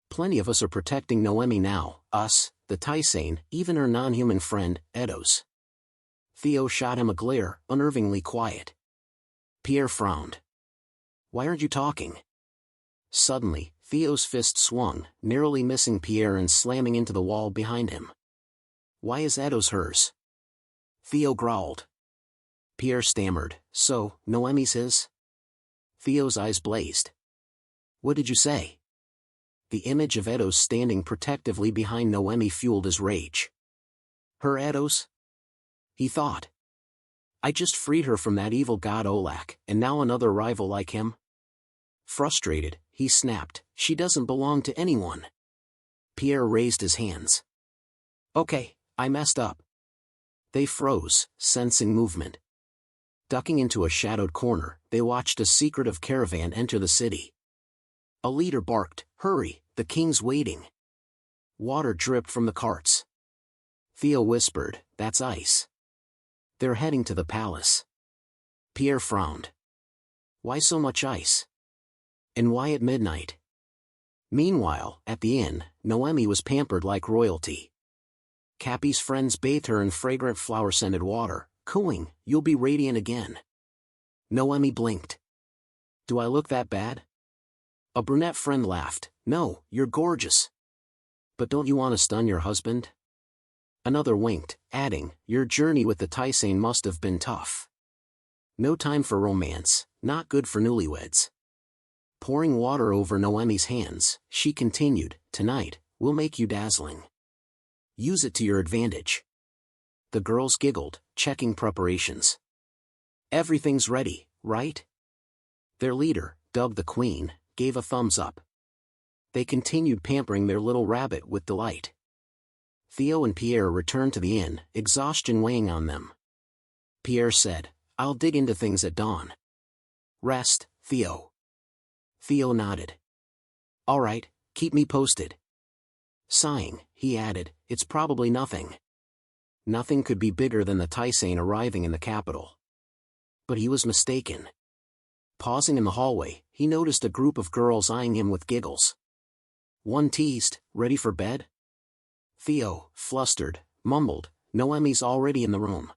Plenty of us are protecting Noemi now, us, the Tysane, even her non-human friend, Edos." Theo shot him a glare, unnervingly quiet. Pierre frowned. "Why aren't you talking?" Suddenly, Theo's fist swung, narrowly missing Pierre and slamming into the wall behind him. "Why is Edos hers?" Theo growled. Pierre stammered, "So, Noemi's his?" Theo's eyes blazed. "What did you say?" The image of Edos standing protectively behind Noemi fueled his rage. "Her Edos?" he thought. "I just freed her from that evil god Olak, and now another rival like him?" Frustrated, he snapped, "She doesn't belong to anyone." Pierre raised his hands. "Okay, I messed up." They froze, sensing movement. Ducking into a shadowed corner, they watched a secretive caravan enter the city. A leader barked, "Hurry, the king's waiting." Water dripped from the carts. Theo whispered, "That's ice. They're heading to the palace." Pierre frowned. "Why so much ice? And why at midnight?" Meanwhile, at the inn, Noemi was pampered like royalty. Cappy's friends bathed her in fragrant flower-scented water, cooing, "You'll be radiant again." Noemi blinked. "Do I look that bad?" A brunette friend laughed, "No, you're gorgeous. But don't you want to stun your husband?" Another winked, adding, "Your journey with the Tysane must have been tough." No time for romance, not good for newlyweds. Pouring water over Noemi's hands, she continued, "Tonight, we'll make you dazzling. Use it to your advantage." The girls giggled, checking preparations. "Everything's ready, right?" Their leader, Doug the Queen, gave a thumbs up. They continued pampering their little rabbit with delight. Theo and Pierre returned to the inn, exhaustion weighing on them. Pierre said, "I'll dig into things at dawn." "Rest, Theo." Theo nodded. "All right, keep me posted." Sighing, he added, "It's probably nothing." Nothing could be bigger than the Tysane arriving in the capital. But he was mistaken. Pausing in the hallway, he noticed a group of girls eyeing him with giggles. One teased, "Ready for bed?" Theo, flustered, mumbled, "Noemi's already in the room."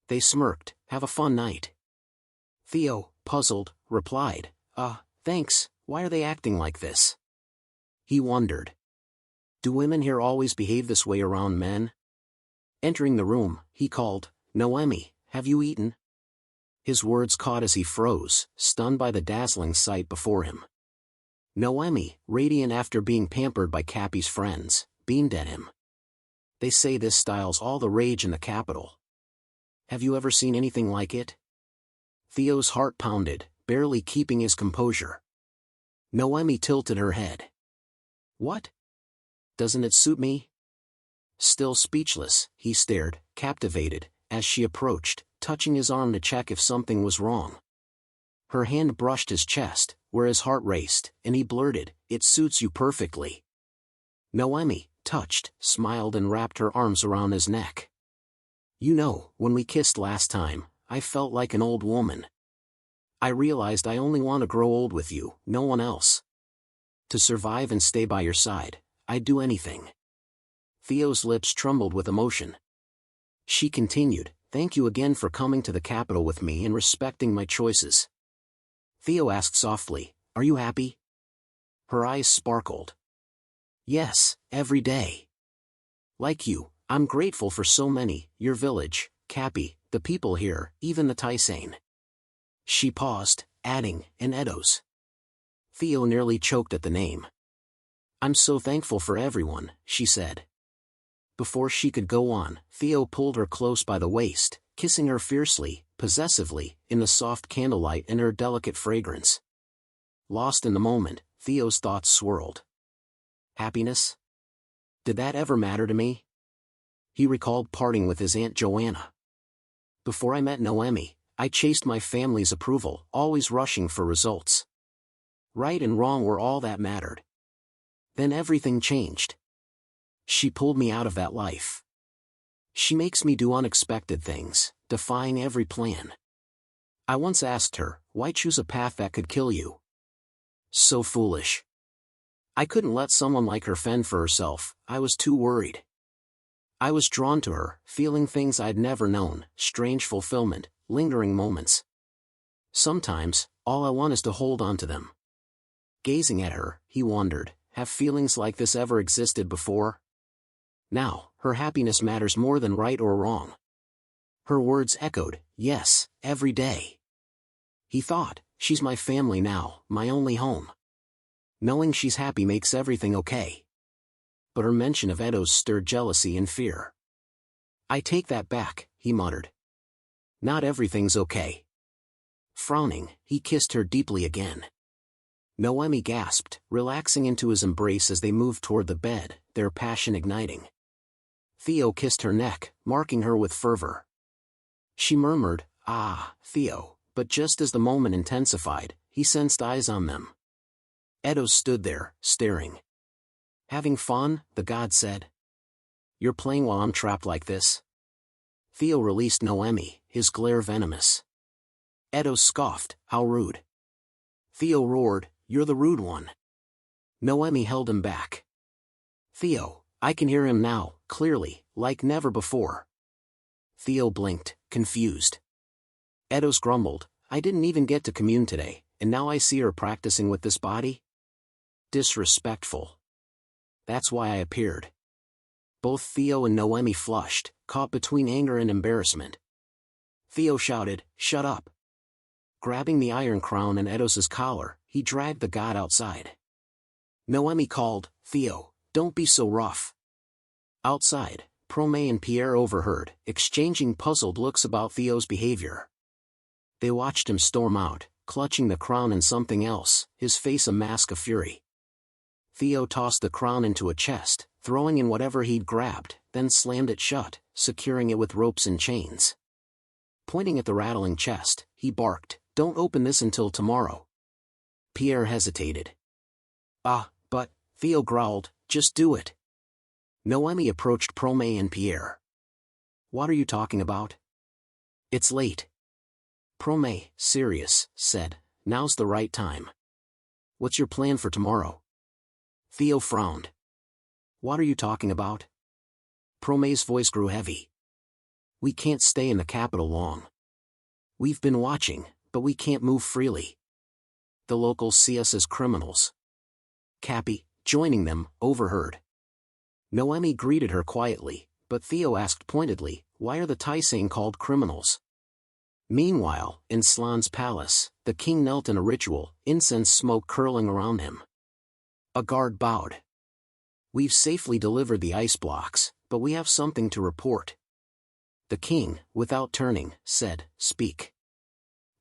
They smirked, "Have a fun night." Theo, puzzled, replied, Thanks, why are they acting like this?" He wondered. Do women here always behave this way around men? Entering the room, he called, "Noemi, have you eaten?" His words caught as he froze, stunned by the dazzling sight before him. Noemi, radiant after being pampered by Cappy's friends, beamed at him. "They say this style's all the rage in the capital. Have you ever seen anything like it?" Theo's heart pounded, barely keeping his composure. Noemi tilted her head. "What?" Doesn't it suit me? Still speechless, he stared, captivated, as she approached, touching his arm to check if something was wrong. Her hand brushed his chest, where his heart raced, and he blurted, "It suits you perfectly." Noemi, touched, smiled and wrapped her arms around his neck. "You know, when we kissed last time, I felt like an old woman. I realized I only want to grow old with you, no one else. To survive and stay by your side, I'd do anything." Theo's lips trembled with emotion. She continued, "Thank you again for coming to the capital with me and respecting my choices." Theo asked softly, "Are you happy?" Her eyes sparkled. "Yes, every day. Like you, I'm grateful for so many, your village, Cappy, the people here, even the Tysane." She paused, adding, "and Edos." Theo nearly choked at the name. "I'm so thankful for everyone," she said. Before she could go on, Theo pulled her close by the waist, kissing her fiercely, possessively, in the soft candlelight and her delicate fragrance. Lost in the moment, Theo's thoughts swirled. Happiness? Did that ever matter to me? He recalled parting with his Aunt Joanna. Before I met Noemi, I chased my family's approval, always rushing for results. Right and wrong were all that mattered. Then everything changed. She pulled me out of that life. She makes me do unexpected things, defying every plan. I once asked her, why choose a path that could kill you? So foolish. I couldn't let someone like her fend for herself, I was too worried. I was drawn to her, feeling things I'd never known, strange fulfillment, lingering moments. Sometimes, all I want is to hold on to them. Gazing at her, he wondered, have feelings like this ever existed before? Now, her happiness matters more than right or wrong. Her words echoed, yes, every day. He thought, she's my family now, my only home. Knowing she's happy makes everything okay. But her mention of Edos stirred jealousy and fear. I take that back, he muttered. Not everything's okay. Frowning, he kissed her deeply again. Noemi gasped, relaxing into his embrace as they moved toward the bed, their passion igniting. Theo kissed her neck, marking her with fervor. She murmured, ah, Theo, but just as the moment intensified, he sensed eyes on them. Edos stood there, staring. Having fun, the god said. You're playing while I'm trapped like this? Theo released Noemi, his glare venomous. Edos scoffed, how rude. Theo roared, you're the rude one. Noemi held him back. Theo, I can hear him now, clearly, like never before. Theo blinked, confused. Edos grumbled, I didn't even get to commune today, and now I see her practicing with this body? Disrespectful. That's why I appeared. Both Theo and Noemi flushed, caught between anger and embarrassment. Theo shouted, shut up. Grabbing the iron crown and Edos's collar, he dragged the god outside. Noemi called, Theo, don't be so rough. Outside, Prome and Pierre overheard, exchanging puzzled looks about Theo's behavior. They watched him storm out, clutching the crown and something else, his face a mask of fury. Theo tossed the crown into a chest, throwing in whatever he'd grabbed, then slammed it shut, securing it with ropes and chains. Pointing at the rattling chest, he barked, don't open this until tomorrow. Pierre hesitated. But, Theo growled, just do it. Noemi approached Prome and Pierre. What are you talking about? It's late. Prome, serious, said, now's the right time. What's your plan for tomorrow? Theo frowned. What are you talking about? Prome's voice grew heavy. We can't stay in the capital long. We've been watching, but we can't move freely. The locals see us as criminals. Cappy, joining them, overheard. Noemi greeted her quietly, but Theo asked pointedly, why are the Tysane called criminals? Meanwhile, in Slan's palace, the king knelt in a ritual, incense smoke curling around him. A guard bowed. We've safely delivered the ice blocks, but we have something to report. The king, without turning, said, speak.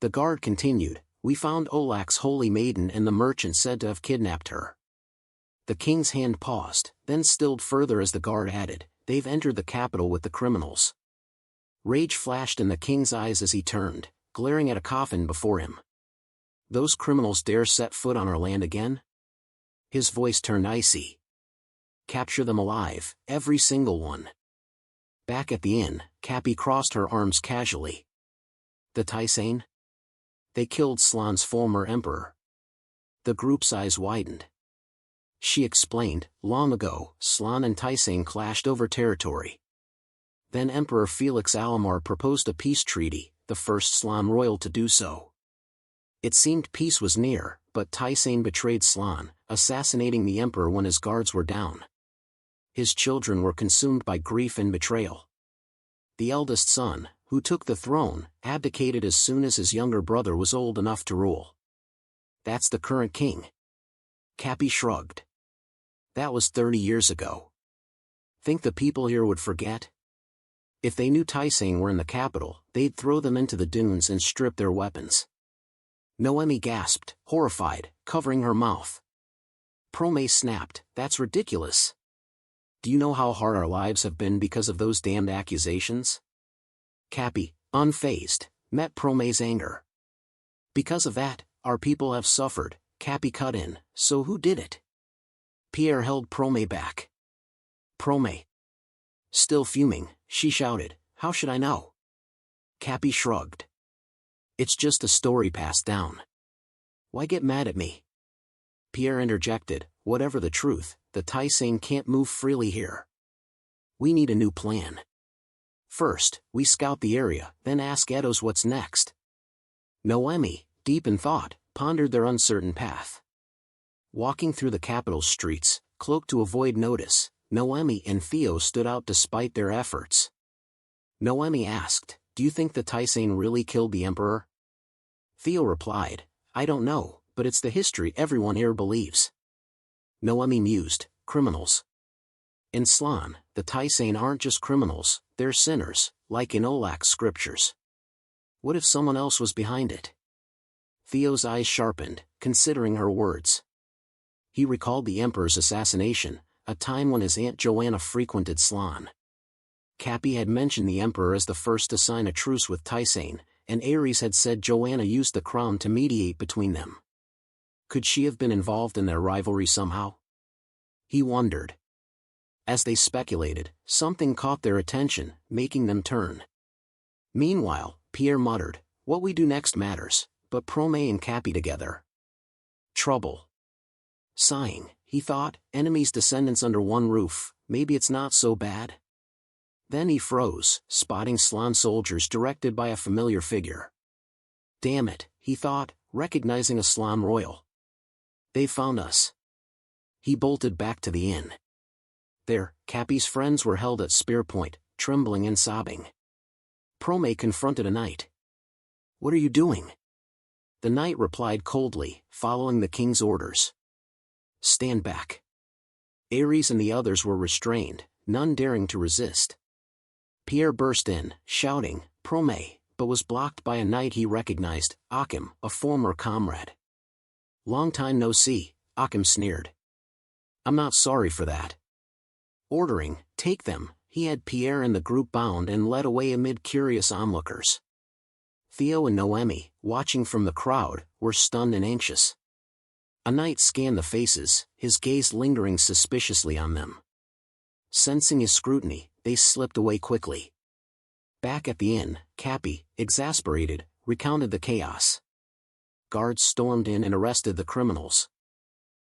The guard continued, we found Olak's holy maiden and the merchant said to have kidnapped her. The king's hand paused, then stilled further as the guard added, "They've entered the capital with the criminals." Rage flashed in the king's eyes as he turned, glaring at a coffin before him. "Those criminals dare set foot on our land again?" His voice turned icy. "Capture them alive, every single one." Back at the inn, Cappy crossed her arms casually. "The Tysain? They killed Slan's former emperor." The group's eyes widened. She explained, "Long ago, Slan and Tysain clashed over territory. Then Emperor Felix Alamar proposed a peace treaty, the first Slan royal to do so. It seemed peace was near, but Tysain betrayed Slan, assassinating the emperor when his guards were down. His children were consumed by grief and betrayal. The eldest son, who took the throne, abdicated as soon as his younger brother was old enough to rule. That's the current king." Cappy shrugged. "That was 30 years ago. Think the people here would forget? If they knew Tysain were in the capital, they'd throw them into the dunes and strip their weapons." Noemi gasped, horrified, covering her mouth. Prome snapped, "That's ridiculous. Do you know how hard our lives have been because of those damned accusations?" Cappy, unfazed, met Prome's anger. "Because of that, our people have suffered," Cappy cut in, "so who did it?" Pierre held Prome back. "Prome." Still fuming, she shouted, "How should I know?" Cappy shrugged. "It's just a story passed down. Why get mad at me?" Pierre interjected, "Whatever the truth, the Tysain can't move freely here. We need a new plan. First, we scout the area, then ask Edos what's next." Noemi, deep in thought, pondered their uncertain path. Walking through the capital's streets, cloaked to avoid notice, Noemi and Theo stood out despite their efforts. Noemi asked, "Do you think the Tysain really killed the emperor?" Theo replied, "I don't know, but it's the history everyone here believes." Noemi mused, "Criminals. In Slan, the Tysain aren't just criminals, they're sinners, like in Olak's scriptures. What if someone else was behind it?" Theo's eyes sharpened, considering her words. He recalled the emperor's assassination, a time when his aunt Joanna frequented Slan. Cappy had mentioned the emperor as the first to sign a truce with Tysain, and Ares had said Joanna used the crown to mediate between them. Could she have been involved in their rivalry somehow? He wondered. As they speculated, something caught their attention, making them turn. Meanwhile, Pierre muttered, "What we do next matters, but Prome and Cappy together. Trouble." Sighing, he thought, enemies' descendants under one roof, maybe it's not so bad. Then he froze, spotting Slan soldiers directed by a familiar figure. "Damn it," he thought, recognizing a Slan royal. "They found us." He bolted back to the inn. There, Cappy's friends were held at spear point, trembling and sobbing. Prome confronted a knight. "What are you doing?" The knight replied coldly, following the king's orders. "Stand back." Ares and the others were restrained, none daring to resist. Pierre burst in, shouting, "Prome," but was blocked by a knight he recognized, Achim, a former comrade. "Long time no see," Achim sneered. "I'm not sorry for that." Ordering, "Take them," he had Pierre and the group bound and led away amid curious onlookers. Theo and Noemi, watching from the crowd, were stunned and anxious. A knight scanned the faces, his gaze lingering suspiciously on them. Sensing his scrutiny, they slipped away quickly. Back at the inn, Cappy, exasperated, recounted the chaos. Guards stormed in and arrested the criminals.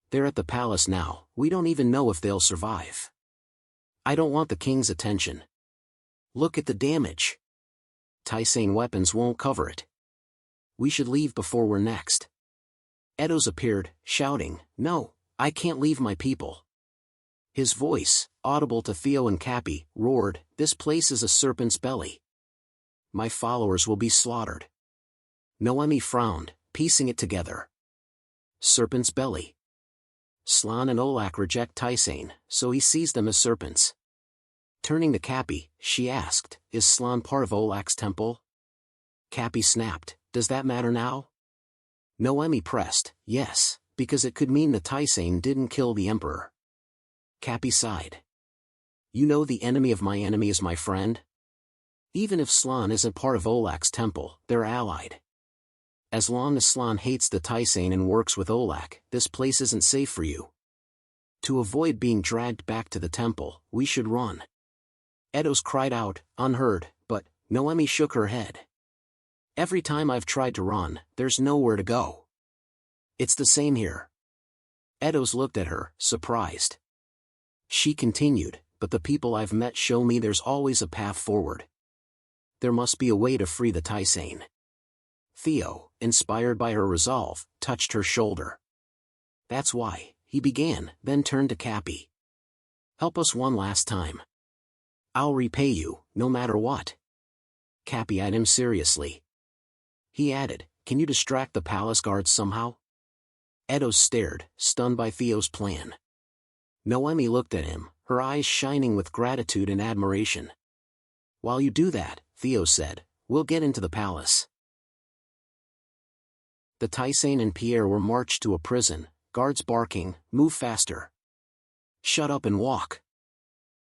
"They're at the palace now, we don't even know if they'll survive. I don't want the king's attention. Look at the damage. Tysain weapons won't cover it. We should leave before we're next." Edos appeared, shouting, "No, I can't leave my people." His voice, audible to Theo and Cappy, roared, "This place is a serpent's belly. My followers will be slaughtered." Noemi frowned, piecing it together. Serpent's belly. Slan and Olak reject Tysain, so he sees them as serpents. Turning to Cappy, she asked, "Is Slan part of Olak's temple?" Cappy snapped, "Does that matter now?" Noemi pressed, "Yes, Because it could mean the Tysain didn't kill the emperor. Cappy sighed. You know the enemy of my enemy is my friend? Even if Slan isn't part of Olak's temple, they're allied. As long as Slan hates the Tysain and works with Olak, this place isn't safe for you. To avoid being dragged back to the temple, we should run. Edos cried out, unheard, but Noemi shook her head. Every time I've tried to run, there's nowhere to go. It's the same here. Edos looked at her, surprised. She continued, but the people I've met show me there's always a path forward. There must be a way to free the Tysain. Theo, inspired by her resolve, touched her shoulder. That's why, he began, then turned to Cappy. Help us one last time. I'll repay you, no matter what. Cappy eyed him seriously. He added, can you distract the palace guards somehow? Edos stared, stunned by Theo's plan. Noemi looked at him, her eyes shining with gratitude and admiration. While you do that, Theo said, we'll get into the palace. The Tysain and Pierre were marched to a prison, guards barking, move faster. Shut up and walk.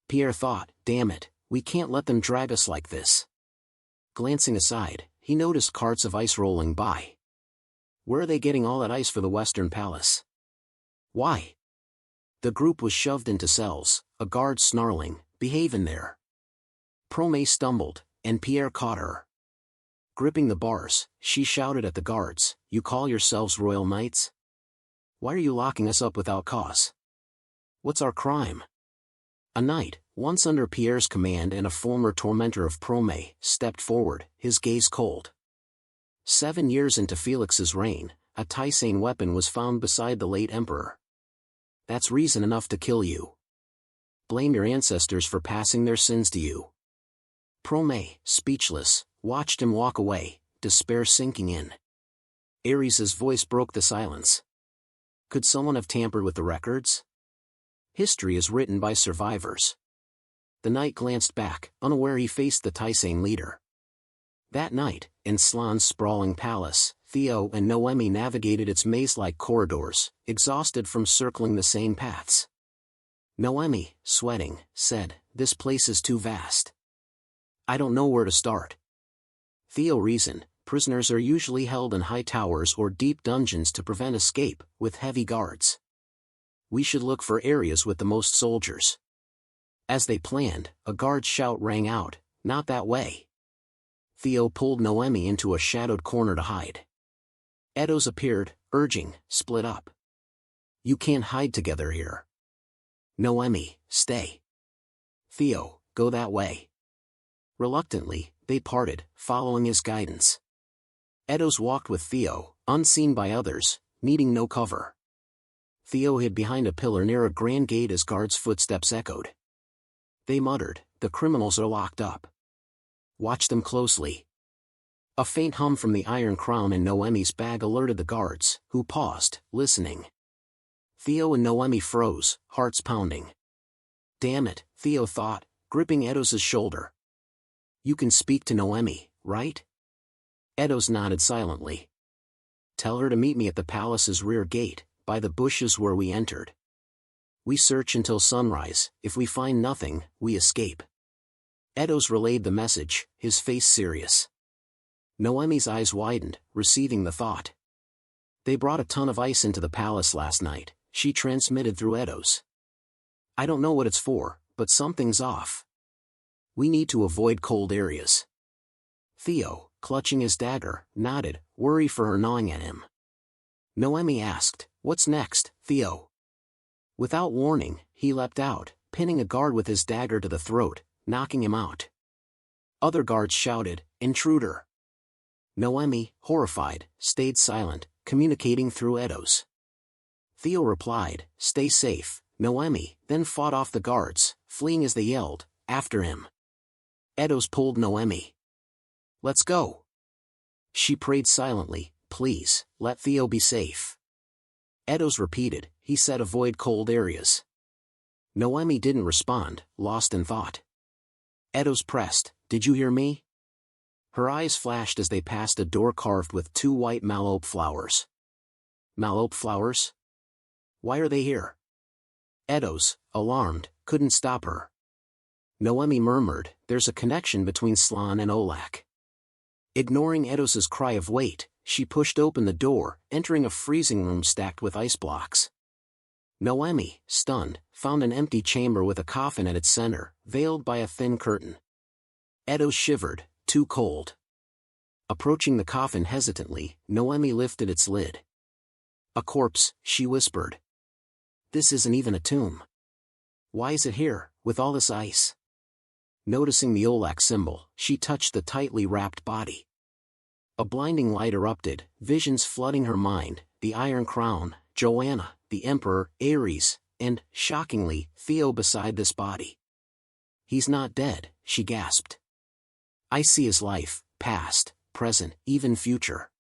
Pierre thought, damn it, we can't let them drag us like this. Glancing aside, he noticed carts of ice rolling by. Where are they getting all that ice for the Western Palace? Why? The group was shoved into cells, a guard snarling, behave in there. Prome stumbled, and Pierre caught her. Gripping the bars, she shouted at the guards, you call yourselves royal knights? Why are you locking us up without cause? What's our crime? A knight, once under Pierre's command and a former tormentor of Prome, stepped forward, his gaze cold. 7 years into Felix's reign, a Tysain weapon was found beside the late emperor. That's reason enough to kill you. Blame your ancestors for passing their sins to you. Prome, speechless, watched him walk away, despair sinking in. Ares's voice broke the silence. Could someone have tampered with the records? History is written by survivors. The knight glanced back, unaware he faced the Tysain leader. That night, in Slan's sprawling palace, Theo and Noemi navigated its maze-like corridors, exhausted from circling the same paths. Noemi, sweating, said, this place is too vast. I don't know where to start. Theo reasoned, prisoners are usually held in high towers or deep dungeons to prevent escape, with heavy guards. We should look for areas with the most soldiers. As they planned, a guard's shout rang out, not that way. Theo pulled Noemi into a shadowed corner to hide. Edos appeared, urging, split up. You can't hide together here. Noemi, stay. Theo, go that way. Reluctantly, they parted, following his guidance. Edos walked with Theo, unseen by others, needing no cover. Theo hid behind a pillar near a grand gate as guards' footsteps echoed. They muttered, the criminals are locked up. Watch them closely. A faint hum from the iron crown in Noemi's bag alerted the guards, who paused, listening. Theo and Noemi froze, hearts pounding. Damn it, Theo thought, gripping Edos's shoulder. You can speak to Noemi, right? Edos nodded silently. Tell her to meet me at the palace's rear gate, by the bushes where we entered. We search until sunrise, if we find nothing, we escape. Edos relayed the message, his face serious. Noemi's eyes widened, receiving the thought. They brought a ton of ice into the palace last night, she transmitted through Edos. I don't know what it's for, but something's off. We need to avoid cold areas. Theo, clutching his dagger, nodded, worry for her gnawing at him. Noemi asked, what's next, Theo? Without warning, he leapt out, pinning a guard with his dagger to the throat, knocking him out. Other guards shouted, intruder. Noemi, horrified, stayed silent, communicating through Edos. Theo replied, stay safe, Noemi, then fought off the guards, fleeing as they yelled, after him. Edos pulled Noemi. Let's go. She prayed silently, please, let Theo be safe. Edos repeated, he said avoid cold areas. Noemi didn't respond, lost in thought. Edos pressed, did you hear me? Her eyes flashed as they passed a door carved with 2 white malope flowers. Malope flowers? Why are they here? Edos, alarmed, couldn't stop her. Noemi murmured, there's a connection between Slan and Olak. Ignoring Edos's cry of wait, she pushed open the door, entering a freezing room stacked with ice blocks. Noemi, stunned, found an empty chamber with a coffin at its center, veiled by a thin curtain. Edos shivered, too cold. Approaching the coffin hesitantly, Noemi lifted its lid. A corpse, she whispered. This isn't even a tomb. Why is it here, with all this ice? Noticing the Olak symbol, she touched the tightly wrapped body. A blinding light erupted, visions flooding her mind, the Iron Crown, Joanna, the Emperor, Ares, and, shockingly, Theo beside this body. He's not dead, she gasped. I see his life, past, present, even future.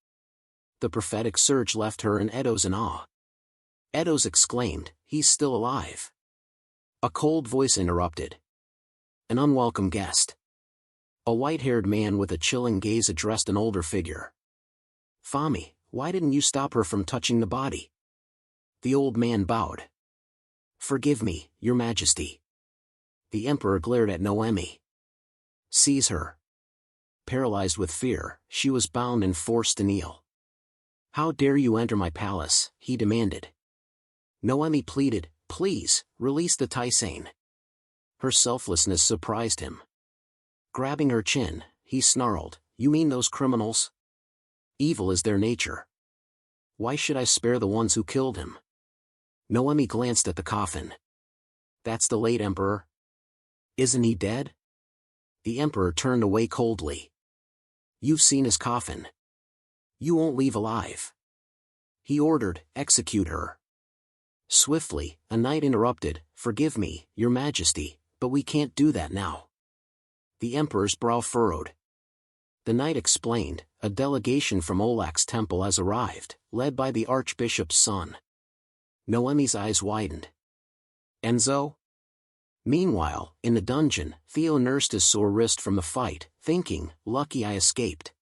The prophetic surge left her and Edos in awe. Edos exclaimed, he's still alive. A cold voice interrupted. An unwelcome guest. A white-haired man with a chilling gaze addressed an older figure. Fami, why didn't you stop her from touching the body? The old man bowed. Forgive me, your majesty. The emperor glared at Noemi. Seize her. Paralyzed with fear, she was bound and forced to kneel. How dare you enter my palace, he demanded. Noemi pleaded, please, release the Tysain. Her selflessness surprised him. Grabbing her chin, he snarled, you mean those criminals? Evil is their nature. Why should I spare the ones who killed him? Noemi glanced at the coffin. That's the late emperor. Isn't he dead? The emperor turned away coldly. You've seen his coffin. You won't leave alive. He ordered, execute her. Swiftly, a knight interrupted, forgive me, your majesty, but we can't do that now. The emperor's brow furrowed. The knight explained, a delegation from Olak's temple has arrived, led by the archbishop's son. Noemi's eyes widened. Enzo? Meanwhile, in the dungeon, Theo nursed his sore wrist from the fight, thinking, lucky I escaped.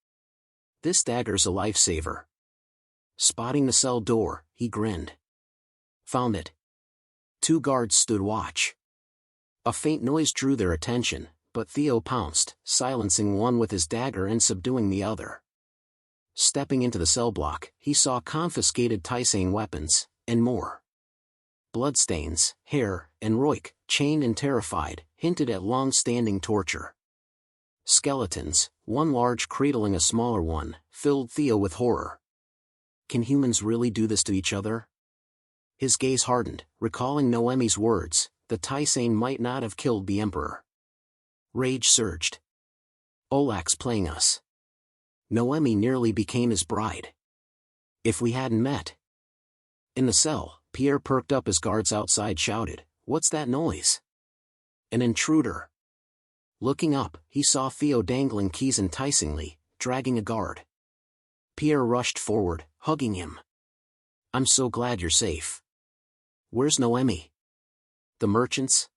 This dagger's a lifesaver. Spotting the cell door, he grinned. Found it. 2 guards stood watch. A faint noise drew their attention, but Theo pounced, silencing one with his dagger and subduing the other. Stepping into the cell block, he saw confiscated Tysain weapons, and more. Bloodstains, hair, and Roik, chained and terrified, hinted at long-standing torture. Skeletons, one large cradling a smaller one, filled Theo with horror. Can humans really do this to each other? His gaze hardened, recalling Noemi's words, the Tysain might not have killed the emperor. Rage surged. Olak's playing us. Noemi nearly became his bride. If we hadn't met. In the cell, Pierre perked up as guards outside shouted, what's that noise? An intruder. Looking up, he saw Theo dangling keys enticingly, dragging a guard. Pierre rushed forward, hugging him. I'm so glad you're safe. Where's Noemi? The merchants?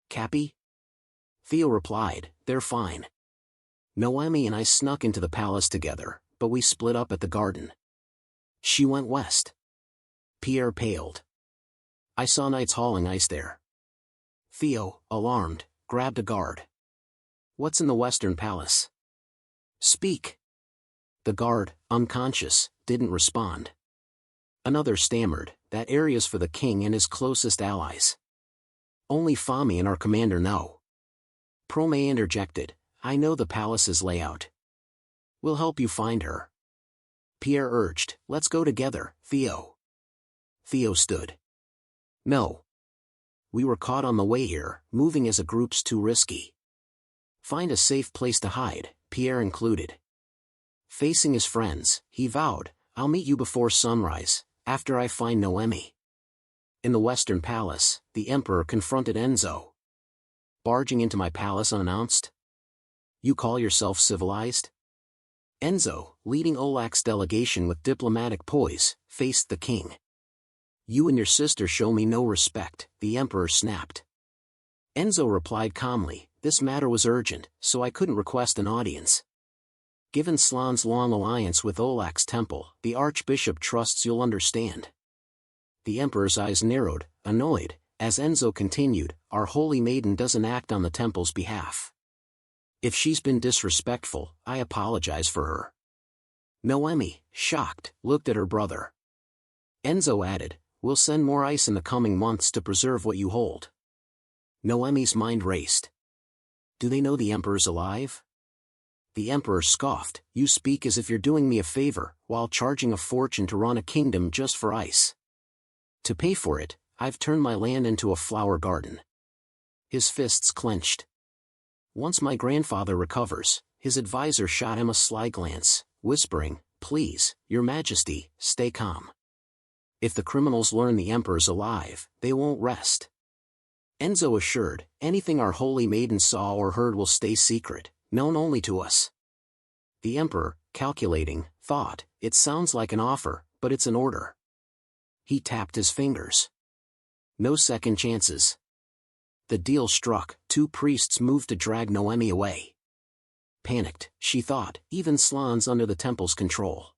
Cappy? Theo replied, they're fine. Noemi and I snuck into the palace together, but we split up at the garden. She went west. Pierre paled. I saw knights hauling ice there. Theo, alarmed, grabbed a guard. What's in the western palace? Speak. The guard, unconscious, didn't respond. Another stammered, that area's for the king and his closest allies. Only Fami and our commander know. Prome interjected, I know the palace's layout. We'll help you find her. Pierre urged, let's go together, Theo. Theo stood. No. We were caught on the way here, moving as a group's too risky. Find a safe place to hide, Pierre included. Facing his friends, he vowed, I'll meet you before sunrise, after I find Noemi. In the western palace, the emperor confronted Enzo. Barging into my palace unannounced? You call yourself civilized? Enzo, leading Olak's delegation with diplomatic poise, faced the king. You and your sister show me no respect, the emperor snapped. Enzo replied calmly, this matter was urgent, so I couldn't request an audience. Given Slan's long alliance with Olak's temple, the archbishop trusts you'll understand. The Emperor's eyes narrowed, annoyed, as Enzo continued, "Our holy maiden doesn't act on the temple's behalf. If she's been disrespectful, I apologize for her." Noemi, shocked, looked at her brother. Enzo added, "We'll send more ice in the coming months to preserve what you hold." Noemi's mind raced. Do they know the Emperor's alive? The Emperor scoffed, "You speak as if you're doing me a favor, while charging a fortune to run a kingdom just for ice. To pay for it, I've turned my land into a flower garden." His fists clenched. Once my grandfather recovers, his advisor shot him a sly glance, whispering, "Please, Your Majesty, stay calm. If the criminals learn the Emperor's alive, they won't rest." Enzo assured, "Anything our holy maiden saw or heard will stay secret, known only to us." The Emperor, calculating, thought, "It sounds like an offer, but it's an order." He tapped his fingers. No second chances. The deal struck. 2 priests moved to drag Noemi away. Panicked, she thought, even Slan's under the temple's control.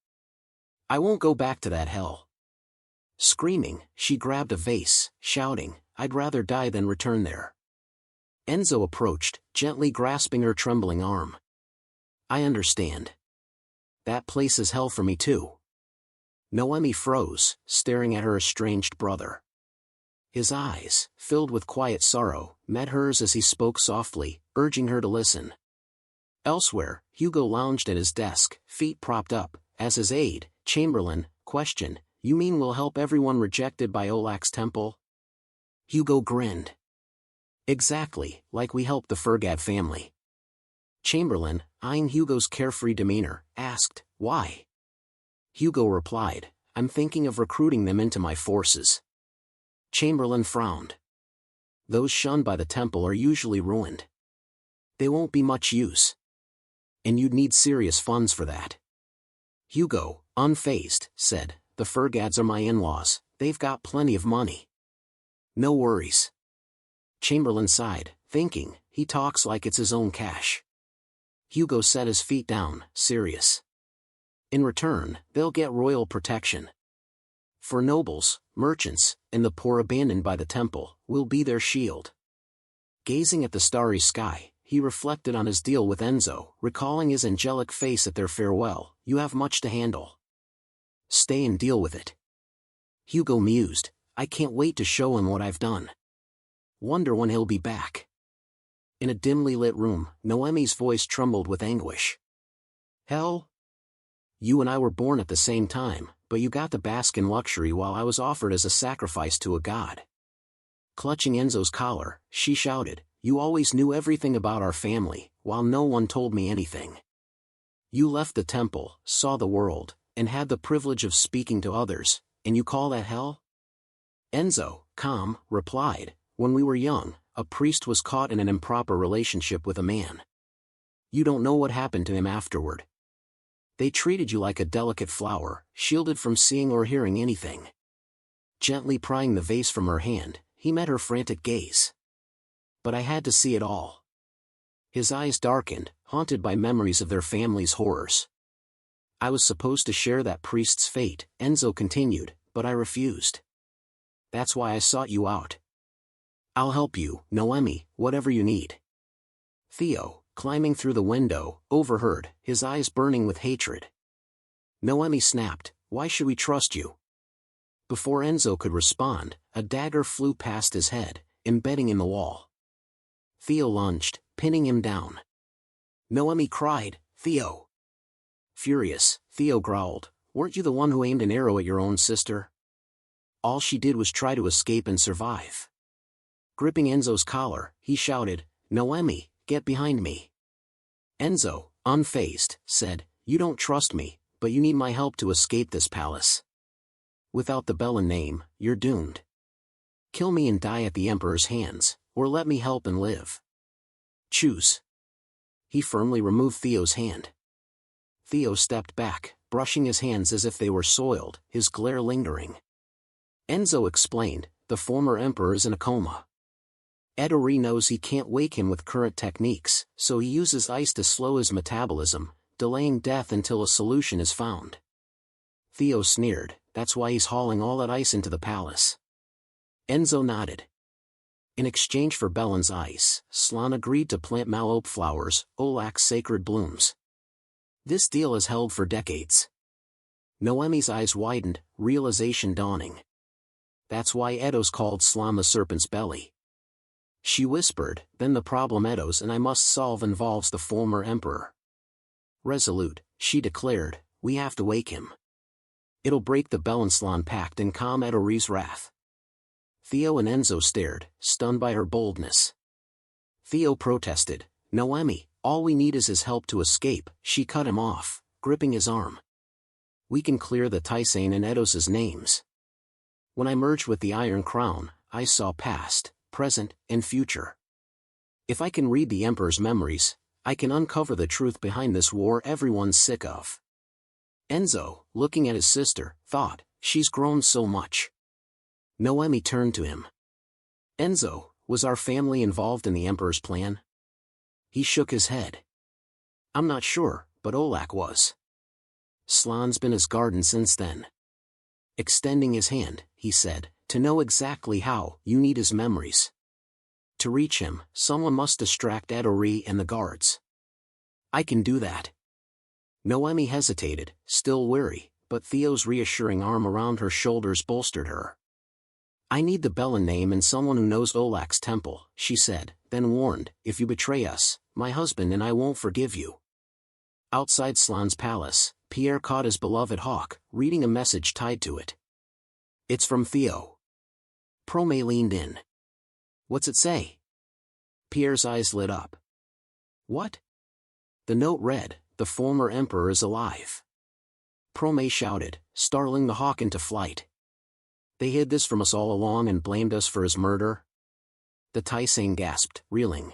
"I won't go back to that hell." Screaming, she grabbed a vase, shouting, "I'd rather die than return there." Enzo approached, gently grasping her trembling arm. "I understand. That place is hell for me too." Noemi froze, staring at her estranged brother. His eyes, filled with quiet sorrow, met hers as he spoke softly, urging her to listen. Elsewhere, Hugo lounged at his desk, feet propped up, as his aide, Chamberlain, questioned, "You mean we'll help everyone rejected by Olak's temple?" Hugo grinned. "Exactly, like we helped the Fergat family." Chamberlain, eyeing Hugo's carefree demeanor, asked, "Why?" Hugo replied, "I'm thinking of recruiting them into my forces." Chamberlain frowned. "Those shunned by the temple are usually ruined. They won't be much use. And you'd need serious funds for that." Hugo, unfazed, said, "The Fergads are my in-laws, they've got plenty of money. No worries." Chamberlain sighed, thinking, "He talks like it's his own cash." Hugo set his feet down, serious. "In return, they'll get royal protection. For nobles, merchants, and the poor abandoned by the temple, we'll be their shield." Gazing at the starry sky, he reflected on his deal with Enzo, recalling his angelic face at their farewell. "You have much to handle. Stay and deal with it." Hugo mused, "I can't wait to show him what I've done. Wonder when he'll be back." In a dimly lit room, Noemi's voice trembled with anguish. "Hell? You and I were born at the same time, but you got to bask in luxury while I was offered as a sacrifice to a god." Clutching Enzo's collar, she shouted, "You always knew everything about our family, while no one told me anything. You left the temple, saw the world, and had the privilege of speaking to others, and you call that hell?" Enzo, calm, replied, "When we were young, a priest was caught in an improper relationship with a man. You don't know what happened to him afterward. They treated you like a delicate flower, shielded from seeing or hearing anything." Gently prying the vase from her hand, he met her frantic gaze. "But I had to see it all." His eyes darkened, haunted by memories of their family's horrors. "I was supposed to share that priest's fate," Enzo continued, "but I refused. That's why I sought you out. I'll help you, Noemi, whatever you need." Theo, climbing through the window, overheard, his eyes burning with hatred. Noemi snapped, "Why should we trust you?" Before Enzo could respond, a dagger flew past his head, embedding in the wall. Theo lunged, pinning him down. Noemi cried, "Theo!" Furious, Theo growled, "Weren't you the one who aimed an arrow at your own sister? All she did was try to escape and survive." Gripping Enzo's collar, he shouted, "Noemi, get behind me." Enzo, unfazed, said, "You don't trust me, but you need my help to escape this palace. Without the Bellan name, you're doomed. Kill me and die at the Emperor's hands, or let me help and live. Choose." He firmly removed Theo's hand. Theo stepped back, brushing his hands as if they were soiled, his glare lingering. Enzo explained, "The former Emperor is in a coma. Edori knows he can't wake him with current techniques, so he uses ice to slow his metabolism, delaying death until a solution is found." Theo sneered, that's why he's hauling all that ice into the palace. Enzo nodded. In exchange for Belen's ice, Slan agreed to plant malope flowers, Olak's sacred blooms. This deal has held for decades. Noemi's eyes widened, realization dawning. That's why Edos called Slan the serpent's belly. She whispered, then the problem Edos and I must solve involves the former emperor. Resolute, she declared, we have to wake him. It'll break the Belen-Slan pact and calm Edori's wrath. Theo and Enzo stared, stunned by her boldness. Theo protested, Noemi, all we need is his help to escape. She cut him off, gripping his arm. We can clear the Tysain and Edos's names. When I merged with the Iron Crown, I saw past, present, and future. If I can read the Emperor's memories, I can uncover the truth behind this war everyone's sick of. Enzo, looking at his sister, thought, she's grown so much. Noemi turned to him. Enzo, was our family involved in the Emperor's plan? He shook his head. I'm not sure, but Olak was. Slan's been his guardian since then. Extending his hand, he said, to know exactly how, you need his memories. To reach him, someone must distract Edori and the guards. I can do that. Noemi hesitated, still wary, but Theo's reassuring arm around her shoulders bolstered her. I need the Belen name and someone who knows Olak's temple, she said, then warned, if you betray us, my husband and I won't forgive you. Outside Slan's palace, Pierre caught his beloved hawk, reading a message tied to it. It's from Theo. Prome leaned in. What's it say? Pierre's eyes lit up. What? The note read, the former emperor is alive. Prome shouted, startling the hawk into flight. They hid this from us all along and blamed us for his murder? The Tysain gasped, reeling.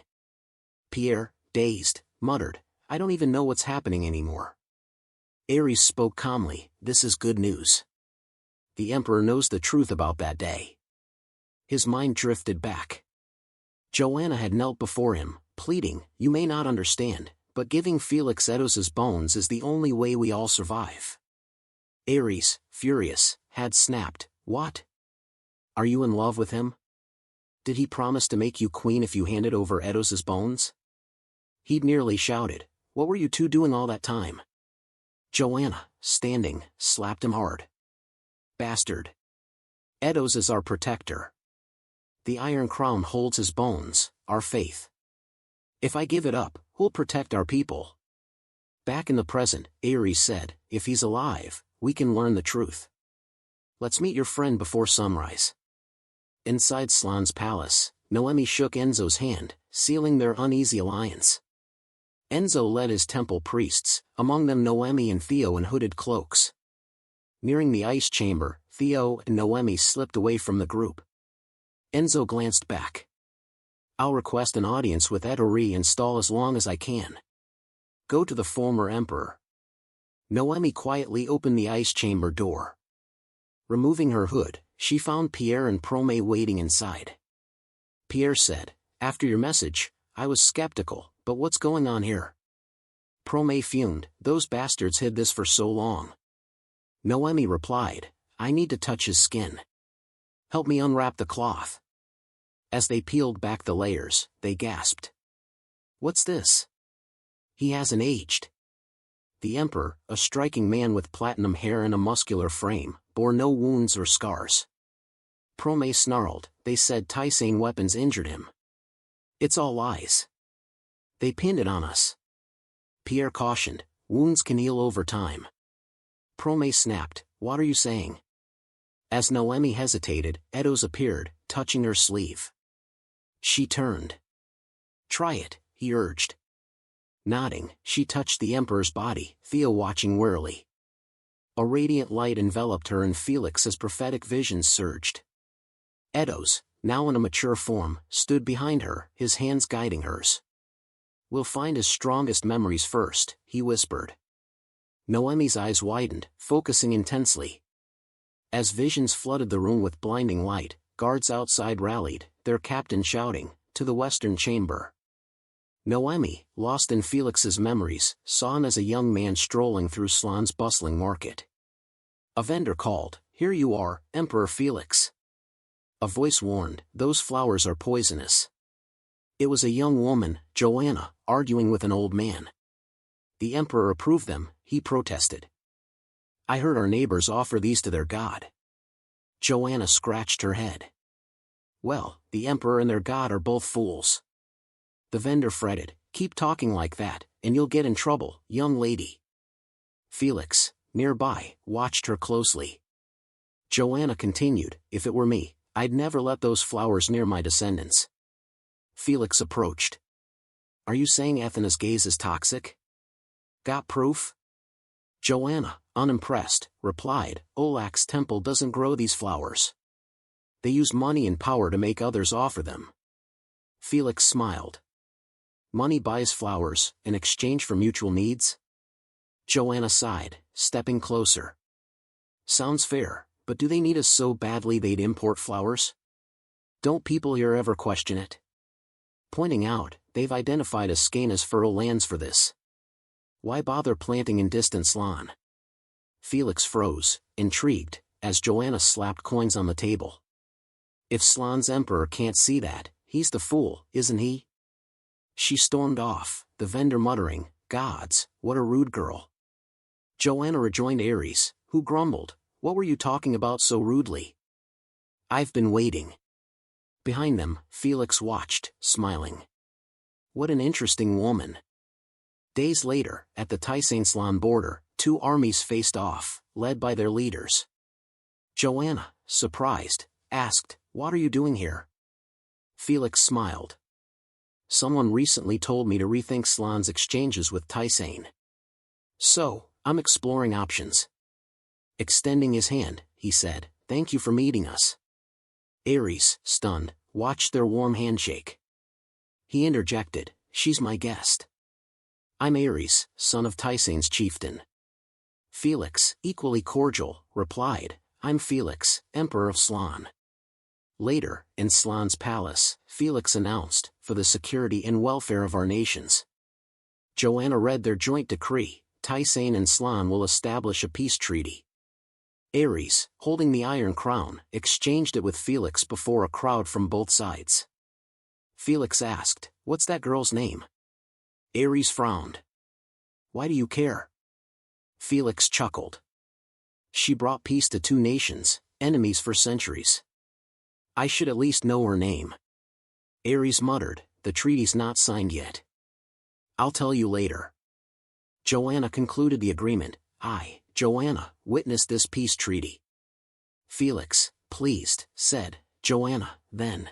Pierre, dazed, muttered, I don't even know what's happening anymore. Ares spoke calmly, this is good news. The emperor knows the truth about that day. His mind drifted back. Joanna had knelt before him, pleading, you may not understand, but giving Felix Edos's bones is the only way we all survive. Ares, furious, had snapped, what? Are you in love with him? Did he promise to make you queen if you handed over Edos's bones? He'd nearly shouted, what were you two doing all that time? Joanna, standing, slapped him hard. Bastard. Edos is our protector. The Iron Crown holds his bones, our faith. If I give it up, who'll protect our people? Back in the present, Ares said, if he's alive, we can learn the truth. Let's meet your friend before sunrise. Inside Slan's palace, Noemi shook Enzo's hand, sealing their uneasy alliance. Enzo led his temple priests, among them Noemi and Theo in hooded cloaks. Nearing the ice chamber, Theo and Noemi slipped away from the group. Enzo glanced back. I'll request an audience with Edori and stall as long as I can. Go to the former emperor. Noemi quietly opened the ice chamber door. Removing her hood, she found Pierre and Prome waiting inside. Pierre said, after your message, I was skeptical, but what's going on here? Prome fumed, those bastards hid this for so long. Noemi replied, I need to touch his skin. Help me unwrap the cloth. As they peeled back the layers, they gasped. What's this? He hasn't aged. The emperor, a striking man with platinum hair and a muscular frame, bore no wounds or scars. Prome snarled, they said Tysain weapons injured him. It's all lies. They pinned it on us. Pierre cautioned, wounds can heal over time. Prome snapped, what are you saying? As Noemi hesitated, Edos appeared, touching her sleeve. She turned. Try it, he urged. Nodding, she touched the emperor's body, Theo watching warily. A radiant light enveloped her and Felix's prophetic visions surged. Edos, now in a mature form, stood behind her, his hands guiding hers. We'll find his strongest memories first, he whispered. Noemi's eyes widened, focusing intensely. As visions flooded the room with blinding light, guards outside rallied, their captain shouting, to the western chamber. Noemi, lost in Felix's memories, saw him as a young man strolling through Slan's bustling market. A vendor called, here you are, Emperor Felix. A voice warned, those flowers are poisonous. It was a young woman, Joanna, arguing with an old man. The emperor approved them, he protested. I heard our neighbors offer these to their god. Joanna scratched her head. Well, the emperor and their god are both fools. The vendor fretted, keep talking like that, and you'll get in trouble, young lady. Felix, nearby, watched her closely. Joanna continued, if it were me, I'd never let those flowers near my descendants. Felix approached. Are you saying Athena's gaze is toxic? Got proof? Joanna, unimpressed, replied, Olak's temple doesn't grow these flowers. They use money and power to make others offer them. Felix smiled. Money buys flowers, in exchange for mutual needs? Joanna sighed, stepping closer. Sounds fair, but do they need us so badly they'd import flowers? Don't people here ever question it? Pointing out, they've identified Ascane as fertile lands for this. Why bother planting in distant Slan? Felix froze, intrigued, as Joanna slapped coins on the table. If Slan's emperor can't see that, he's the fool, isn't he? She stormed off, the vendor muttering, gods, what a rude girl. Joanna rejoined Ares, who grumbled, what were you talking about so rudely? I've been waiting. Behind them, Felix watched, smiling. What an interesting woman. Days later, at the Tysain-Slan border, two armies faced off, led by their leaders. Joanna, surprised, asked, what are you doing here? Felix smiled. Someone recently told me to rethink Slan's exchanges with Tysain. So, I'm exploring options. Extending his hand, he said, thank you for meeting us. Ares, stunned, watched their warm handshake. He interjected, she's my guest. I'm Ares, son of Tysain's chieftain. Felix, equally cordial, replied, I'm Felix, emperor of Slan. Later, in Slan's palace, Felix announced, for the security and welfare of our nations. Joanna read their joint decree, Tysain and Slan will establish a peace treaty. Ares, holding the Iron Crown, exchanged it with Felix before a crowd from both sides. Felix asked, what's that girl's name? Ares frowned. Why do you care? Felix chuckled. She brought peace to two nations, enemies for centuries. I should at least know her name. Ares muttered, the treaty's not signed yet. I'll tell you later. Joanna concluded the agreement, I, Joanna, witnessed this peace treaty. Felix, pleased, said, Joanna, then.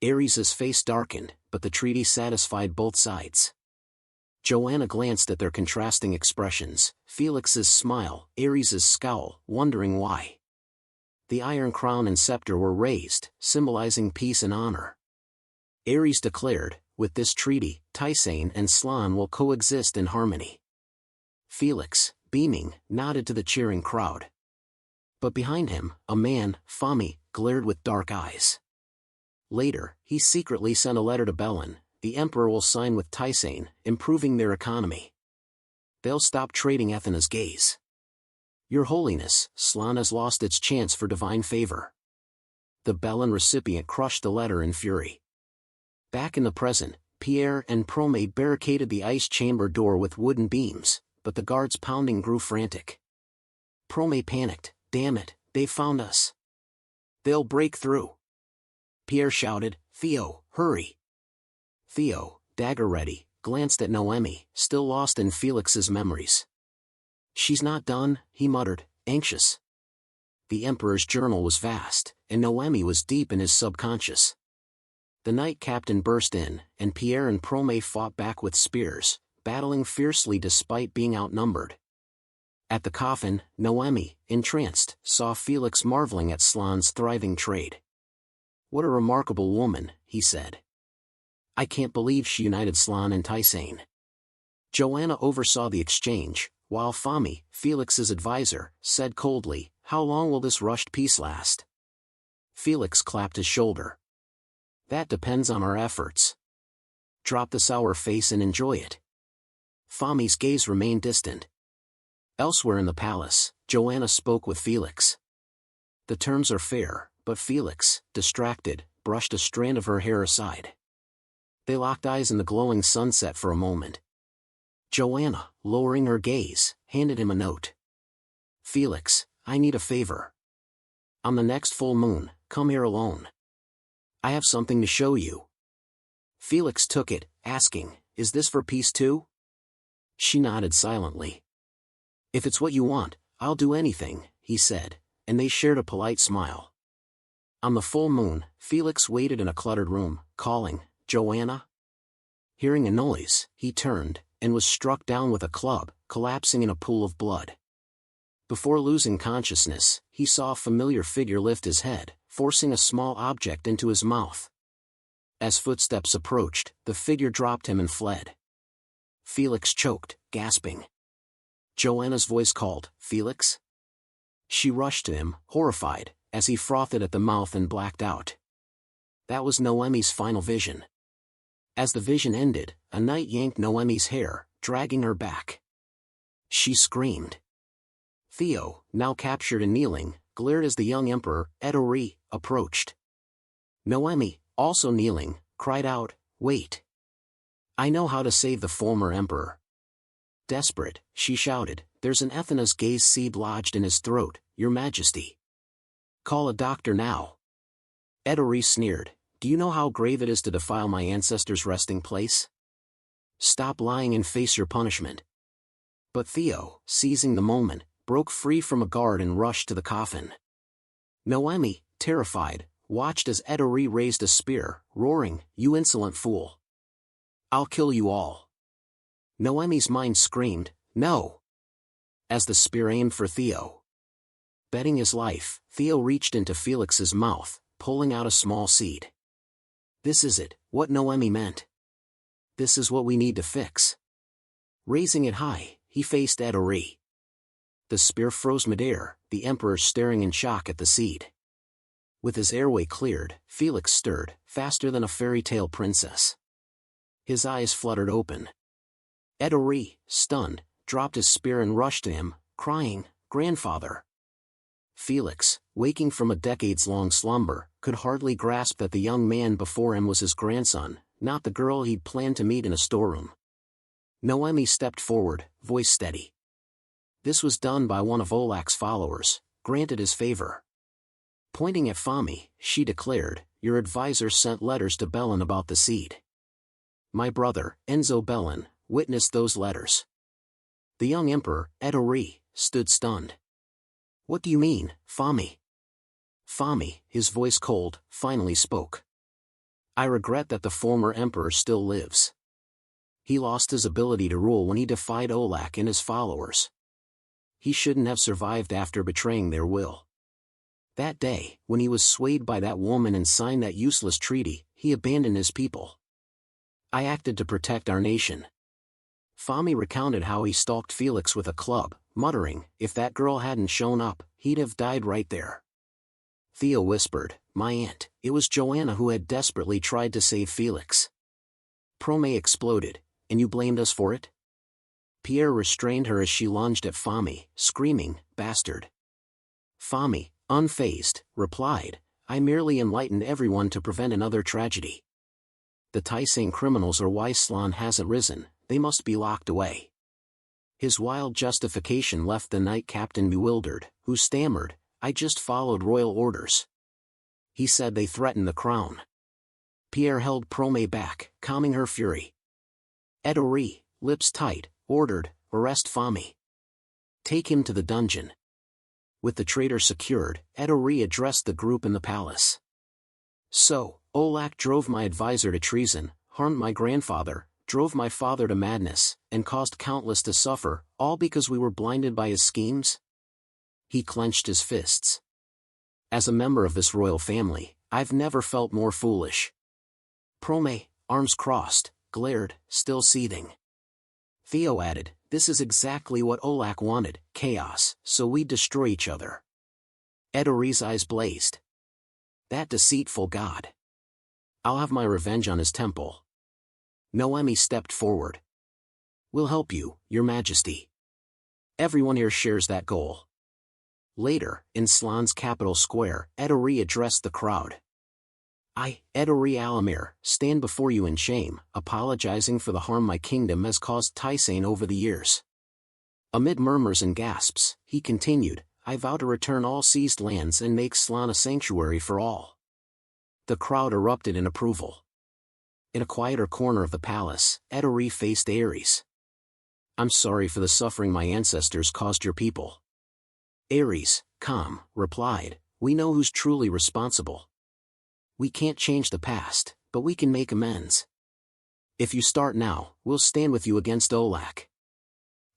Ares's face darkened, but the treaty satisfied both sides. Joanna glanced at their contrasting expressions, Felix's smile, Ares's scowl, wondering why. The Iron Crown and scepter were raised, symbolizing peace and honor. Ares declared, with this treaty, Tysain and Slan will coexist in harmony. Felix, beaming, nodded to the cheering crowd. But behind him, a man, Fami, glared with dark eyes. Later, he secretly sent a letter to Belin, the emperor will sign with Tysain, improving their economy. They'll stop trading Athena's gaze. Your Holiness, Slan has lost its chance for divine favor. The Belin recipient crushed the letter in fury. Back in the present, Pierre and Prome barricaded the ice chamber door with wooden beams, but the guards' pounding grew frantic. Prome panicked, damn it, they found us. They'll break through. Pierre shouted, Theo, hurry. Theo, dagger ready, glanced at Noemi, still lost in Felix's memories. She's not done, he muttered, anxious. The Emperor's journal was vast, and Noemi was deep in his subconscious. The knight captain burst in, and Pierre and Prome fought back with spears, battling fiercely despite being outnumbered. At the coffin, Noemi, entranced, saw Felix marveling at Slan's thriving trade. What a remarkable woman, he said. I can't believe she united Slan and Tysain. Joanna oversaw the exchange, while Fami, Felix's advisor, said coldly, how long will this rushed peace last? Felix clapped his shoulder. That depends on our efforts. Drop the sour face and enjoy it. Fami's gaze remained distant. Elsewhere in the palace, Joanna spoke with Felix. The terms are fair, but Felix, distracted, brushed a strand of her hair aside. They locked eyes in the glowing sunset for a moment. Joanna, lowering her gaze, handed him a note. Felix, I need a favor. On the next full moon, come here alone. I have something to show you. Felix took it, asking, Is this for peace too? She nodded silently. If it's what you want, I'll do anything, he said, and they shared a polite smile. On the full moon, Felix waited in a cluttered room, calling, Joanna? Hearing a noise, he turned, and was struck down with a club, collapsing in a pool of blood. Before losing consciousness, he saw a familiar figure lift his head, forcing a small object into his mouth. As footsteps approached, the figure dropped him and fled. Felix choked, gasping. Joanna's voice called, Felix? She rushed to him, horrified, as he frothed at the mouth and blacked out. That was Noemi's final vision. As the vision ended, a knight yanked Noemi's hair, dragging her back. She screamed. Theo, now captured and kneeling, glared as the young emperor, Edori, approached. Noemi, also kneeling, cried out, Wait! I know how to save the former emperor. Desperate, she shouted, There's an Athena's gaze seed lodged in his throat, your majesty. Call a doctor now. Edori sneered, Do you know how grave it is to defile my ancestors' resting place? Stop lying and face your punishment. But Theo, seizing the moment, broke free from a guard and rushed to the coffin. Noemi, terrified, watched as Edori raised a spear, roaring, You insolent fool! I'll kill you all. Noemi's mind screamed, No! As the spear aimed for Theo. Betting his life, Theo reached into Felix's mouth, pulling out a small seed. This is it, what Noemi meant. This is what we need to fix. Raising it high, he faced Edori. The spear froze midair, the emperor staring in shock at the seed. With his airway cleared, Felix stirred, faster than a fairy tale princess. His eyes fluttered open. Edori, stunned, dropped his spear and rushed to him, crying, Grandfather! Felix, waking from a decades-long slumber, could hardly grasp that the young man before him was his grandson, not the girl he'd planned to meet in a storeroom. Noemi stepped forward, voice steady. This was done by one of Olak's followers, granted his favor. Pointing at Fami, she declared, Your advisor sent letters to Belen about the seed. My brother, Enzo Belen, witnessed those letters. The young emperor, Edori, stood stunned. What do you mean, Fami? Fami, his voice cold, finally spoke. I regret that the former emperor still lives. He lost his ability to rule when he defied Olak and his followers. He shouldn't have survived after betraying their will. That day, when he was swayed by that woman and signed that useless treaty, he abandoned his people. I acted to protect our nation. Fami recounted how he stalked Felix with a club, muttering, If that girl hadn't shown up, he'd have died right there. Theo whispered, My aunt, it was Joanna who had desperately tried to save Felix. Prome exploded, And you blamed us for it? Pierre restrained her as she lunged at Fami, screaming, Bastard. Fami, unfazed, replied, I merely enlightened everyone to prevent another tragedy. The Taisang criminals are why Slan hasn't risen, they must be locked away. His wild justification left the knight captain bewildered, who stammered, I just followed royal orders. He said they threatened the crown. Pierre held Prome back, calming her fury. Edori, lips tight, ordered, Arrest Fami. Take him to the dungeon. With the traitor secured, Edori addressed the group in the palace. So, Olak drove my advisor to treason, harmed my grandfather, drove my father to madness, and caused countless to suffer, all because we were blinded by his schemes? He clenched his fists. As a member of this royal family, I've never felt more foolish. Prome, arms crossed, glared, still seething. Theo added, This is exactly what Olak wanted, chaos, so we'd destroy each other. Edori's eyes blazed. That deceitful god. I'll have my revenge on his temple. Noemi stepped forward. We'll help you, your majesty. Everyone here shares that goal. Later, in Slan's capital square, Edori addressed the crowd. I, Edori Alamir, stand before you in shame, apologizing for the harm my kingdom has caused Tysain over the years. Amid murmurs and gasps, he continued, I vow to return all seized lands and make Slan a sanctuary for all. The crowd erupted in approval. In a quieter corner of the palace, Edori faced Ares. I'm sorry for the suffering my ancestors caused your people. Ares, calm, replied, we know who's truly responsible. We can't change the past, but we can make amends. If you start now, we'll stand with you against Olak.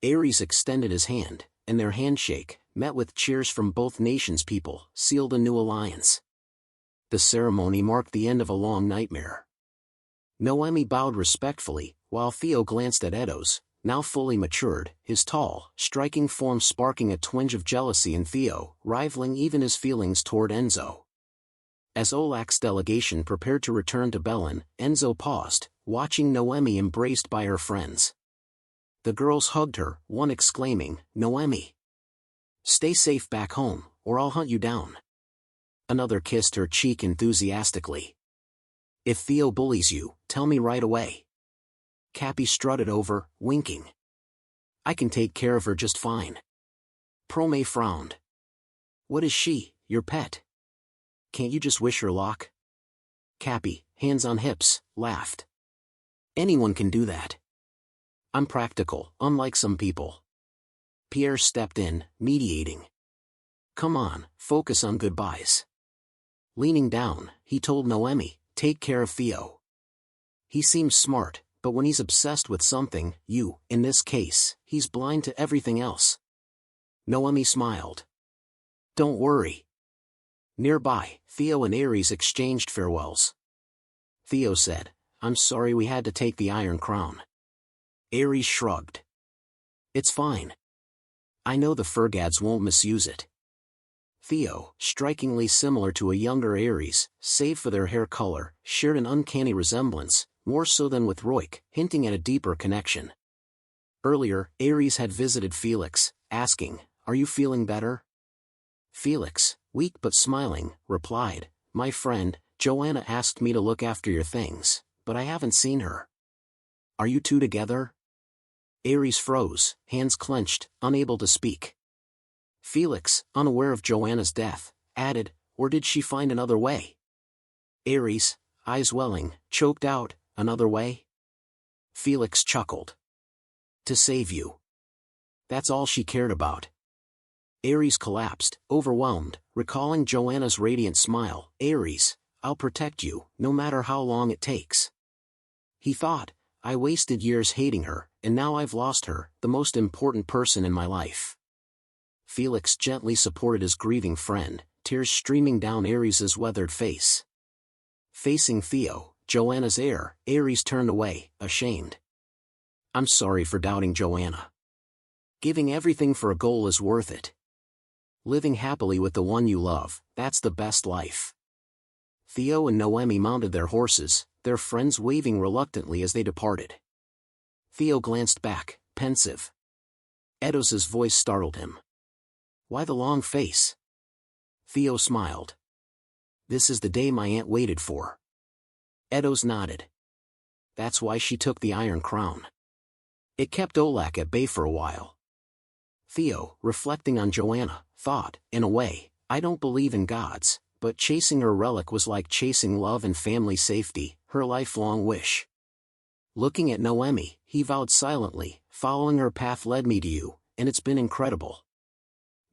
Ares extended his hand, and their handshake, met with cheers from both nations' people, sealed a new alliance. The ceremony marked the end of a long nightmare. Noemi bowed respectfully, while Theo glanced at Edos, now fully matured, his tall, striking form sparking a twinge of jealousy in Theo, rivaling even his feelings toward Enzo. As Olak's delegation prepared to return to Belen, Enzo paused, watching Noemi embraced by her friends. The girls hugged her, one exclaiming, Noemi, stay safe back home, or I'll hunt you down. Another kissed her cheek enthusiastically. If Theo bullies you, tell me right away. Cappy strutted over, winking. I can take care of her just fine. Prome frowned. What is she, your pet? Can't you just wish her luck? Cappy, hands on hips, laughed. Anyone can do that. I'm practical, unlike some people. Pierre stepped in, mediating. Come on, focus on goodbyes. Leaning down, he told Noemi, take care of Theo. He seems smart, but when he's obsessed with something, in this case, he's blind to everything else. Noemi smiled. Don't worry. Nearby, Theo and Ares exchanged farewells. Theo said, I'm sorry we had to take the Iron Crown. Ares shrugged. It's fine. I know the Fergads won't misuse it. Theo, strikingly similar to a younger Ares, save for their hair color, shared an uncanny resemblance, more so than with Roik, hinting at a deeper connection. Earlier, Ares had visited Felix, asking, Are you feeling better? Felix, weak but smiling, replied, My friend, Joanna asked me to look after your things, but I haven't seen her. Are you two together? Ares froze, hands clenched, unable to speak. Felix, unaware of Joanna's death, added, Or did she find another way? Ares, eyes welling, choked out, Another way? Felix chuckled. To save you. That's all she cared about. Ares collapsed, overwhelmed, recalling Joanna's radiant smile. Ares, I'll protect you, no matter how long it takes. He thought, I wasted years hating her, and now I've lost her, the most important person in my life. Felix gently supported his grieving friend, tears streaming down Ares's weathered face. Facing Theo, Joanna's heir, Ares turned away, ashamed. I'm sorry for doubting Joanna. Giving everything for a goal is worth it. Living happily with the one you love, that's the best life. Theo and Noemi mounted their horses, their friends waving reluctantly as they departed. Theo glanced back, pensive. Edos's voice startled him. Why the long face? Theo smiled. This is the day my aunt waited for. Edos nodded. That's why she took the Iron Crown. It kept Olak at bay for a while. Theo, reflecting on Joanna, thought, in a way, I don't believe in gods, but chasing her relic was like chasing love and family safety, her lifelong wish. Looking at Noemi, he vowed silently, following her path led me to you, and it's been incredible.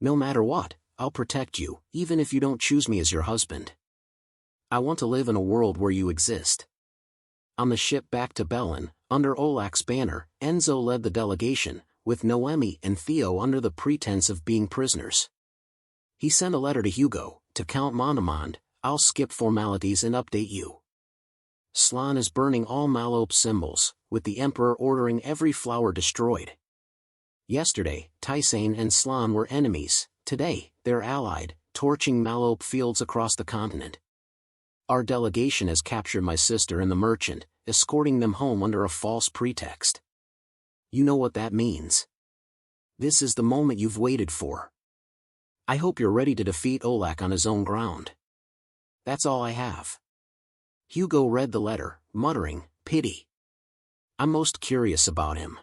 No matter what, I'll protect you, even if you don't choose me as your husband. I want to live in a world where you exist. On the ship back to Belen, under Olak's banner, Enzo led the delegation, with Noemi and Theo under the pretense of being prisoners. He sent a letter to Hugo, to Count Monomond, I'll skip formalities and update you. Slan is burning all Malope symbols, with the Emperor ordering every flower destroyed. Yesterday, Tysain and Slan were enemies, today, they're allied, torching Malope fields across the continent. Our delegation has captured my sister and the merchant, escorting them home under a false pretext. You know what that means. This is the moment you've waited for. I hope you're ready to defeat Olak on his own ground. That's all I have. Hugo read the letter, muttering, pity. I'm most curious about him.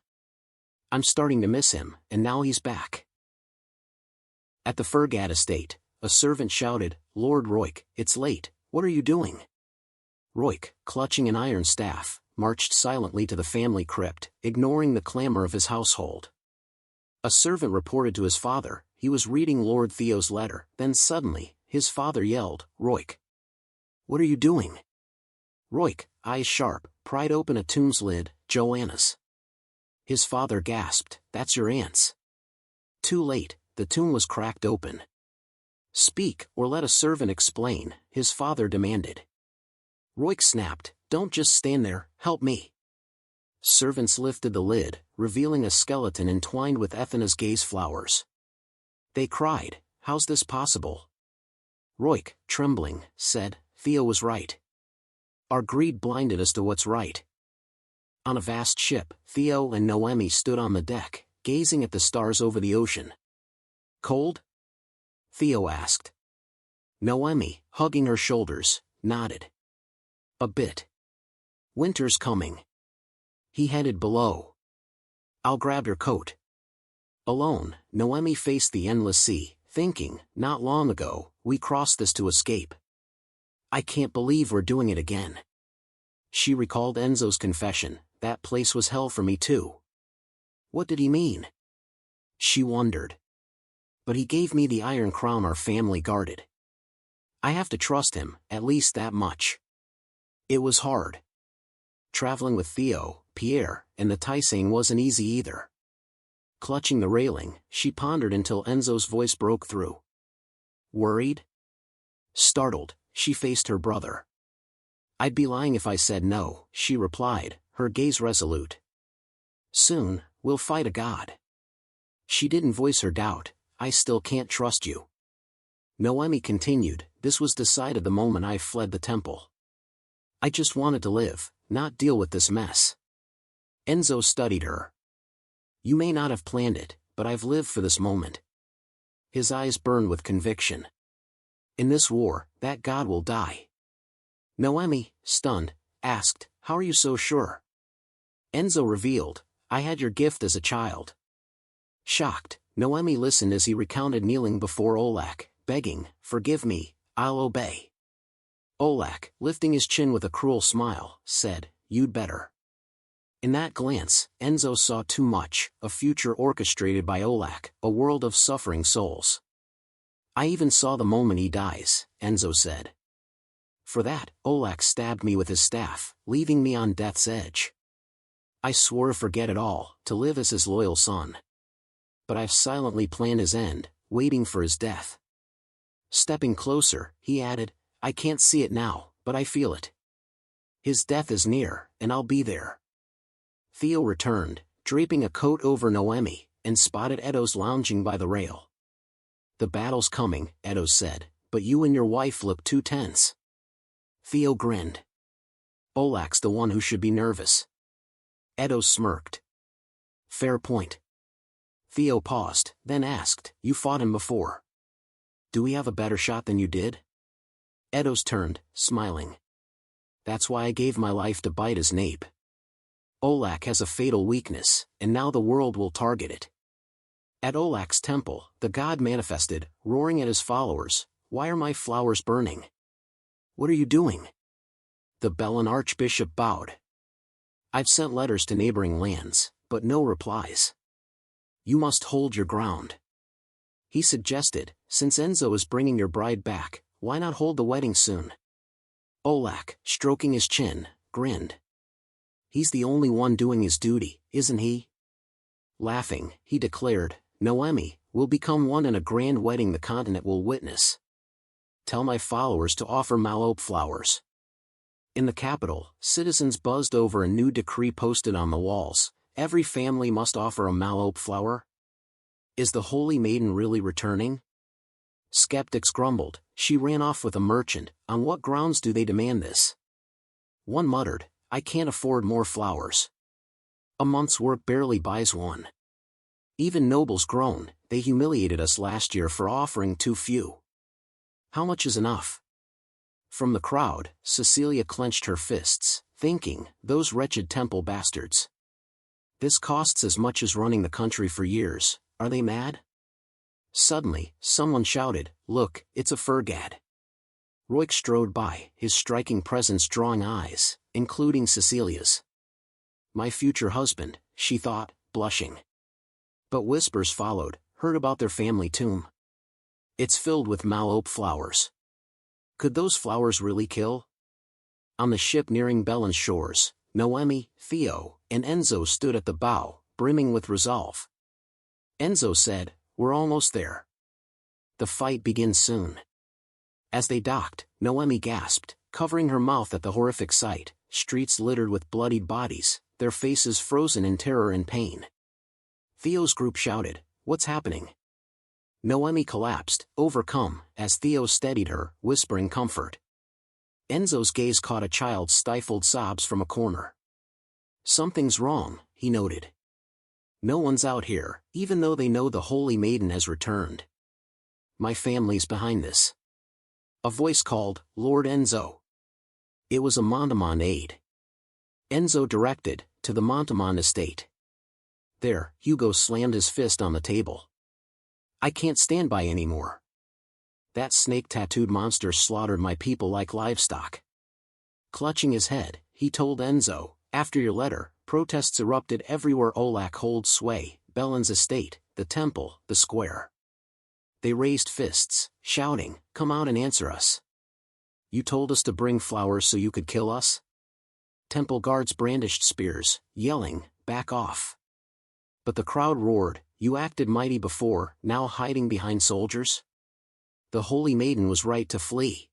I'm starting to miss him, and now he's back. At the Fergat estate, a servant shouted, Lord Roik, it's late, what are you doing? Roik, clutching an iron staff, marched silently to the family crypt, ignoring the clamor of his household. A servant reported to his father, he was reading Lord Theo's letter, then suddenly, his father yelled, Roik. What are you doing? Roik, eyes sharp, pried open a tomb's lid, Joanna's. His father gasped, that's your aunt's. Too late, the tomb was cracked open. Speak, or let a servant explain, his father demanded. Roik snapped, don't just stand there, help me. Servants lifted the lid, revealing a skeleton entwined with Athena's gaze flowers. They cried, how's this possible? Roik, trembling, said, Theo was right. Our greed blinded us to what's right. On a vast ship, Theo and Noemi stood on the deck, gazing at the stars over the ocean. Cold? Theo asked. Noemi, hugging her shoulders, nodded. A bit. Winter's coming. He headed below. I'll grab your coat. Alone, Noemi faced the endless sea, thinking, not long ago, we crossed this to escape. I can't believe we're doing it again. She recalled Enzo's confession, that place was hell for me too. What did he mean? She wondered. But he gave me the iron crown our family guarded. I have to trust him, at least that much. It was hard. Traveling with Theo, Pierre, and the Taisang wasn't easy either. Clutching the railing, she pondered until Enzo's voice broke through. Worried? Startled, she faced her brother. I'd be lying if I said no, she replied, her gaze resolute. Soon, we'll fight a god. She didn't voice her doubt, I still can't trust you. Noemi continued, this was decided the moment I fled the temple. I just wanted to live, not deal with this mess. Enzo studied her. You may not have planned it, but I've lived for this moment. His eyes burned with conviction. In this war, that god will die. Noemi, stunned, asked, how are you so sure? Enzo revealed, I had your gift as a child. Shocked, Noemi listened as he recounted kneeling before Olak, begging, forgive me, I'll obey. Olak, lifting his chin with a cruel smile, said, you'd better. In that glance, Enzo saw too much, a future orchestrated by Olak, a world of suffering souls. I even saw the moment he dies, Enzo said. For that, Olak stabbed me with his staff, leaving me on death's edge. I swore to forget it all, to live as his loyal son. But I've silently planned his end, waiting for his death. Stepping closer, he added, I can't see it now, but I feel it. His death is near, and I'll be there. Theo returned, draping a coat over Noemi, and spotted Edos lounging by the rail. The battle's coming, Edos said, but you and your wife look too tense. Theo grinned. Olak's the one who should be nervous. Edos smirked. Fair point. Theo paused, then asked, you fought him before. Do we have a better shot than you did? Edos turned, smiling. That's why I gave my life to bite his nape. Olak has a fatal weakness, and now the world will target it. At Olak's temple, the god manifested, roaring at his followers, why are my flowers burning? What are you doing? The Belan archbishop bowed. I've sent letters to neighboring lands, but no replies. You must hold your ground. He suggested, since Enzo is bringing your bride back, why not hold the wedding soon? Olak, stroking his chin, grinned. He's the only one doing his duty, isn't he? Laughing, he declared, Noemi, we'll become one in a grand wedding the continent will witness. Tell my followers to offer malope flowers. In the capital, citizens buzzed over a new decree posted on the walls. Every family must offer a malope flower. Is the holy maiden really returning? Skeptics grumbled, she ran off with a merchant, on what grounds do they demand this? One muttered, I can't afford more flowers. A month's work barely buys one. Even nobles groan, they humiliated us last year for offering too few. How much is enough? From the crowd, Cecilia clenched her fists, thinking, those wretched temple bastards. This costs as much as running the country for years, are they mad? Suddenly, someone shouted, look, it's a Fergad. Roik strode by, his striking presence drawing eyes, including Cecilia's. My future husband, she thought, blushing. But whispers followed, heard about their family tomb. It's filled with malope flowers. Could those flowers really kill? On the ship nearing Belen's shores, Noemi, Theo, and Enzo stood at the bow, brimming with resolve. Enzo said, we're almost there. The fight begins soon. As they docked, Noemi gasped, covering her mouth at the horrific sight, streets littered with bloodied bodies, their faces frozen in terror and pain. Theo's group shouted, what's happening? Noemi collapsed, overcome, as Theo steadied her, whispering comfort. Enzo's gaze caught a child's stifled sobs from a corner. Something's wrong, he noted. No one's out here, even though they know the Holy Maiden has returned. My family's behind this. A voice called, Lord Enzo. It was a Montemon aide. Enzo directed, to the Montemon estate. There, Hugo slammed his fist on the table. I can't stand by anymore. That snake-tattooed monster slaughtered my people like livestock. Clutching his head, he told Enzo, after your letter, protests erupted everywhere Olak holds sway, Belen's estate, the temple, the square. They raised fists, shouting, come out and answer us. You told us to bring flowers so you could kill us? Temple guards brandished spears, yelling, back off. But the crowd roared, you acted mighty before, now hiding behind soldiers? The Holy Maiden was right to flee.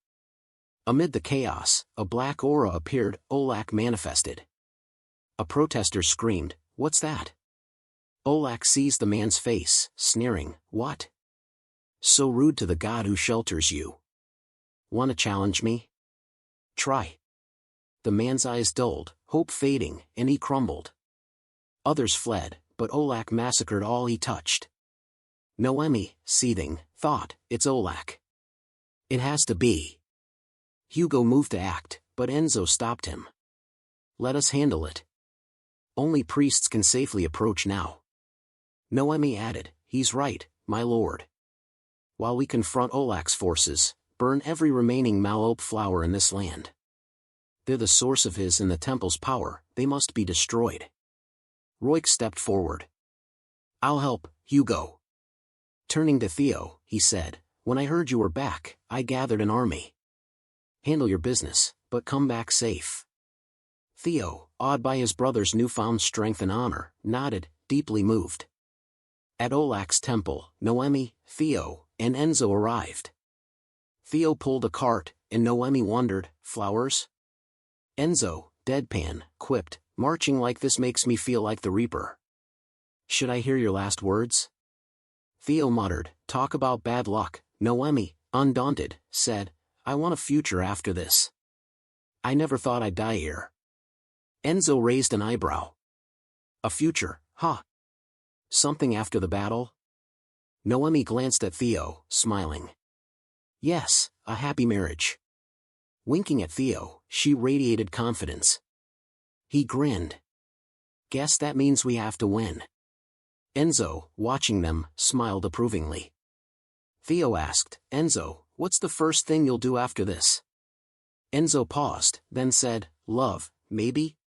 Amid the chaos, a black aura appeared, Olak manifested. A protester screamed, what's that? Olak seized the man's face, sneering, what? So rude to the god who shelters you. Wanna challenge me? Try. The man's eyes dulled, hope fading, and he crumbled. Others fled, but Olak massacred all he touched. Noemi, seething, thought, it's Olak. It has to be. Hugo moved to act, but Enzo stopped him. Let us handle it. Only priests can safely approach now. Noemi added, he's right, my lord. While we confront Olak's forces, burn every remaining malope flower in this land. They're the source of his and the temple's power, they must be destroyed. Roik stepped forward. I'll help, Hugo. Turning to Theo, he said, when I heard you were back, I gathered an army. Handle your business, but come back safe. Theo, awed by his brother's newfound strength and honor, nodded, deeply moved. At Olak's temple, Noemi, Theo, and Enzo arrived. Theo pulled a cart, and Noemi wondered, flowers? Enzo, deadpan, quipped, marching like this makes me feel like the Reaper. Should I hear your last words? Theo muttered, talk about bad luck. Noemi, undaunted, said, I want a future after this. I never thought I'd die here. Enzo raised an eyebrow. A future, huh? Something after the battle? Noemi glanced at Theo, smiling. Yes, a happy marriage. Winking at Theo, she radiated confidence. He grinned. Guess that means we have to win. Enzo, watching them, smiled approvingly. Theo asked, Enzo, what's the first thing you'll do after this? Enzo paused, then said, love, maybe?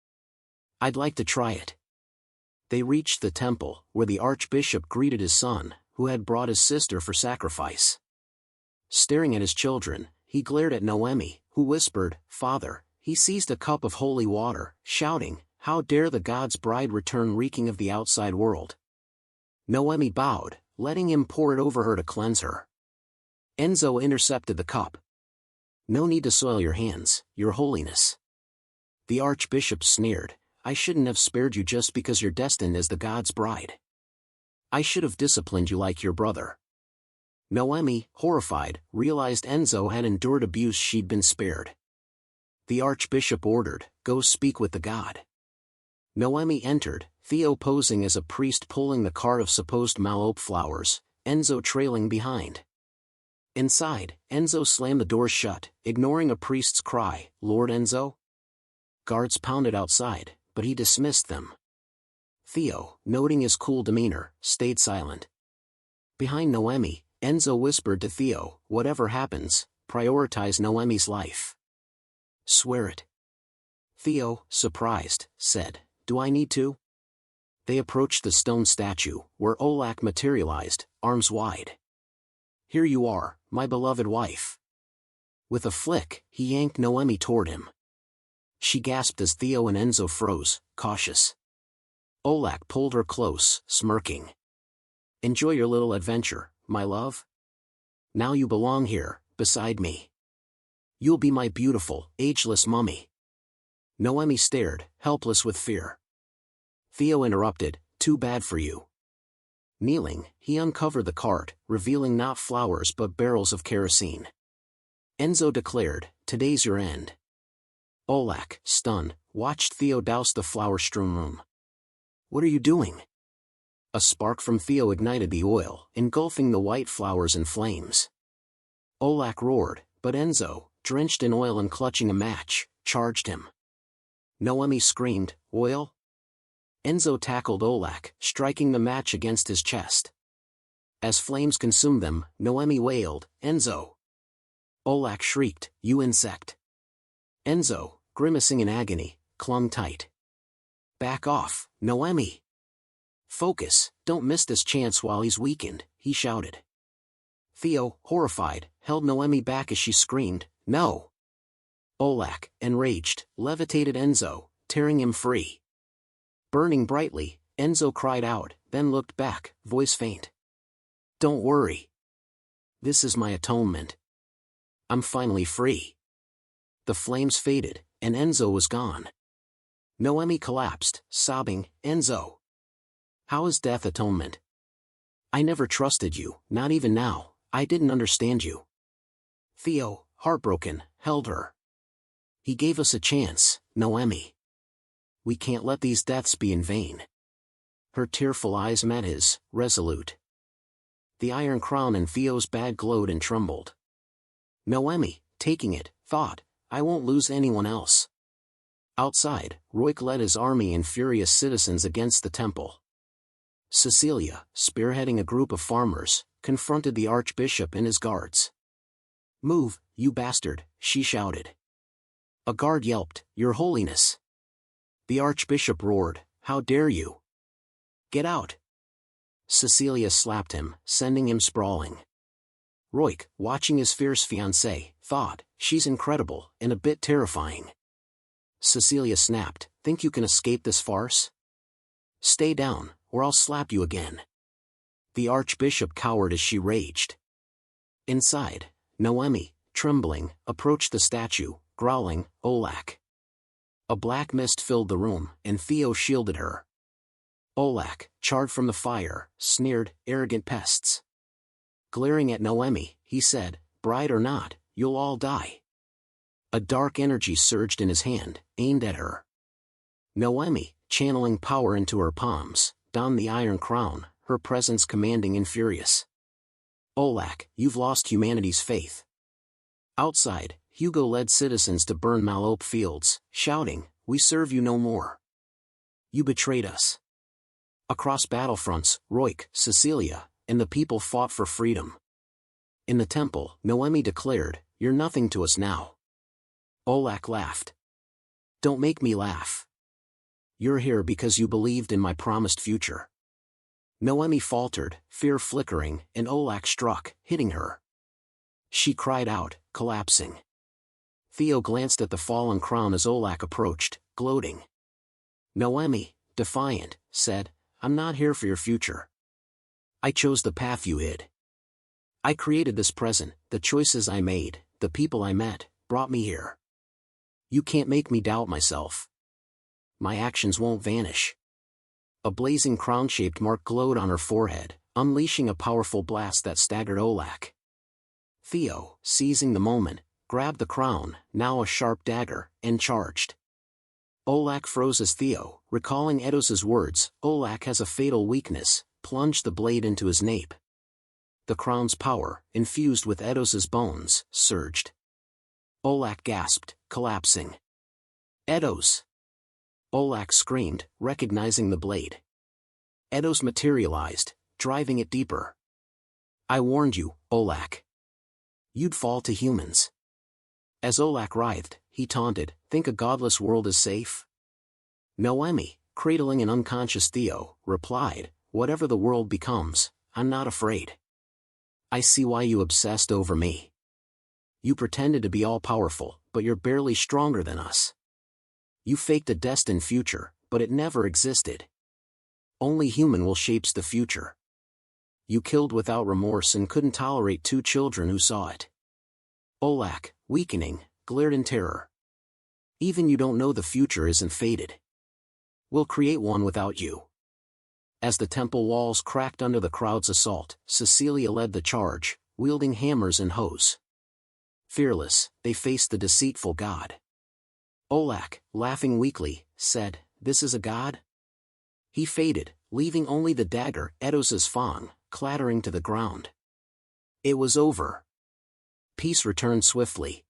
I'd like to try it. They reached the temple, where the archbishop greeted his son, who had brought his sister for sacrifice. Staring at his children, he glared at Noemi, who whispered, Father. He seized a cup of holy water, shouting, how dare the god's bride return reeking of the outside world? Noemi bowed, letting him pour it over her to cleanse her. Enzo intercepted the cup. No need to soil your hands, your holiness. The archbishop sneered, I shouldn't have spared you just because you're destined as the god's bride. I should have disciplined you like your brother. Noemi, horrified, realized Enzo had endured abuse she'd been spared. The archbishop ordered, go speak with the god. Noemi entered, Theo posing as a priest pulling the cart of supposed malice flowers, Enzo trailing behind. Inside, Enzo slammed the doors shut, ignoring a priest's cry, "Lord Enzo?" Guards pounded outside, but he dismissed them. Theo, noting his cool demeanor, stayed silent. Behind Noemi, Enzo whispered to Theo, "Whatever happens, prioritize Noemi's life. Swear it." Theo, surprised, said, "Do I need to?" They approached the stone statue, where Olak materialized, arms wide. "Here you are, my beloved wife." With a flick, he yanked Noemi toward him. She gasped as Theo and Enzo froze, cautious. Olak pulled her close, smirking. "Enjoy your little adventure, my love. Now you belong here, beside me. You'll be my beautiful, ageless mummy." Noemi stared, helpless with fear. Theo interrupted, "Too bad for you." Kneeling, he uncovered the cart, revealing not flowers but barrels of kerosene. Enzo declared, "Today's your end." Olak, stunned, watched Theo douse the flower-strewn room. "What are you doing?" A spark from Theo ignited the oil, engulfing the white flowers in flames. Olak roared, but Enzo, drenched in oil and clutching a match, charged him. Noemi screamed, "Oil?" Enzo tackled Olak, striking the match against his chest. As flames consumed them, Noemi wailed, "Enzo!" Olak shrieked, "You insect!" Enzo, grimacing in agony, clung tight. "Back off, Noemi! Focus, don't miss this chance while he's weakened," he shouted. Theo, horrified, held Noemi back as she screamed, "No!" Olak, enraged, levitated Enzo, tearing him free. Burning brightly, Enzo cried out, then looked back, voice faint. "Don't worry. This is my atonement. I'm finally free." The flames faded, and Enzo was gone. Noemi collapsed, sobbing, "Enzo! How is death atonement? I never trusted you, not even now, I didn't understand you." Theo, heartbroken, held her. "He gave us a chance, Noemi. We can't let these deaths be in vain." Her tearful eyes met his, resolute. The iron crown in Theo's bag glowed and trembled. Noemi, taking it, thought, "I won't lose anyone else." Outside, Roik led his army and furious citizens against the temple. Cecilia, spearheading a group of farmers, confronted the archbishop and his guards. "Move, you bastard," she shouted. A guard yelped, "Your Holiness." The archbishop roared, "How dare you? Get out!" Cecilia slapped him, sending him sprawling. Roik, watching his fierce fiancée, thought, "She's incredible, and a bit terrifying." Cecilia snapped, "Think you can escape this farce? Stay down, or I'll slap you again." The archbishop cowered as she raged. Inside, Noemi, trembling, approached the statue, growling, "Olak." A black mist filled the room, and Theo shielded her. Olak, charred from the fire, sneered, "Arrogant pests." Glaring at Noemi, he said, "Bride or not, you'll all die." A dark energy surged in his hand, aimed at her. Noemi, channeling power into her palms, donned the iron crown, her presence commanding and furious. "Olak, you've lost humanity's faith." Outside, Hugo led citizens to burn Malope fields, shouting, "We serve you no more. You betrayed us." Across battlefronts, Roik, Cecilia, and the people fought for freedom. In the temple, Noemi declared, "You're nothing to us now." Olak laughed. "Don't make me laugh. You're here because you believed in my promised future." Noemi faltered, fear flickering, and Olak struck, hitting her. She cried out, collapsing. Theo glanced at the fallen crown as Olak approached, gloating. Noemi, defiant, said, "I'm not here for your future. I chose the path you hid. I created this present, the choices I made, the people I met, brought me here. You can't make me doubt myself. My actions won't vanish." A blazing crown-shaped mark glowed on her forehead, unleashing a powerful blast that staggered Olak. Theo, seizing the moment, grabbed the crown, now a sharp dagger, and charged. Olak froze as Theo, Recalling Edos's words, Olak has a fatal weakness, plunged the blade into his nape. The crown's power, infused with Edos's bones, surged. Olak gasped, collapsing. Edos! Olak screamed, recognizing the blade. Edos materialized, driving it deeper. I warned you, Olak. You'd fall to humans. As Olak writhed, he taunted, think a godless world is safe? Noemi, cradling an unconscious Theo, replied, whatever the world becomes, I'm not afraid. I see why you obsessed over me. You pretended to be all-powerful, but you're barely stronger than us. You faked a destined future, but it never existed. Only human will shapes the future. You killed without remorse and couldn't tolerate 2 children who saw it. Olak, weakening, glared in terror. Even you don't know the future isn't fated. We'll create one without you. As the temple walls cracked under the crowd's assault, Cecilia led the charge, wielding hammers and hoes. Fearless, they faced the deceitful god. Olak, laughing weakly, said, this is a god? He faded, leaving only the dagger, Edos's fang, clattering to the ground. It was over. Peace returned swiftly.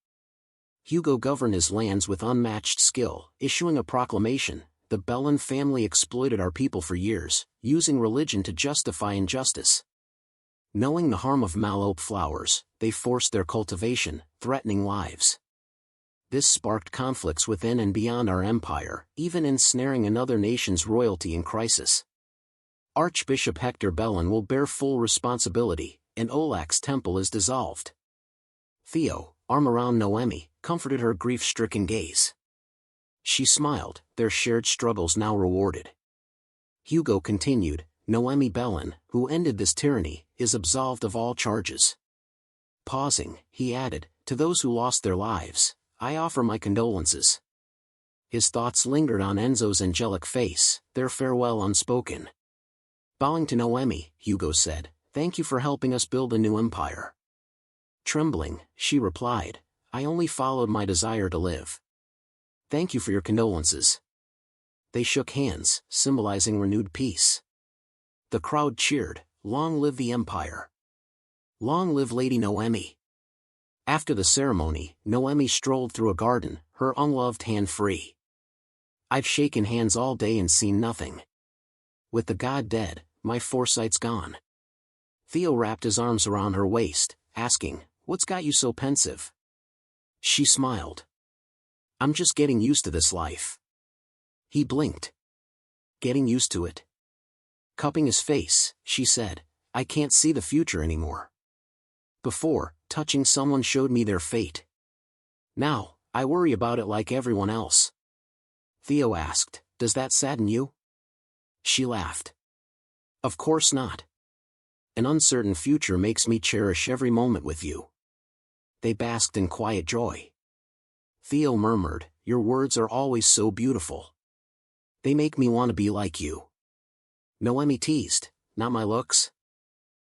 Hugo governed his lands with unmatched skill, issuing a proclamation, the Bellin family exploited our people for years, using religion to justify injustice. Knowing the harm of malope flowers, they forced their cultivation, threatening lives. This sparked conflicts within and beyond our empire, even ensnaring another nation's royalty in crisis. Archbishop Hector Bellin will bear full responsibility, and Olak's temple is dissolved. Theo, arm around Noemi, comforted her grief-stricken gaze. She smiled, their shared struggles now rewarded. Hugo continued, Noemi Bellin, who ended this tyranny, is absolved of all charges. Pausing, he added, to those who lost their lives, I offer my condolences. His thoughts lingered on Enzo's angelic face, their farewell unspoken. Bowing to Noemi, Hugo said, thank you for helping us build a new empire. Trembling, she replied, I only followed my desire to live. Thank you for your condolences. They shook hands, symbolizing renewed peace. The crowd cheered, long live the empire. Long live Lady Noemi. After the ceremony, Noemi strolled through a garden, her unloved hand free. I've shaken hands all day and seen nothing. With the god dead, my foresight's gone. Theo wrapped his arms around her waist, asking, what's got you so pensive? She smiled. I'm just getting used to this life. He blinked. Getting used to it? Cupping his face, she said, I can't see the future anymore. Before, touching someone showed me their fate. Now, I worry about it like everyone else. Theo asked, does that sadden you? She laughed. Of course not. An uncertain future makes me cherish every moment with you. They basked in quiet joy. Theo murmured, your words are always so beautiful. They make me want to be like you. Noemi teased, not my looks?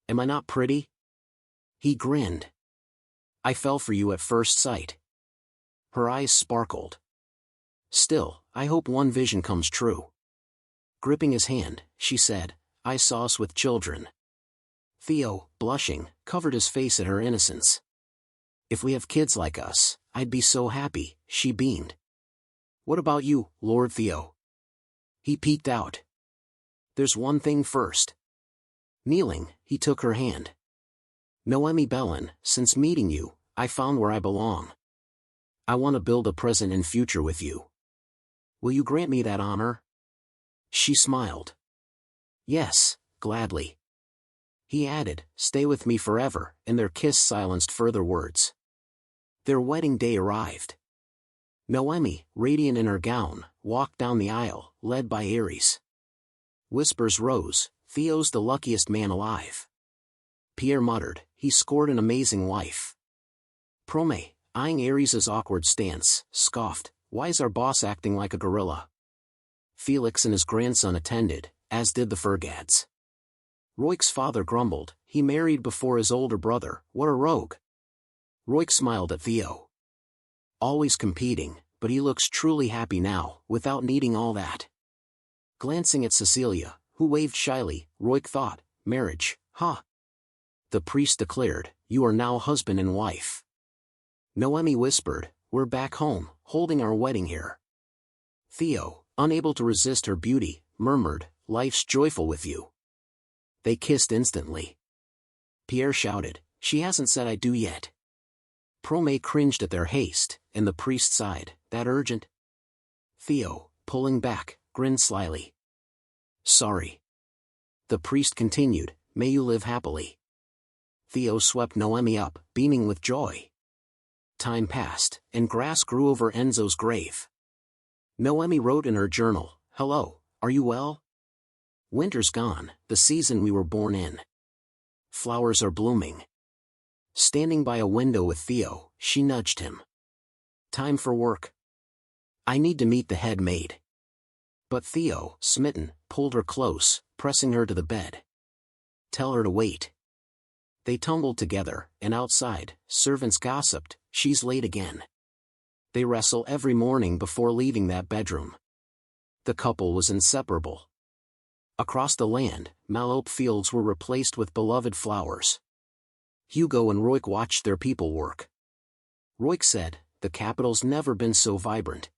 Am I not pretty? He grinned. I fell for you at first sight. Her eyes sparkled. Still, I hope one vision comes true. Gripping his hand, she said, I saw us with children. Theo, blushing, covered his face at her innocence. If we have kids like us, I'd be so happy, she beamed. What about you, Lord Theo? He peeked out. There's one thing first. Kneeling, he took her hand. Noemi Bellin, since meeting you, I found where I belong. I want to build a present and future with you. Will you grant me that honor? She smiled. Yes, gladly. He added, stay with me forever, and their kiss silenced further words. Their wedding day arrived. Noemi, radiant in her gown, walked down the aisle, led by Ares. Whispers rose, Theo's the luckiest man alive. Pierre muttered, he scored an amazing wife. Prome, eyeing Ares's awkward stance, scoffed, why is our boss acting like a gorilla? Felix and his grandson attended, as did the Fergads. Royk's father grumbled, he married before his older brother, what a rogue. Royk smiled at Theo. Always competing, but he looks truly happy now, without needing all that. Glancing at Cecilia, who waved shyly, Roik thought, marriage, huh? The priest declared, you are now husband and wife. Noemi whispered, we're back home, holding our wedding here. Theo, unable to resist her beauty, murmured, life's joyful with you. They kissed instantly. Pierre shouted, she hasn't said I do yet. Prome cringed at their haste, and the priest sighed, that urgent? Theo, pulling back, grinned slyly. Sorry. The priest continued, may you live happily. Theo swept Noemi up, beaming with joy. Time passed, and grass grew over Enzo's grave. Noemi wrote in her journal, hello, are you well? Winter's gone, the season we were born in. Flowers are blooming. Standing by a window with Theo, she nudged him. Time for work. I need to meet the head maid. But Theo, smitten, pulled her close, pressing her to the bed. Tell her to wait. They tumbled together, and outside, servants gossiped, she's late again. They wrestle every morning before leaving that bedroom. The couple was inseparable. Across the land, mallope fields were replaced with beloved flowers. Hugo and Roik watched their people work. Roik said, the capital's never been so vibrant.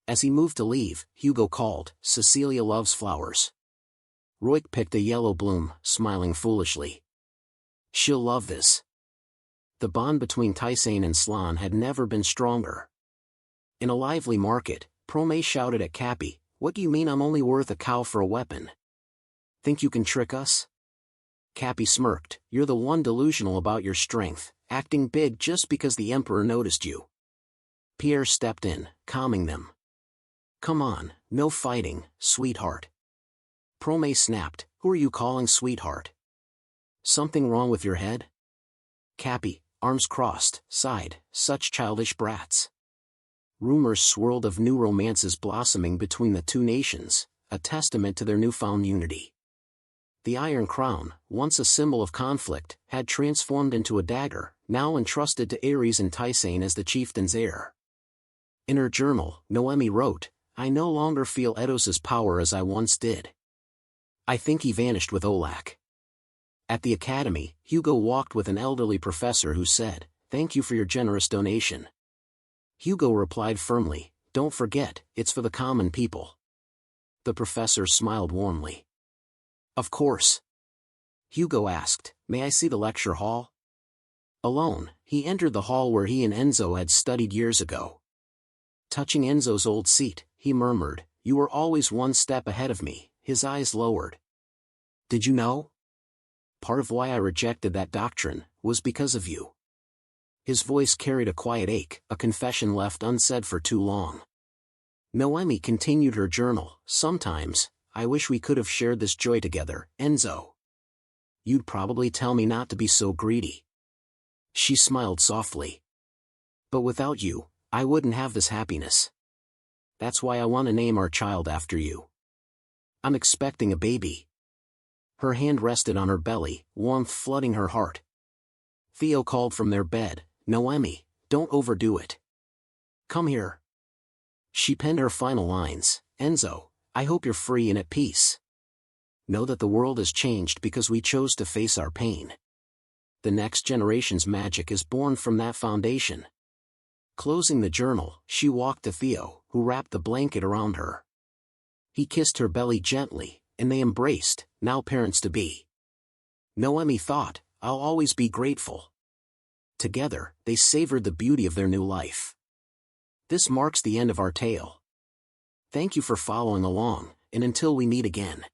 As he moved to leave, Hugo called, Cecilia loves flowers. Roik picked a yellow bloom, smiling foolishly. She'll love this. The bond between Tysain and Slan had never been stronger. In a lively market, Prome shouted at Cappy, what do you mean I'm only worth a cow for a weapon? Think you can trick us? Cappy smirked, you're the one delusional about your strength, acting big just because the Emperor noticed you. Pierre stepped in, calming them. Come on, no fighting, sweetheart. Prome snapped, who are you calling sweetheart? Something wrong with your head? Cappy, arms crossed, sighed, such childish brats. Rumors swirled of new romances blossoming between the two nations, a testament to their newfound unity. The Iron Crown, once a symbol of conflict, had transformed into a dagger, now entrusted to Ares and Tysain as the chieftain's heir. In her journal, Noemi wrote, I no longer feel Edos's power as I once did. I think he vanished with Olak. At the academy, Hugo walked with an elderly professor who said, thank you for your generous donation. Hugo replied firmly, don't forget, it's for the common people. The professor smiled warmly. Of course. Hugo asked, may I see the lecture hall? Alone, he entered the hall where he and Enzo had studied years ago. Touching Enzo's old seat, he murmured, you were always one step ahead of me, his eyes lowered. Did you know? Part of why I rejected that doctrine was because of you. His voice carried a quiet ache, a confession left unsaid for too long. Noemi continued her journal, sometimes, I wish we could have shared this joy together, Enzo. You'd probably tell me not to be so greedy. She smiled softly. But without you, I wouldn't have this happiness. That's why I want to name our child after you. I'm expecting a baby. Her hand rested on her belly, warmth flooding her heart. Theo called from their bed, Noemi, don't overdo it. Come here. She penned her final lines, Enzo, I hope you're free and at peace. Know that the world has changed because we chose to face our pain. The next generation's magic is born from that foundation. Closing the journal, she walked to Theo, who wrapped the blanket around her. He kissed her belly gently, and they embraced, now parents-to-be. Noemi thought, I'll always be grateful. Together, they savored the beauty of their new life. This marks the end of our tale. Thank you for following along, and until we meet again.